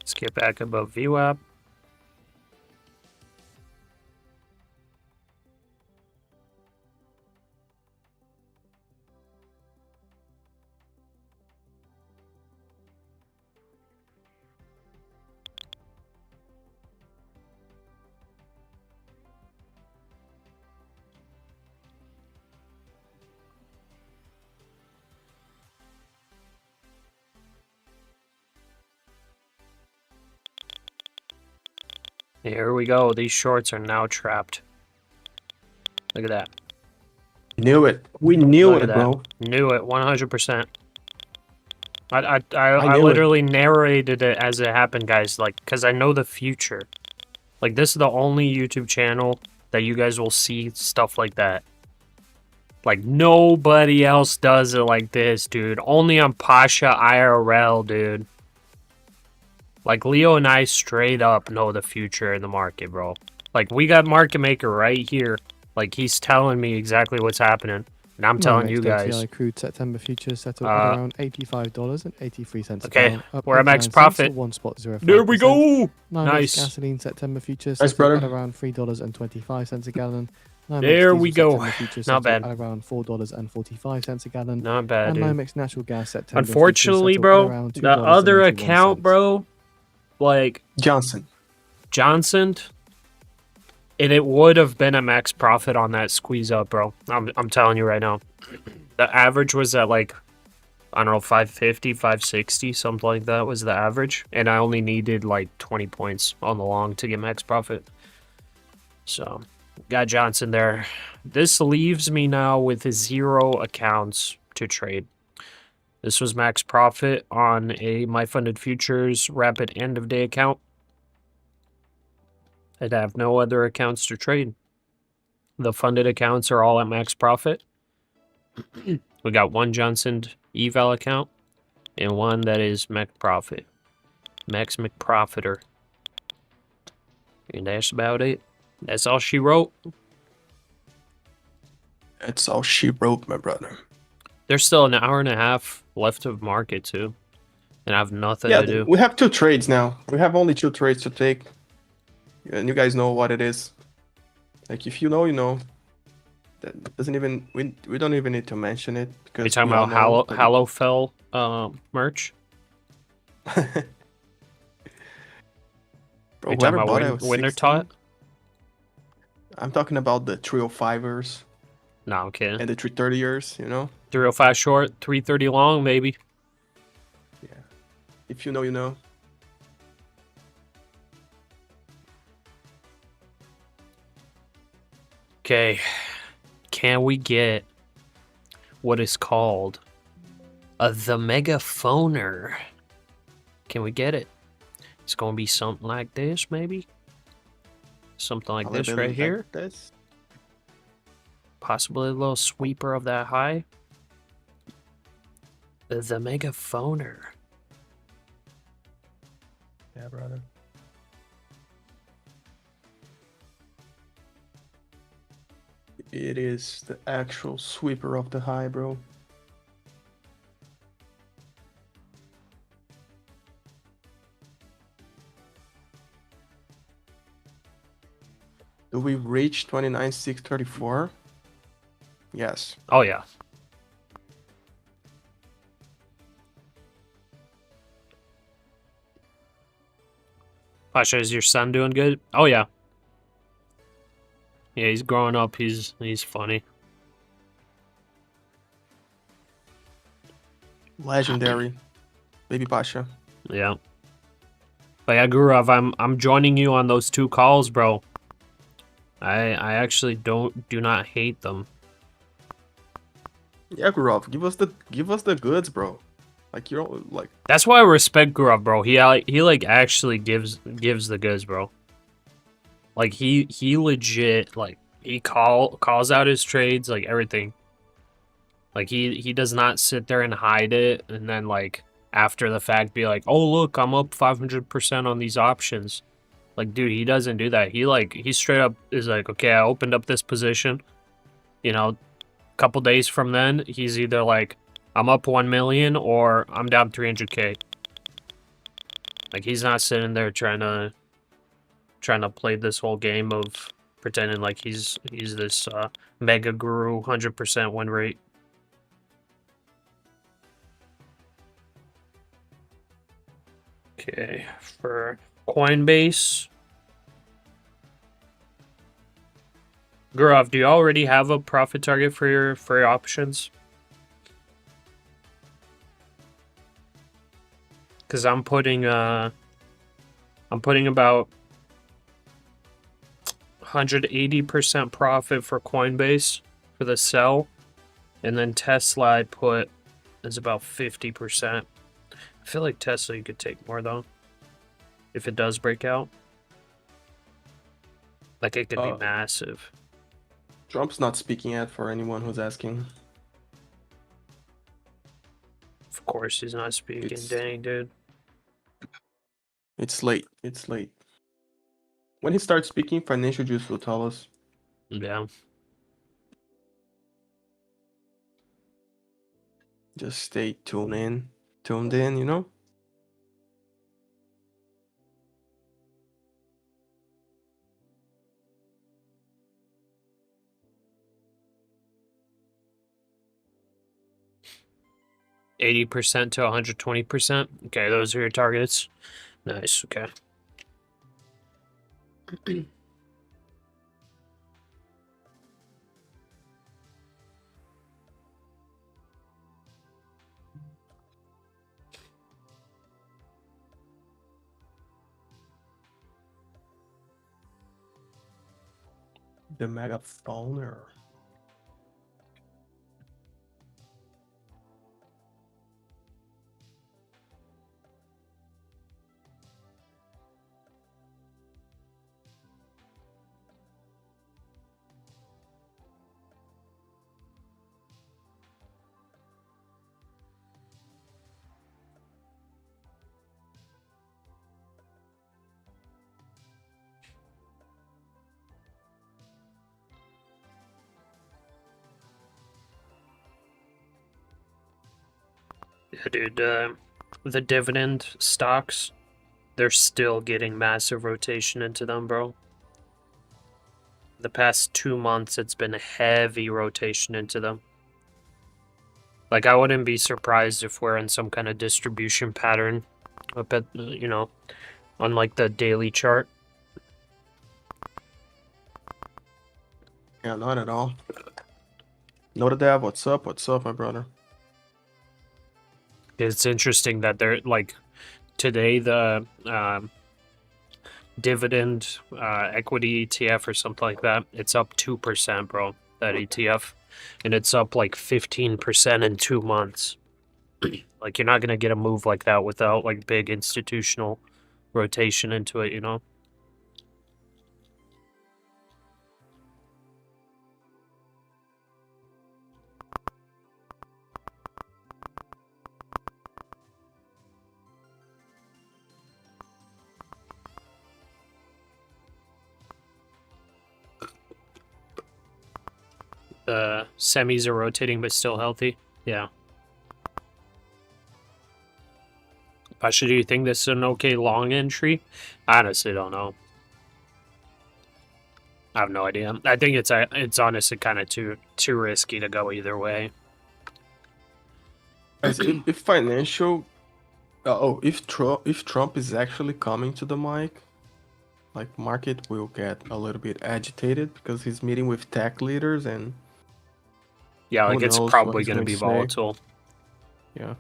Let's get back above VWAP. Here we go. These shorts are now trapped. Look at that. Knew it. We knew Look it, at that. bro. Knew it 100%. I knew it. literally narrated it as it happened, guys. Like, because I know the future. Like, this is the only YouTube channel that you guys will see stuff like that. Like, nobody else does it like this, dude. Only on Pasha IRL, dude. Like, Leo and I straight up know the future in the market, bro. Like, we got Market Maker right here. Like, he's telling me exactly what's happening. And I'm telling you guys. WTI crude September futures settled at around $85.83 okay, a barrel. Up we're at max 89 cents profit. or 1.05%. There we go! NYMEX Nice. gasoline September futures Nice, settled at brother. around $3.25 a gallon. NYMEX There diesel we go. September futures Not settled bad. at around $4.45 a gallon. Not bad, And dude. NYMEX natural gas September futures Unfortunately, settled bro, at around the other account, $2.81. bro, like, Johnson. Johnson, and it would have been a max profit on that squeeze up, bro. I'm telling you right now. The average was at like, I don't know, 550, 560, something like that was the average. And I only needed like 20 points on the long to get max profit. So, got Johnson there. This leaves me now with 0 accounts to trade. This was max profit on a My Funded Futures rapid end of day account. I'd have no other accounts to trade. The funded accounts are all at max profit. We got one Johnson eval account and one that is max profit. Max McProfiter. And that's about it. That's all she wrote. That's all she wrote, my brother. There's still an hour and a half left of market too. And I have nothing Yeah, to do. we have 2 trades now. We have only 2 trades to take. And you guys know what it is. Like, if you know, you know. That doesn't even... We don't even need to mention it. Because Are you talking we all about know, Hallowfell merch? Bro, Are you talking whoever about bought it was Winter 16. Tot? I'm talking about the 305ers No, I'm kidding. and the 330ers, you know? 305 short, 330 long, maybe. Yeah. If you know, you know. Okay. Can we get what is called the megaphoner? Can we get it? It's going to be something like this, maybe? Something like A this little bit right like here. This. Possibly a little sweeper of that high. The megaphoner. Yeah, brother. It is the actual sweeper of the high, bro. Do we reach 29,634? Yes. Oh, yeah. Pasha, is your son doing good? Oh, yeah. Yeah, he's growing up. He's funny. Legendary. Baby Pasha. Yeah. But yeah, Gurav, I'm joining you on those 2 calls, bro. I actually do not hate them. Yeah, Gurov, give us the goods, bro. Like, you don't like. That's why I respect Gurav, bro. He like actually gives the goods, bro. Like he legit like he calls out his trades, like everything. Like he does not sit there and hide it and then like after the fact be like, "Oh, look, I'm up 500% on these options." Like, dude, he doesn't do that. He straight up is like, "Okay, I opened up this position." You know, a couple days from then, he's either like, "I'm up 1 million" or "I'm down 300K." Like he's not sitting there trying to play this whole game of pretending like he's this mega guru 100% win rate. Okay, for Coinbase. Gurav, do you already have a profit target for your options? Because I'm putting about 180% profit for Coinbase for the sell. And then Tesla I put is about 50%. I feel like Tesla you could take more though. If it does break out. Like it could be massive. Trump's not speaking yet for anyone who's asking. Of course he's not speaking. Dang, dude. It's late. It's late. When he starts speaking, Financial Juice will tell us. Yeah. Just stay tuned in, you know? %80 to 120%. Okay, those are your targets. Nice, okay. The megaphoner. Yeah, dude, the dividend stocks, they're still getting massive rotation into them, bro. The past 2 months, it's been heavy rotation into them. Like, I wouldn't be surprised if we're in some kind of distribution pattern up at, you know, on like the daily chart. Yeah, not at all. Noted Dev, what's up? What's up, my brother? It's interesting that they're like today the dividend equity ETF or something like that. It's up 2%, bro. That ETF, and it's up like 15% in 2 months. Like you're not gonna get a move like that without like big institutional rotation into it, you know. The semis are rotating but still healthy. Yeah. Pasha, do you think this is an okay long entry? I honestly don't know. I have no idea. I think it's honestly kind of too risky to go either way. Guys, if financial, if Trump is actually coming to the mic, like market will get a little bit agitated because he's meeting with tech leaders and yeah, like who it's knows what probably he's going to going be to say. volatile. Yeah.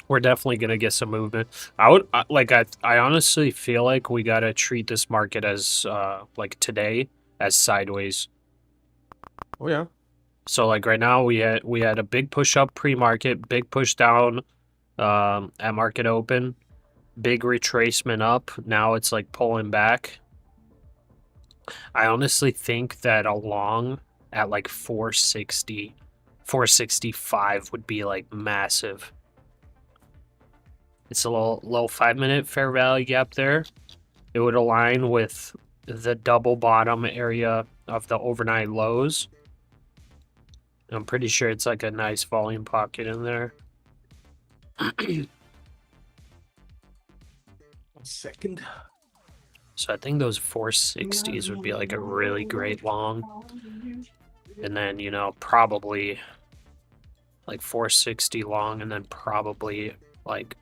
We're definitely going to get some movement. I honestly feel like we got to treat this market as like today as sideways. Oh yeah. So like right now we had a big push up pre-market, big push down at market open, big retracement up. Now it's like pulling back. I honestly think that a long at like 460, 465 would be like massive. It's a low 5-minute fair value gap there. It would align with the double bottom area of the overnight lows. I'm pretty sure it's like a nice volume pocket in there. 1 second. So I think those 460s would be like a really great long. And then, you know, probably like 460 long and then probably like,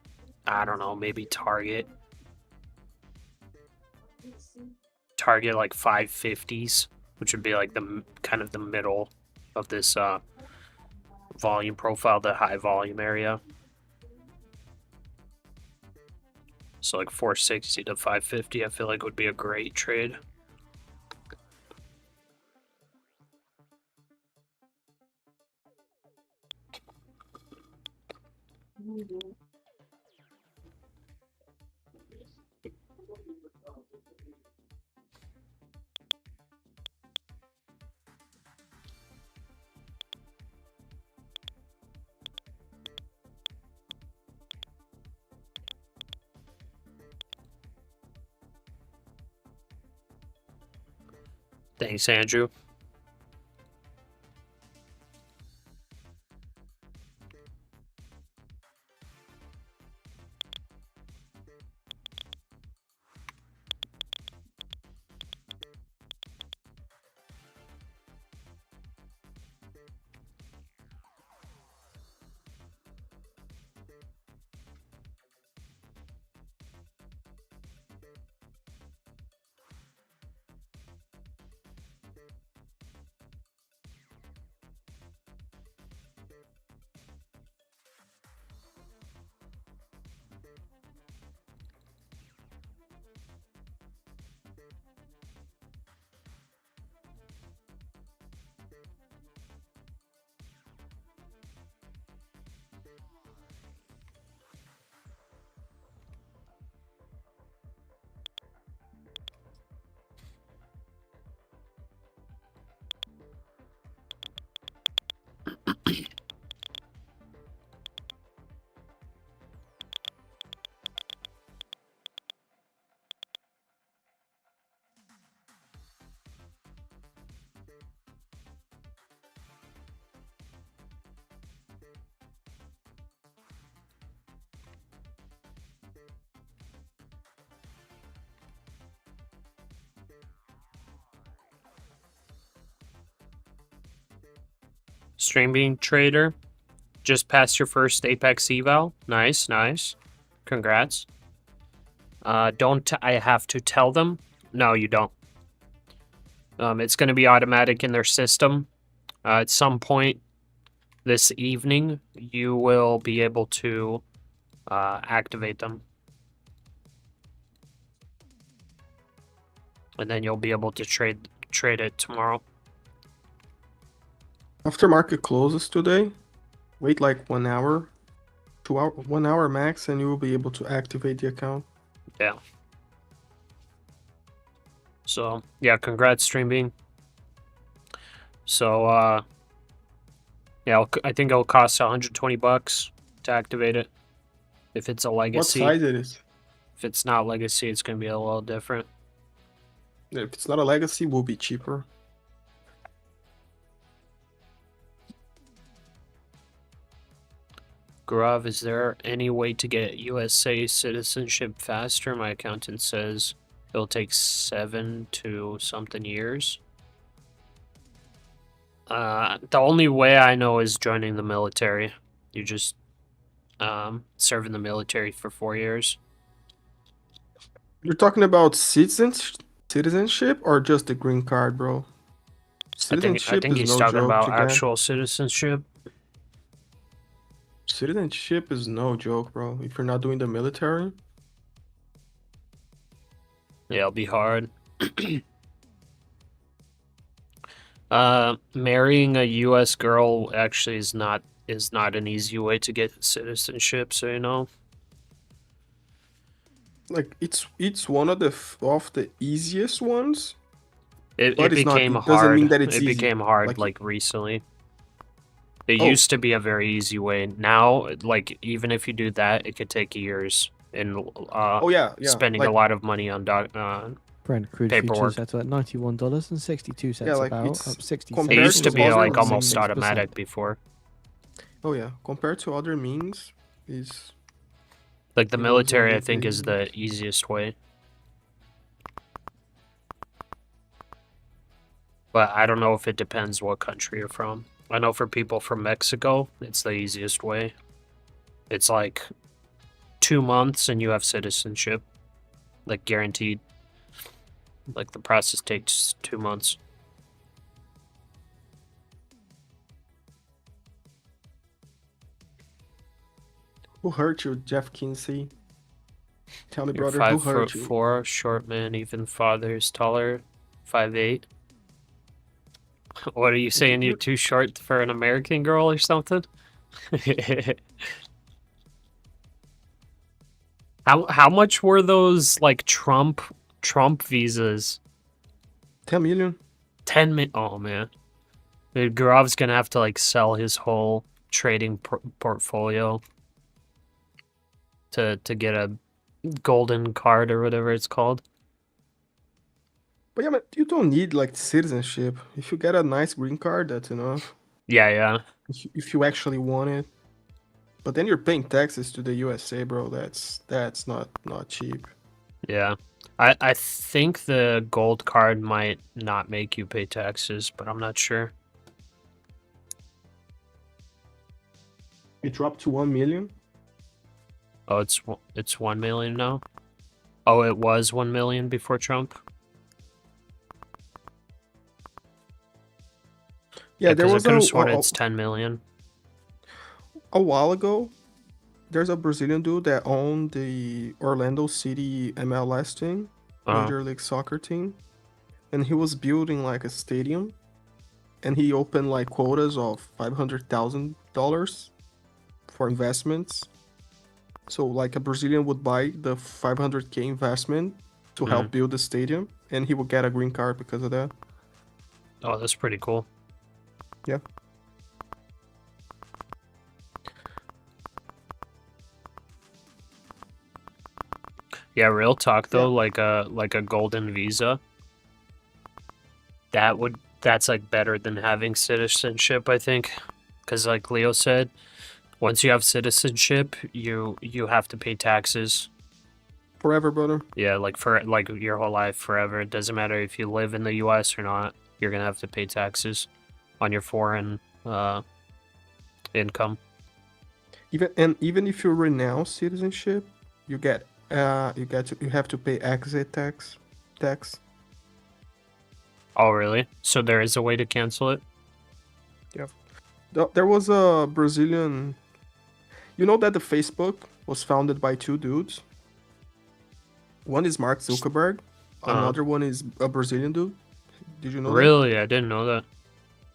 I don't know, maybe target like 550s, which would be like the kind of the middle of this volume profile, the high volume area. So like 460 to 550, I feel like would be a great trade. Thanks, Andrew. Streaming trader, just passed your first Apex eval. Nice, nice. Congrats. Don't I have to tell them? No, you don't. It's going to be automatic in their system. At some point this evening, you will be able to activate them. And then you'll be able to trade it tomorrow. After market closes today, wait like 1 hour, 2 hour, 1 hour max, and you will be able to activate the account. Yeah. So yeah, congrats, Streambean. So yeah, I think it'll cost $120 to activate it. If it's a legacy. What size it is? If it's not legacy, it's gonna be a little different. If it's not a legacy, it will be cheaper. Grav, is there any way to get USA citizenship faster? My accountant says it'll take 7 to something years. The only way I know is joining the military. You just serve in the military for 4 years. You're talking about citizenship or just the green card, bro? I think he's no talking joke about to get. actual citizenship. Citizenship is no joke, bro. If you're not doing the military. Yeah, it'll be hard. Marrying a U.S. girl actually is not an easy way to get citizenship, so you know. Like it's one of the easiest ones. It But it's not- became it doesn't hard. mean that it's it easy. became hard Like- recently. It Oh. used to be a very easy way. Now, like even if you do that, it could take years and Oh yeah. spending like, a lot of money on Brent crude Paperwork. futures at $91.62 Yeah, like, about, it's up 60 It compared cents. used to to be other like means, almost 6%. automatic before. Oh yeah. Compared to other means, is Like the It was military, only I think, is the- the easiest way. But I don't know if it depends what country you're from. I know for people from Mexico, it's the easiest way. It's like 2 months and you have citizenship. Like guaranteed. Like the process takes 2 months. who hurt you, Jeff Kinsey? Tell me, You're brother, who hurt you? 5'4", short man, even father's taller, 5'8". What are you saying? You're too short for an American girl or something? How much were those like Trump visas? 10 million. 10 million. Oh man, dude, Gaurav's gonna have to like sell his whole trading portfolio to get a golden card or whatever it's called. But yeah, man, you don't need like citizenship. If you get a nice green card, that's enough. Yeah. If you actually want it. But then you're paying taxes to the USA, bro. That's not cheap. Yeah. I think the gold card might not make you pay taxes, but I'm not sure. It dropped to 1 million. Oh, it's 1 million now. Oh, it was 1 million before Trump. Yeah, there 'cause was I could have sworn it's 10 million. a while ago. There's a Brazilian dude that owned the Orlando City MLS team, Major League Soccer team, and he was building like a stadium, and he opened like quotas of $500,000 for investments. So like a Brazilian would buy the 500K investment to help build the stadium, and he would get a green card because of that. Oh, that's pretty cool. Yeah. Yeah, real talk though, like a golden visa. That's like better than having citizenship, I think. Cuz like Leo said, once you have citizenship, you have to pay taxes. Forever, brother. Yeah, like for like your whole life forever. It doesn't matter if you live in the US or not. You're going to have to pay taxes on your foreign income. Even if you renounce citizenship, you have to pay exit tax. Oh, really? So there is a way to cancel it? Yeah. There was a Brazilian. You know that the Facebook was founded by two dudes. One is Mark Zuckerberg. Another one is a Brazilian dude. Did you know that? Really? I didn't know that.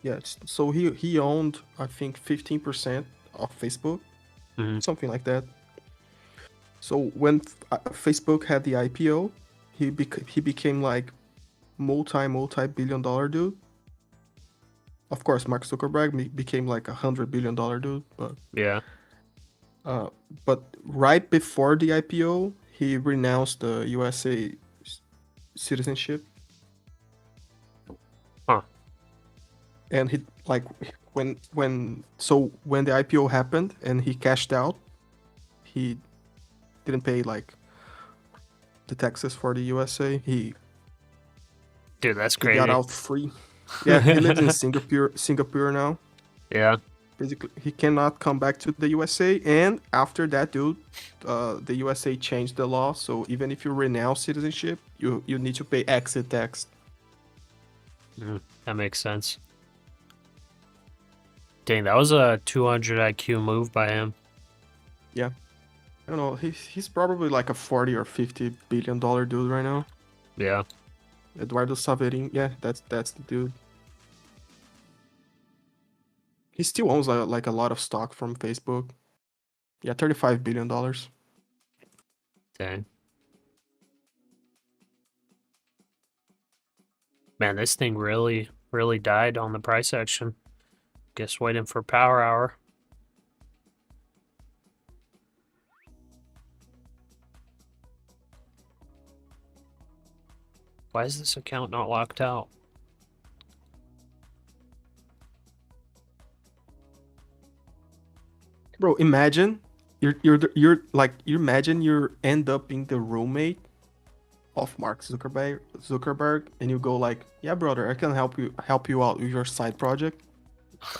Yeah. So he owned, I think, 15% of Facebook, something like that. So when Facebook had the IPO, he became like multi-billion-dollar dude. Of course, Mark Zuckerberg became like $100 billion dude, but yeah. But right before the IPO, he renounced the USA citizenship. Huh. And he like when the IPO happened and he cashed out, he didn't pay like the taxes for the USA. Dude, that's He crazy. got out free. Yeah, he lives in Singapore now. Yeah. Basically, he cannot come back to the USA. And after that, dude, the USA changed the law. So even if you renounce citizenship, you need to pay exit tax. That makes sense. Dang, that was a 200 IQ move by him. Yeah. I don't know. He's probably like a 40 or 50 billion dollar dude right now. Yeah. Eduardo Saverin. Yeah, that's the dude. He still owns like a lot of stock from Facebook. Yeah, $35 billion. Dang. Man, this thing really died on the price action. Guess waiting for power hour. Why is this account not locked out? Bro, imagine you imagine you end up being the roommate of Mark Zuckerberg, and you go like, yeah, brother, I can help you out with your side project.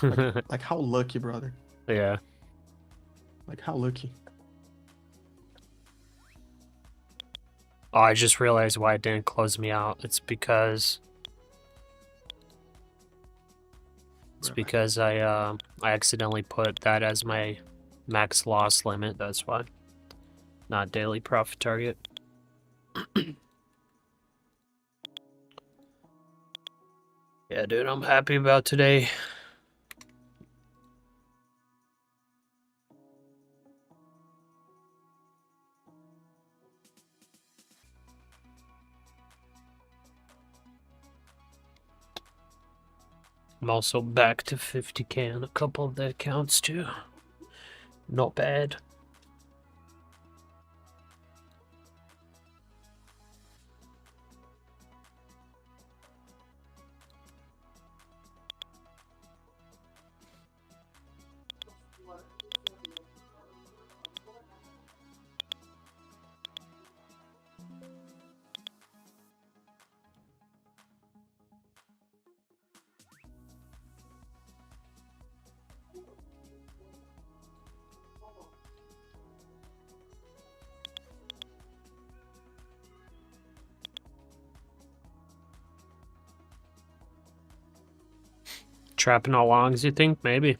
Like how lucky, brother. Yeah. Like how lucky. Oh, I just realized why it didn't close me out. It's because I accidentally put that as my max loss limit. That's why. Not daily profit target. Yeah, dude, I'm happy about today. I'm also back to 50K on a couple of the accounts too. Not bad. Trapping all longs, you think? Maybe.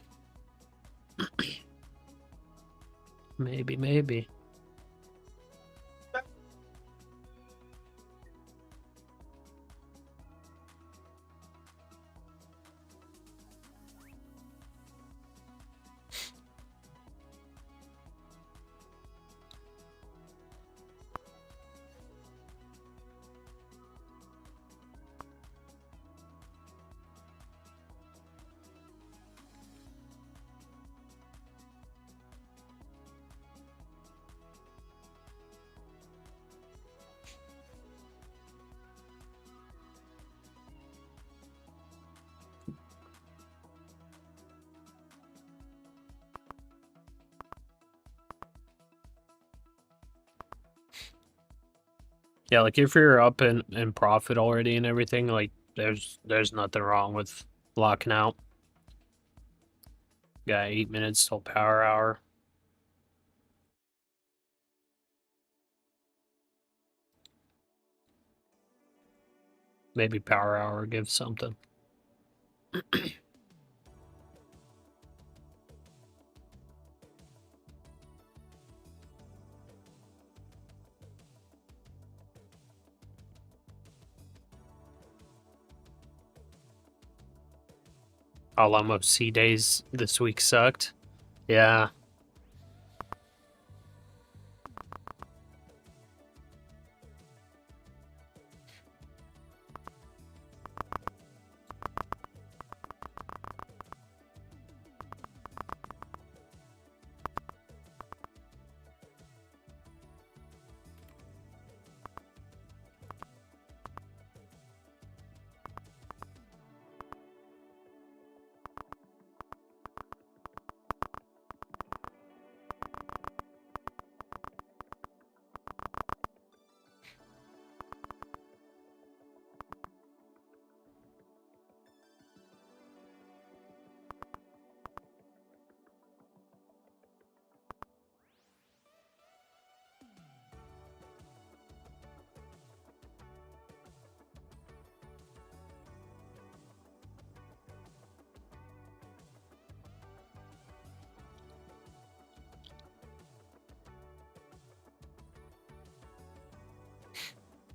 Maybe. Yeah, like if you're up in profit already and everything, like there's nothing wrong with locking out. Got 8 minutes till power hour. Maybe power hour gives something. All of C days this week sucked. Yeah.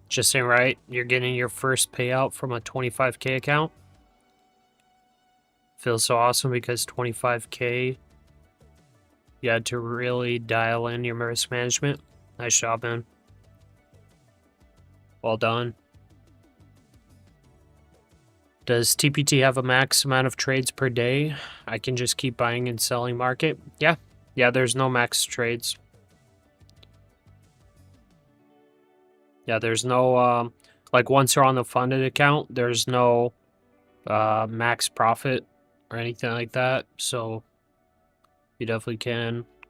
Just saying, right? You're getting your first payout from a 25K account. Feels so awesome because 25K, you had to really dial in your risk management. Nice job, man. Well done. Does TPT have a max amount of trades per day? I can just keep buying and selling market? Yeah. Yeah, there's no max trades. Yeah, there's no, like once you're on the funded account, there's no max profit or anything like that. So you definitely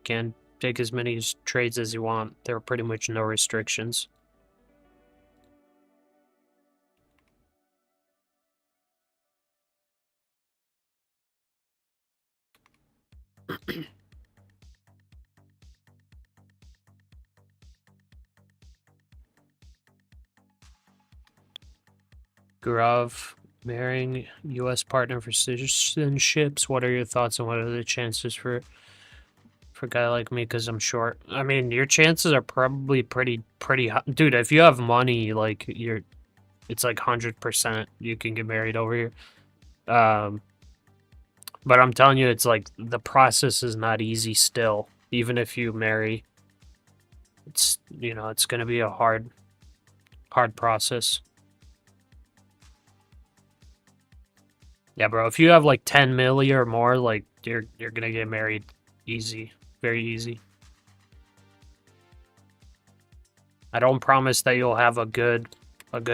can take as many trades as you want. There are pretty much no restrictions. Gurav, marrying U.S. partner for citizenships. What are your thoughts and what are the chances for a guy like me? Because I'm short. I mean, your chances are probably pretty high. Dude, if you have money, like it's like 100% you can get married over here. But I'm telling you, it's like the process is not easy still. Even if you marry, it's it's gonna be a hard process. Yeah, bro. If you have like 10 milli or more, like you're gonna get married easy, very easy. I don't promise that you'll have a good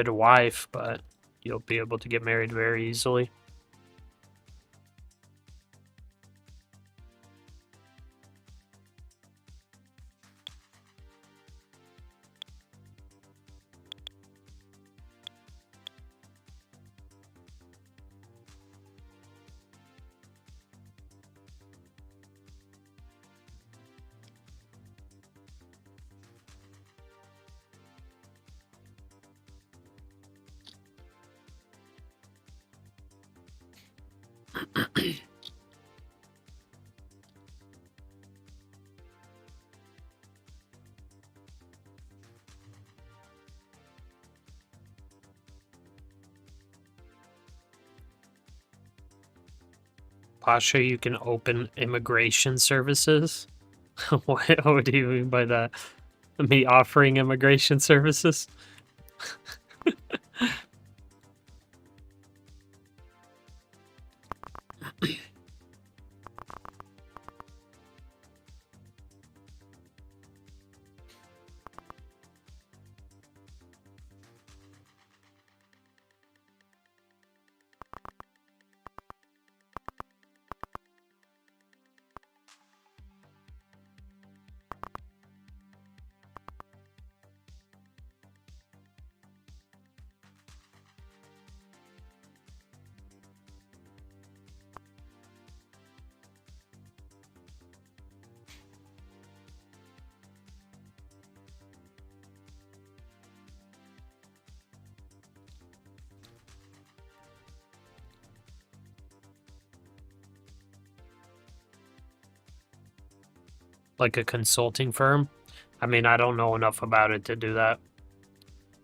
wife, but you'll be able to get married very easily. Pasha, you can open immigration services. What do you mean by that? Me offering immigration services? Like a consulting firm? I mean, I don't know enough about it to do that.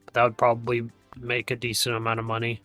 But that would probably make a decent amount of money.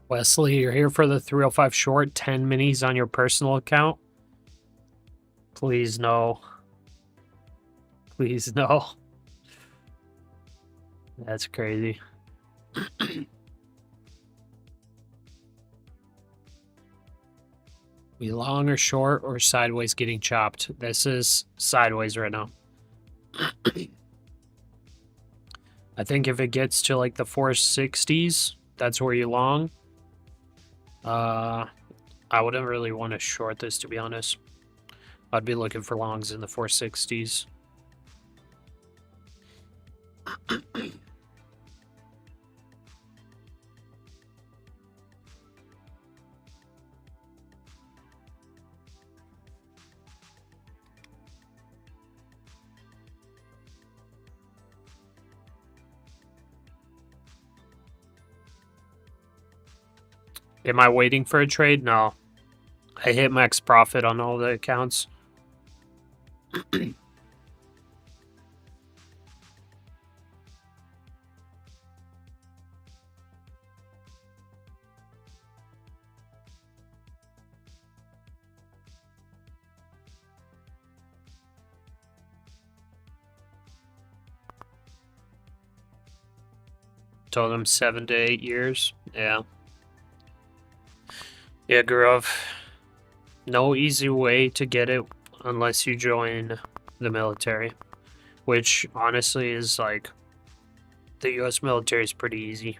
Wesley, you're here for the 305 short, 10 minis on your personal account? Please no. Please no. That's crazy. We long or short or sideways getting chopped? This is sideways right now. I think if it gets to like the 460s, that's where you long. I wouldn't really want to short this, to be honest. I'd be looking for longs in the 460s. Am I waiting for a trade? No. I hit max profit on all the accounts. Told them 7 to 8 years. Yeah. Yeah, Gurov. No easy way to get it unless you join the military. Which, honestly, is like... The US military is pretty easy.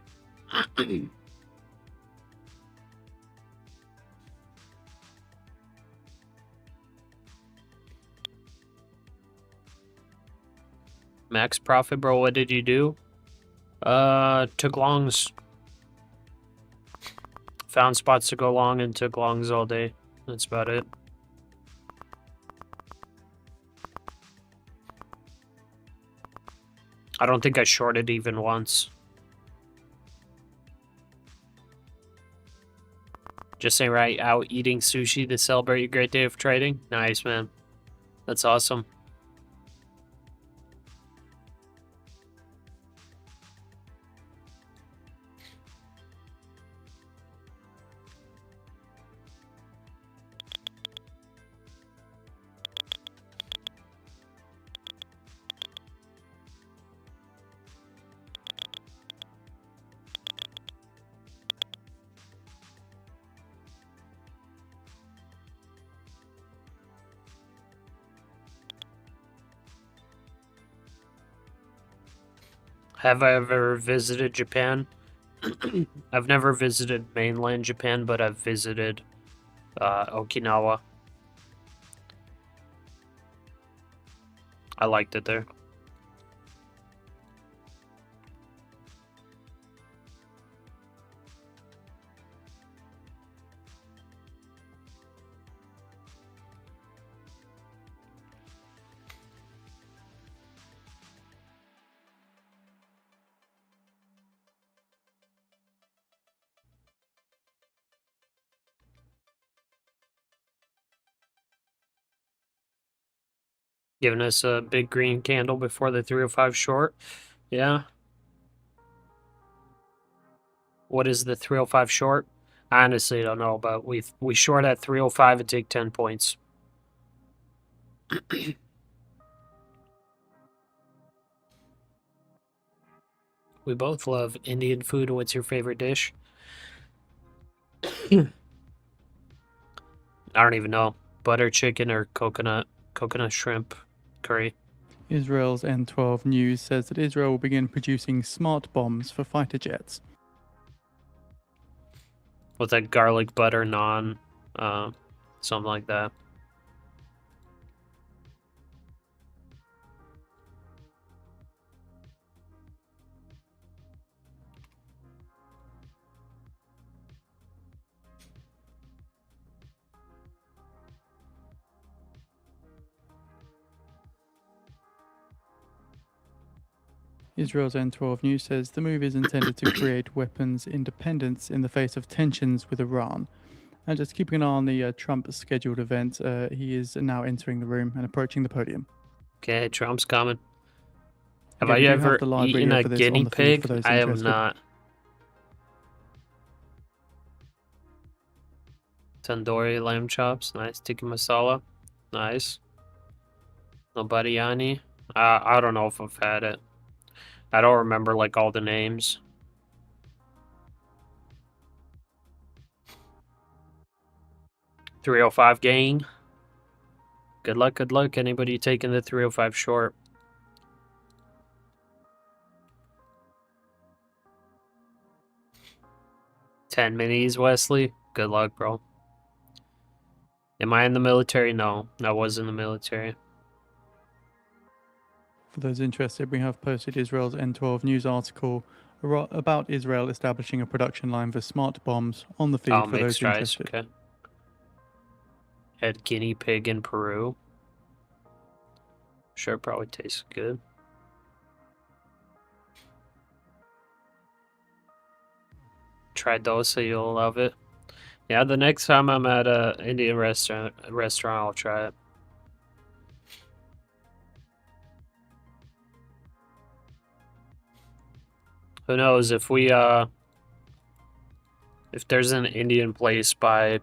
Max profit, bro, what did you do? Took longs. Found spots to go long and took longs all day. That's about it. I don't think I shorted even once. Just saying, right out eating sushi to celebrate your great day of trading. Nice, man. That's awesome. Have I ever visited Japan? I've never visited mainland Japan, but I've visited Okinawa. I liked it there. Giving us a big green candle before the 305 short. Yeah. What is the 305 short? I honestly don't know, but we short at 305 and take 10 points. We both love Indian food. What's your favorite dish? I don't even know. Butter chicken or coconut shrimp curry. Israel's N12 News says that Israel will begin producing smart bombs for fighter jets. With a garlic butter naan, something like that. Israel's N12 News says the move is intended to create weapons independence in the face of tensions with Iran. And just keeping an eye on the Trump scheduled event, he is now entering the room and approaching the podium. Okay, Trump's coming. Have Yeah, I we do have ever the live eaten video a for this guinea on the feed pig? for those I have interested. not. Tandoori lamb chops, nice. Tikka masala, nice. No biryani. I don't know if I've had it. I don't remember like all the names. $305 gain. Good luck, good luck. Anybody taking the 305 short? $10 minis, Wesley. Good luck, bro. Am I in the military? No, I was in the military. For those interested, we have posted Israel's N12 News article about Israel establishing a production line for smart bombs on the feed Oh, for those mixed rice. interested. Okay. Had guinea pig in Peru. Sure, probably tastes good. Try dosa, you'll love it. Yeah, the next time I'm at a Indian restaurant, I'll try it. Who knows if if there's an Indian place by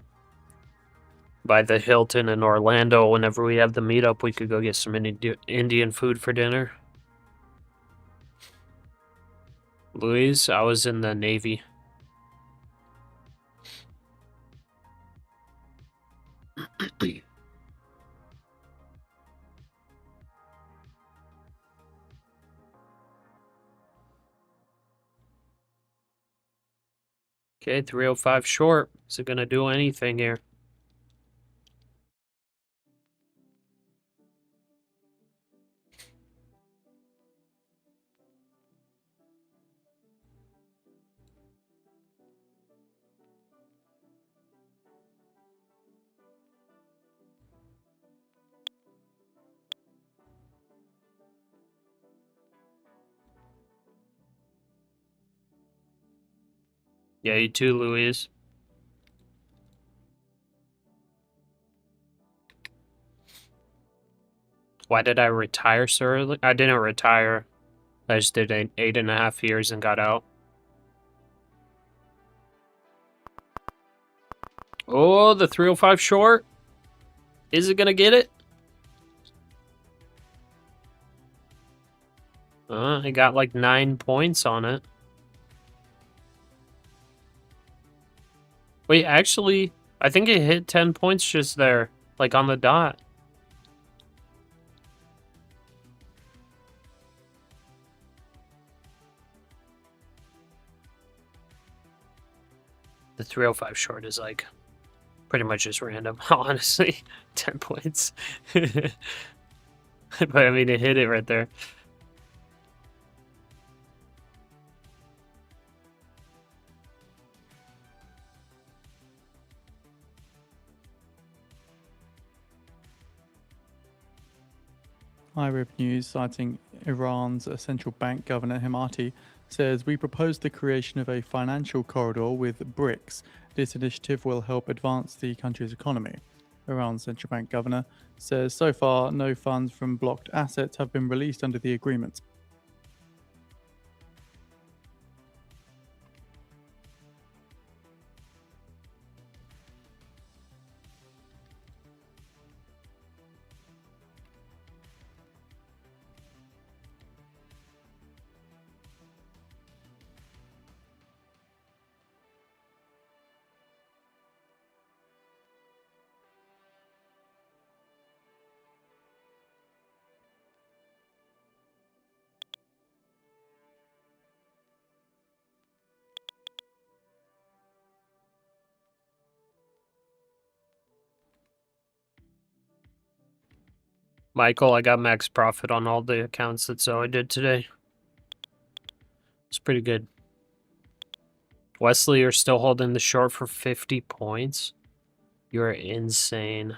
the Hilton in Orlando, whenever we have the meetup, we could go get some Indian food for dinner. Louise, I was in the Navy. Okay, 305 short. Is it gonna do anything here? Yeah, you too, Louise. Why did I retire so early? I didn't retire. I just did 8.5 years and got out. Oh, the 305 short. Is it gonna get it? I got like 9 points on it. Wait, actually, I think it hit 10 points just there, like on the dot. The 305 short is like pretty much just random, honestly. 10 points. But I mean, it hit it right there. IRIB News, citing Iran's central bank governor Hemati, says we propose the creation of a financial corridor with BRICS. This initiative will help advance the country's economy. Iran's central bank governor says so far no funds from blocked assets have been released under the agreement. Michael, I got max profit on all the accounts that Zoe did today. It's pretty good. Wesley, you're still holding the short for 50 points? You're insane.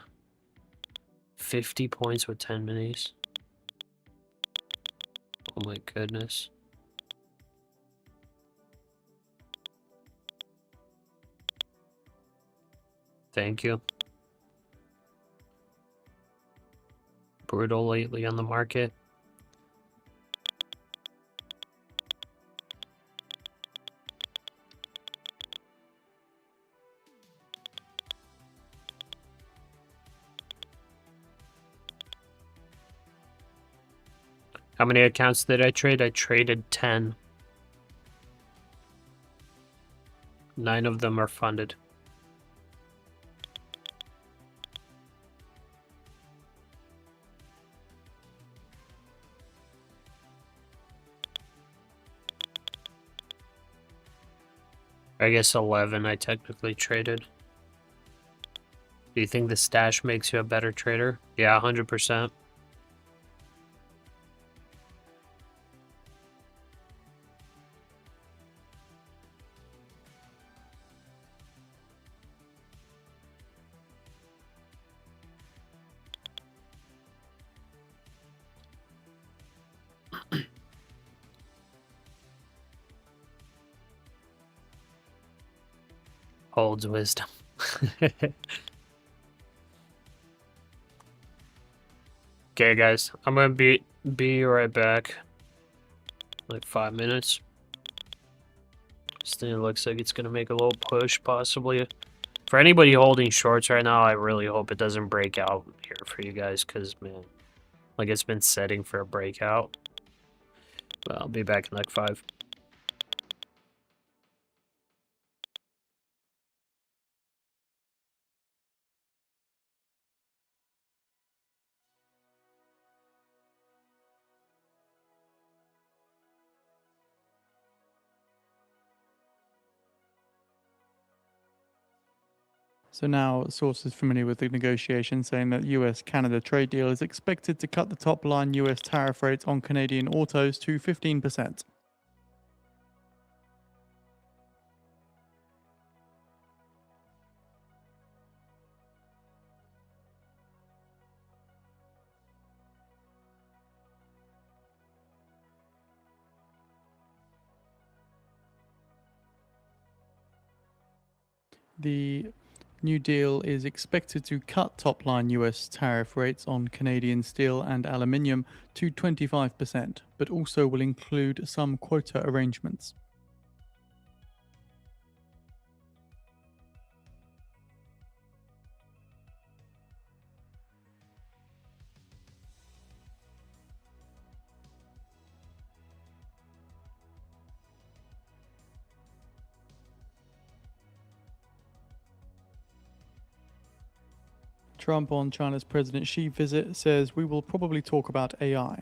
50 points with 10 minis. Oh my goodness. Thank you. Brutal lately on the market. How many accounts did I trade? I traded 10. 9 of them are funded. I guess 11 I technically traded. Do you think the stash makes you a better trader? Yeah, 100%. Holds wisdom. Okay, guys, I'm gonna be right back. Like 5 minutes. This thing looks like it's gonna make a little push, possibly. For anybody holding shorts right now, I really hope it doesn't break out here for you guys, because, man, like, it's been setting for a breakout. But I'll be back in like 5. So now, sources familiar with the negotiation saying that US-Canada trade deal is expected to cut the top line US tariff rate on Canadian autos to 15%. The New Deal is expected to cut top-line US tariff rates on Canadian steel and aluminium to 25%, but also will include some quota arrangements. Trump on China's President Xi visit says we will probably talk about AI.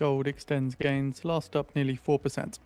Gold extends gains, last up nearly 4%.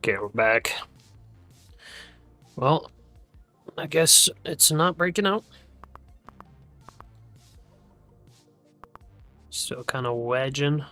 Okay, we're back. Well, I guess it's not breaking out. Still kind of wedging.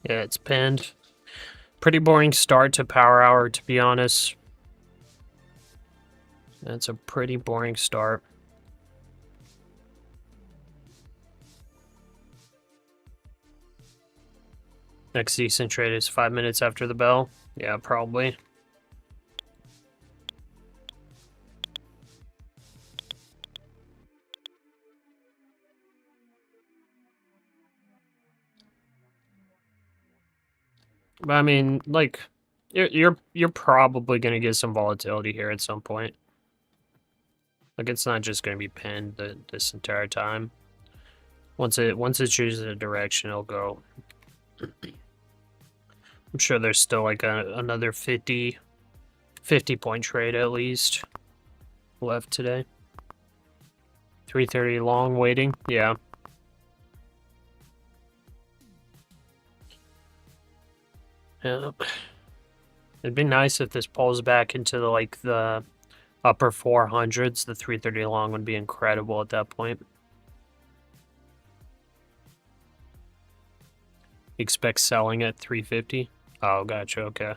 Yeah, it's pinned. Pretty boring start to Power Hour, to be honest. That's a pretty boring start. Next decent trade is 5 minutes after the bell. Yeah, probably. But I mean, like, you're probably gonna get some volatility here at some point. Like, it's not just gonna be pinned this entire time. Once it chooses a direction, it'll go. I'm sure there's still like another 50 point trade at least left today. 3:30 long waiting. Yeah. Yeah. It'd be nice if this pulls back into the upper 400s. The 3:30 long would be incredible at that point. Expect selling at 350. Oh, gotcha. Okay.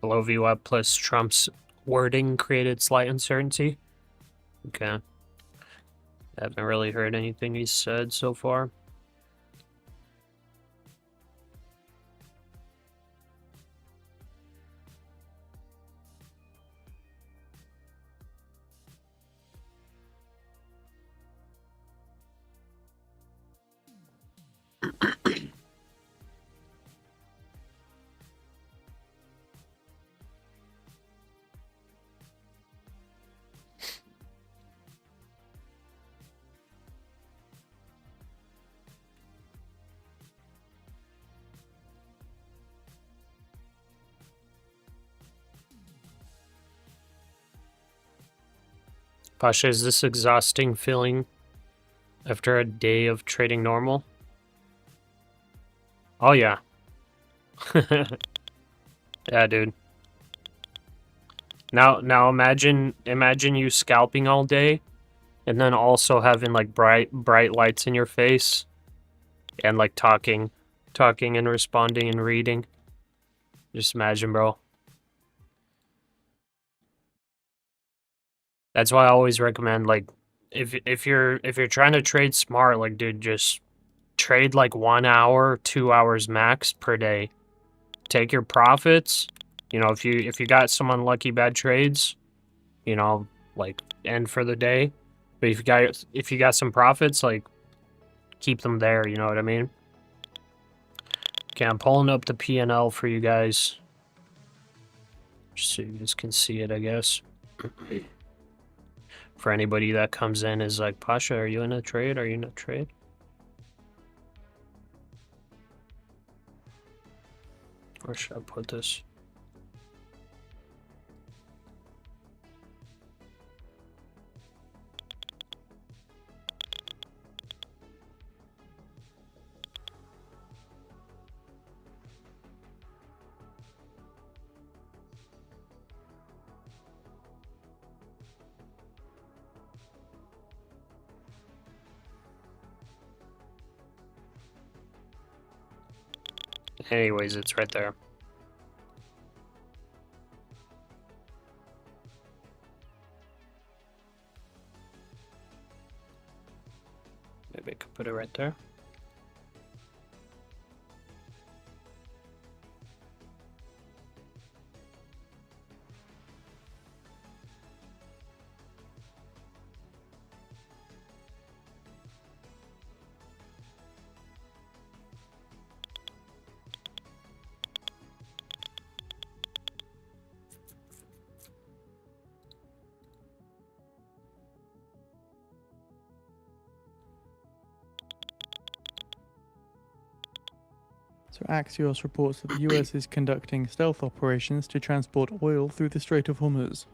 Below VWAP plus Trump's wording created slight uncertainty. Okay. I haven't really heard anything he's said so far. Pasha, is this exhausting feeling after a day of trading normal? Oh yeah. Yeah, dude. Now imagine you scalping all day and then also having like bright lights in your face and like talking and responding and reading. Just imagine, bro. That's why I always recommend, like, if you're trying to trade smart, like, dude, just trade like 1 hour, 2 hours max per day. Take your profits. You know, if you got some unlucky bad trades, you know, like, end for the day. But if you got some profits, like, keep them there. You know what I mean? Okay, I'm pulling up the P&L for you guys, just so you guys can see it, I guess. For anybody that comes in is like, Pasha, are you in a trade? Are you in a trade? Where should I put this? Anyways, it's right there. Maybe I could put it right there. So Axios reports that the US is conducting stealth operations to transport oil through the Strait of Hormuz.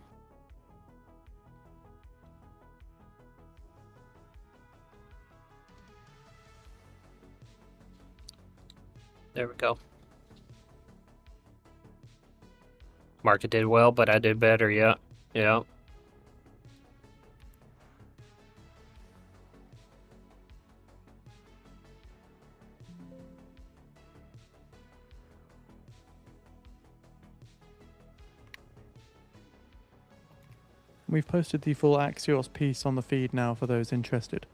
There we go. Market did well, but I did better. Yeah. Yeah. We've posted the full Axios piece on the feed now for those interested.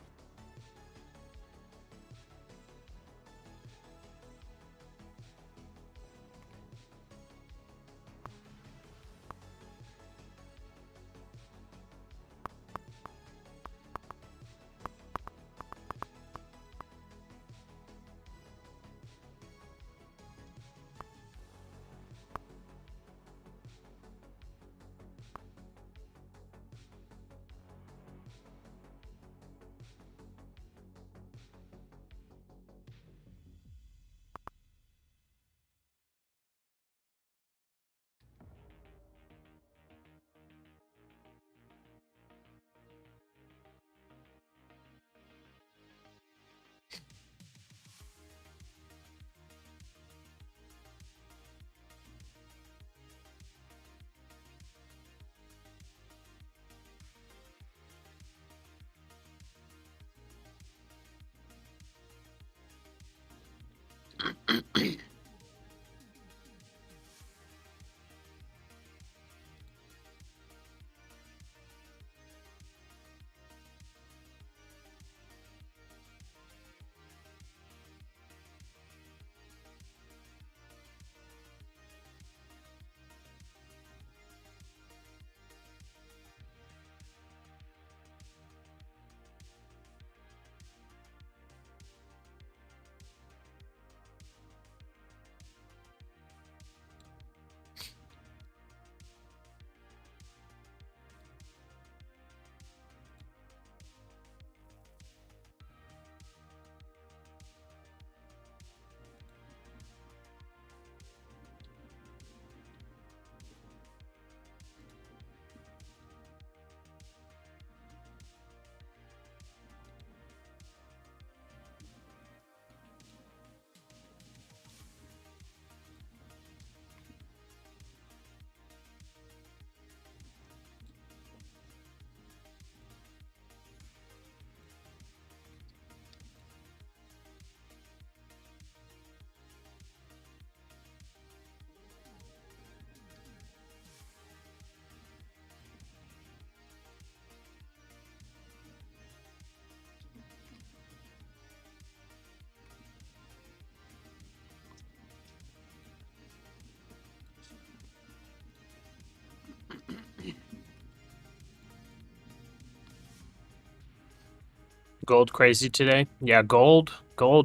Gold crazy today? Yeah, gold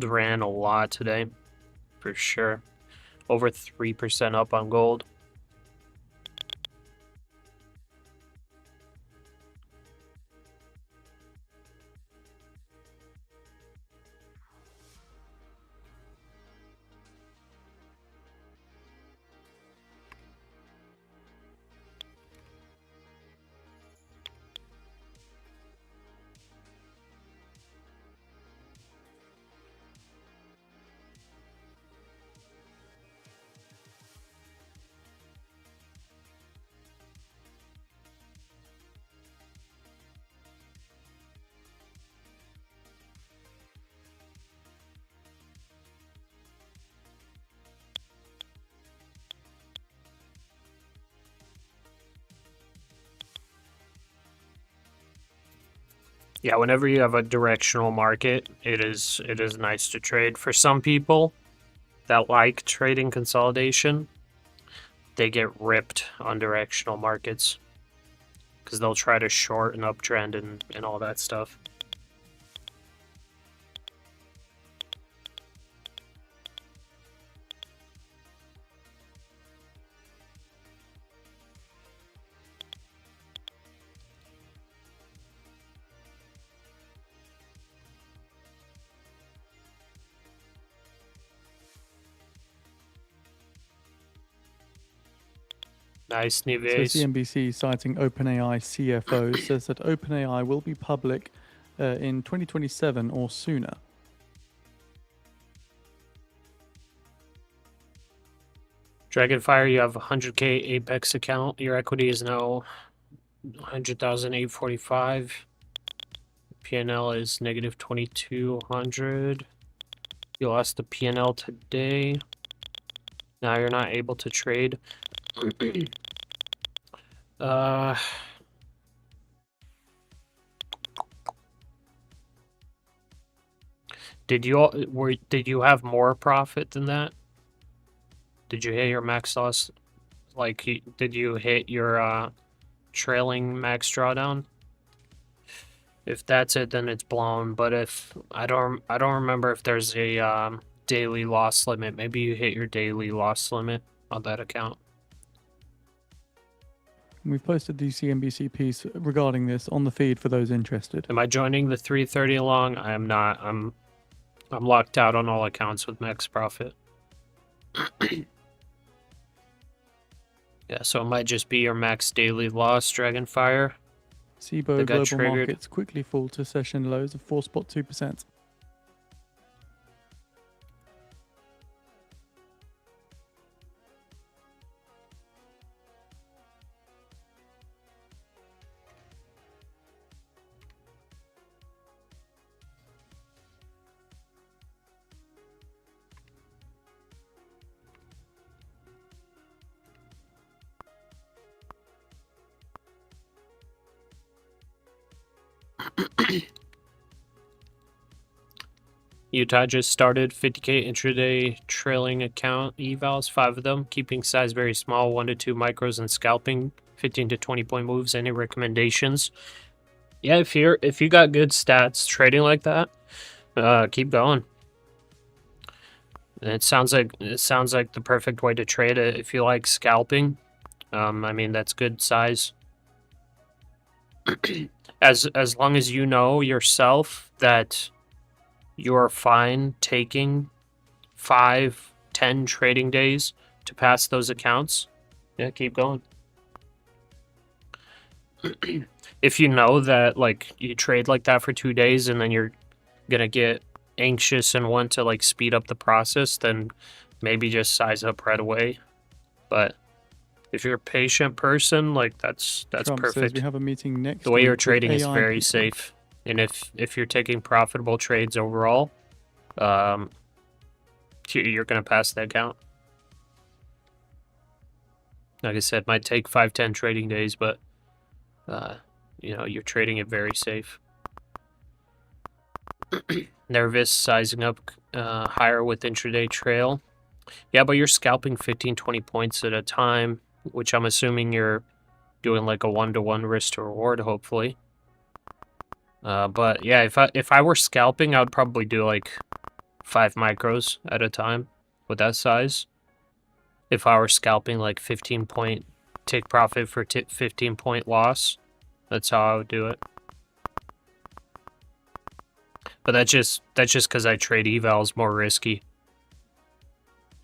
ran a lot today, for sure. Over 3% up on gold. Yeah, whenever you have a directional market, it is nice to trade. For some people that like trading consolidation, they get ripped on directional markets because they'll try to short an uptrend and all that stuff. Nice, So Nives. CNBC, citing OpenAI CFO, says that OpenAI will be public in 2027 or sooner. Dragonfire, you have a 100K Apex account. Your equity is now 100,845. PNL is negative 2,200. You lost the PNL today. Now you're not able to trade. Did you have more profit than that? Did you hit your max loss? Like, did you hit your trailing max drawdown? If that's it, then it's blown. But if I don't remember if there's a daily loss limit. Maybe you hit your daily loss limit on that account. We've posted the CNBC piece regarding this on the feed for those interested. Am I joining the 330 along? I am not. I'm locked out on all accounts with max profit. Yeah, so it might just be your max daily loss, Dragonfire. SIBO global markets quickly fall to session lows of 4.2%. Utah just started 50K intraday trailing account evals, 5 of them, keeping size very small, 1 to 2 micros and scalping, 15 to 20 point moves. Any recommendations? Yeah, if you got good stats trading like that, keep going. It sounds like the perfect way to trade it. If you like scalping, I mean, that's good size. As long as you know yourself that you're fine taking 5-10 trading days to pass those accounts, yeah, keep going. If you know that, like, you trade like that for 2 days and then you're gonna get anxious and want to, like, speed up the process, then maybe just size up right away. But if you're a patient person, like, that's Trump perfect. says we have a meeting next The way week you're with trading is AI very people. safe. And if you're taking profitable trades overall, you're going to pass that count. Like I said, might take 5-10 trading days, but you're trading it very safe. Nervous, sizing up higher with intraday trail. Yeah, but you're scalping 15-20 points at a time, which I'm assuming you're doing like a 1-to-1 risk to reward, hopefully. But yeah, if I were scalping, I would probably do like 5 micros at a time with that size. If I were scalping like 15 point take profit for 15 point loss, that's how I would do it. But that's just because I trade evals more risky.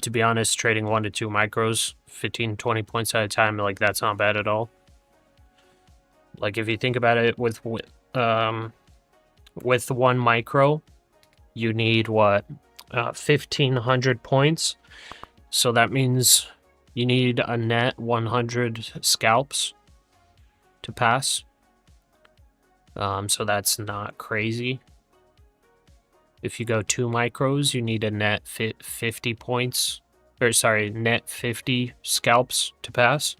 To be honest, trading 1 to 2 micros, 15-20 points at a time, like, that's not bad at all. Like, if you think about it, with 1 micro, you need what, 1,500 points. So that means you need a net 100 scalps to pass. So that's not crazy. If you go 2 micros, you need a net 50 points, or sorry, net 50 scalps to pass.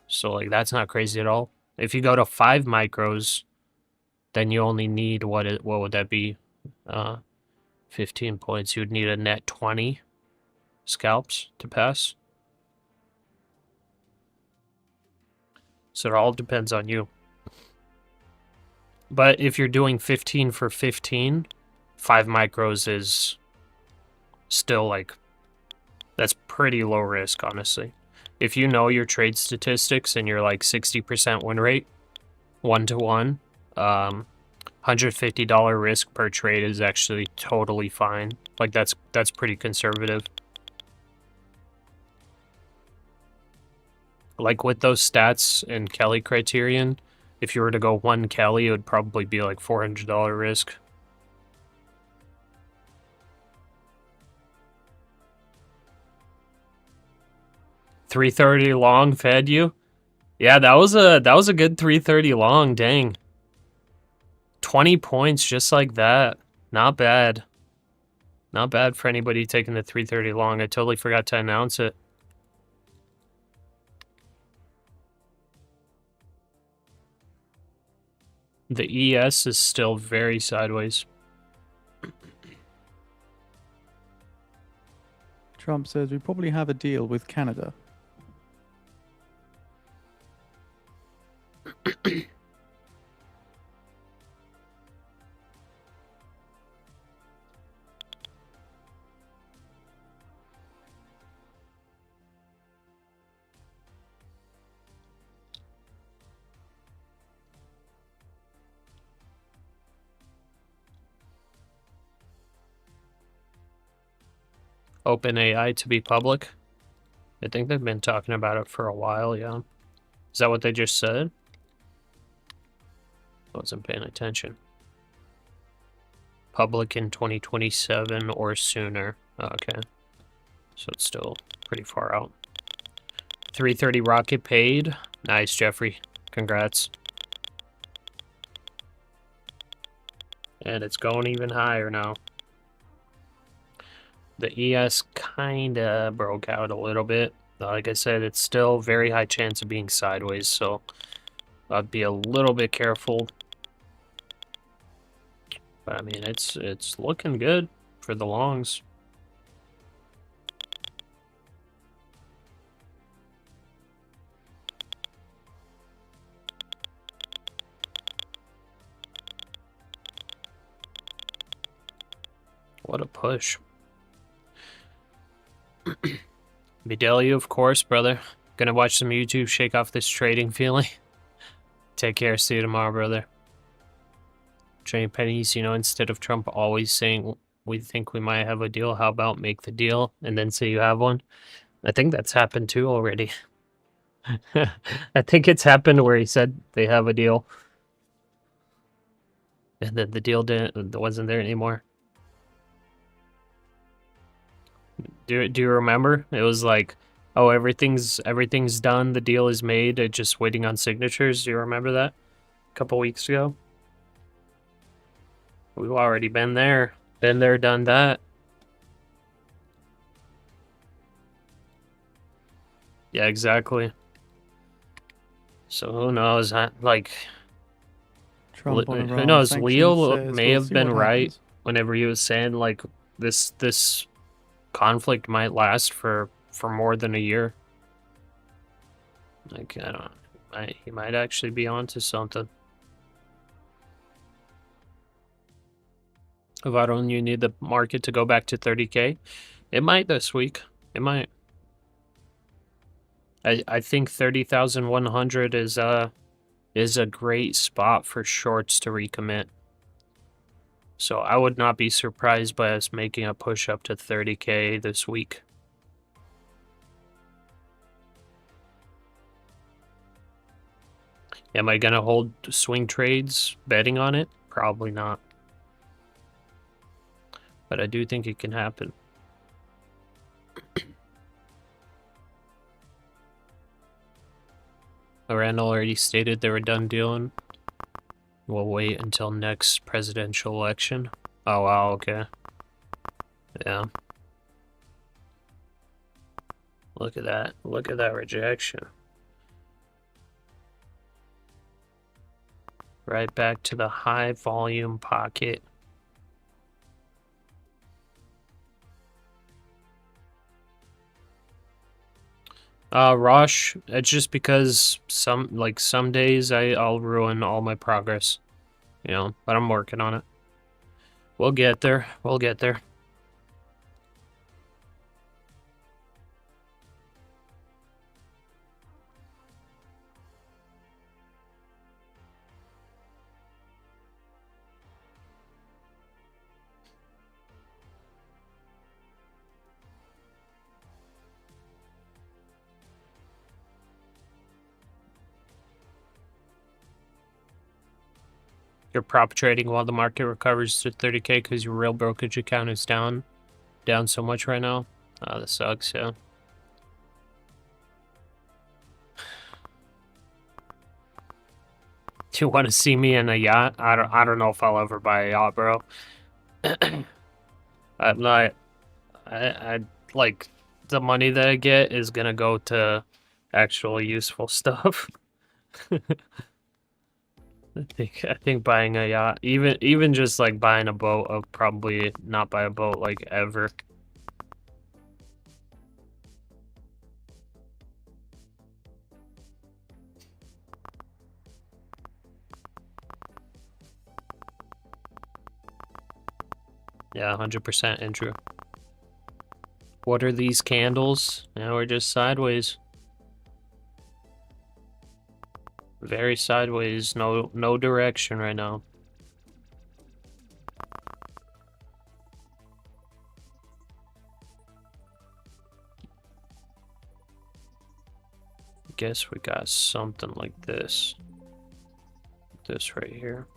So, like, that's not crazy at all. If you go to 5 micros, then you only need, what would that be? 15 points. You would need a net 20 scalps to pass. So it all depends on you. But if you're doing 15 for 15, 5 micros is still, like, that's pretty low risk, honestly. If you know your trade statistics and you're like 60% win rate, 1-to-1, $150 risk per trade is actually totally fine. Like, that's pretty conservative. like with those stats and Kelly criterion, if you were to go 1 Kelly, it would probably be like $400 risk. $330 long fed you? Yeah, that was a good 330 long, dang. 20 points just like that. Not bad. Not bad for anybody taking the 330 long. I totally forgot to announce it. The ES is still very sideways. Trump says we probably have a deal with Canada. OpenAI to be public. I think they've been talking about it for a while, yeah. Is that what they just said? I wasn't paying attention. Public in 2027 or sooner. Okay. So it's still pretty far out. 330 rocket paid. Nice, Jeffrey. Congrats. And it's going even higher now. The ES kinda broke out a little bit. Like I said, it's still very high chance of being sideways, so I'd be a little bit careful. But I mean, it's looking good for the longs. What a push. Vidalia, of course, brother. Gonna watch some YouTube, shake off this trading feeling. Take care, see you tomorrow, brother. Trading pennies, you know, instead of Trump always saying we think we might have a deal, how about make the deal and then say you have one? I think that's happened too already. I think it's happened where he said they have a deal. And then the deal wasn't there anymore. Do you remember? It was like, oh, everything's done, the deal is made, it's just waiting on signatures. Do you remember that? A couple weeks ago? We've already been there. Been there, done that. Yeah, exactly. So who knows? Like, Trump on who Iran knows? sanctions Leo says, may "We'll have see been what right happens." whenever he was saying like this conflict might last for more than a year. Like, I don't know. He might actually be onto something. Why don't you need the market to go back to 30K? It might this week. It might. I think 30,100 is a great spot for shorts to recommit. So I would not be surprised by us making a push up to 30K this week. Am I gonna hold swing trades betting on it? Probably not. But I do think it can happen. Iran already stated they were done dealing. We'll wait until next presidential election. Oh wow, okay. Yeah. Look at that. Look at that rejection. Right back to the high volume pocket. Rosh, it's just because some days I'll ruin all my progress. You know, but I'm working on it. We'll get there. We'll get there. You're prop trading while the market recovers to 30K because your real brokerage account is down so much right now. That sucks, yeah. Do you want to see me in a yacht? I don't know if I'll ever buy a yacht, bro. I'm not. I like the money that I get is gonna go to actual useful stuff. I think buying a yacht, even just like buying a boat, I'll probably not buy a boat like ever. Yeah, 100% Andrew. What are these candles? Now we're just sideways. Very sideways, no direction right now. Guess we got something like this. This right here.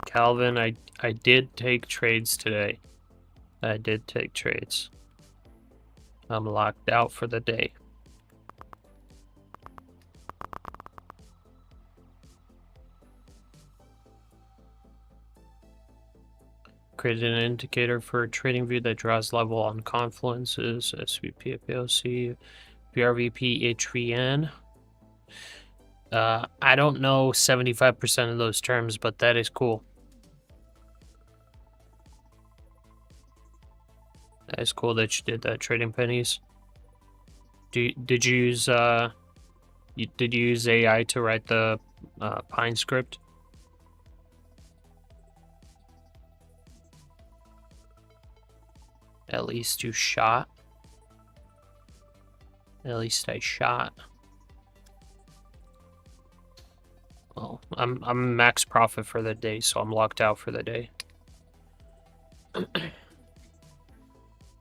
Calvin, I did take trades today. I did take trades. I'm locked out for the day. Created an indicator for TradingView that draws level on confluences, SVP, POC, BRVP, HVN. I don't know 75% of those terms, but that is cool. That is cool that you did that, trading pennies. Did you use did you use AI to write the Pine script? At least you shot. At least I shot. Well, I'm max profit for the day, so I'm locked out for the day.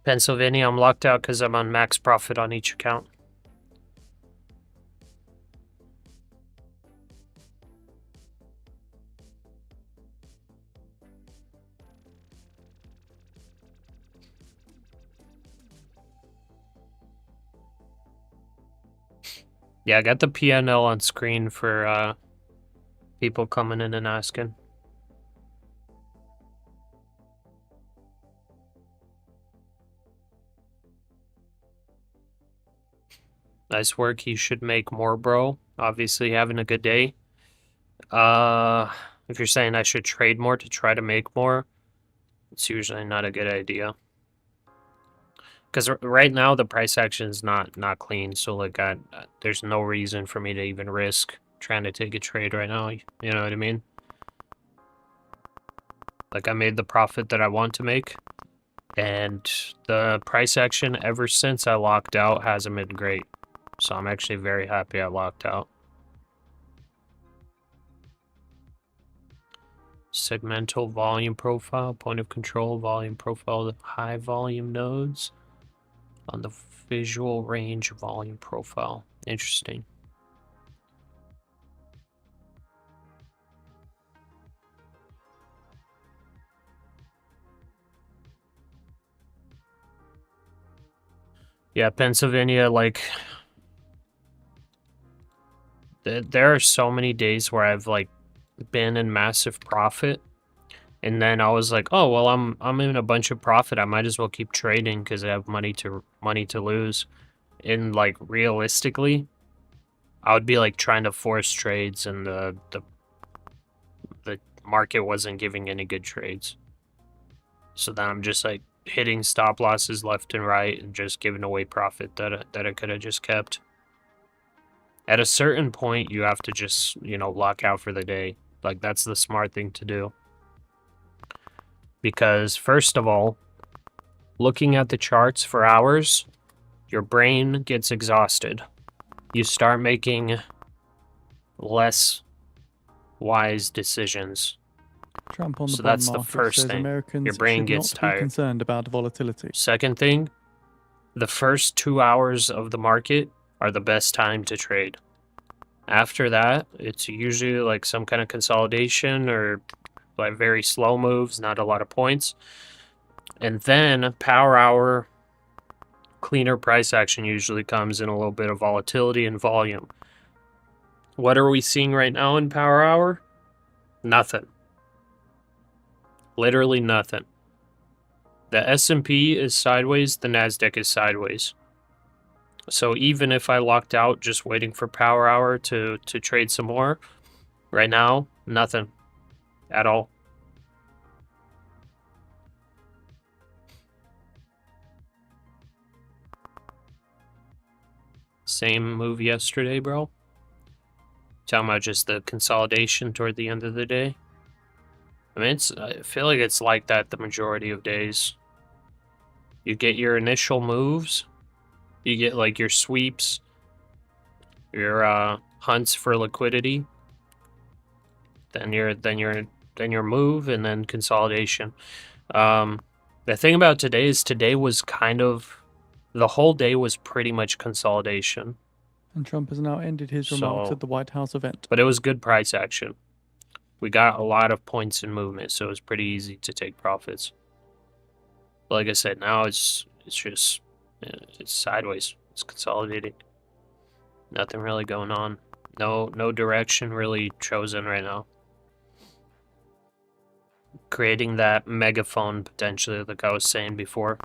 Pennsylvania, I'm locked out because I'm on max profit on each account. Yeah, I got the PNL on screen for people coming in and asking. Nice work. You should make more, bro. Obviously having a good day. If you're saying I should trade more to try to make more, it's usually not a good idea. Because right now the price action is not clean, so like there's no reason for me to even risk trying to take a trade right now. You know what I mean? Like I made the profit that I want to make, and the price action ever since I locked out hasn't been great. So I'm actually very happy I locked out. Segmental volume profile, point of control, volume profile, high volume nodes on the visual range volume profile. Interesting. Yeah, Pennsylvania, like there are so many days where I've like been in massive profit, and then I was like, oh well, I'm in a bunch of profit, I might as well keep trading because I have money to lose. And like realistically, I would be like trying to force trades, and the market wasn't giving any good trades. So then I'm just like hitting stop losses left and right and just giving away profit that I could have just kept. At a certain point, you have to just, you know, lock out for the day. Like, that's the smart thing to do. Because, first of all, looking at the charts for hours, your brain gets exhausted. You start making less wise decisions. Trump on the So bond that's the market first says thing. Americans Your brain should gets not be tired. concerned about volatility. Second thing, the first 2 hours of the market are the best time to trade. After that, it's usually like some kind of consolidation or like very slow moves, not a lot of points. And then power hour, cleaner price action usually comes in a little bit of volatility and volume. What are we seeing right now in power hour? Nothing. Literally nothing. The S&P is sideways, the NASDAQ is sideways. So even if I locked out just waiting for power hour to trade some more, right now, nothing at all. Same move yesterday, bro. Talking about just the consolidation toward the end of the day. I mean, I feel like it's like that the majority of days. You get your initial moves, you get like your sweeps, your hunts for liquidity, then your move, and then consolidation. The thing about today is today was kind of, the whole day was pretty much consolidation. And Trump has now ended his remarks So- at the White House event. But it was good price action. We got a lot of points in movement, so it was pretty easy to take profits. But like I said, now it's just it's sideways. It's consolidating. Nothing really going on. No direction really chosen right now. Creating that megaphone potentially, like I was saying before.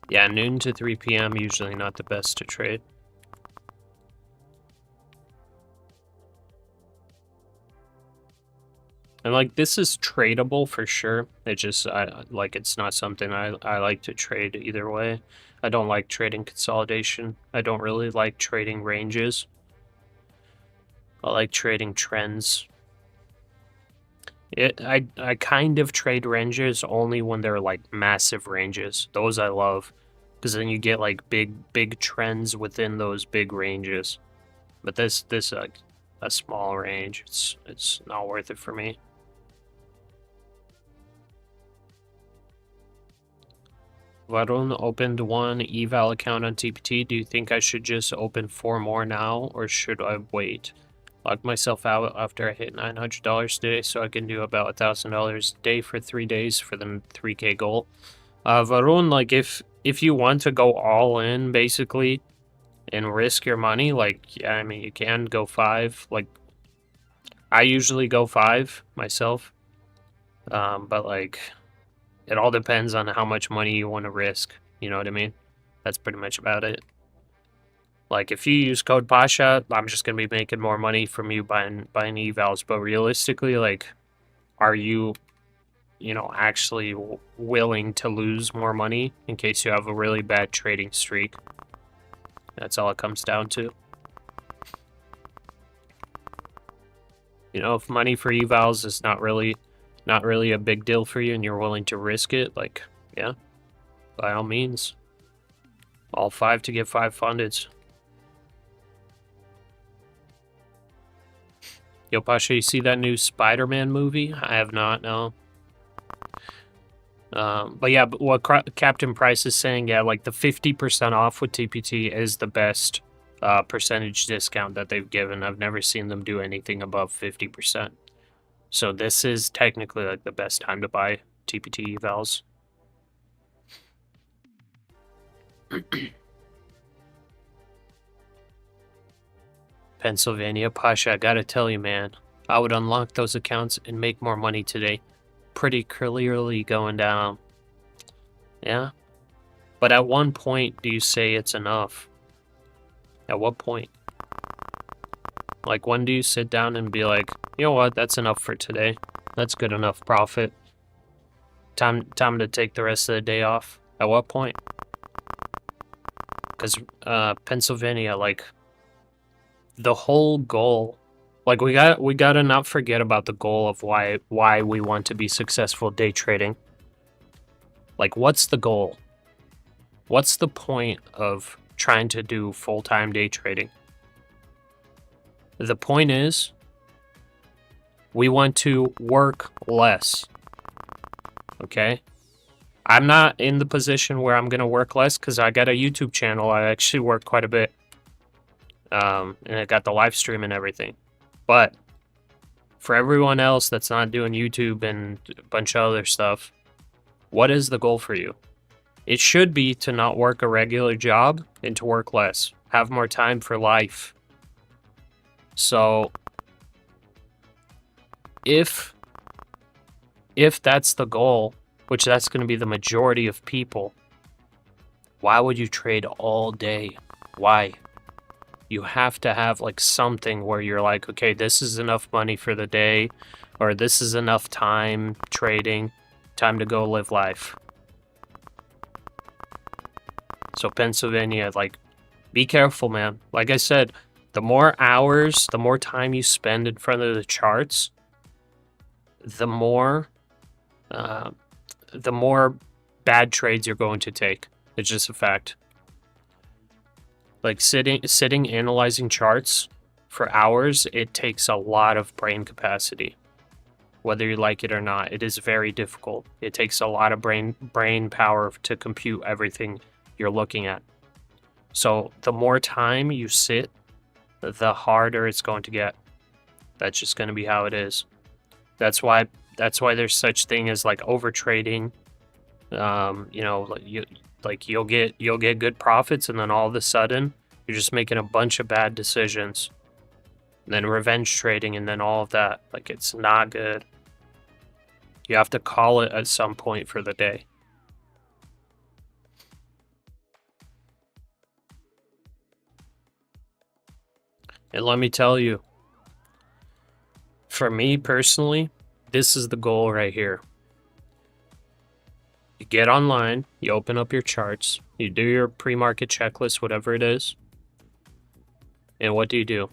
Yeah, noon to 3 p.m. usually not the best to trade. And like this is tradable for sure. It just it's not something I like to trade either way. I don't like trading consolidation. I don't really like trading ranges. I like trading trends. I kind of trade ranges only when they're like massive ranges. Those I love, because then you get like big trends within those big ranges. But this like a small range, it's not worth it for me. Varun opened one eval account on TPT. Do you think I should just open 4 more now, or should I wait? Locked myself out after I hit $900 today, so I can do about $1,000 a day for 3 days for the 3K goal. Varun, like if you want to go all in, basically, and risk your money, like, yeah, I mean, you can go 5. Like, I usually go 5 myself, but like, it all depends on how much money you want to risk. You know what I mean? That's pretty much about it. Like, if you use code Pasha, I'm just going to be making more money from you buying evals. But realistically, like, are you, actually willing to lose more money in case you have a really bad trading streak? That's all it comes down to. If money for evals is not really a big deal for you and you're willing to risk it, like, yeah, by all means. All 5 to get 5 funded. Yo, Pasha, you see that new Spider-Man movie? I have not, no. But yeah, but what Captain Price is saying, yeah, like the 50% off with TPT is the best percentage discount that they've given. I've never seen them do anything above 50%. So this is technically like the best time to buy TPT evals. Pennsylvania, Pasha, I gotta tell you, man, I would unlock those accounts and make more money today. Pretty clearly going down. Yeah? But at one point, do you say it's enough? At what point? Like, when do you sit down and be like, you know what, that's enough for today. That's good enough profit. Time to take the rest of the day off. At what point? Because Pennsylvania, like, the whole goal, like we gotta not forget about the goal of why we want to be successful day trading. Like, what's the goal? What's the point of trying to do full-time day trading? The point is, we want to work less. Okay? I'm not in the position where I'm gonna work less because I got a YouTube channel. I actually work quite a bit. And I got the live stream and everything. But for everyone else that's not doing YouTube and a bunch of other stuff, what is the goal for you? It should be to not work a regular job and to work less. Have more time for life. So if that's the goal, which that's going to be the majority of people, why would you trade all day? Why? You have to have like something where you're like, okay, this is enough money for the day, or this is enough time trading, time to go live life. So Pennsylvania, like, be careful, man. Like I said, the more hours, the more time you spend in front of the charts, the more bad trades you're going to take. It's just a fact. Like sitting analyzing charts for hours, it takes a lot of brain capacity. Whether you like it or not, it is very difficult. It takes a lot of brain power to compute everything you're looking at. So the more time you sit, the harder it's going to get. That's just going to be how it is. That's why there's such thing as like over trading. You'll get good profits, and then all of a sudden you're just making a bunch of bad decisions. And then revenge trading, and then all of that. Like, it's not good. You have to call it at some point for the day. And let me tell you, for me personally, this is the goal right here. You get online, you open up your charts, you do your pre-market checklist, whatever it is. And what do?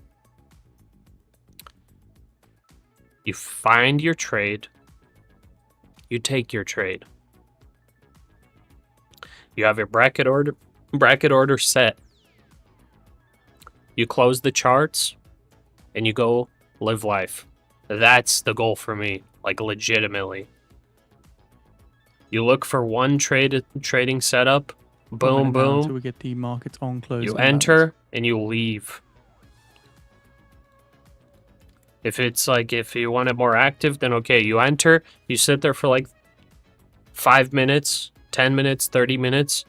You find your trade, you take your trade. You have your bracket order set. You close the charts and you go live life. That's the goal for me, like legitimately. You look for one trading setup, boom, boom. Until we get the markets on close. You enter and you leave. If you want it more active, then okay, you enter, you sit there for like 5 minutes, 10 minutes, 30 minutes.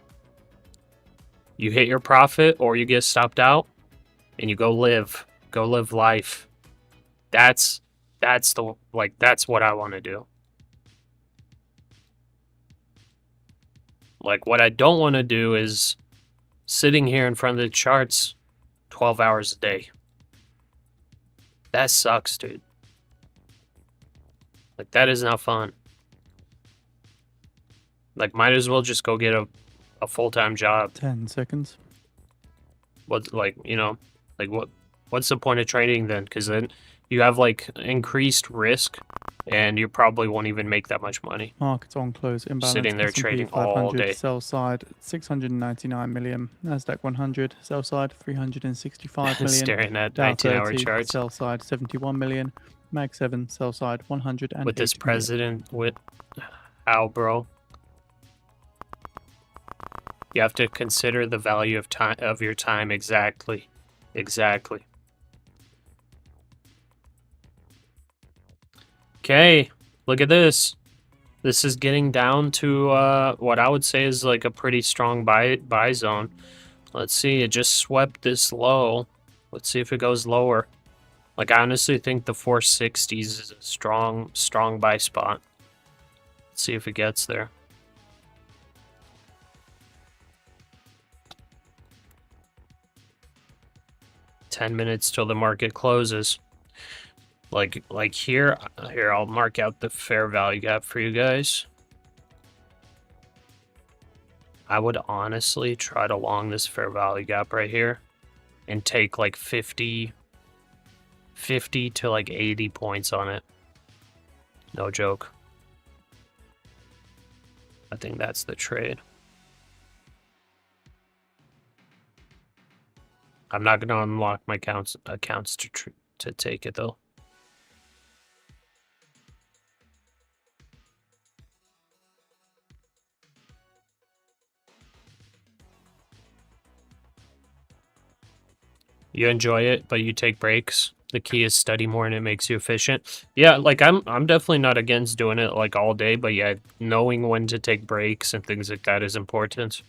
You hit your profit or you get stopped out and you go live life. That's what I want to do. Like, what I don't want to do is sitting here in front of the charts 12 hours a day. That sucks, dude. Like, that is not fun. Like, might as well just go get a full-time job. 10 seconds. What's the point of trading then? Because then you have like increased risk, and you probably won't even make that much money. Markets on close imbalance. Sitting there S&P trading 500, all day. Sell side 699 million. NASDAQ 100 sell side 365 million. Staring at Dow 19-hour 30 charts. sell side 71 million. Mag 7 sell side 100 With this president, how, bro? You have to consider the value of time of your time. Exactly. Okay, look at this. This is getting down to what I would say is like a pretty strong buy zone. Let's see, it just swept this low. Let's see if it goes lower. Like, I honestly think the 460s is a strong buy spot. Let's see if it gets there. $10 minutes till the market closes. Like here, I'll mark out the fair value gap for you guys. I would honestly try to long this fair value gap right here and take like 50 50 to like 80 points on it. No joke. I think that's the trade. I'm not gonna unlock my accounts to take it though. You enjoy it, but you take breaks. The key is study more and it makes you efficient. Yeah, like I'm definitely not against doing it like all day, but yeah, knowing when to take breaks and things like that is important.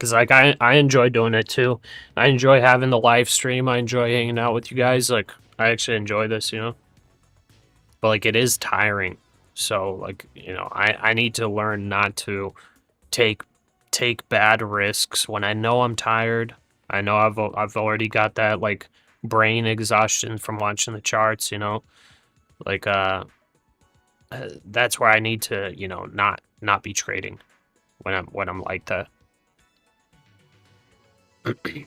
Cause like I enjoy doing it too. I enjoy having the live stream. I enjoy hanging out with you guys. Like I actually enjoy this, you know. But like it is tiring. So like, you know, I need to learn not to take bad risks when I know I'm tired. I know I've already got that like brain exhaustion from watching the charts, you know. Like that's where I need to, you know, not be trading when I'm like that. You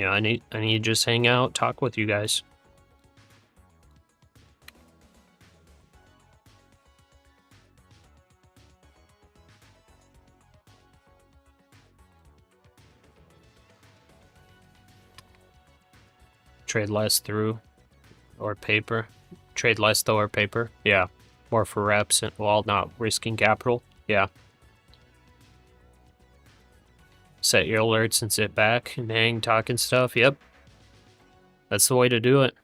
know, I need to just hang out, talk with you guys. Trade less through or paper. Trade less though or paper. Yeah. More for reps and while not risking capital. Yeah. Set your alerts and sit back and hang, talking stuff. Yep. That's the way to do it.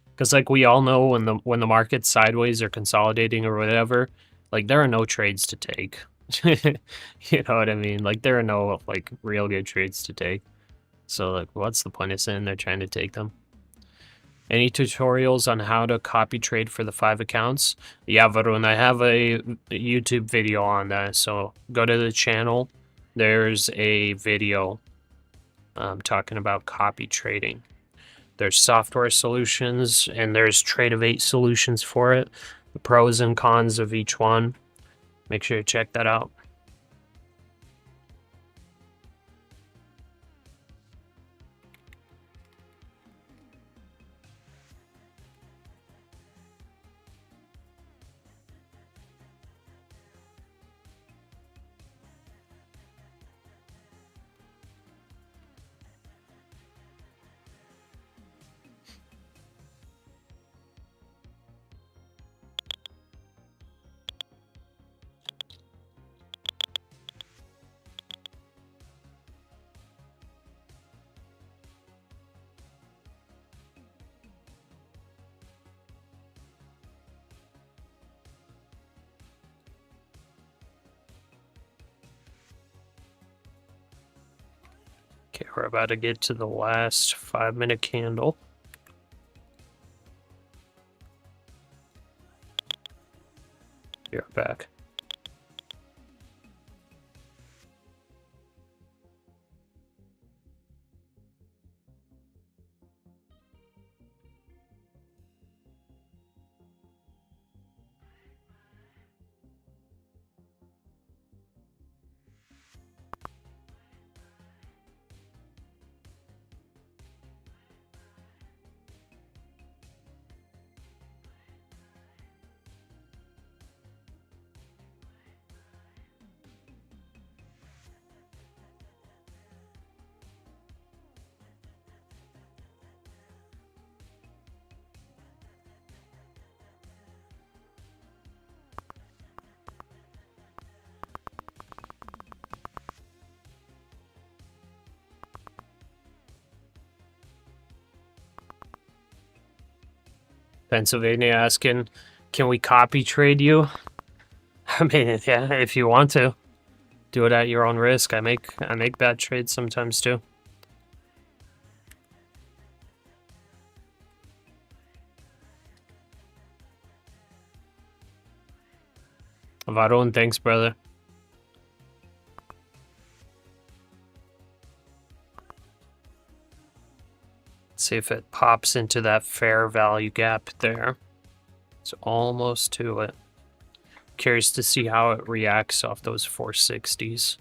Because like we all know when the market's sideways or consolidating or whatever, like there are no trades to take. You know what I mean? Like there are no like real good trades to take. So like what's the point of sitting there trying to take them? Any tutorials on how to copy trade for the 5 accounts? Yeah, Varun, I have a YouTube video on that. So go to the channel. There's a video talking about copy trading. There's software solutions and there's Trade of 8 solutions for it. The pros and cons of each one. Make sure you check that out. Okay, we're about to get to the last 5-minute candle. You're back. Pennsylvania asking, can we copy trade you? I mean, yeah, if you want to. Do it at your own risk. I make bad trades sometimes too. Varun, thanks, brother. See if it pops into that fair value gap there. It's almost to it. Curious to see how it reacts off those 460s.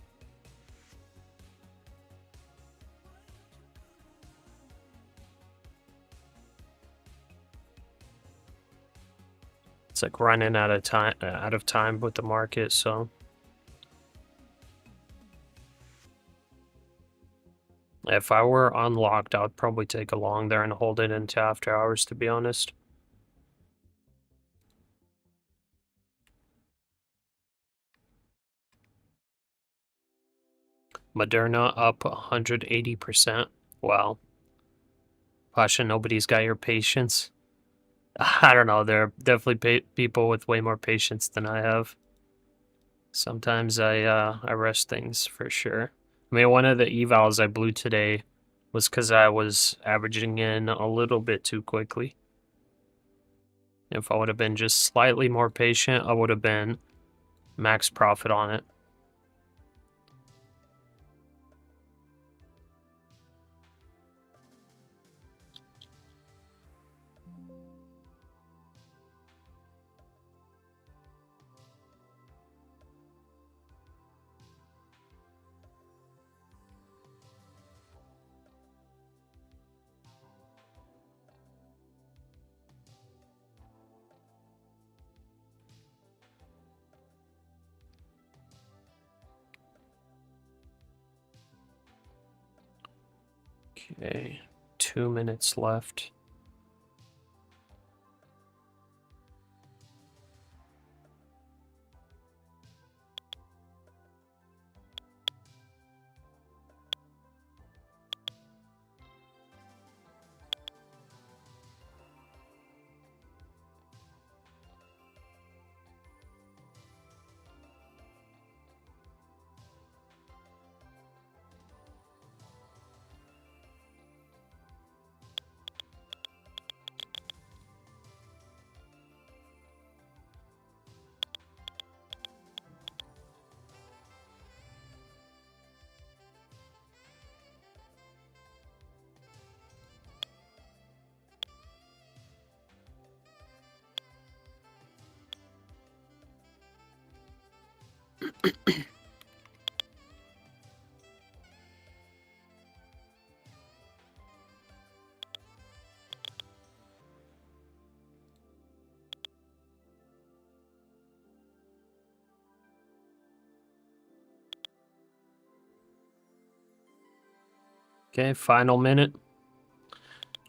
It's like running out of time with the market, so if I were unlocked, I would probably take a long there and hold it into after hours, to be honest. Moderna up 180%. Wow. Pasha, nobody's got your patience. I don't know. There are definitely people with way more patience than I have. Sometimes I rush things for sure. I mean, one of the evals I blew today was because I was averaging in a little bit too quickly. If I would have been just slightly more patient, I would have been max profit on it. Okay, 2 minutes left. Okay, final minute.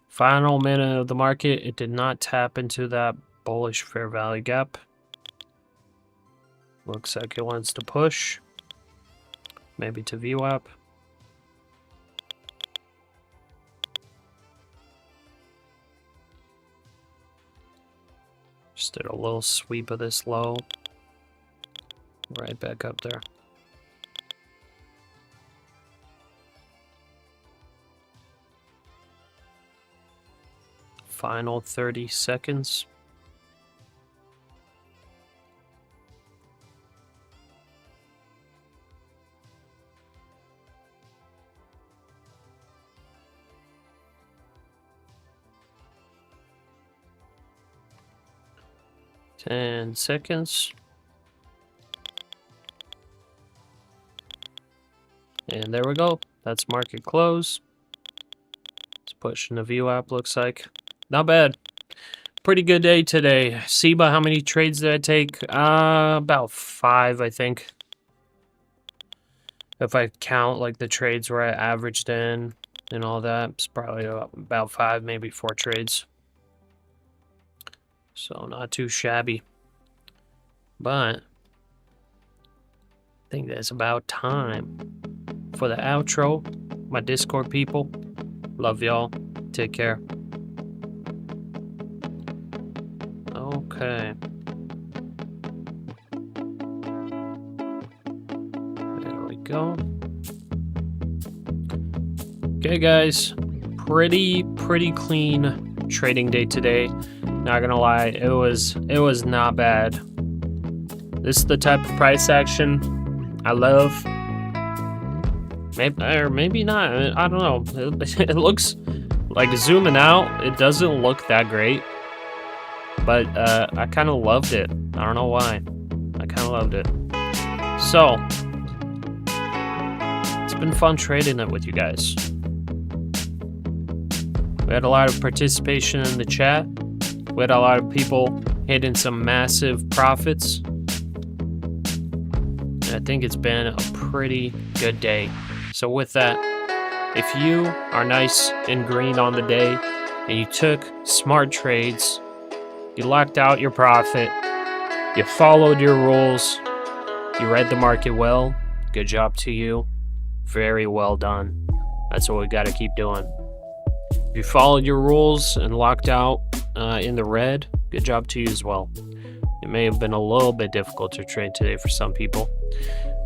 Final minute of the market. It did not tap into that bullish fair value gap. Looks like it wants to push. Maybe to VWAP. Just did a little sweep of this low. Right back up there. Final 30 seconds. Ten seconds. And there we go. That's market close. It's pushing the VWAP, looks like. Not bad. Pretty good day today. Seba, how many trades did I take? About 5, I think. If I count like the trades where I averaged in and all that, it's probably about 5, maybe 4 trades. So not too shabby. But I think that's about time for the outro. My Discord people, love y'all. Take care. Okay. There we go. Okay, guys. Pretty clean trading day today. Not gonna lie, it was not bad. This is the type of price action I love. Maybe or maybe not. I don't know. It looks like zooming out, it doesn't look that great. But I kind of loved it. I don't know why. loved it. So, it's been fun trading it with you guys. We had a lot of participation in the chat. We had a lot of people hitting some massive profits. And I think it's been a pretty good day. So with that, if you are nice and green on the day and you took smart trades, you locked out your profit, you followed your rules, you read the market well, good job to you. Very well done. That's what we got to keep doing. If you followed your rules and locked out in the red, good job to you as well. It may have been a little bit difficult to trade today for some people.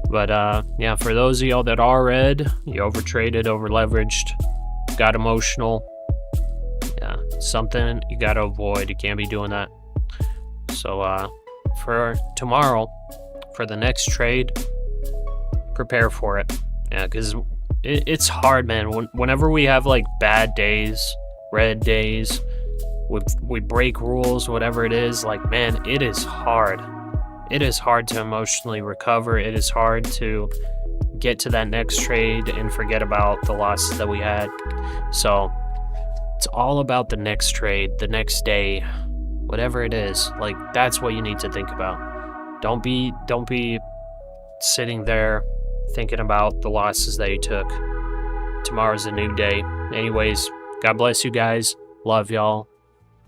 But yeah, for those of y'all that are red, you overtraded, overleveraged, got emotional. Yeah, something you got to avoid. You can't be doing that. So for tomorrow, for the next trade, prepare for it. Yeah, because it's hard, man. Whenever we have like bad days, red days, we break rules, whatever it is, like, man, it is hard. It is hard to emotionally recover. It is hard to get to that next trade and forget about the losses that we had. So it's all about the next trade, the next day, whatever it is. Like, that's what you need to think about. Don't be sitting there thinking about the losses that you took. Tomorrow's a new day. Anyways, God bless you guys. Love y'all.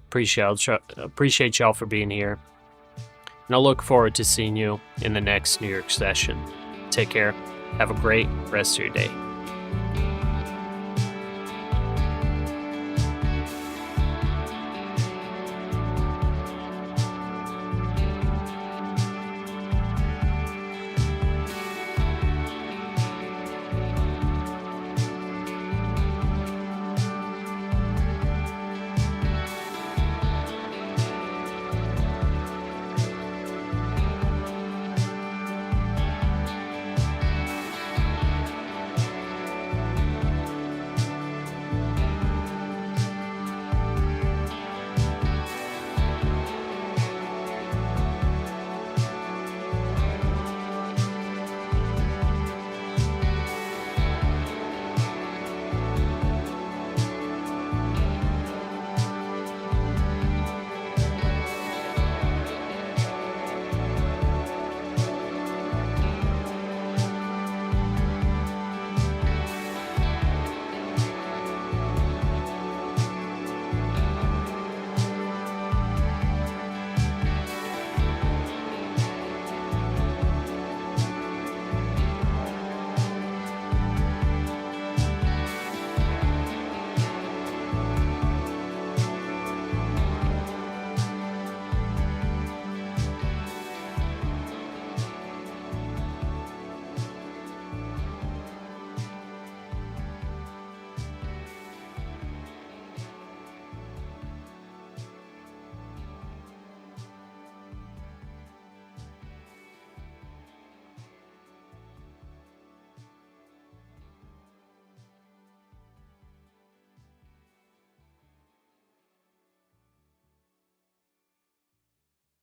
Appreciate y'all for being here. And I look forward to seeing you in the next New York session. Take care. Have a great rest of your day.